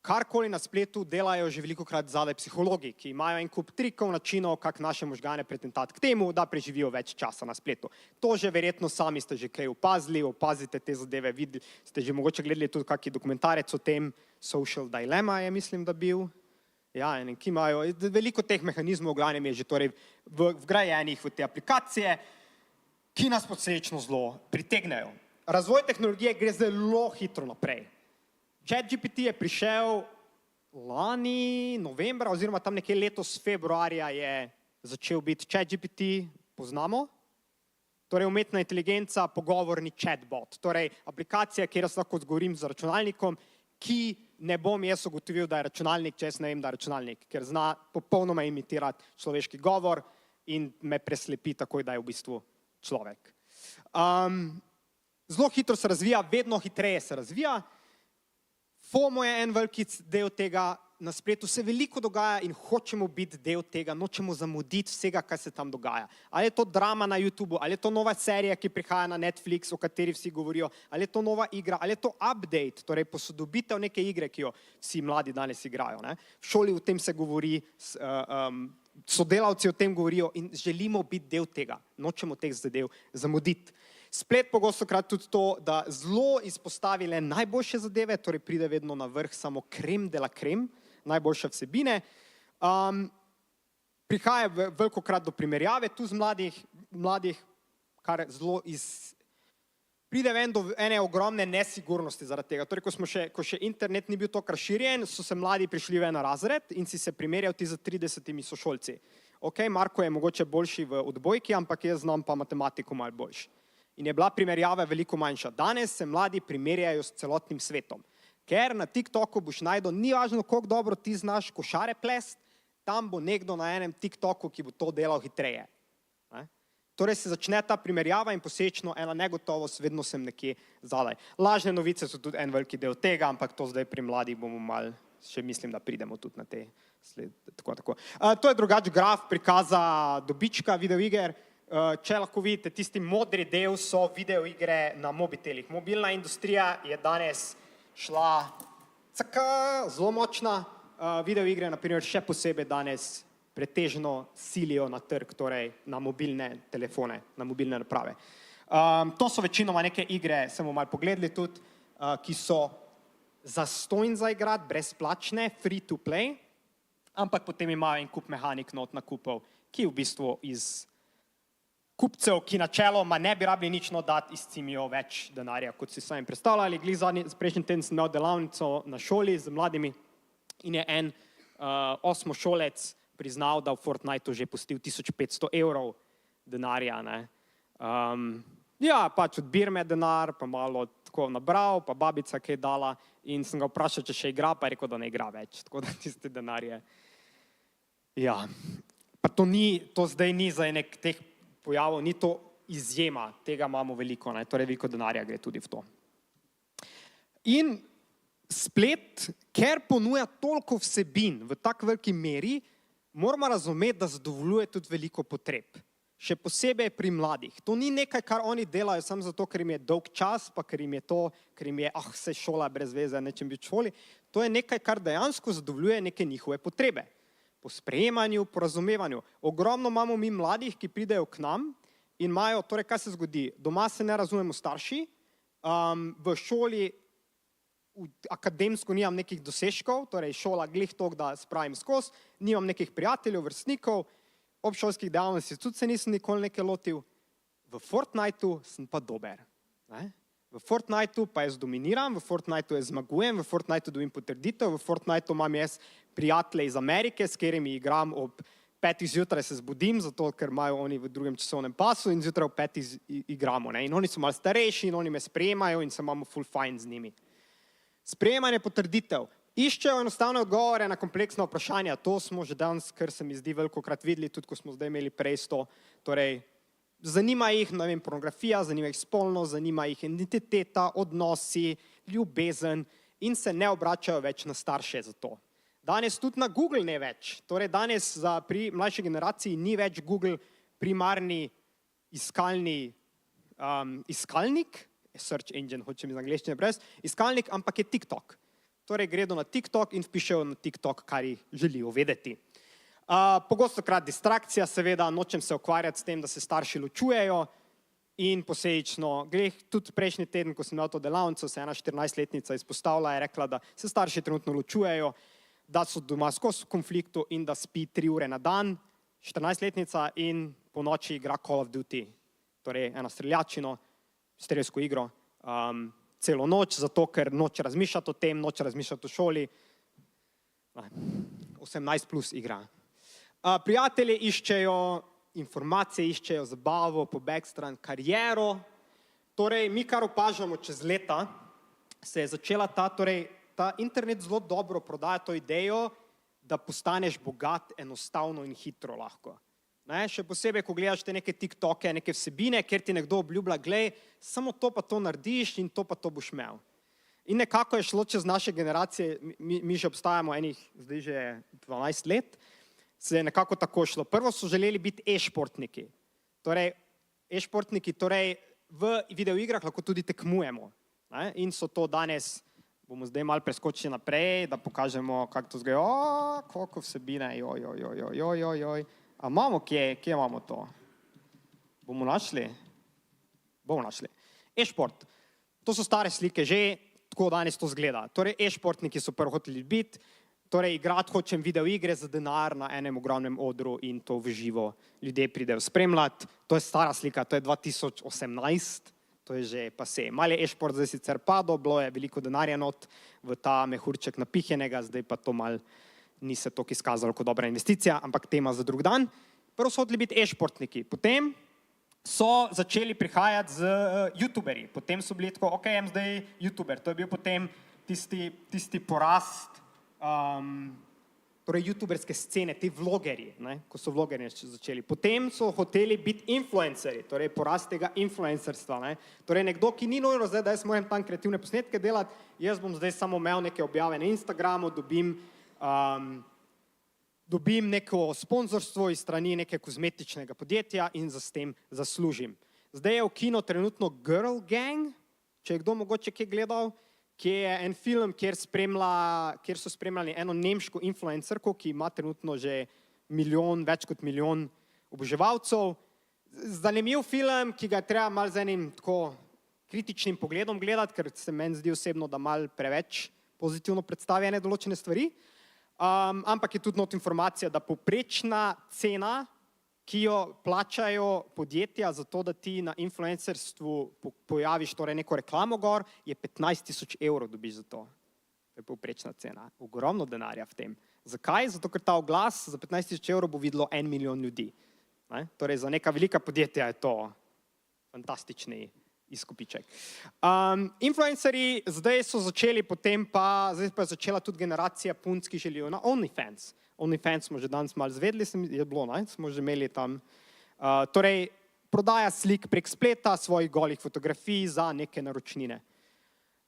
karkoli na spletu delajo že velikokrat zadaj psihologi, ki imajo en kup trikov, načinov, kako naše možgane pretentati k temu, da preživijo več časa na spletu. To že verjetno sami ste že kaj opazili, opazite te zadeve, videli, ste že mogoče gledali tudi kakšen dokumentarec o tem, Social Dilemma je, mislim, da bil. Ja, ki imajo, veliko teh mehanizmov v glavnem je že torej vgrajenih v te aplikacije, ki nas posledično zelo pritegnejo. Razvoj tehnologije gre zelo hitro naprej. ChatGPT je prišel lani novembra oziroma tam nekje letos februarja je začel biti ChatGPT, poznamo? Torej umetna inteligenca, pogovorni chatbot, torej aplikacija, kjer jaz lahko odgovorim z računalnikom, ki ne bom jaz ugotovil, da je računalnik, če jaz ne vem, da je računalnik, ker zna popolnoma imitirati človeški govor in me preslepi takoj, da je v bistvu človek. Zelo hitro se razvija, vedno hitreje se razvija. FOMO je en veliki del tega, na spletu se veliko dogaja in hočemo biti del tega, nočemo zamuditi vsega, kar se tam dogaja. Ali je to drama na YouTubu, ali je to nova serija, ki prihaja na Netflix, o kateri vsi govorijo, ali je to nova igra, ali je to update, torej posodobitev neke igre, ki jo vsi mladi danes igrajo. Ne? V šoli o tem se govori, sodelavci o tem govorijo in želimo biti del tega, nočemo teh zadev zamuditi. Splet pogostokrat tudi to, da zelo izpostavi le najboljše zadeve, torej pride vedno na vrh samo krem de la krem, najboljše vsebine. Prihaja velikokrat do primerjave tu z mladih, kar zelo pride ven do ene ogromne nesigurnosti zaradi tega. Torej, ko še internet ni bil toliko razširjen, so se mladi prišli v en razred in si se primerjal ti z 30 sošolci. Ok, Marko je mogoče boljši v odbojki, ampak jaz znam pa matematiko malo boljši. In je bila primerjava veliko manjša. Danes se mladi primerjajo s celotnim svetom. Ker na TikToku boš najdel, ni važno, koliko dobro ti znaš košare plest, tam bo nekdo na enem TikToku, ki bo to delal hitreje. Torej se začne ta primerjava in posečno ena negotovost, vedno sem nekje zadaj. Lažne novice so tudi en veliki del tega, ampak to zdaj pri mladih bomo malo, še mislim, da pridemo tudi na te tako. To je drugač graf prikaza dobička videoiger. Če lahko vidite, tisti modri del so videoigre na mobitelih. Mobilna industrija je danes šla zelo močna. Videoigre, na primer, še posebej danes pretežno silijo na trg, torej na mobilne telefone, na mobilne naprave. To so večinoma neke igre, sem malo pogledali tudi, ki so zastonj za igrati, brezplačne, free to play, ampak potem imajo en kup mehanik not nakupov, ki v bistvu iz kupcev, ki načeloma ne bi rabili nič dati, izcimijo več denarja, kot si sami predstavljali. Prejšnji teden sem imel delavnico na šoli z mladimi in je en osmošolec priznal, da v Fortniteu že pustil 1500 evrov denarja. Pač odbir me denar, pa malo tako nabral, pa babica kaj dala in sem ga vprašal, če še igra, pa je rekel, da ne igra več. Tako da tiste denarje. Pa to zdaj ni za enek teh pojavov, ni to izjema, tega imamo veliko, torej veliko denarja gre tudi v to. In splet, ker ponuja toliko vsebin v tak veliki meri, moramo razumeti, da zadovoljuje tudi veliko potreb. Še posebej pri mladih. To ni nekaj, kar oni delajo samo zato, ker jim je dolg čas, pa ker jim je vse šola brez veze, nečem biti v šoli. To je nekaj, kar dejansko zadovoljuje neke njihove potrebe. Po sprejemanju, po razumevanju. Ogromno imamo mi mladih, ki pridejo k nam in imajo, torej kaj se zgodi? Doma se ne razumemo starši, v šoli akademsko nimam nekih dosežkov, torej šola glih toliko, da spravim skozi, nimam nekih prijateljev, vrstnikov, obšolskih dejavnosti tudi se nisem nikoli nekaj lotil. V Fortniteu sem pa dober. V Fortniteu pa jaz dominiram, v Fortniteu jaz zmagujem, v Fortniteu dobim potrditev, v Fortniteu imam jaz prijatelje iz Amerike, s katerimi igram ob 5 zjutraj se zbudim, zato ker imajo oni v drugem časovnem pasu in zjutraj ob 5 igramo. In oni so malo starejši in oni me sprejemajo in se imamo full fajn z njimi. Sprejemanje potrditev. Iščejo enostavne odgovore na kompleksna vprašanja. To smo že danes, kar se mi zdi velikokrat videli, tudi ko smo zdaj imeli prej to. Torej, zanima jih, ne vem, pornografija, zanima jih spolnost, zanima jih identiteta, odnosi, ljubezen in se ne obračajo več na starše za to. Danes tudi na Google ne več. Torej danes pri mlajši generaciji ni več Google primarni iskalnik, search engine, hočem iz angleščine brez, iskalnik, ampak je TikTok. Torej gredo na TikTok in vpišejo na TikTok, kar jih želijo vedeti. Pogostokrat distrakcija, seveda, nočem se ukvarjati s tem, da se starši ločujejo in posledično, tudi prejšnji teden, ko sem imel to delavnico, se ena 14-letnica izpostavila, je rekla, da se starši trenutno ločujejo, da so doma skozi v konfliktu in da spi 3 ure na dan, 14-letnica in po noči igra Call of Duty, torej eno streljačino, strelsko igro, celo noč, zato ker noče razmišljati o tem, noče razmišljati o šoli, 18 plus igra. Prijatelji iščejo informacije, iščejo zabavo, pobeg stran, kariero. Torej, mi kar opažamo čez leta, se je začela ta internet zelo dobro prodaja to idejo, da postaneš bogat enostavno in hitro lahko. Še posebej, ko gledaš te neke TikToke, neke vsebine, kjer ti nekdo obljublja, glej, samo to pa to narediš in to pa to boš imel. In nekako je šlo čez naše generacije, mi že obstajamo zdaj že 12 let, se je nekako tako šlo. Prvo so želeli biti e-športniki. Torej, e-športniki, torej v videoigrah lahko tudi tekmujemo. Ne? In so to danes, bomo zdaj malo preskočili naprej, da pokažemo, kako to zgleda. Koliko vsebine, joj. A imamo kje imamo to? Bomo našli? Bomo našli. E-šport. To so stare slike že, tako danes to zgleda. Torej, e-športniki so prvo hoteli biti, torej igrati hočem videoigre za denar na enem ogromnem odru in to v živo ljudje pridejo spremljati. To je stara slika, to je 2018, to je že pase. Mal je e-šport zdaj sicer padel, bilo je veliko denarja not v ta mehurček napihnjenega, zdaj pa to mal ni se toliko izkazalo kot dobra investicija, ampak tema za drug dan. Prvo so hoteli biti e-športniki, potem so začeli prihajati z youtuberji, potem so bili tako, ok, jem zdaj youtuber, to je bil potem tisti porast torej youtuberske scene, ti vlogerji, ko so vlogerji začeli. Potem so hoteli biti influencerji, torej porast tega influencerstva. Torej nekdo, ki ni nujno zdaj, da jaz moram tam kreativne posnetke delati, jaz bom zdaj samo imel neke objave na Instagramu, dobim neko sponzorstvo iz strani neke kozmetičnega podjetja in s tem zaslužim. Zdaj je v kino trenutno Girl Gang, če je kdo mogoče kje gledal, kje je en film, kjer so spremljali eno nemško influencerko, ki ima trenutno že več kot milijon oboževalcev. Zanimiv film, ki ga je treba malo z enim tako kritičnim pogledom gledati, ker se meni zdi osebno, da malo preveč pozitivno predstavi ene določene stvari. Ampak je tudi not informacija, da povprečna cena, ki jo plačajo podjetja za to, da ti na influencerstvu pojaviš torej neko reklamo gor, je 15 000 evrov dobiš za to. To je povprečna cena. Ogromno denarja v tem. Zakaj? Zato, ker ta oglas za 15 000 evrov bo videlo 1 milijon ljudi. Torej za neka velika podjetja je to fantastični izkupiček. Influencerji zdaj so začeli potem zdaj pa je začela tudi generacija punc, ki želijo na OnlyFans. OnlyFans smo že danes malo zvedli, je bilo, smo že imeli tam. Torej, prodaja slik prek spleta, svojih golih fotografij za neke naročnine.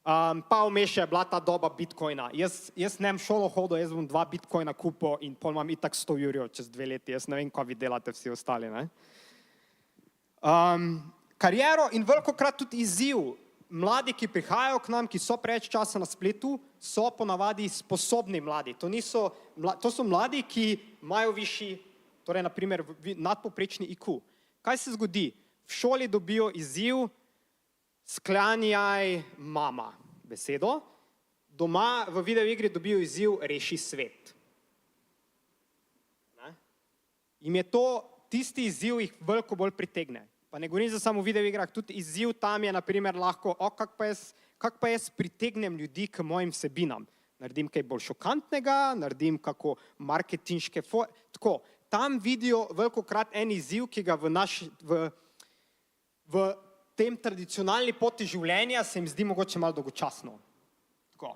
Pa vmes je bila ta doba bitcoina. Jaz ne bom šolo hodil, jaz bom 2 bitcoina kupil in pol imam itak 100 jurjev čez 2 leti. Jaz ne vem, kaj vi delate vsi ostali. Kariero in velikokrat tudi izziv. Mladi, ki prihajajo k nam, ki so preveč časa na spletu, so ponavadi sposobni mladi. To so mladi, ki imajo višji, torej naprimer nadpovprečni IQ. Kaj se zgodi? V šoli dobijo izziv sklanjaj mama besedo, doma v videoigri dobijo izziv reši svet. Jim je to, tisti izziv jih veliko bolj pritegne. Pa ne govorim za samo v videoigrah, tudi izziv tam je naprimer lahko, kako pa jaz pritegnem ljudi k mojim vsebinam. Naredim kaj bolj šokantnega, naredim kako marketinške, tako. Tam vidijo velikokrat en izziv, ki ga v tem tradicionalni poti življenja se jim zdi mogoče malo dolgočasno. Tako.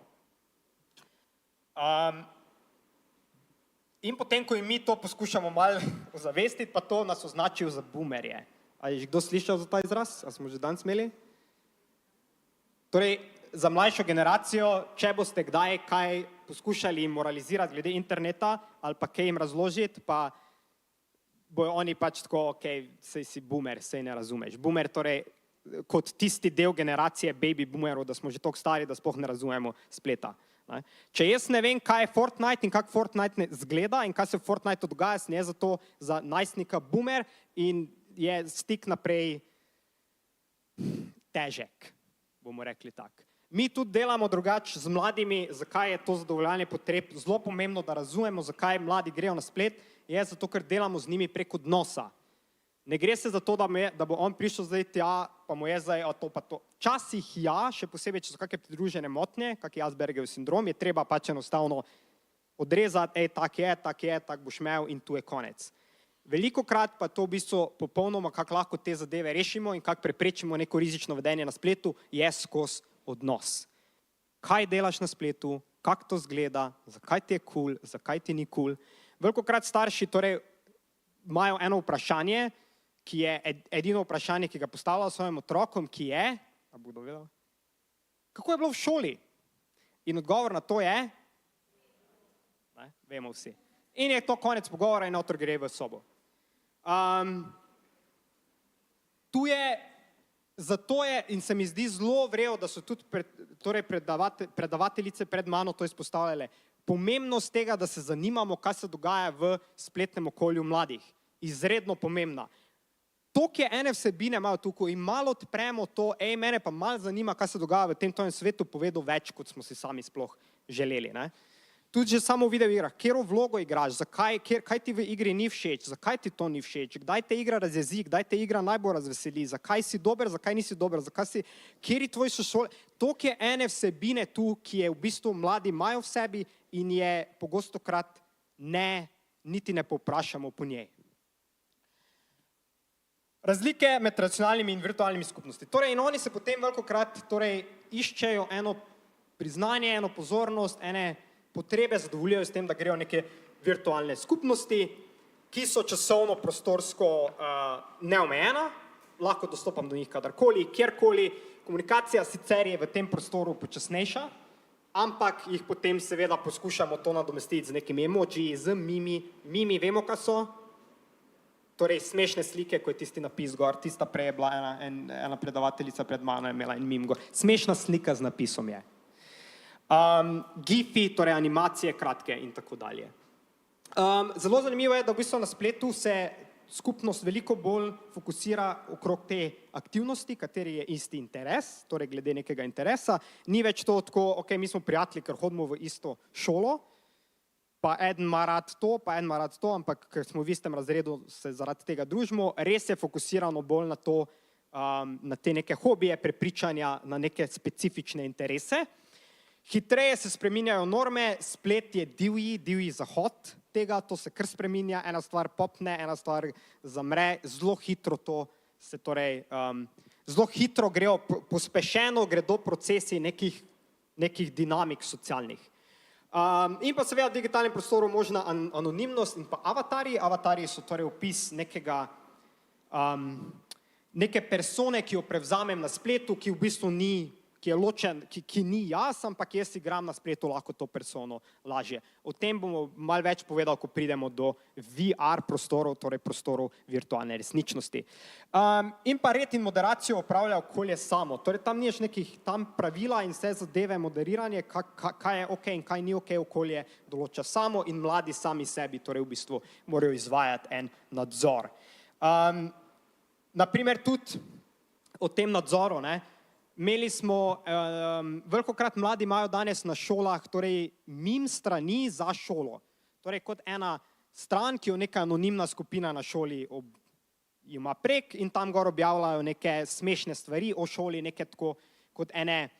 In potem, ko jim mi to poskušamo malo ozavestiti, pa to nas označijo za boomerje. A je že kdo slišal za ta izraz? A smo že danes imeli? Torej, za mlajšo generacijo, če boste kdaj kaj poskušali moralizirati glede interneta ali pa kaj jim razložiti, pa bojo oni pač tako, ok, sej si boomer, sej ne razumeš. Boomer torej kot tisti del generacije baby boomerov, da smo že toliko stari, da sploh ne razumemo spleta. Če jaz ne vem, kaj je Fortnite in kako Fortnite zgleda in kaj se v Fortniteu dogaja, sem jaz zato za najstnika boomer in je stik naprej težek, bomo rekli tako. Mi tudi delamo drugače z mladimi, zakaj je to zadovoljanje potreb. Zelo pomembno, da razumemo, zakaj mladi grejo na splet, je zato, ker delamo z njimi prek odnosa. Ne gre se za to, da bo on prišel zdaj tja, pa mu je zdaj to pa to. Včasih ja, še posebej, če so kakšne pridružene motnje, kak je Aspergerjev sindrom, je treba pač enostavno odrezati, tak je, tak boš imel in tu je konec. Velikokrat pa to v bistvu popolnoma, kako lahko te zadeve rešimo in kako preprečimo neko rizično vedenje na spletu, je skozi odnos. Kaj delaš na spletu, kako to zgleda, zakaj ti je cool, zakaj ti ni cool. Velikokrat starši torej imajo eno vprašanje, ki je edino vprašanje, ki ga postavljajo svojim otrokom, ki je, kako je bilo v šoli? In odgovor na to je, ne, vemo vsi. In je to konec pogovora in avtor gre v sobo. Zato je, in se mi zdi zelo vrelo, da so tudi predavateljice pred mano to izpostavljale, pomembnost tega, da se zanimamo, kaj se dogaja v spletnem okolju mladih. Izredno pomembna. Toliko je ene vsebine malo tukaj in malo odpremo to, mene pa malo zanima, kaj se dogaja v tem svetu, povedal več, kot smo si sami sploh želeli. Ne? Tudi že samo v videoigrah, katero vlogo igraš, kaj ti v igri ni všeč, zakaj ti to ni všeč, kdaj te igra razjezi, kdaj te igra najbolj razveseli, zakaj si dober, zakaj nisi dober, kateri tvoj sošolci. Toliko je ene vsebine tu, ki je v bistvu mladi imajo v sebi in je pogostokrat niti ne povprašamo po njej. Razlike med tradicionalnimi in virtualnimi skupnosti. Torej, in oni se potem velikokrat iščejo eno priznanje, eno pozornost, ene potrebe zadovoljujejo s tem, da grejo neke virtualne skupnosti, ki so časovno, prostorsko neomejena, lahko dostopam do njih kadarkoli, kjerkoli. Komunikacija sicer je v tem prostoru počasnejša, ampak jih potem seveda poskušamo to nadomestiti z nekimi emoji, z mimi. Mimi vemo, kaj so. Torej, smešne slike, ko je tisti napis gor, tista prej je bila ena predavateljica pred mano je imela en mim gor. Smešna slika z napisom je. Gifi, torej animacije, kratke in tako dalje. Zelo zanimivo je, da v bistvu na spletu se skupnost veliko bolj fokusira okrog te aktivnosti, kateri je isti interes, torej glede nekega interesa. Ni več to tako, ok, mi smo prijatelji, ker hodimo v isto šolo, pa eden ima rad to, pa eden ima rad to, ampak ker smo v istem razredu, se zaradi tega družimo. Res je fokusirano bolj na to, na te neke hobije, prepričanja, na neke specifične interese. Hitreje se spreminjajo norme, splet je divji zahod tega, to se kar spreminja, ena stvar popne, ena stvar zamre, zelo hitro to se torej, zelo hitro grejo, pospešeno gredo procesi nekih dinamik socialnih. In pa seveda v digitalnem prostoru možna anonimnost in pa avatarji. Avatarji so torej opis neke persone, ki jo prevzamem na spletu, ki v bistvu ni, ki je ločen, ki ni jaz, ampak jaz igram na spletu lahko to persono lažje. O tem bomo malo več povedali, ko pridemo do VR prostorov, torej prostorov virtualne resničnosti. In pa red in moderacijo opravlja okolje samo. Torej tam niš nekih tam pravila in vse zadeve moderiranje, kaj je ok in kaj ni ok, okolje določa samo in mladi sami sebi, torej v bistvu morajo izvajati en nadzor. Naprimer tudi o tem nadzoru, ne, imeli smo, velikokrat mladi imajo danes na šolah, torej mim strani za šolo. Torej kot ena stran, ki jo neka anonimna skupina na šoli ima prek in tam gor objavljajo neke smešne stvari o šoli, neke tako kot ene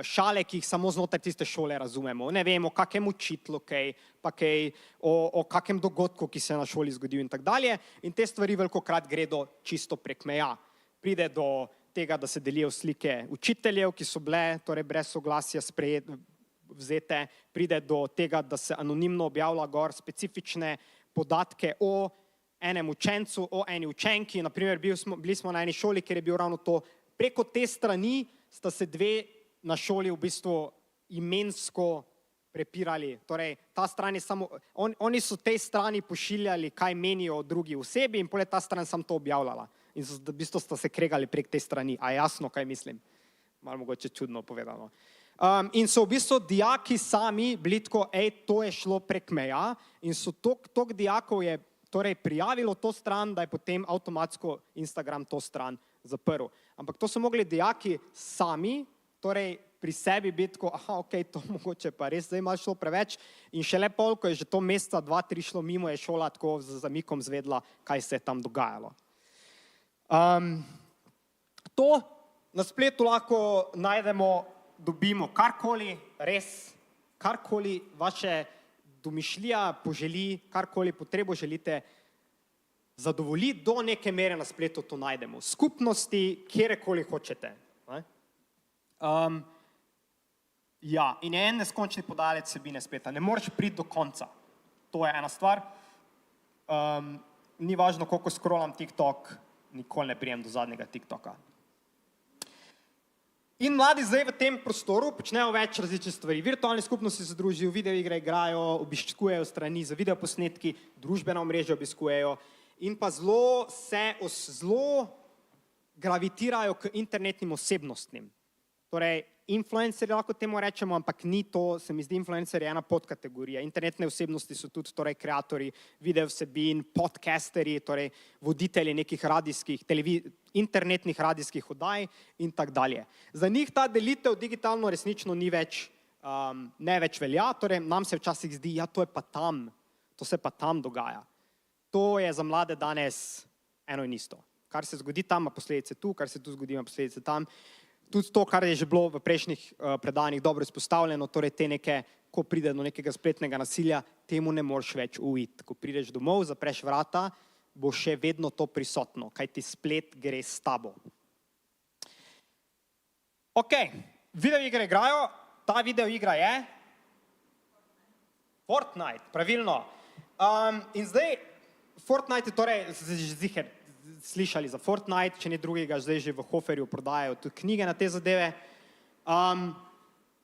šale, ki jih samo znotraj tiste šole razumemo. Ne vemo, kakem učitlu kaj, pa kaj o kakem dogodku, ki se je na šoli zgodil in tako dalje. In te stvari velikokrat gredo čisto prek meja. Pride do tega, da se delijo slike učiteljev, ki so bile torej brez soglasja vzete, pride do tega, da se anonimno objavlja gor specifične podatke o enem učencu, o eni učenki. Naprimer, bili smo na eni šoli, kjer je bil ravno to. Preko te strani sta se dve na šoli v bistvu imensko prepirali. Torej, ta stran je samo, oni so tej strani pošiljali, kaj menijo o drugi osebi in potem ta stran sam to objavljala. In v bistvu sta se kregali prek te strani. A jasno, kaj mislim? Malo mogoče čudno povedano. In so v bistvu dijaki sami bili tako, to je šlo prek meja in so toliko dijakov je torej prijavilo to stran, da je potem avtomatsko Instagram to stran zaprl. Ampak to so mogli dijaki sami, torej pri sebi biti tako, ok, to mogoče pa res zdaj malo šlo preveč in šele pol, ko je že to meseca 2-3 šlo mimo, je šola tako z zamikom zvedla, kaj se je tam dogajalo. To na spletu lahko najdemo, dobimo karkoli, res, karkoli vaše domišljija poželi, karkoli potrebo želite zadovoljiti, do neke mere na spletu to najdemo. Skupnosti, kjerkoli hočete. Ja, in je en neskončni podalec vsebine spleta. Ne moreš priti do konca. To je ena stvar. Ni važno, koliko scrollam TikTok, nikoli ne prijem do zadnjega TikToka. In mladi zdaj v tem prostoru počnejo več različnih stvari. Virtualne skupnosti se družijo, videoigre igrajo, obiskujejo strani za videoposnetki, družbena omrežja obiskujejo in pa zelo gravitirajo k internetnim osebnostnim. Torej, influencerji lahko temu rečemo, ampak ni to, se mi zdi, influencer je ena podkategorija. Internetne osebnosti so tudi torej kreatorji video vsebin, podcasteri, torej voditelji nekih radijskih, internetnih radijskih oddaj in tak dalje. Za njih ta delitev digitalno resnično ni več, ne več velja, torej nam se včasih zdi, ja, to se pa tam dogaja. To je za mlade danes eno in isto. Kar se zgodi tam, ima posledice tu, kar se tu zgodi, ima posledice tam. Tudi to, kar je že bilo v prejšnjih predavanjih dobro izpostavljeno, torej te neke, ko pride do nekega spletnega nasilja, temu ne moreš več uiti. Ko prideš domov, zapreš vrata, bo še vedno to prisotno, kaj ti splet gre s tabo. Ok, videoigre igrajo, ta videoigra je Fortnite, pravilno. In zdaj, Fortnite je torej, ziher, slišali za Fortnite, če ni drugega, zdaj že v Hoferju prodajajo tudi knjige na te zadeve.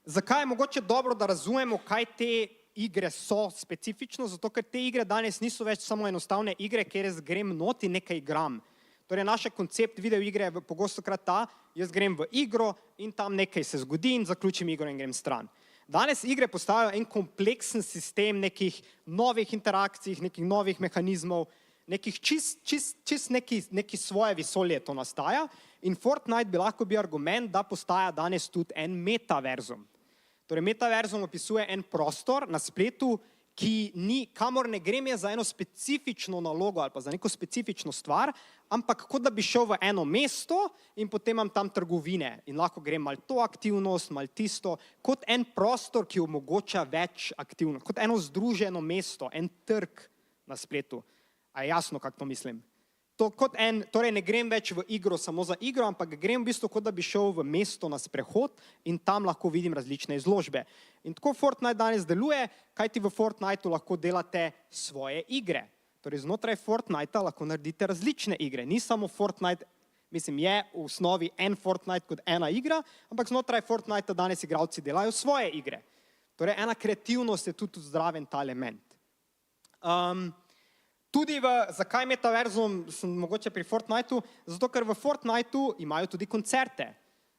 Zakaj je mogoče dobro, da razumemo, kaj te igre so specifično? Zato, ker te igre danes niso več samo enostavne igre, kjer jaz grem not in nekaj igram. Torej, naš koncept videoigre je pogostokrat ta, jaz grem v igro in tam nekaj se zgodi in zaključim igro in grem stran. Danes igre postajajo en kompleksen sistem nekih novih interakcij, nekih novih mehanizmov, nekih neki svoje vesolje to nastaja in Fortnite bi lahko bil argument, da postaja danes tudi en metaverzum. Torej, metaverzum opisuje en prostor na spletu, kamor ne grem je za eno specifično nalogo ali pa za neko specifično stvar, ampak kot da bi šel v eno mesto in potem imam tam trgovine in lahko grem malo to aktivnost, malo tisto, kot en prostor, ki omogoča več aktivnosti, kot eno združeno mesto, en trg na spletu. A je jasno, kako to mislim? Torej ne grem več v igro samo za igro, ampak grem v bistvu, kot da bi šel v mesto na sprehod in tam lahko vidim različne izložbe. In tako Fortnite danes deluje, kajti v Fortniteu lahko delate svoje igre. Torej znotraj Fortnitea lahko naredite različne igre. Ni samo Fortnite, mislim, je v osnovi en Fortnite kot ena igra, ampak znotraj Fortnitea danes igralci delajo svoje igre. Torej ena kreativnost je tudi zdraven ta element. Tudi zakaj metaverzum sem mogoče pri Fortniteu? Zato, ker v Fortniteu imajo tudi koncerte.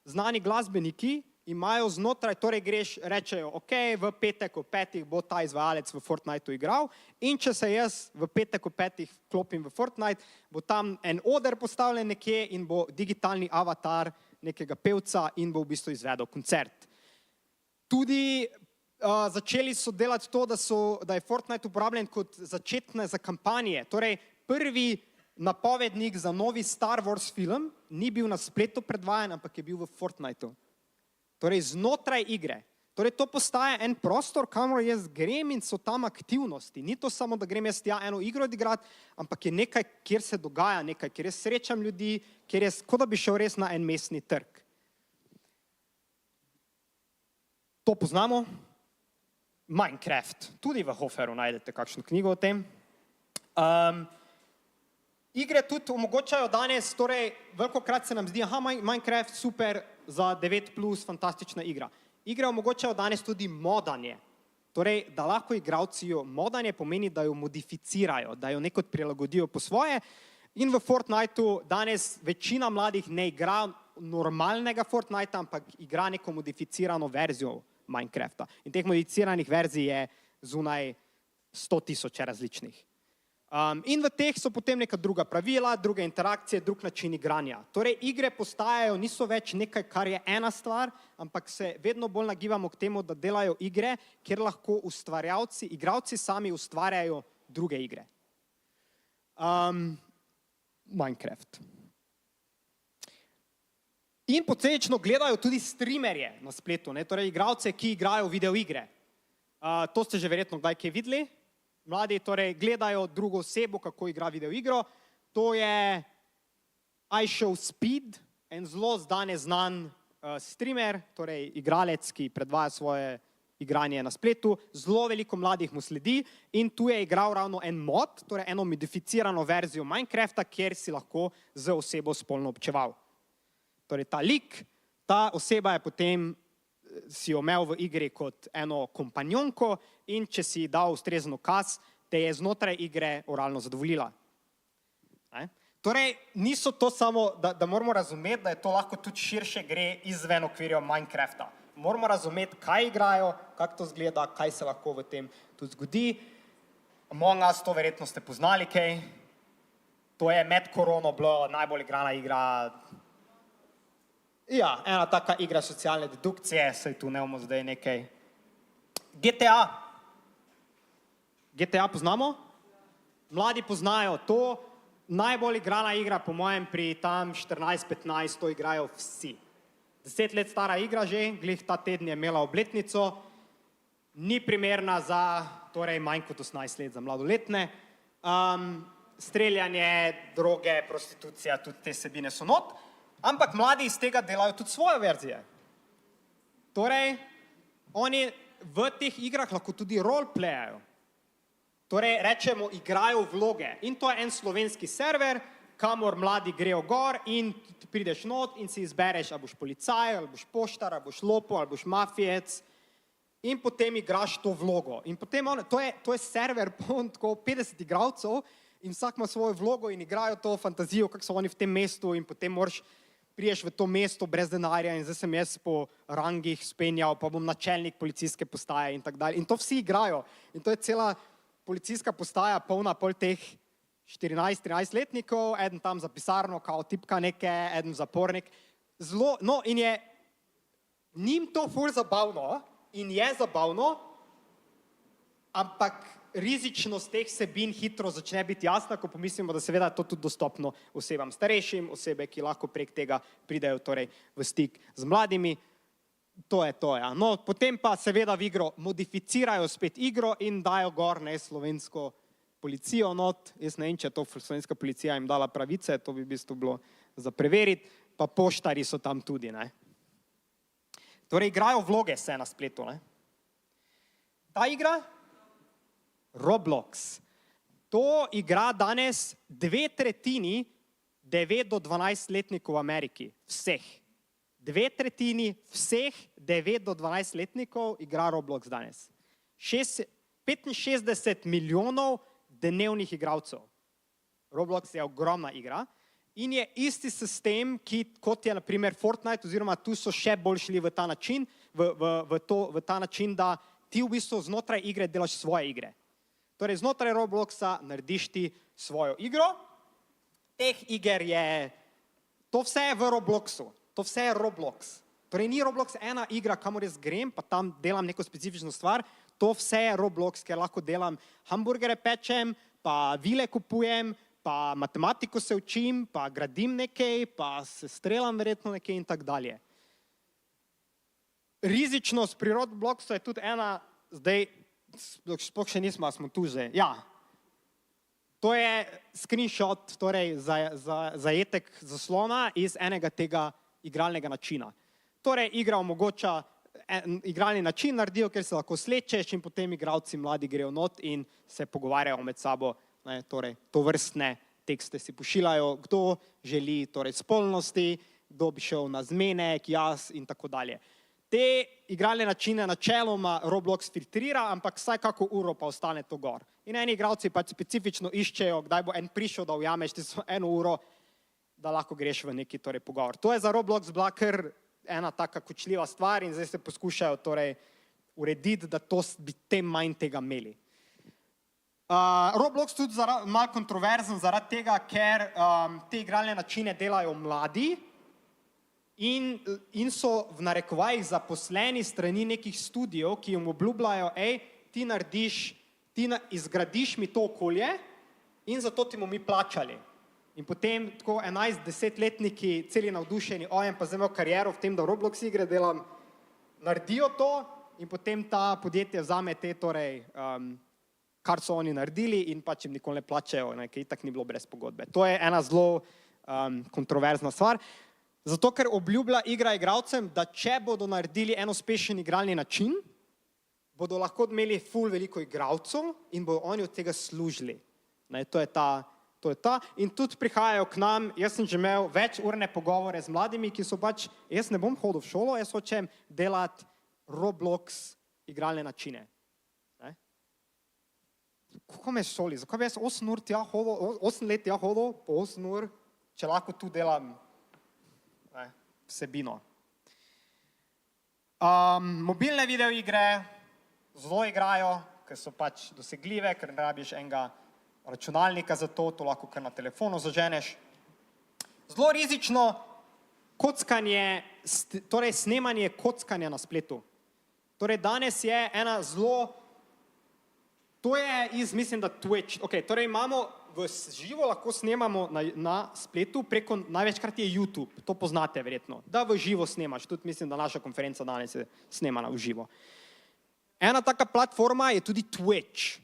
Znani glasbeniki imajo znotraj, torej rečejo, ok, v petek ob 5 bo ta izvajalec v Fortniteu igral in če se jaz v petek ob 5 vklopim v Fortnite, bo tam en oder postavljen nekje in bo digitalni avatar nekega pevca in bo v bistvu izvedel koncert. Tudi začeli so delati to, da je Fortnite uporabljen kot začetne za kampanje. Torej, prvi napovednik za novi Star Wars film ni bil na spletu predvajan, ampak je bil v Fortniteu. Torej, znotraj igre. Torej, to postaja en prostor, kamor jaz grem in so tam aktivnosti. Ni to samo, da grem jaz tja eno igro odigrati, ampak je nekaj, kjer se dogaja nekaj, kjer jaz srečam ljudi, kjer jaz, kot da bi šel res na en mestni trg. To poznamo. Minecraft. Tudi v Hoferu najdete kakšno knjigo o tem. Igre tudi omogočajo danes, torej velikokrat se nam zdi, Minecraft super za 9+, fantastična igra. Igre omogočajo danes tudi modanje. Torej, da lahko igralci modanje pomeni, da jo modificirajo, da jo nekot prilagodijo po svoje. In v Fortniteu danes večina mladih ne igra normalnega Fortnitea, ampak igra neko modificirano verzijo Minecrafta. In teh modificiranih verzij je zunaj 100.000 različnih. In v teh so potem neka druga pravila, druge interakcije, drug način igranja. Torej, igre postajajo, niso več nekaj, kar je ena stvar, ampak se vedno bolj nagibamo k temu, da delajo igre, kjer lahko ustvarjalci, igralci sami ustvarjajo druge igre. Minecraft. In posledično gledajo tudi streamerje na spletu, torej igralce, ki igrajo videoigre. To ste že verjetno kdaj kaj videli. Mladi torej gledajo drugo osebo, kako igra videoigro. To je iShowSpeed, en zelo danes znan streamer, torej igralec, ki predvaja svoje igranje na spletu. Zelo veliko mladih mu sledi in tu je igral ravno en mod, torej eno modificirano verzijo Minecrafta, kjer si lahko z osebo spolno občeval. Torej ta lik, Ta oseba je potem si jo imel v igri kot eno kompanjonko in če si dal ustrezen ukaz, te je znotraj igre oralno zadovoljila. Torej, niso to samo, da moramo razumeti, da je to lahko tudi širše gre izven okvirja Minecrafta. Moramo razumeti, kaj igrajo, kako to zgleda, kaj se lahko v tem tudi zgodi. Among Us, to verjetno ste poznali kaj. To je med korono bila najbolj igrana igra. Ja, ena taka igra socialne dedukcije, saj tu nemamo zdaj nekaj. GTA. GTA poznamo? Mladi poznajo to. Najbolj igrana igra, po mojem, pri tam 14-15, to igrajo vsi. 10 let stara igra že, glih ta teden je imela obletnico, ni primerna za, torej manj kot 18 let za mladoletne. Streljanje, droge, prostitucija, tudi te sebine so not, ampak mladi iz tega delajo tudi svoje verzije. Torej, oni v teh igrah lahko tudi roleplayajo. Torej, rečemo, igrajo vloge in to je en slovenski server, kamor mladi grejo gor in prideš not in si izbereš, ali boš policaj, ali boš poštar, ali boš lopo, ali boš mafijec in potem igraš to vlogo. In potem to je server, tako 50 igralcev in vsak ima svojo vlogo in igrajo to fantazijo, kako so oni v tem mestu in potem priješ v to mesto brez denarja in zdaj sem jaz po rangih spenjal, pa bom načelnik policijske postaje in tako dalje. In to vsi igrajo. In to je cela policijska postaja polna pol teh 14-13-letnikov, eden tam za pisarno, kao tipka neke, eden zapornik. Zelo, no in je njim to ful zabavno in je zabavno, ampak rizičnost teh sebin hitro začne biti jasna, ko pomislimo, da seveda je to tudi dostopno osebam starejšim, osebe, ki lahko prek tega pridejo torej v stik z mladimi. To je to, ja. No, potem pa seveda v igro modificirajo spet igro in dajo gor slovensko policijo not. Jaz ne vem, če je to slovenska policija jim dala pravice, to bi v bistvu bilo za preveriti, pa poštari so tam tudi, ne. Torej, igrajo vloge se na spletu, ne. Ta igra, Roblox, to igra danes 2/3 9 do 12-letnikov v Ameriki, vseh. 2/3 vseh 9 do 12-letnikov igra Roblox danes. 65 milijonov dnevnih igralcev. Roblox je ogromna igra in je isti sistem, kot je na primer Fortnite, oziroma tu so še bolj šli v ta način, v ta način, da ti v bistvu znotraj igre delaš svoje igre. Torej, znotraj Robloxa narediš ti svojo igro, teh iger je, to vse je v Robloxu. To vse je Roblox. Torej, ni Roblox ena igra, kamor jaz grem, pa tam delam neko specifično stvar. To vse je Roblox, ker lahko delam hamburgere pečem, pa vile kupujem, pa matematiko se učim, pa gradim nekaj, pa se strelam verjetno nekaj in tako dalje. Rizičnost pri Robloxu je tudi ena, zdaj, sploh še nismo, smo tu že. Ja. To je screenshot, torej zajetek zaslona iz enega tega igralnega načina. Torej, igra omogoča igralni način naredijo, ker se lahko slečeš in potem igralci mladi grejo not in se pogovarjajo med sabo, ne, torej, tovrstne tekste si pošiljajo, kdo želi torej spolnosti, kdo bi šel na zmenek, jaz in tako dalje. Te igralne načine načeloma Roblox filtrira, ampak vsaj kako uro pa ostane to gor. In eni igralci pač specifično iščejo, kdaj bo en prišel, da ujameš tisto 1 uro, da lahko greš v neki torej pogovor. To je za Roblox bila kar ena taka kočljiva stvar in zdaj se poskušajo torej urediti, da to bi tem manj tega imeli. Roblox tudi malo kontroverzen zaradi tega, ker te igralne načine delajo mladi in so v narekovajih zaposleni strani nekih studijev, ki jim obljubljajo, ti izgradiš mi to okolje in zato ti bomo mi plačali. In potem tako 11-10-letniki, celi navdušeni, pa zdaj imel kariero v tem, da Roblox igre delam, naredijo to in potem ta podjetje vzame te, torej, kar so oni naredili in pač jim nikoli ne plačajo, ker itak ni bilo brez pogodbe. To je ena zelo kontroverzna stvar, zato ker obljublja igra igralcem, da če bodo naredili en uspešen igralni način, bodo lahko imeli ful veliko igralcev in bodo oni od tega služili. To je ta to je ta. In tudi prihajajo k nam, jaz sem že imel večurne pogovore z mladimi, ki so pač, jaz ne bom hodil v šolo, jaz hočem delati Roblox igralne načine. Kako me šoli? Zakaj bi jaz 8 ur tja hodil, 8 let tja hodil, po 8 ur, če lahko tu delam vsebino. Mobilne videoigre zelo igrajo, ker so pač dosegljive, ker ne rabiš enega računalnika za to, to lahko kar na telefonu zaženeš. Zelo rizično kockanje, torej snemanje kockanja na spletu. Torej danes je ena zelo, to je mislim, da Twitch. Torej imamo v živo, lahko snemamo na spletu preko, največkrat je YouTube, to poznate verjetno, da v živo snemaš, tudi mislim, da naša konferenca danes je snemana v živo. Ena taka platforma je tudi Twitch,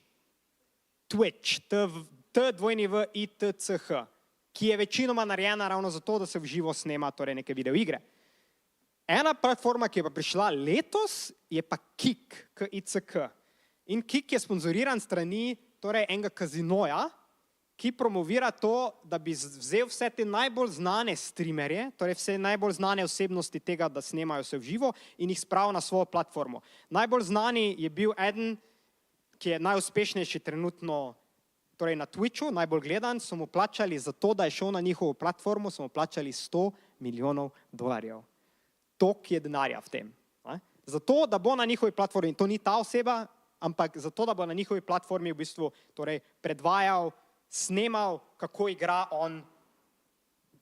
T-W-I-T-C-H, ki je večinoma narejena ravno zato, da se v živo snema torej neke videoigre. Ena platforma, ki je pa prišla letos, je pa Kik, K-I-C-K. In Kik je sponzoriran strani torej enega kazinoja, ki promovira to, da bi vzel vse te najbolj znane streamerje, torej vse najbolj znane osebnosti tega, da snemajo se v živo in jih spravil na svojo platformo. Najbolj znani je bil eden, ki je najuspešnejši trenutno torej na Twitchu, najbolj gledan, so mu plačali za to, da je šel na njihovo platformo, so mu plačali $100 milijonov. Tok je denarja v tem. Zato, da bo na njihovi platformi, in to ni ta oseba, ampak zato, da bo na njihovi platformi v bistvu torej predvajal, snemal, kako igra on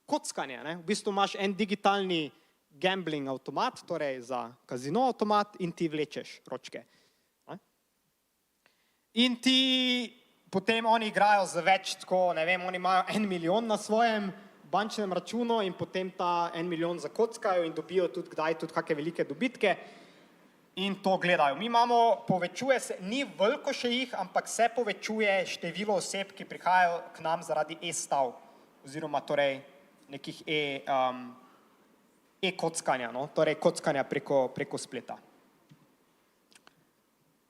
kockanje. V bistvu imaš en digitalni gambling avtomat, torej za kazino avtomat in ti vlečeš ročke. In ti potem oni igrajo za več, tako, ne vem, oni imajo 1 milijon na svojem bančnem računu in potem ta 1 milijon zakockajo in dobijo tudi kdaj tudi kakšne velike dobitke in to gledajo. Mi imamo, povečuje se, ni veliko še jih, ampak se povečuje število oseb, ki prihajajo k nam zaradi e-stav oziroma torej nekih e-kockanja, torej kockanja preko spleta.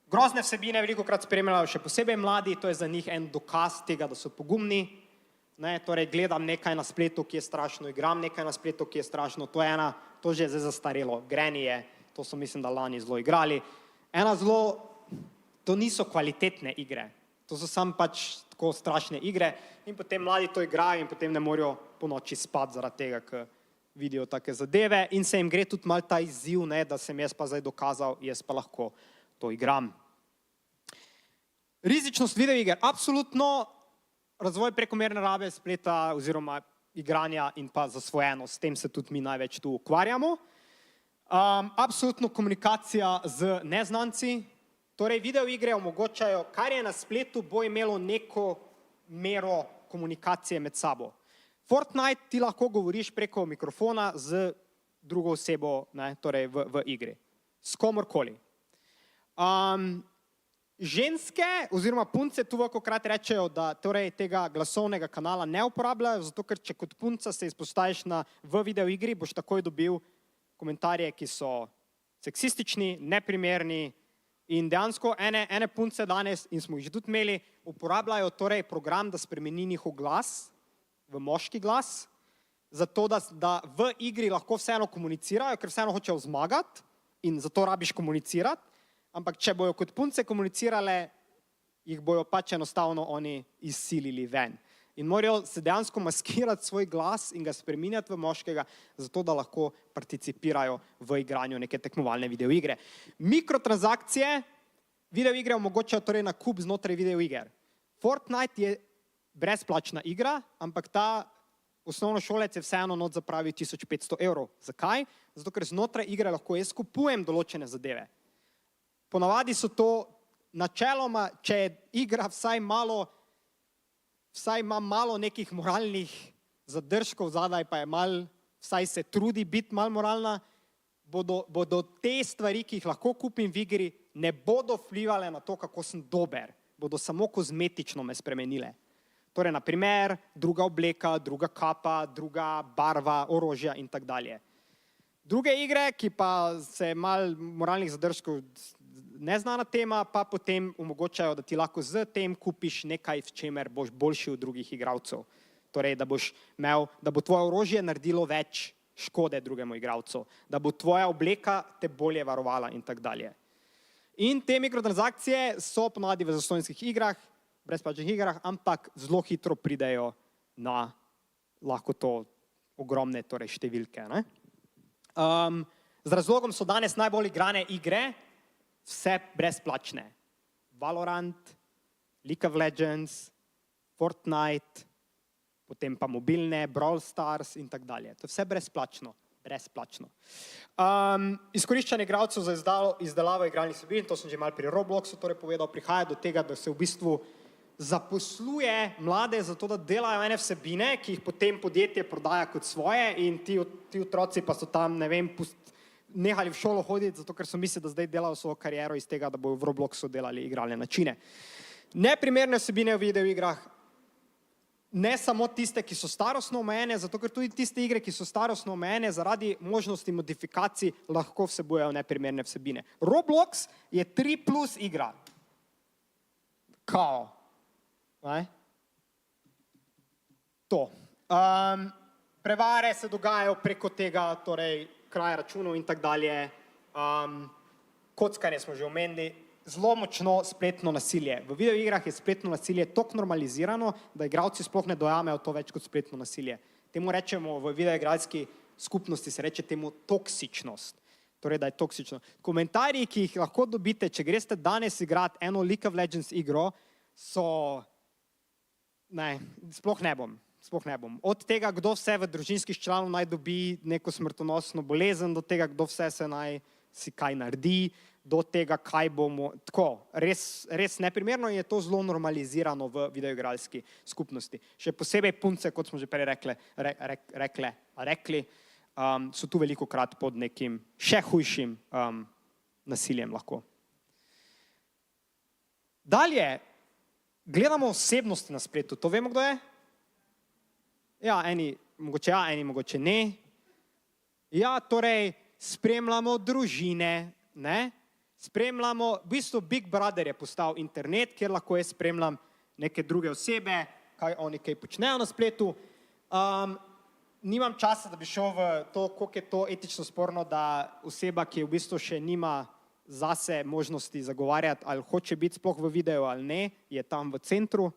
Grozne vsebine veliko krat spremljajo še posebej mladi, to je za njih en dokaz tega, da so pogumni. Torej gledam nekaj na spletu, ki je strašno, igram nekaj na spletu, ki je strašno, to je ena, to že je zdaj zastarelo, Granny je, to so mislim, da lani zelo igrali. To niso kvalitetne igre, to so samo pač tako strašne igre in potem mladi to igrajo in potem ne morejo po noči spati zaradi tega, ker vidijo take zadeve in se jim gre tudi malo ta izziv, da sem jaz pa zdaj dokazal, jaz pa lahko to igram. Rizičnost videoiger, absolutno razvoj prekomerne rabe spleta oziroma igranja in pa zasvojenost, s tem se tudi mi največ tu ukvarjamo. Absolutno komunikacija z neznanci, torej videoigre omogočajo, kar je na spletu, bo imelo neko mero komunikacije med sabo. Fortnite ti lahko govoriš preko mikrofona z drugo osebo, torej v igri, s komorkoli. Ženske oziroma punce tu velikokrat rečejo, da torej tega glasovnega kanala ne uporabljajo, zato ker če kot punca se izpostaviš v videoigri, boš takoj dobil komentarje, ki so seksistični, neprimerni in dejansko ene punce danes, in smo jih že tudi imeli, uporabljajo torej program, da spremeni njihov glas v moški glas, zato da v igri lahko vseeno komunicirajo, ker vseeno hočejo zmagati in zato rabiš komunicirati, ampak če bojo kot punce komunicirale, jih bojo pač enostavno oni izsilili ven. In morajo se dejansko maskirati svoj glas in ga spreminjati v moškega, zato da lahko participirajo v igranju neke tekmovalne videoigre. Mikrotransakcije videoigre omogočajo torej nakup znotraj videoiger. Fortnite je brezplačna igra, ampak ta osnovnošolec je vseeno not zapravil 1500 €. Zakaj? Zato, ker znotraj igre lahko jaz kupujem določene zadeve. Ponavadi so to načeloma, če je igra vsaj ima malo nekih moralnih zadržkov zadaj, pa je vsaj se trudi biti malo moralna, bodo te stvari, ki jih lahko kupim v igri, ne bodo vplivale na to, kako sem dober, bodo samo kozmetično me spremenile. Torej, na primer, druga obleka, druga kapa, druga barva, orožja in tak dalje. Druge igre, ki pa se malo moralnih zadržkov neznana tema, pa potem omogočajo, da ti lahko z tem kupiš nekaj, v čemer boš boljši od drugih igralcev. Torej, da bo tvoje orožje naredilo več škode drugemu igralcu, da bo tvoja obleka te bolje varovala in tako dalje. In te mikrotransakcije so ponavadi v zastonjskih igrah, brezplačnih igrah, ampak zelo hitro pridejo na lahko to ogromne torej, številke. Ne? Z razlogom so danes najbolj igrane igre vse brezplačne. Valorant, League of Legends, Fortnite, potem pa mobilne, Brawl Stars in tako dalje. To je vse brezplačno. Izkoriščanje igralcev za izdelavo igralnih vsebin, to sem že malo pri Robloxu torej povedal, prihaja do tega, da se v bistvu zaposluje mlade za to, da delajo ene vsebine, ki jih potem podjetje prodaja kot svoje in ti otroci pa so tam, ne vem, nehali v šolo hoditi, zato ker so mislili, da zdaj delajo svojo kariero iz tega, da bojo v Robloxu delali igralne načine. Neprimerne vsebine v videoigrah, ne samo tiste, ki so starostno omejene, zato ker tudi tiste igre, ki so starostno omejene, zaradi možnosti modifikacij lahko vsebujejo neprimerne vsebine. Roblox je 3+ igra. Kao. To. Prevare se dogajajo preko tega, torej kraja računov in tako dalje. Kockanje smo že omenili. Zelo močno spletno nasilje. V videoigrah je spletno nasilje toliko normalizirano, da igralci sploh ne dojamejo to več kot spletno nasilje. Temu rečemo v videoigralski skupnosti, se reče temu toksičnost. Torej, da je toksično. Komentarji, ki jih lahko dobite, če greste danes igrati eno League of Legends igro, so... Ne, sploh ne bom. Od tega, kdo vse v družinskih članov naj dobi neko smrtonosno bolezen, do tega, kdo vse se naj si kaj naredi, do tega, kaj bomo, tako, res neprimerno je to zelo normalizirano v videoigralski skupnosti. Še posebej punce, kot smo že prej rekli, so tu velikokrat pod nekim še hujšim nasiljem lahko. Dalje, gledamo osebnosti na spletu, to vemo, kdo je? Ja, eni mogoče ne. Ja, torej, spremljamo družine, ne? Spremljamo, v bistvu Big Brother je postal internet, kjer lahko jaz spremljam neke druge osebe, kaj oni kaj počnejo na spletu. Nimam časa, da bi šel v to, koliko je to etično sporno, da oseba, ki v bistvu še nima zase možnosti zagovarjati, ali hoče biti sploh v videu ali ne, je tam v centru.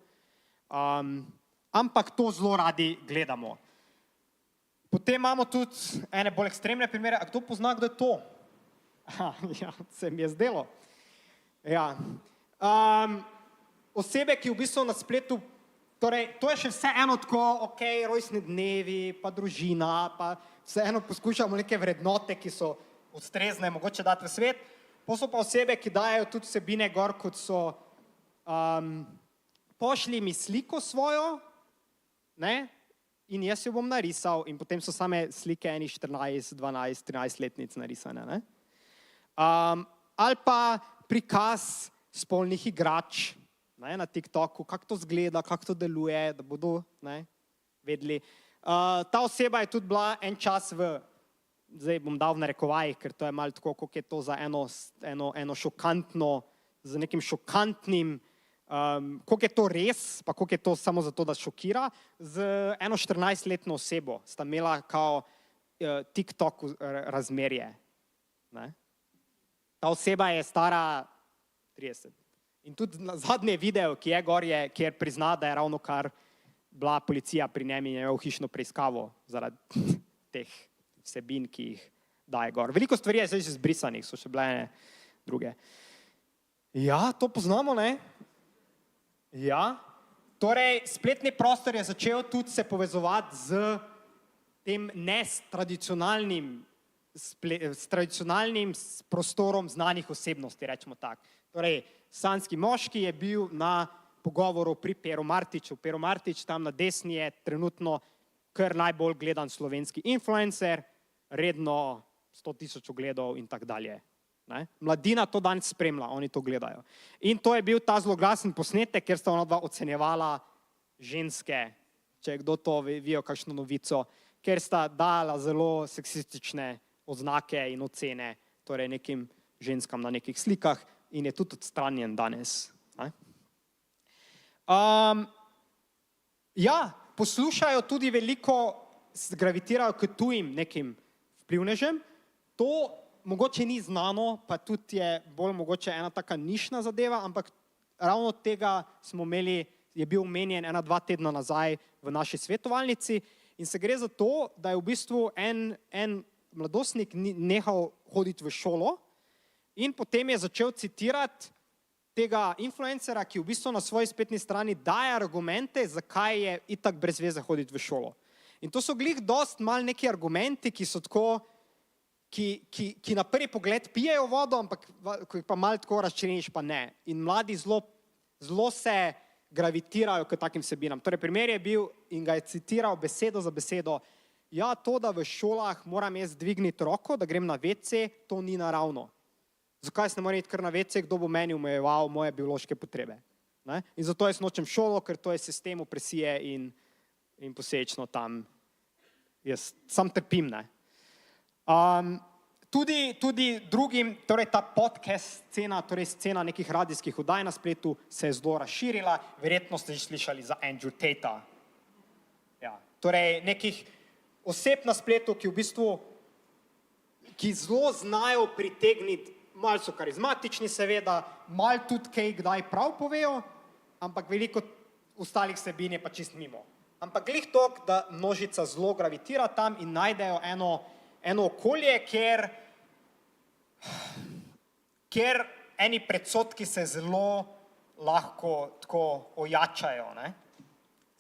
Ampak to zelo radi gledamo. Potem imamo tudi ene bolj ekstremne primere. A kdo pozna, kdo je to? Ja, se mi je zdelo. Ja. Osebe, ki v bistvu na spletu, torej, to je še vseeno tako, ok, rojstni dnevi, pa družina, pa vseeno poskušamo neke vrednote, ki so ustrezne, mogoče dati v svet. Pa so pa osebe, ki dajo tudi vsebine gor, kot so pošli mi sliko svojo, ne, in jaz jo bom narisal in potem so same slike eni 14, 12, 13 letnic narisane, ne. Ali pa prikaz spolnih igrač na TikToku, kako to zgleda, kako to deluje, da bodo vedeli. Ta oseba je tudi bila en čas zdaj bom dal v narekovajih, ker to je malo tako, koliko je to za eno šokantno, za nekim šokantnim, koliko je to res, pa koliko je to samo zato, da šokira, z eno 14-letno osebo sta imela kao TikTok razmerje. Ta oseba je stara 30. In tudi zadnji video, ki je gor, kjer prizna, da je ravno kar bila policija pri njem in je imel hišno preiskavo zaradi teh vsebin, ki jih daje gor. Veliko stvari je zdaj že zbrisanih, so še bile ene druge. Ja, to poznamo, ne? Ja. Torej, spletni prostor je začel tudi se povezovati z tem s tradicionalnim prostorom znanih osebnosti, rečemo tako. Torej, sanjski moški je bil na pogovoru pri Peru Martiču. Pero Martič tam na desni je trenutno kar najbolj gledan slovenski influencer, redno 100,000 ogledov in tako dalje. Mladina to danes spremlja, oni to gledajo. In to je bil ta zloglasen posnetek, kjer sta ona dva ocenjevala ženske, če kdo to vijo kakšno novico, ker sta dala zelo seksistične oznake in ocene, torej nekim ženskam na nekih slikah, in je tudi odstranjen danes. Ja, poslušajo tudi veliko, gravitirajo k tujim nekim vplivnežem. To mogoče ni znano, pa tudi je bolj mogoče ena taka nišna zadeva, ampak ravno tega smo imeli, je bil omenjen 1-2 tedna nazaj v naši svetovalnici in se gre za to, da je v bistvu en mladostnik nehal hoditi v šolo in potem je začel citirati tega influencera, ki v bistvu na svoji spletni strani daje argumente, zakaj je itak brez veze hoditi v šolo. In to so glih dost mal neki argumenti, ki so tako, ki na prvi pogled pijejo vodo, ampak ko jih pa malo tako razčleniš, pa ne. In mladi zelo se gravitirajo k takim vsebinam. Torej, primer je bil in ga je citiral besedo za besedo, ja, to, da v šolah moram jaz dvigniti roko, da grem na WC, to ni naravno. Zakaj se ne morem iti kar na WC, kdo bo meni omejeval moje biološke potrebe? Ne? In zato jaz nočem šolo, ker to je sistem opresije in posledično tam jaz sam trpim. Ne? Tudi drugim, torej ta podcast scena, torej scena nekih radijskih oddaj na spletu se je zelo razširila. Verjetno ste že slišali za Andrew Tate. Ja. Torej nekih oseb na spletu, ki v bistvu, ki zelo znajo pritegniti, malo so karizmatični seveda, malo tudi kaj kdaj prav povejo, ampak veliko ostalih vsebin je pa čist mimo. Ampak glih toliko, da množica zelo gravitira tam in najdejo eno okolje, kjer eni predsodki se zelo lahko tako ojačajo. Ne?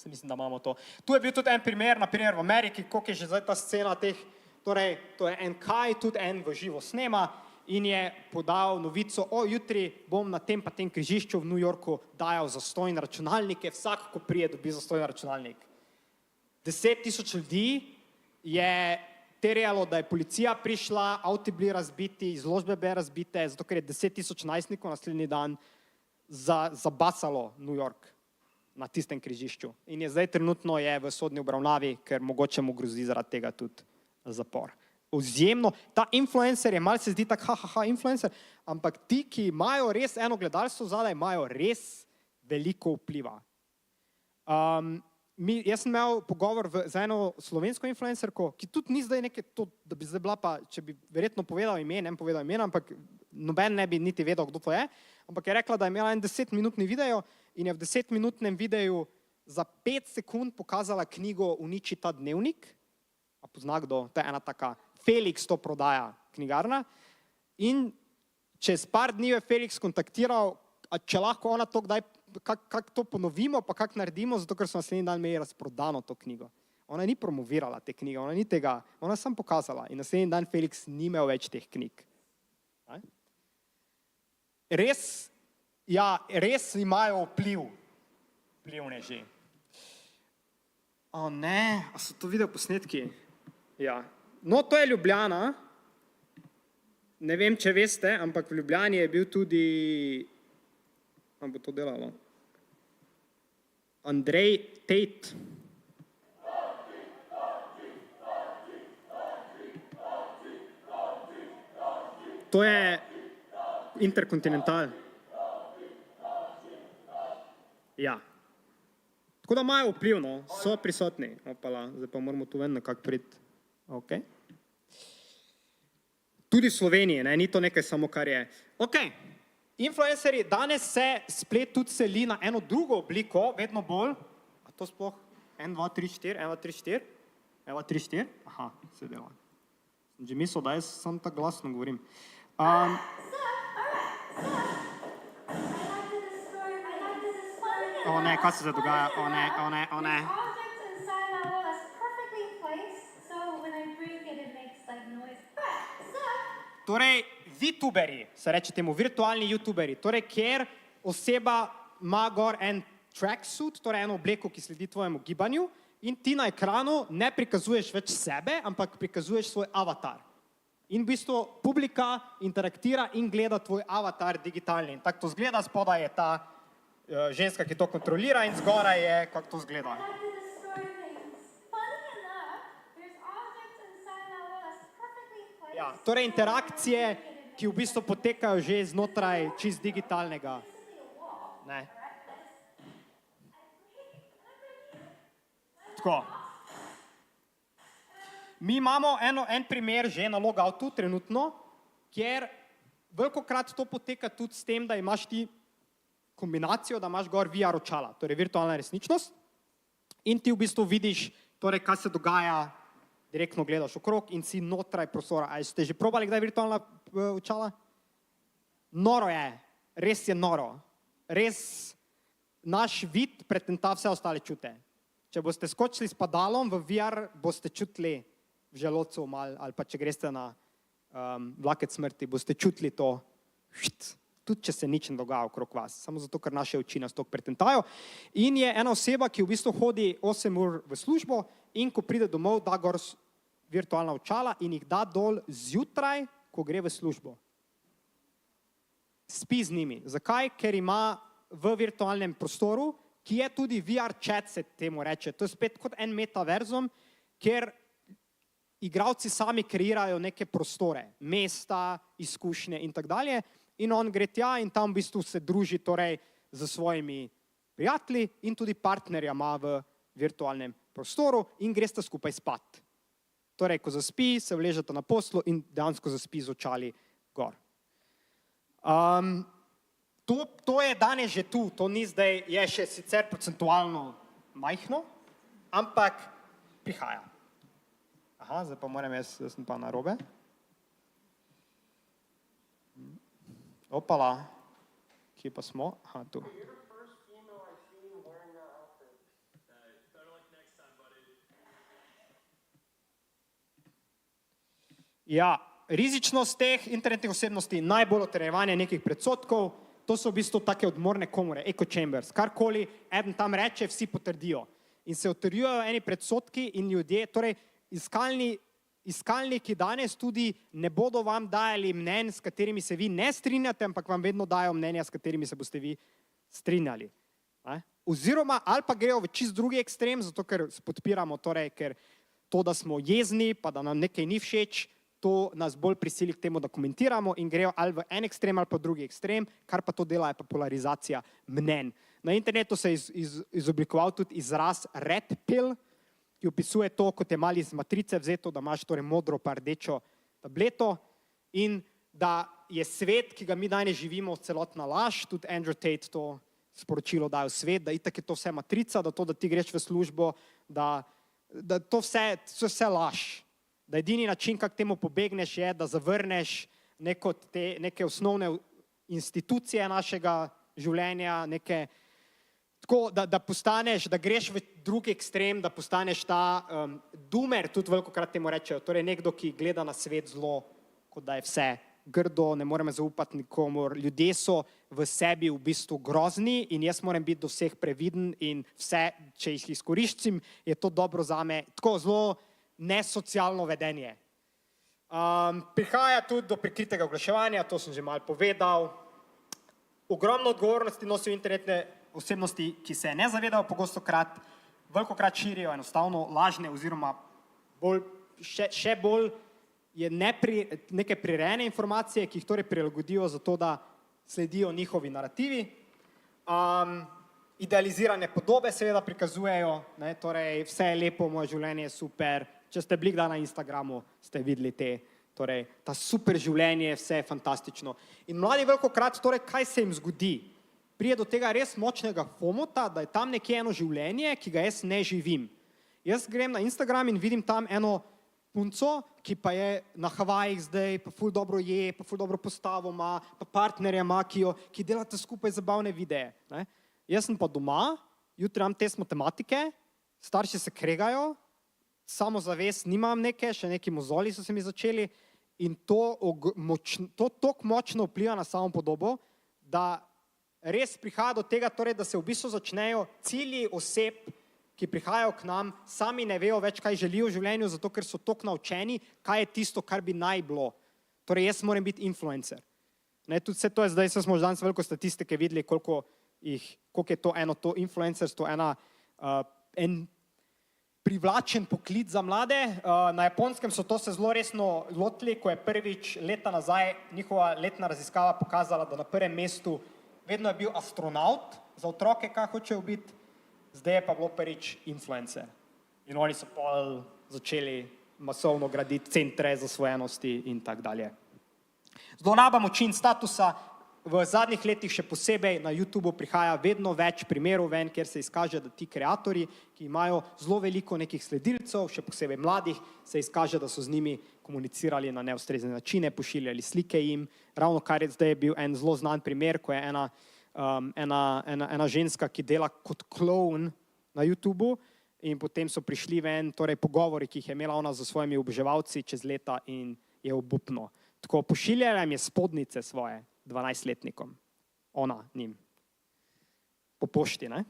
Se mislim, da imamo to. Tu je bil tudi en primer, naprimer v Ameriki, koliko je že zdaj ta scena teh, torej to je en kaj, tudi en v živo snema in je podal novico, jutri bom na tem pa tem križišču v New Yorku dajal zastonj računalnike, vsak, ko prije, dobi zastonj računalnik. 10,000 ljudi je terjalo, da je policija prišla, avti bili razbiti, izložbe bile razbite, zato ker je 10,000 najstnikov naslednji dan zabasalo New York na tistem križišču. In je zdaj trenutno je v sodni obravnavi, ker mogoče mu grozi zaradi tega tudi zapor. Vzjemno, ta influencer je, malo se zdi tak influencer, ampak ti, ki imajo res eno gledalstvo zadaj, imajo res veliko vpliva. Jaz sem imel pogovor z eno slovensko influencerko, ki tudi ni zdaj nekaj, da bi zdaj bila pa, če bi verjetno povedal ime, ne povedal imena, ampak noben ne bi niti vedel, kdo to je, ampak je rekla, da je imela en 10-minutni video in je v 10-minutnem videu za 5 sekund pokazala knjigo Uniči ta dnevnik, a pozna kdo, to je ena taka, Felix to prodaja, knjigarna, in čez par dni je Felix kontaktiral, a če lahko ona to kdaj, kako to ponovimo, pa kako naredimo, zato ker so naslednji dan imeli razprodano to knjigo. Ona ni promovirala te knjige, ona ni tega, ona je samo pokazala in naslednji dan Felix ni imel več teh knjig. Res imajo vplivneži. O ne, a so to videoposnetki? Ja. No, to je Ljubljana. Ne vem, če veste, ampak v Ljubljani je bil tudi, bo to delalo, Andrej Tate. To je Interkontinental. Ja. Tako da imajo vpliv, no, so prisotni. Opala, zdaj pa moramo tu ven nekako priti. Ok. Tudi v Sloveniji, ne, ni to nekaj samo, kar je. Ok, influencerji, danes se splet tudi seli na eno drugo obliko, vedno bolj. A to sploh? 1, 2, 3, 4, 1, 2, 3, 4. 1, 2, 3, 4. Aha, se dela. Sem že mislil, da jaz samo tako glasno govorim. O ne, kaj se zdaj dogaja? O ne. Torej, VTuberi, se reče temu, virtualni YouTuberi, torej, kjer oseba ima gor en tracksuit, torej eno obleko, ki sledi tvojemu gibanju in ti na ekranu ne prikazuješ več sebe, ampak prikazuješ svoj avatar. In v bistvu publika interaktira in gleda tvoj avatar digitalni. In tako to zgleda, spodaj je ta ženska, ki to kontrolira in zgoraj je, kako to zgleda. Ja, torej interakcije, ki v bistvu potekajo že znotraj čist digitalnega. Ne. Tako. Mi imamo en primer že na logoutu trenutno, kjer velikokrat to poteka tudi s tem, da imaš ti kombinacijo, da imaš gor VR očala, torej virtualna resničnost, in ti v bistvu vidiš, torej, kaj se dogaja, direktno gledaš okrog in si notraj prostora. Ali ste že probali kdaj virtualna očala? Noro je, res je noro. Res naš vid pretenta vse ostale čute. Če boste skočili s padalom v VR, boste čutili v želodcu mal, ali pa če greste na vlakec smrti, boste čutili to, tudi če se nič ne dogaja okrog vas, samo zato, ker naše oči nas toliko pretentajo. In je ena oseba, ki v bistvu hodi 8 ur v službo in ko pride domov, da gor virtualna očala in jih da dol zjutraj, ko gre v službo. Spi z njimi. Zakaj? Ker ima v virtualnem prostoru, ki je tudi VR chat, se temu reče. To je spet kot en metaverzum, kjer igralci sami kreirajo neke prostore, mesta, izkušnje in tako dalje. In on gre tja in tam v bistvu se druži torej z svojimi prijatelji in tudi partnerja ima v virtualnem prostoru in greste skupaj spat. Torej, ko zaspi, se vležete na poslu in dejansko zaspi z očali gor. To je danes že tu, to ni zdaj, je še sicer procentualno majhno, ampak prihaja. Aha, zdaj pa moram jaz sem pa narobe. Opala, kje pa smo? Aha, tu. Ja, rizičnost teh internetnih osebnosti, najbolj utrjevanje nekih predsodkov, to so v bistvu take odmorne komore, echo chambers, karkoli eden tam reče, vsi potrdijo. In se utrjujejo eni predsodki in ljudje, torej iskalniki danes tudi ne bodo vam dajali mnenj, s katerimi se vi ne strinjate, ampak vam vedno dajo mnenja, s katerimi se boste vi strinjali. Oziroma, ali pa grejo v čist drugi ekstrem, zato ker podpiramo, torej, ker to, da smo jezni, pa da nam nekaj ni všeč, to nas bolj prisili k temu, da komentiramo in grejo ali v en ekstrem ali pa drugi ekstrem, kar pa to dela je pa polarizacija mnenj. Na internetu se je izoblikoval tudi izraz red pill, ki opisuje to, kot je malo iz matrice vzeto, da imaš torej modro pa rdečo tableto in da je svet, ki ga mi danes živimo, celotna laž, tudi Andrew Tate to sporočilo daje v svet, da itak je to vse matrica, da to, da ti greš v službo, da to vse laž. Da edini način, kako temu pobegneš, je, da zavrneš neke osnovne institucije našega življenja, tako, da postaneš, da greš v drugi ekstrem, da postaneš ta doomer, tudi velikokrat temu rečejo, torej nekdo, ki gleda na svet zelo, kot da je vse grdo, ne moreme zaupati nikomur, ljudje so v sebi v bistvu grozni in jaz moram biti do vseh previden in vse, če jih izkoriščim, je to dobro zame, tako zelo nesocialno vedenje. Prihaja tudi do prikritega oglaševanja, to sem že malo povedal. Ogromno odgovornosti nosijo internetne osebnosti, ki se ne zavedajo pogostokrat, velikokrat širijo enostavno lažne oziroma še bolj je neke prirejene informacije, ki jih torej prilagodijo za to, da sledijo njihovi narativi. Idealizirane podobe seveda prikazujejo, torej vse je lepo, moje življenje je super. Če ste bili kdaj na Instagramu, ste videli torej ta super življenje, vse je fantastično. In mladi velikokrat, torej kaj se jim zgodi? Prije do tega res močnega fomota, da je tam nekje eno življenje, ki ga jaz ne živim. Jaz grem na Instagram in vidim tam eno punco, ki pa je na Havajih zdaj, pa ful dobro je, pa ful dobro postavo ima, pa partnerja ima, ki delata skupaj zabavne videe. Jaz sem pa doma, jutri imam test matematike, starši se kregajo, samozavest nimam neke, še neki mozoli so se mi začeli in to toliko močno vpliva na samo podobo, da res prihaja do tega, torej, da se v bistvu začnejo cilji oseb, ki prihajajo k nam, sami ne vejo več, kaj želijo v življenju, zato ker so toliko naučeni, kaj je tisto, kar bi naj bilo. Torej, jaz moram biti influencer. Tudi vse to je zdaj, smo že danes veliko statistike videli, koliko je to influencerstvo, en privlačen poklic za mlade. Na Japonskem so to se zelo resno lotili, ko je prvič leta nazaj njihova letna raziskava pokazala, da na prvem mestu vedno je bil astronaut za otroke, kaj hočejo biti, zdaj je pa bilo prvič influencer. In oni so pol začeli masovno graditi centre zasvojenosti in tak dalje. Zloraba moči in statusa. V zadnjih letih še posebej na YouTubeu prihaja vedno več primerov ven, kjer se izkaže, da ti kreatorji, ki imajo zelo veliko nekih sledilcev, še posebej mladih, se izkaže, da so z njimi komunicirali na neustrezne načine, pošiljali slike jim. Ravno kar je zdaj bil en zelo znan primer, ko je ena ženska, ki dela kot klovn na YouTubeu in potem so prišli ven, torej pogovori, ki jih je imela ona za svojimi oboževalci čez leta in je obupno. Tako pošiljala jim je spodnice svoje 12-letnikom, ona njim, po pošti, ne?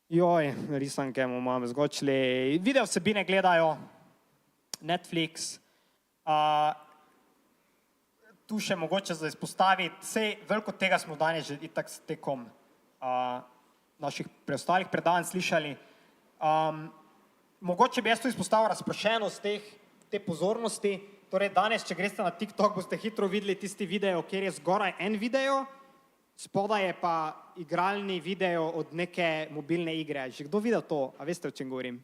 Joj, risanke mu imam zgočili, video vsebine gledajo, Netflix, tu še mogoče za izpostaviti, sej veliko tega smo danes že itak s tekom naših preostalih predavanj slišali. Mogoče bi jaz tu izpostavil razprašenost te pozornosti. Torej danes, če greste na TikTok, boste hitro videli tisti video, kjer je zgoraj en video, spodaj je pa igralni video od neke mobilne igre. Že kdo videl to? A veste, o čem govorim?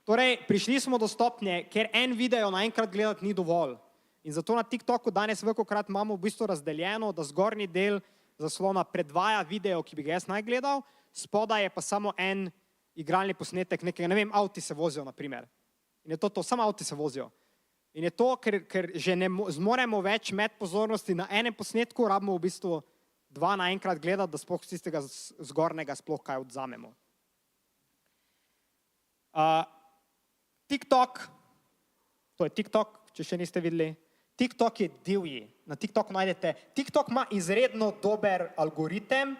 Torej, prišli smo do stopnje, ker en video naenkrat gledati ni dovolj. In zato na TikToku danes velikokrat imamo v bistvu razdeljeno, da zgornji del zaslona predvaja video, ki bi ga jaz naj gledal, spodaj je pa samo en igralni posnetek nekega, ne vem, avti se vozijo, na primer. In je to, samo avti se vozijo. In je to, ker že ne zmoremo več med pozornosti na enem posnetku, rabimo v bistvu dva naenkrat gledati, da sploh z tistega zgornjega sploh kaj odzamemo. TikTok, to je TikTok, če še niste videli, TikTok je divji. Na TikToku najdete, TikTok ima izredno dober algoritem,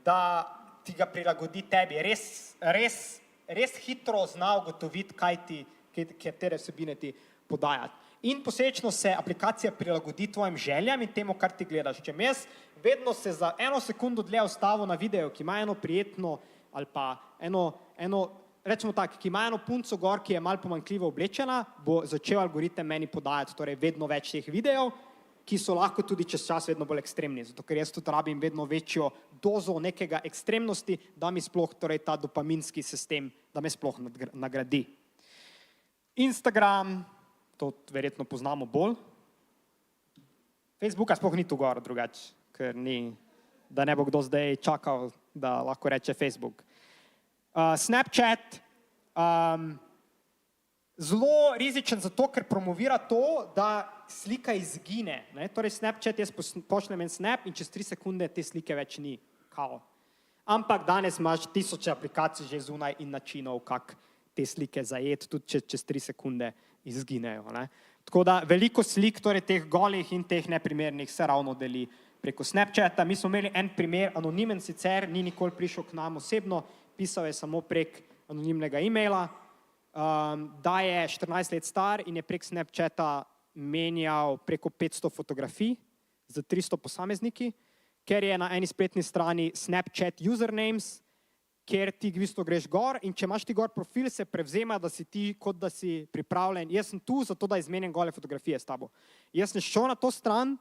da ti ga prilagodi tebi. Res hitro zna ugotoviti, katere vsebine ti podajati. In posledično se aplikacija prilagodi tvojim željam in temu, kar ti gledaš. Če jaz vedno se za 1 sekundo dlje ustavim na video, ki ima eno prijetno ali pa rečemo tako, ki ima eno punco gor, ki je malo pomanjkljivo oblečena, bo začel algoritem meni podajati torej vedno več teh videov, ki so lahko tudi čez čas vedno bolj ekstremni. Zato ker jaz tudi rabim vedno večjo dozo nekega ekstremnosti, da mi sploh torej ta dopaminski sistem, da me sploh nagradi. Instagram, to verjetno poznamo bolj. Facebooka sploh ni tu gor drugače, ker ni, da ne bo kdo zdaj čakal, da lahko reče Facebook. Snapchat, zelo rizičen zato, ker promovira to, da slika izgine. Torej Snapchat, jaz pošljem en snap in čez 3 sekunde te slike več ni. Kao. Ampak danes imaš 1000 aplikacij že zunaj in načinov, kak te slike zajeti, tudi če čez 3 sekunde izginejo. Tako da veliko slik, torej teh golih in teh neprimernih, se ravno deli preko Snapchata. Mi smo imeli en primer, anonimen sicer, ni nikoli prišel k nam osebno, pisal je samo prek anonimnega e-maila, da je 14 let star in je prek Snapchata menjal preko 500 fotografij z 300 posamezniki, ker je na eni spletni strani Snapchat usernames, kjer ti v bistvu greš gor in če imaš ti gor profil, se prevzema, da si ti, kot da si pripravljen. Jaz sem tu zato, da izmenjam gole fotografije s tabo. Jaz sem šel na to stran,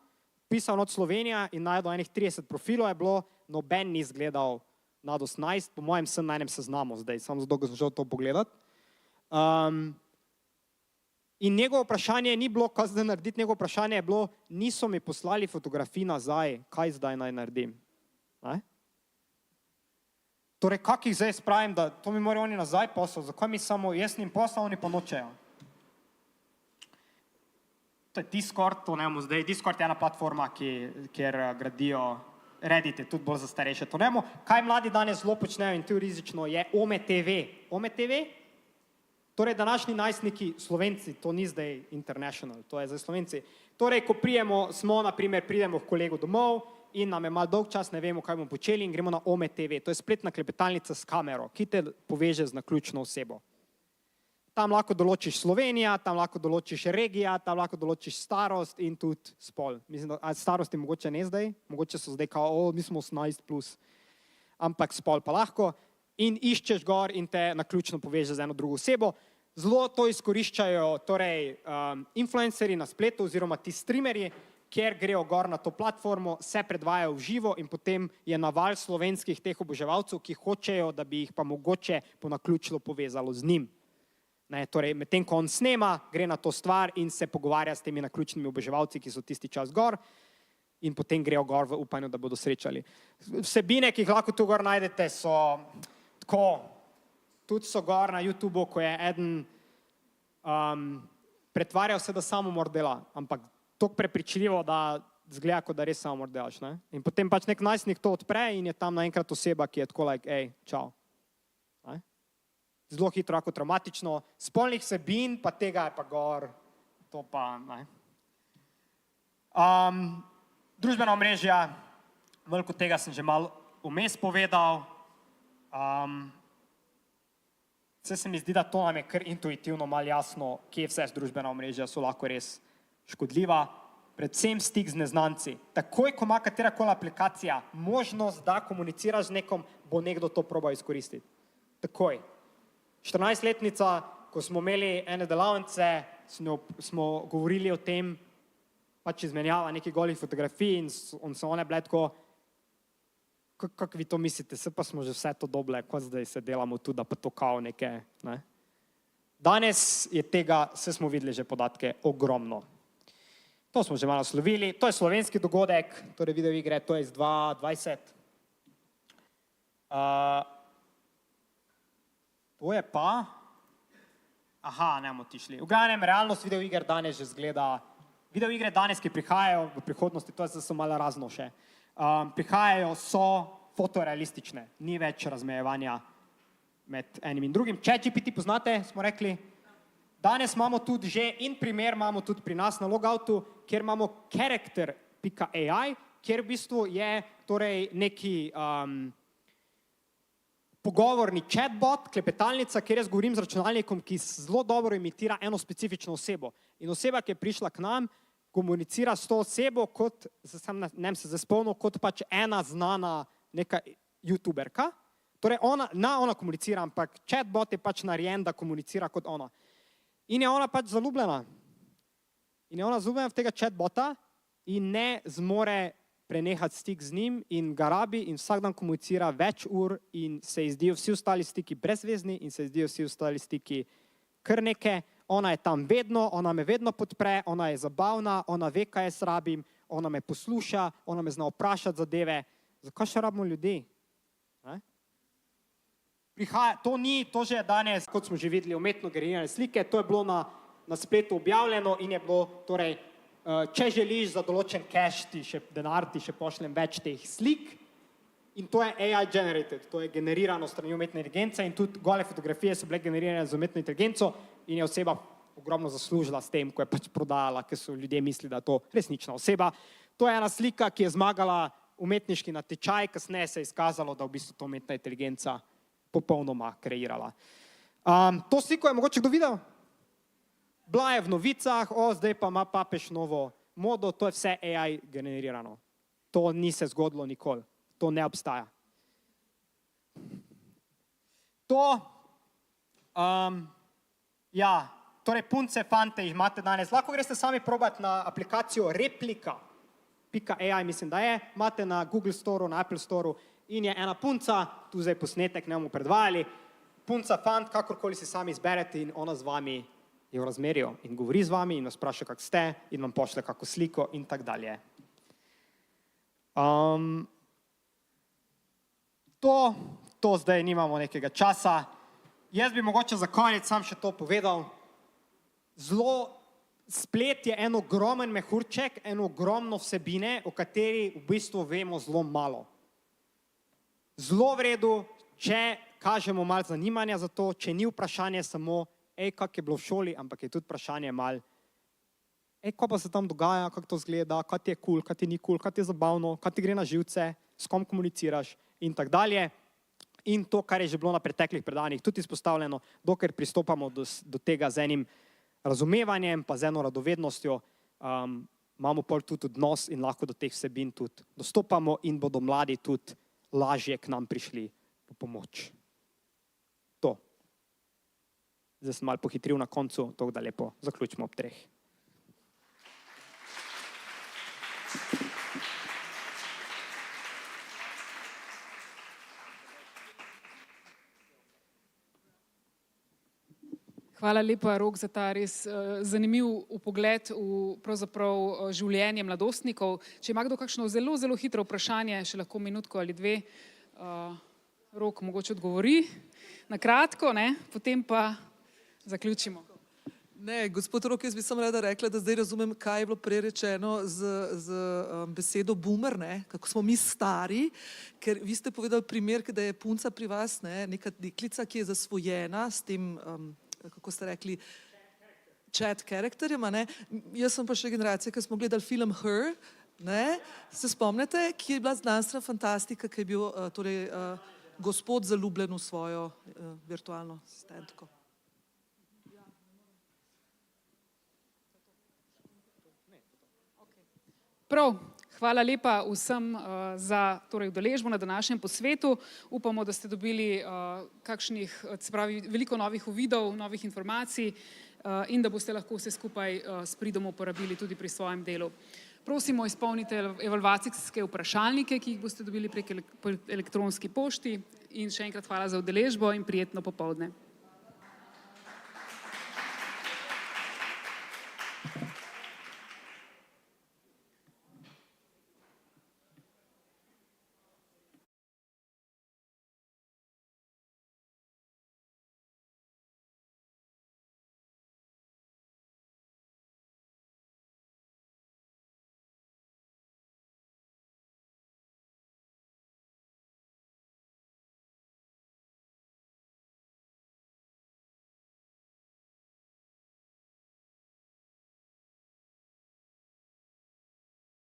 pisal not Slovenija in najdel enih 30 profilov je bilo, noben ni izgledal nad 18, po mojem sem na enem seznamu zdaj, samo zato, ko sem želel to pogledati. In njegovo vprašanje ni bilo, kaj zdaj narediti, njegovo vprašanje je bilo, niso mi poslali fotografij nazaj, kaj zdaj naj naredim. Torej, kak jih zdaj spravim, da to mi morajo oni nazaj poslati, zakaj mi samo jaz njim poslal, oni pa nočejo. To je Discord, to ne vemo zdaj, Discord je ena platforma, kjer gradijo, Reddit je tudi bolj za starejše, to ne vemo. Kaj mladi danes zelo počnejo in to rizično je Ome TV. Ome TV? Torej, današnji najstniki, Slovenci, to ni zdaj international, to je zdaj Slovenci. Torej, ko pridemo k kolegu domov, in nam je malo dolg čas, ne vemo, kaj bomo počeli in gremo na Ome TV. To je spletna klepetalnica s kamero, ki te poveže z naključno osebo. Tam lahko določiš Slovenija, tam lahko določiš regija, tam lahko določiš starost in tudi spol. Mislim, da starosti mogoče ne zdaj, mogoče so zdaj kao, mi smo 18+, ampak spol pa lahko. in iščeš gor in te naključno poveže z eno drugo osebo. Zelo to izkoriščajo torej, influencerji na spletu oziroma ti streamerji, kjer grejo gor na to platformo, se predvajajo v živo in potem je naval slovenskih teh oboževalcev, ki hočejo, da bi jih pa mogoče po naključju povezalo z njim. Ne, torej, medtem ko on snema, gre na to stvar in se pogovarja s temi naključnimi oboževalci, ki so tisti čas gor in potem grejo gor v upanju, da bodo srečali. Vsebine, ki jih lahko tu gor najdete, so tako, tudi so gor na YouTubeu, ko je eden pretvarjal se, da samomor dela, ampak toliko prepričljivo, da zgleda, kot da res samomor delaš. Ne? In potem pač nek najstnik to odpre in je tam naenkrat oseba, ki je tako like, ej, čau. Ne? Zelo hitro, ako traumatično, spolnih vsebin, pa tega je pa gor, to pa, ne. Družbena omrežja, veliko tega sem že malo vmes povedal. Vse se mi zdi, da to nam je kar intuitivno malo jasno, kje vse družbena omrežja so lahko res škodljiva. Predvsem stik z neznanci. Takoj, ko ima katerakoli aplikacija možnost, da komuniciraš z nekom, bo nekdo to probal izkoristiti. Takoj. 14-letnica, ko smo imeli ene delavnice, smo govorili o tem, pač izmenjava nekih golih fotografij in so one bile tako, kako vi to mislite, se pa smo že vse to doble, ko zdaj se delamo tu, da pa to kao neke. Ne? Danes je tega, vse smo videli že podatke, ogromno. To smo že malo slovili, to je slovenski dogodek, torej video igre, to je iz 2020. To je pa, ne bomo tišli. V glavnem, realnost video iger danes že zgleda, video igre danes, ki prihajajo v prihodnosti, to je so malo razno še, prihajajo, so fotorealistične, ni več razmejevanja med enim in drugim. ChatGPT poznate, smo rekli, danes imamo tudi že in primer imamo tudi pri nas na logoutu, kjer imamo character.ai, kjer v bistvu je torej neki pogovorni chatbot, klepetalnica, kjer jaz govorim z računalnikom, ki zelo dobro imitira eno specifično osebo. In oseba, ki je prišla k nam, komunicira s to osebo kot, ne se zaspomnil, kot pač ena znana neka youtuberka. Torej ona komunicira, ampak chatbot je pač narejen, da komunicira kot ona. In je ona pač zaljubljena. In je ona zaljubljena v tega chatbota in ne zmore prenehati stik z njim in ga rabi in vsak dan komunicira več ur in se ji zdijo vsi ostali stiki brezvezni in se ji zdijo vsi ostali stiki kar neke. Ona je tam vedno, ona me vedno podpre, ona je zabavna, ona ve, kaj jaz rabim, ona me posluša, ona me zna vprašati zadeve. Zakaj še rabimo ljudi? To že je danes, kot smo že videli, umetno generirane slike, to je bilo na spletu objavljeno in je bilo, torej, če želiš za določen cash denar, ti še pošljem več teh slik in to je AI generated, to je generirano strani umetne inteligence in tudi gole fotografije so bile generirane z umetno inteligenco in je oseba ogromno zaslužila s tem, ko je pač prodajala, ker so ljudje mislili, da je to resnična oseba. To je ena slika, ki je zmagala umetniški natečaj, kasneje se je izkazalo, da v bistvu to umetna inteligenca popolnoma kreirala. To sliko je mogoče kdo videl? Bila je v novicah, zdaj pa ima papež novo modo, to je vse AI generirano. To ni se zgodilo nikoli, to ne obstaja. Torej punce, fante jih imate danes. Lahko greste sami probati na aplikacijo replika.ai, mislim, da je, imate na Google Storeu, na Apple Storeu in je ena punca, tu zdaj posnetek ne bomo predvajali, punca, fant, kakorkoli si sami izberete in ona z vami je v razmerju in govori z vami in vas vpraša, kak ste in vam pošlje kako sliko in tak dalje. To zdaj nimamo nekega časa. Jaz bi mogoče za konec sam še to povedal. Splet je en ogromen mehurček, eno ogromno vsebine, o kateri v bistvu vemo zelo malo. Zelo v redu, če kažemo malo zanimanja za to, če ni vprašanje samo, kak je bilo v šoli, ampak je tudi vprašanje malo, kaj pa se tam dogaja, kako to zgleda, kaj ti je kul, kaj ti ni kul, kaj ti je zabavno, kaj ti gre na živce, s kom komuniciraš in tak dalje. In to, kar je že bilo na preteklih predavanjih tudi izpostavljeno, dokler pristopamo do tega z enim razumevanjem, pa z eno radovednostjo, imamo pol tudi odnos in lahko do teh vsebin tudi dostopamo in bodo mladi tudi lažje k nam prišli po pomoč. Zdaj sem malo pohitril na koncu, tako da lepo zaključimo ob 3. Hvala lepa, Rok, za ta res zanimiv vpogled v pravzaprav življenje mladostnikov. Če ima kdo kakšno zelo, zelo hitro vprašanje, še lahko minutko ali 2, Rok mogoče odgovori na kratko, ne? Potem pa zaključimo. Ne, gospod Rok, jaz bi samo rada rekla, da zdaj razumem, kaj je bilo prej rečeno z besedo boomer, ne? Kako smo mi stari, ker vi ste povedali primer, da je punca pri vas, ne? Neka deklica, ki je zasvojena s tem, kako ste rekli, chat karakterjem, ne? Jaz sem pa še generacija, ki smo gledali film Her, ne? Se spomnite, ki je bila znanstvena fantastika, ki je bil torej gospod zaljubljen v svojo virtualno asistentko. Prav, hvala lepa vsem za torej udeležbo na današnjem posvetu. Upamo, da ste dobili se pravi, veliko novih uvidov, novih informacij in da boste lahko vse skupaj s pridom uporabili tudi pri svojem delu. Prosimo, izpolnite evalvacijske vprašalnike, ki jih boste dobili prek elektronski pošti in še enkrat hvala za udeležbo in prijetno popoldne.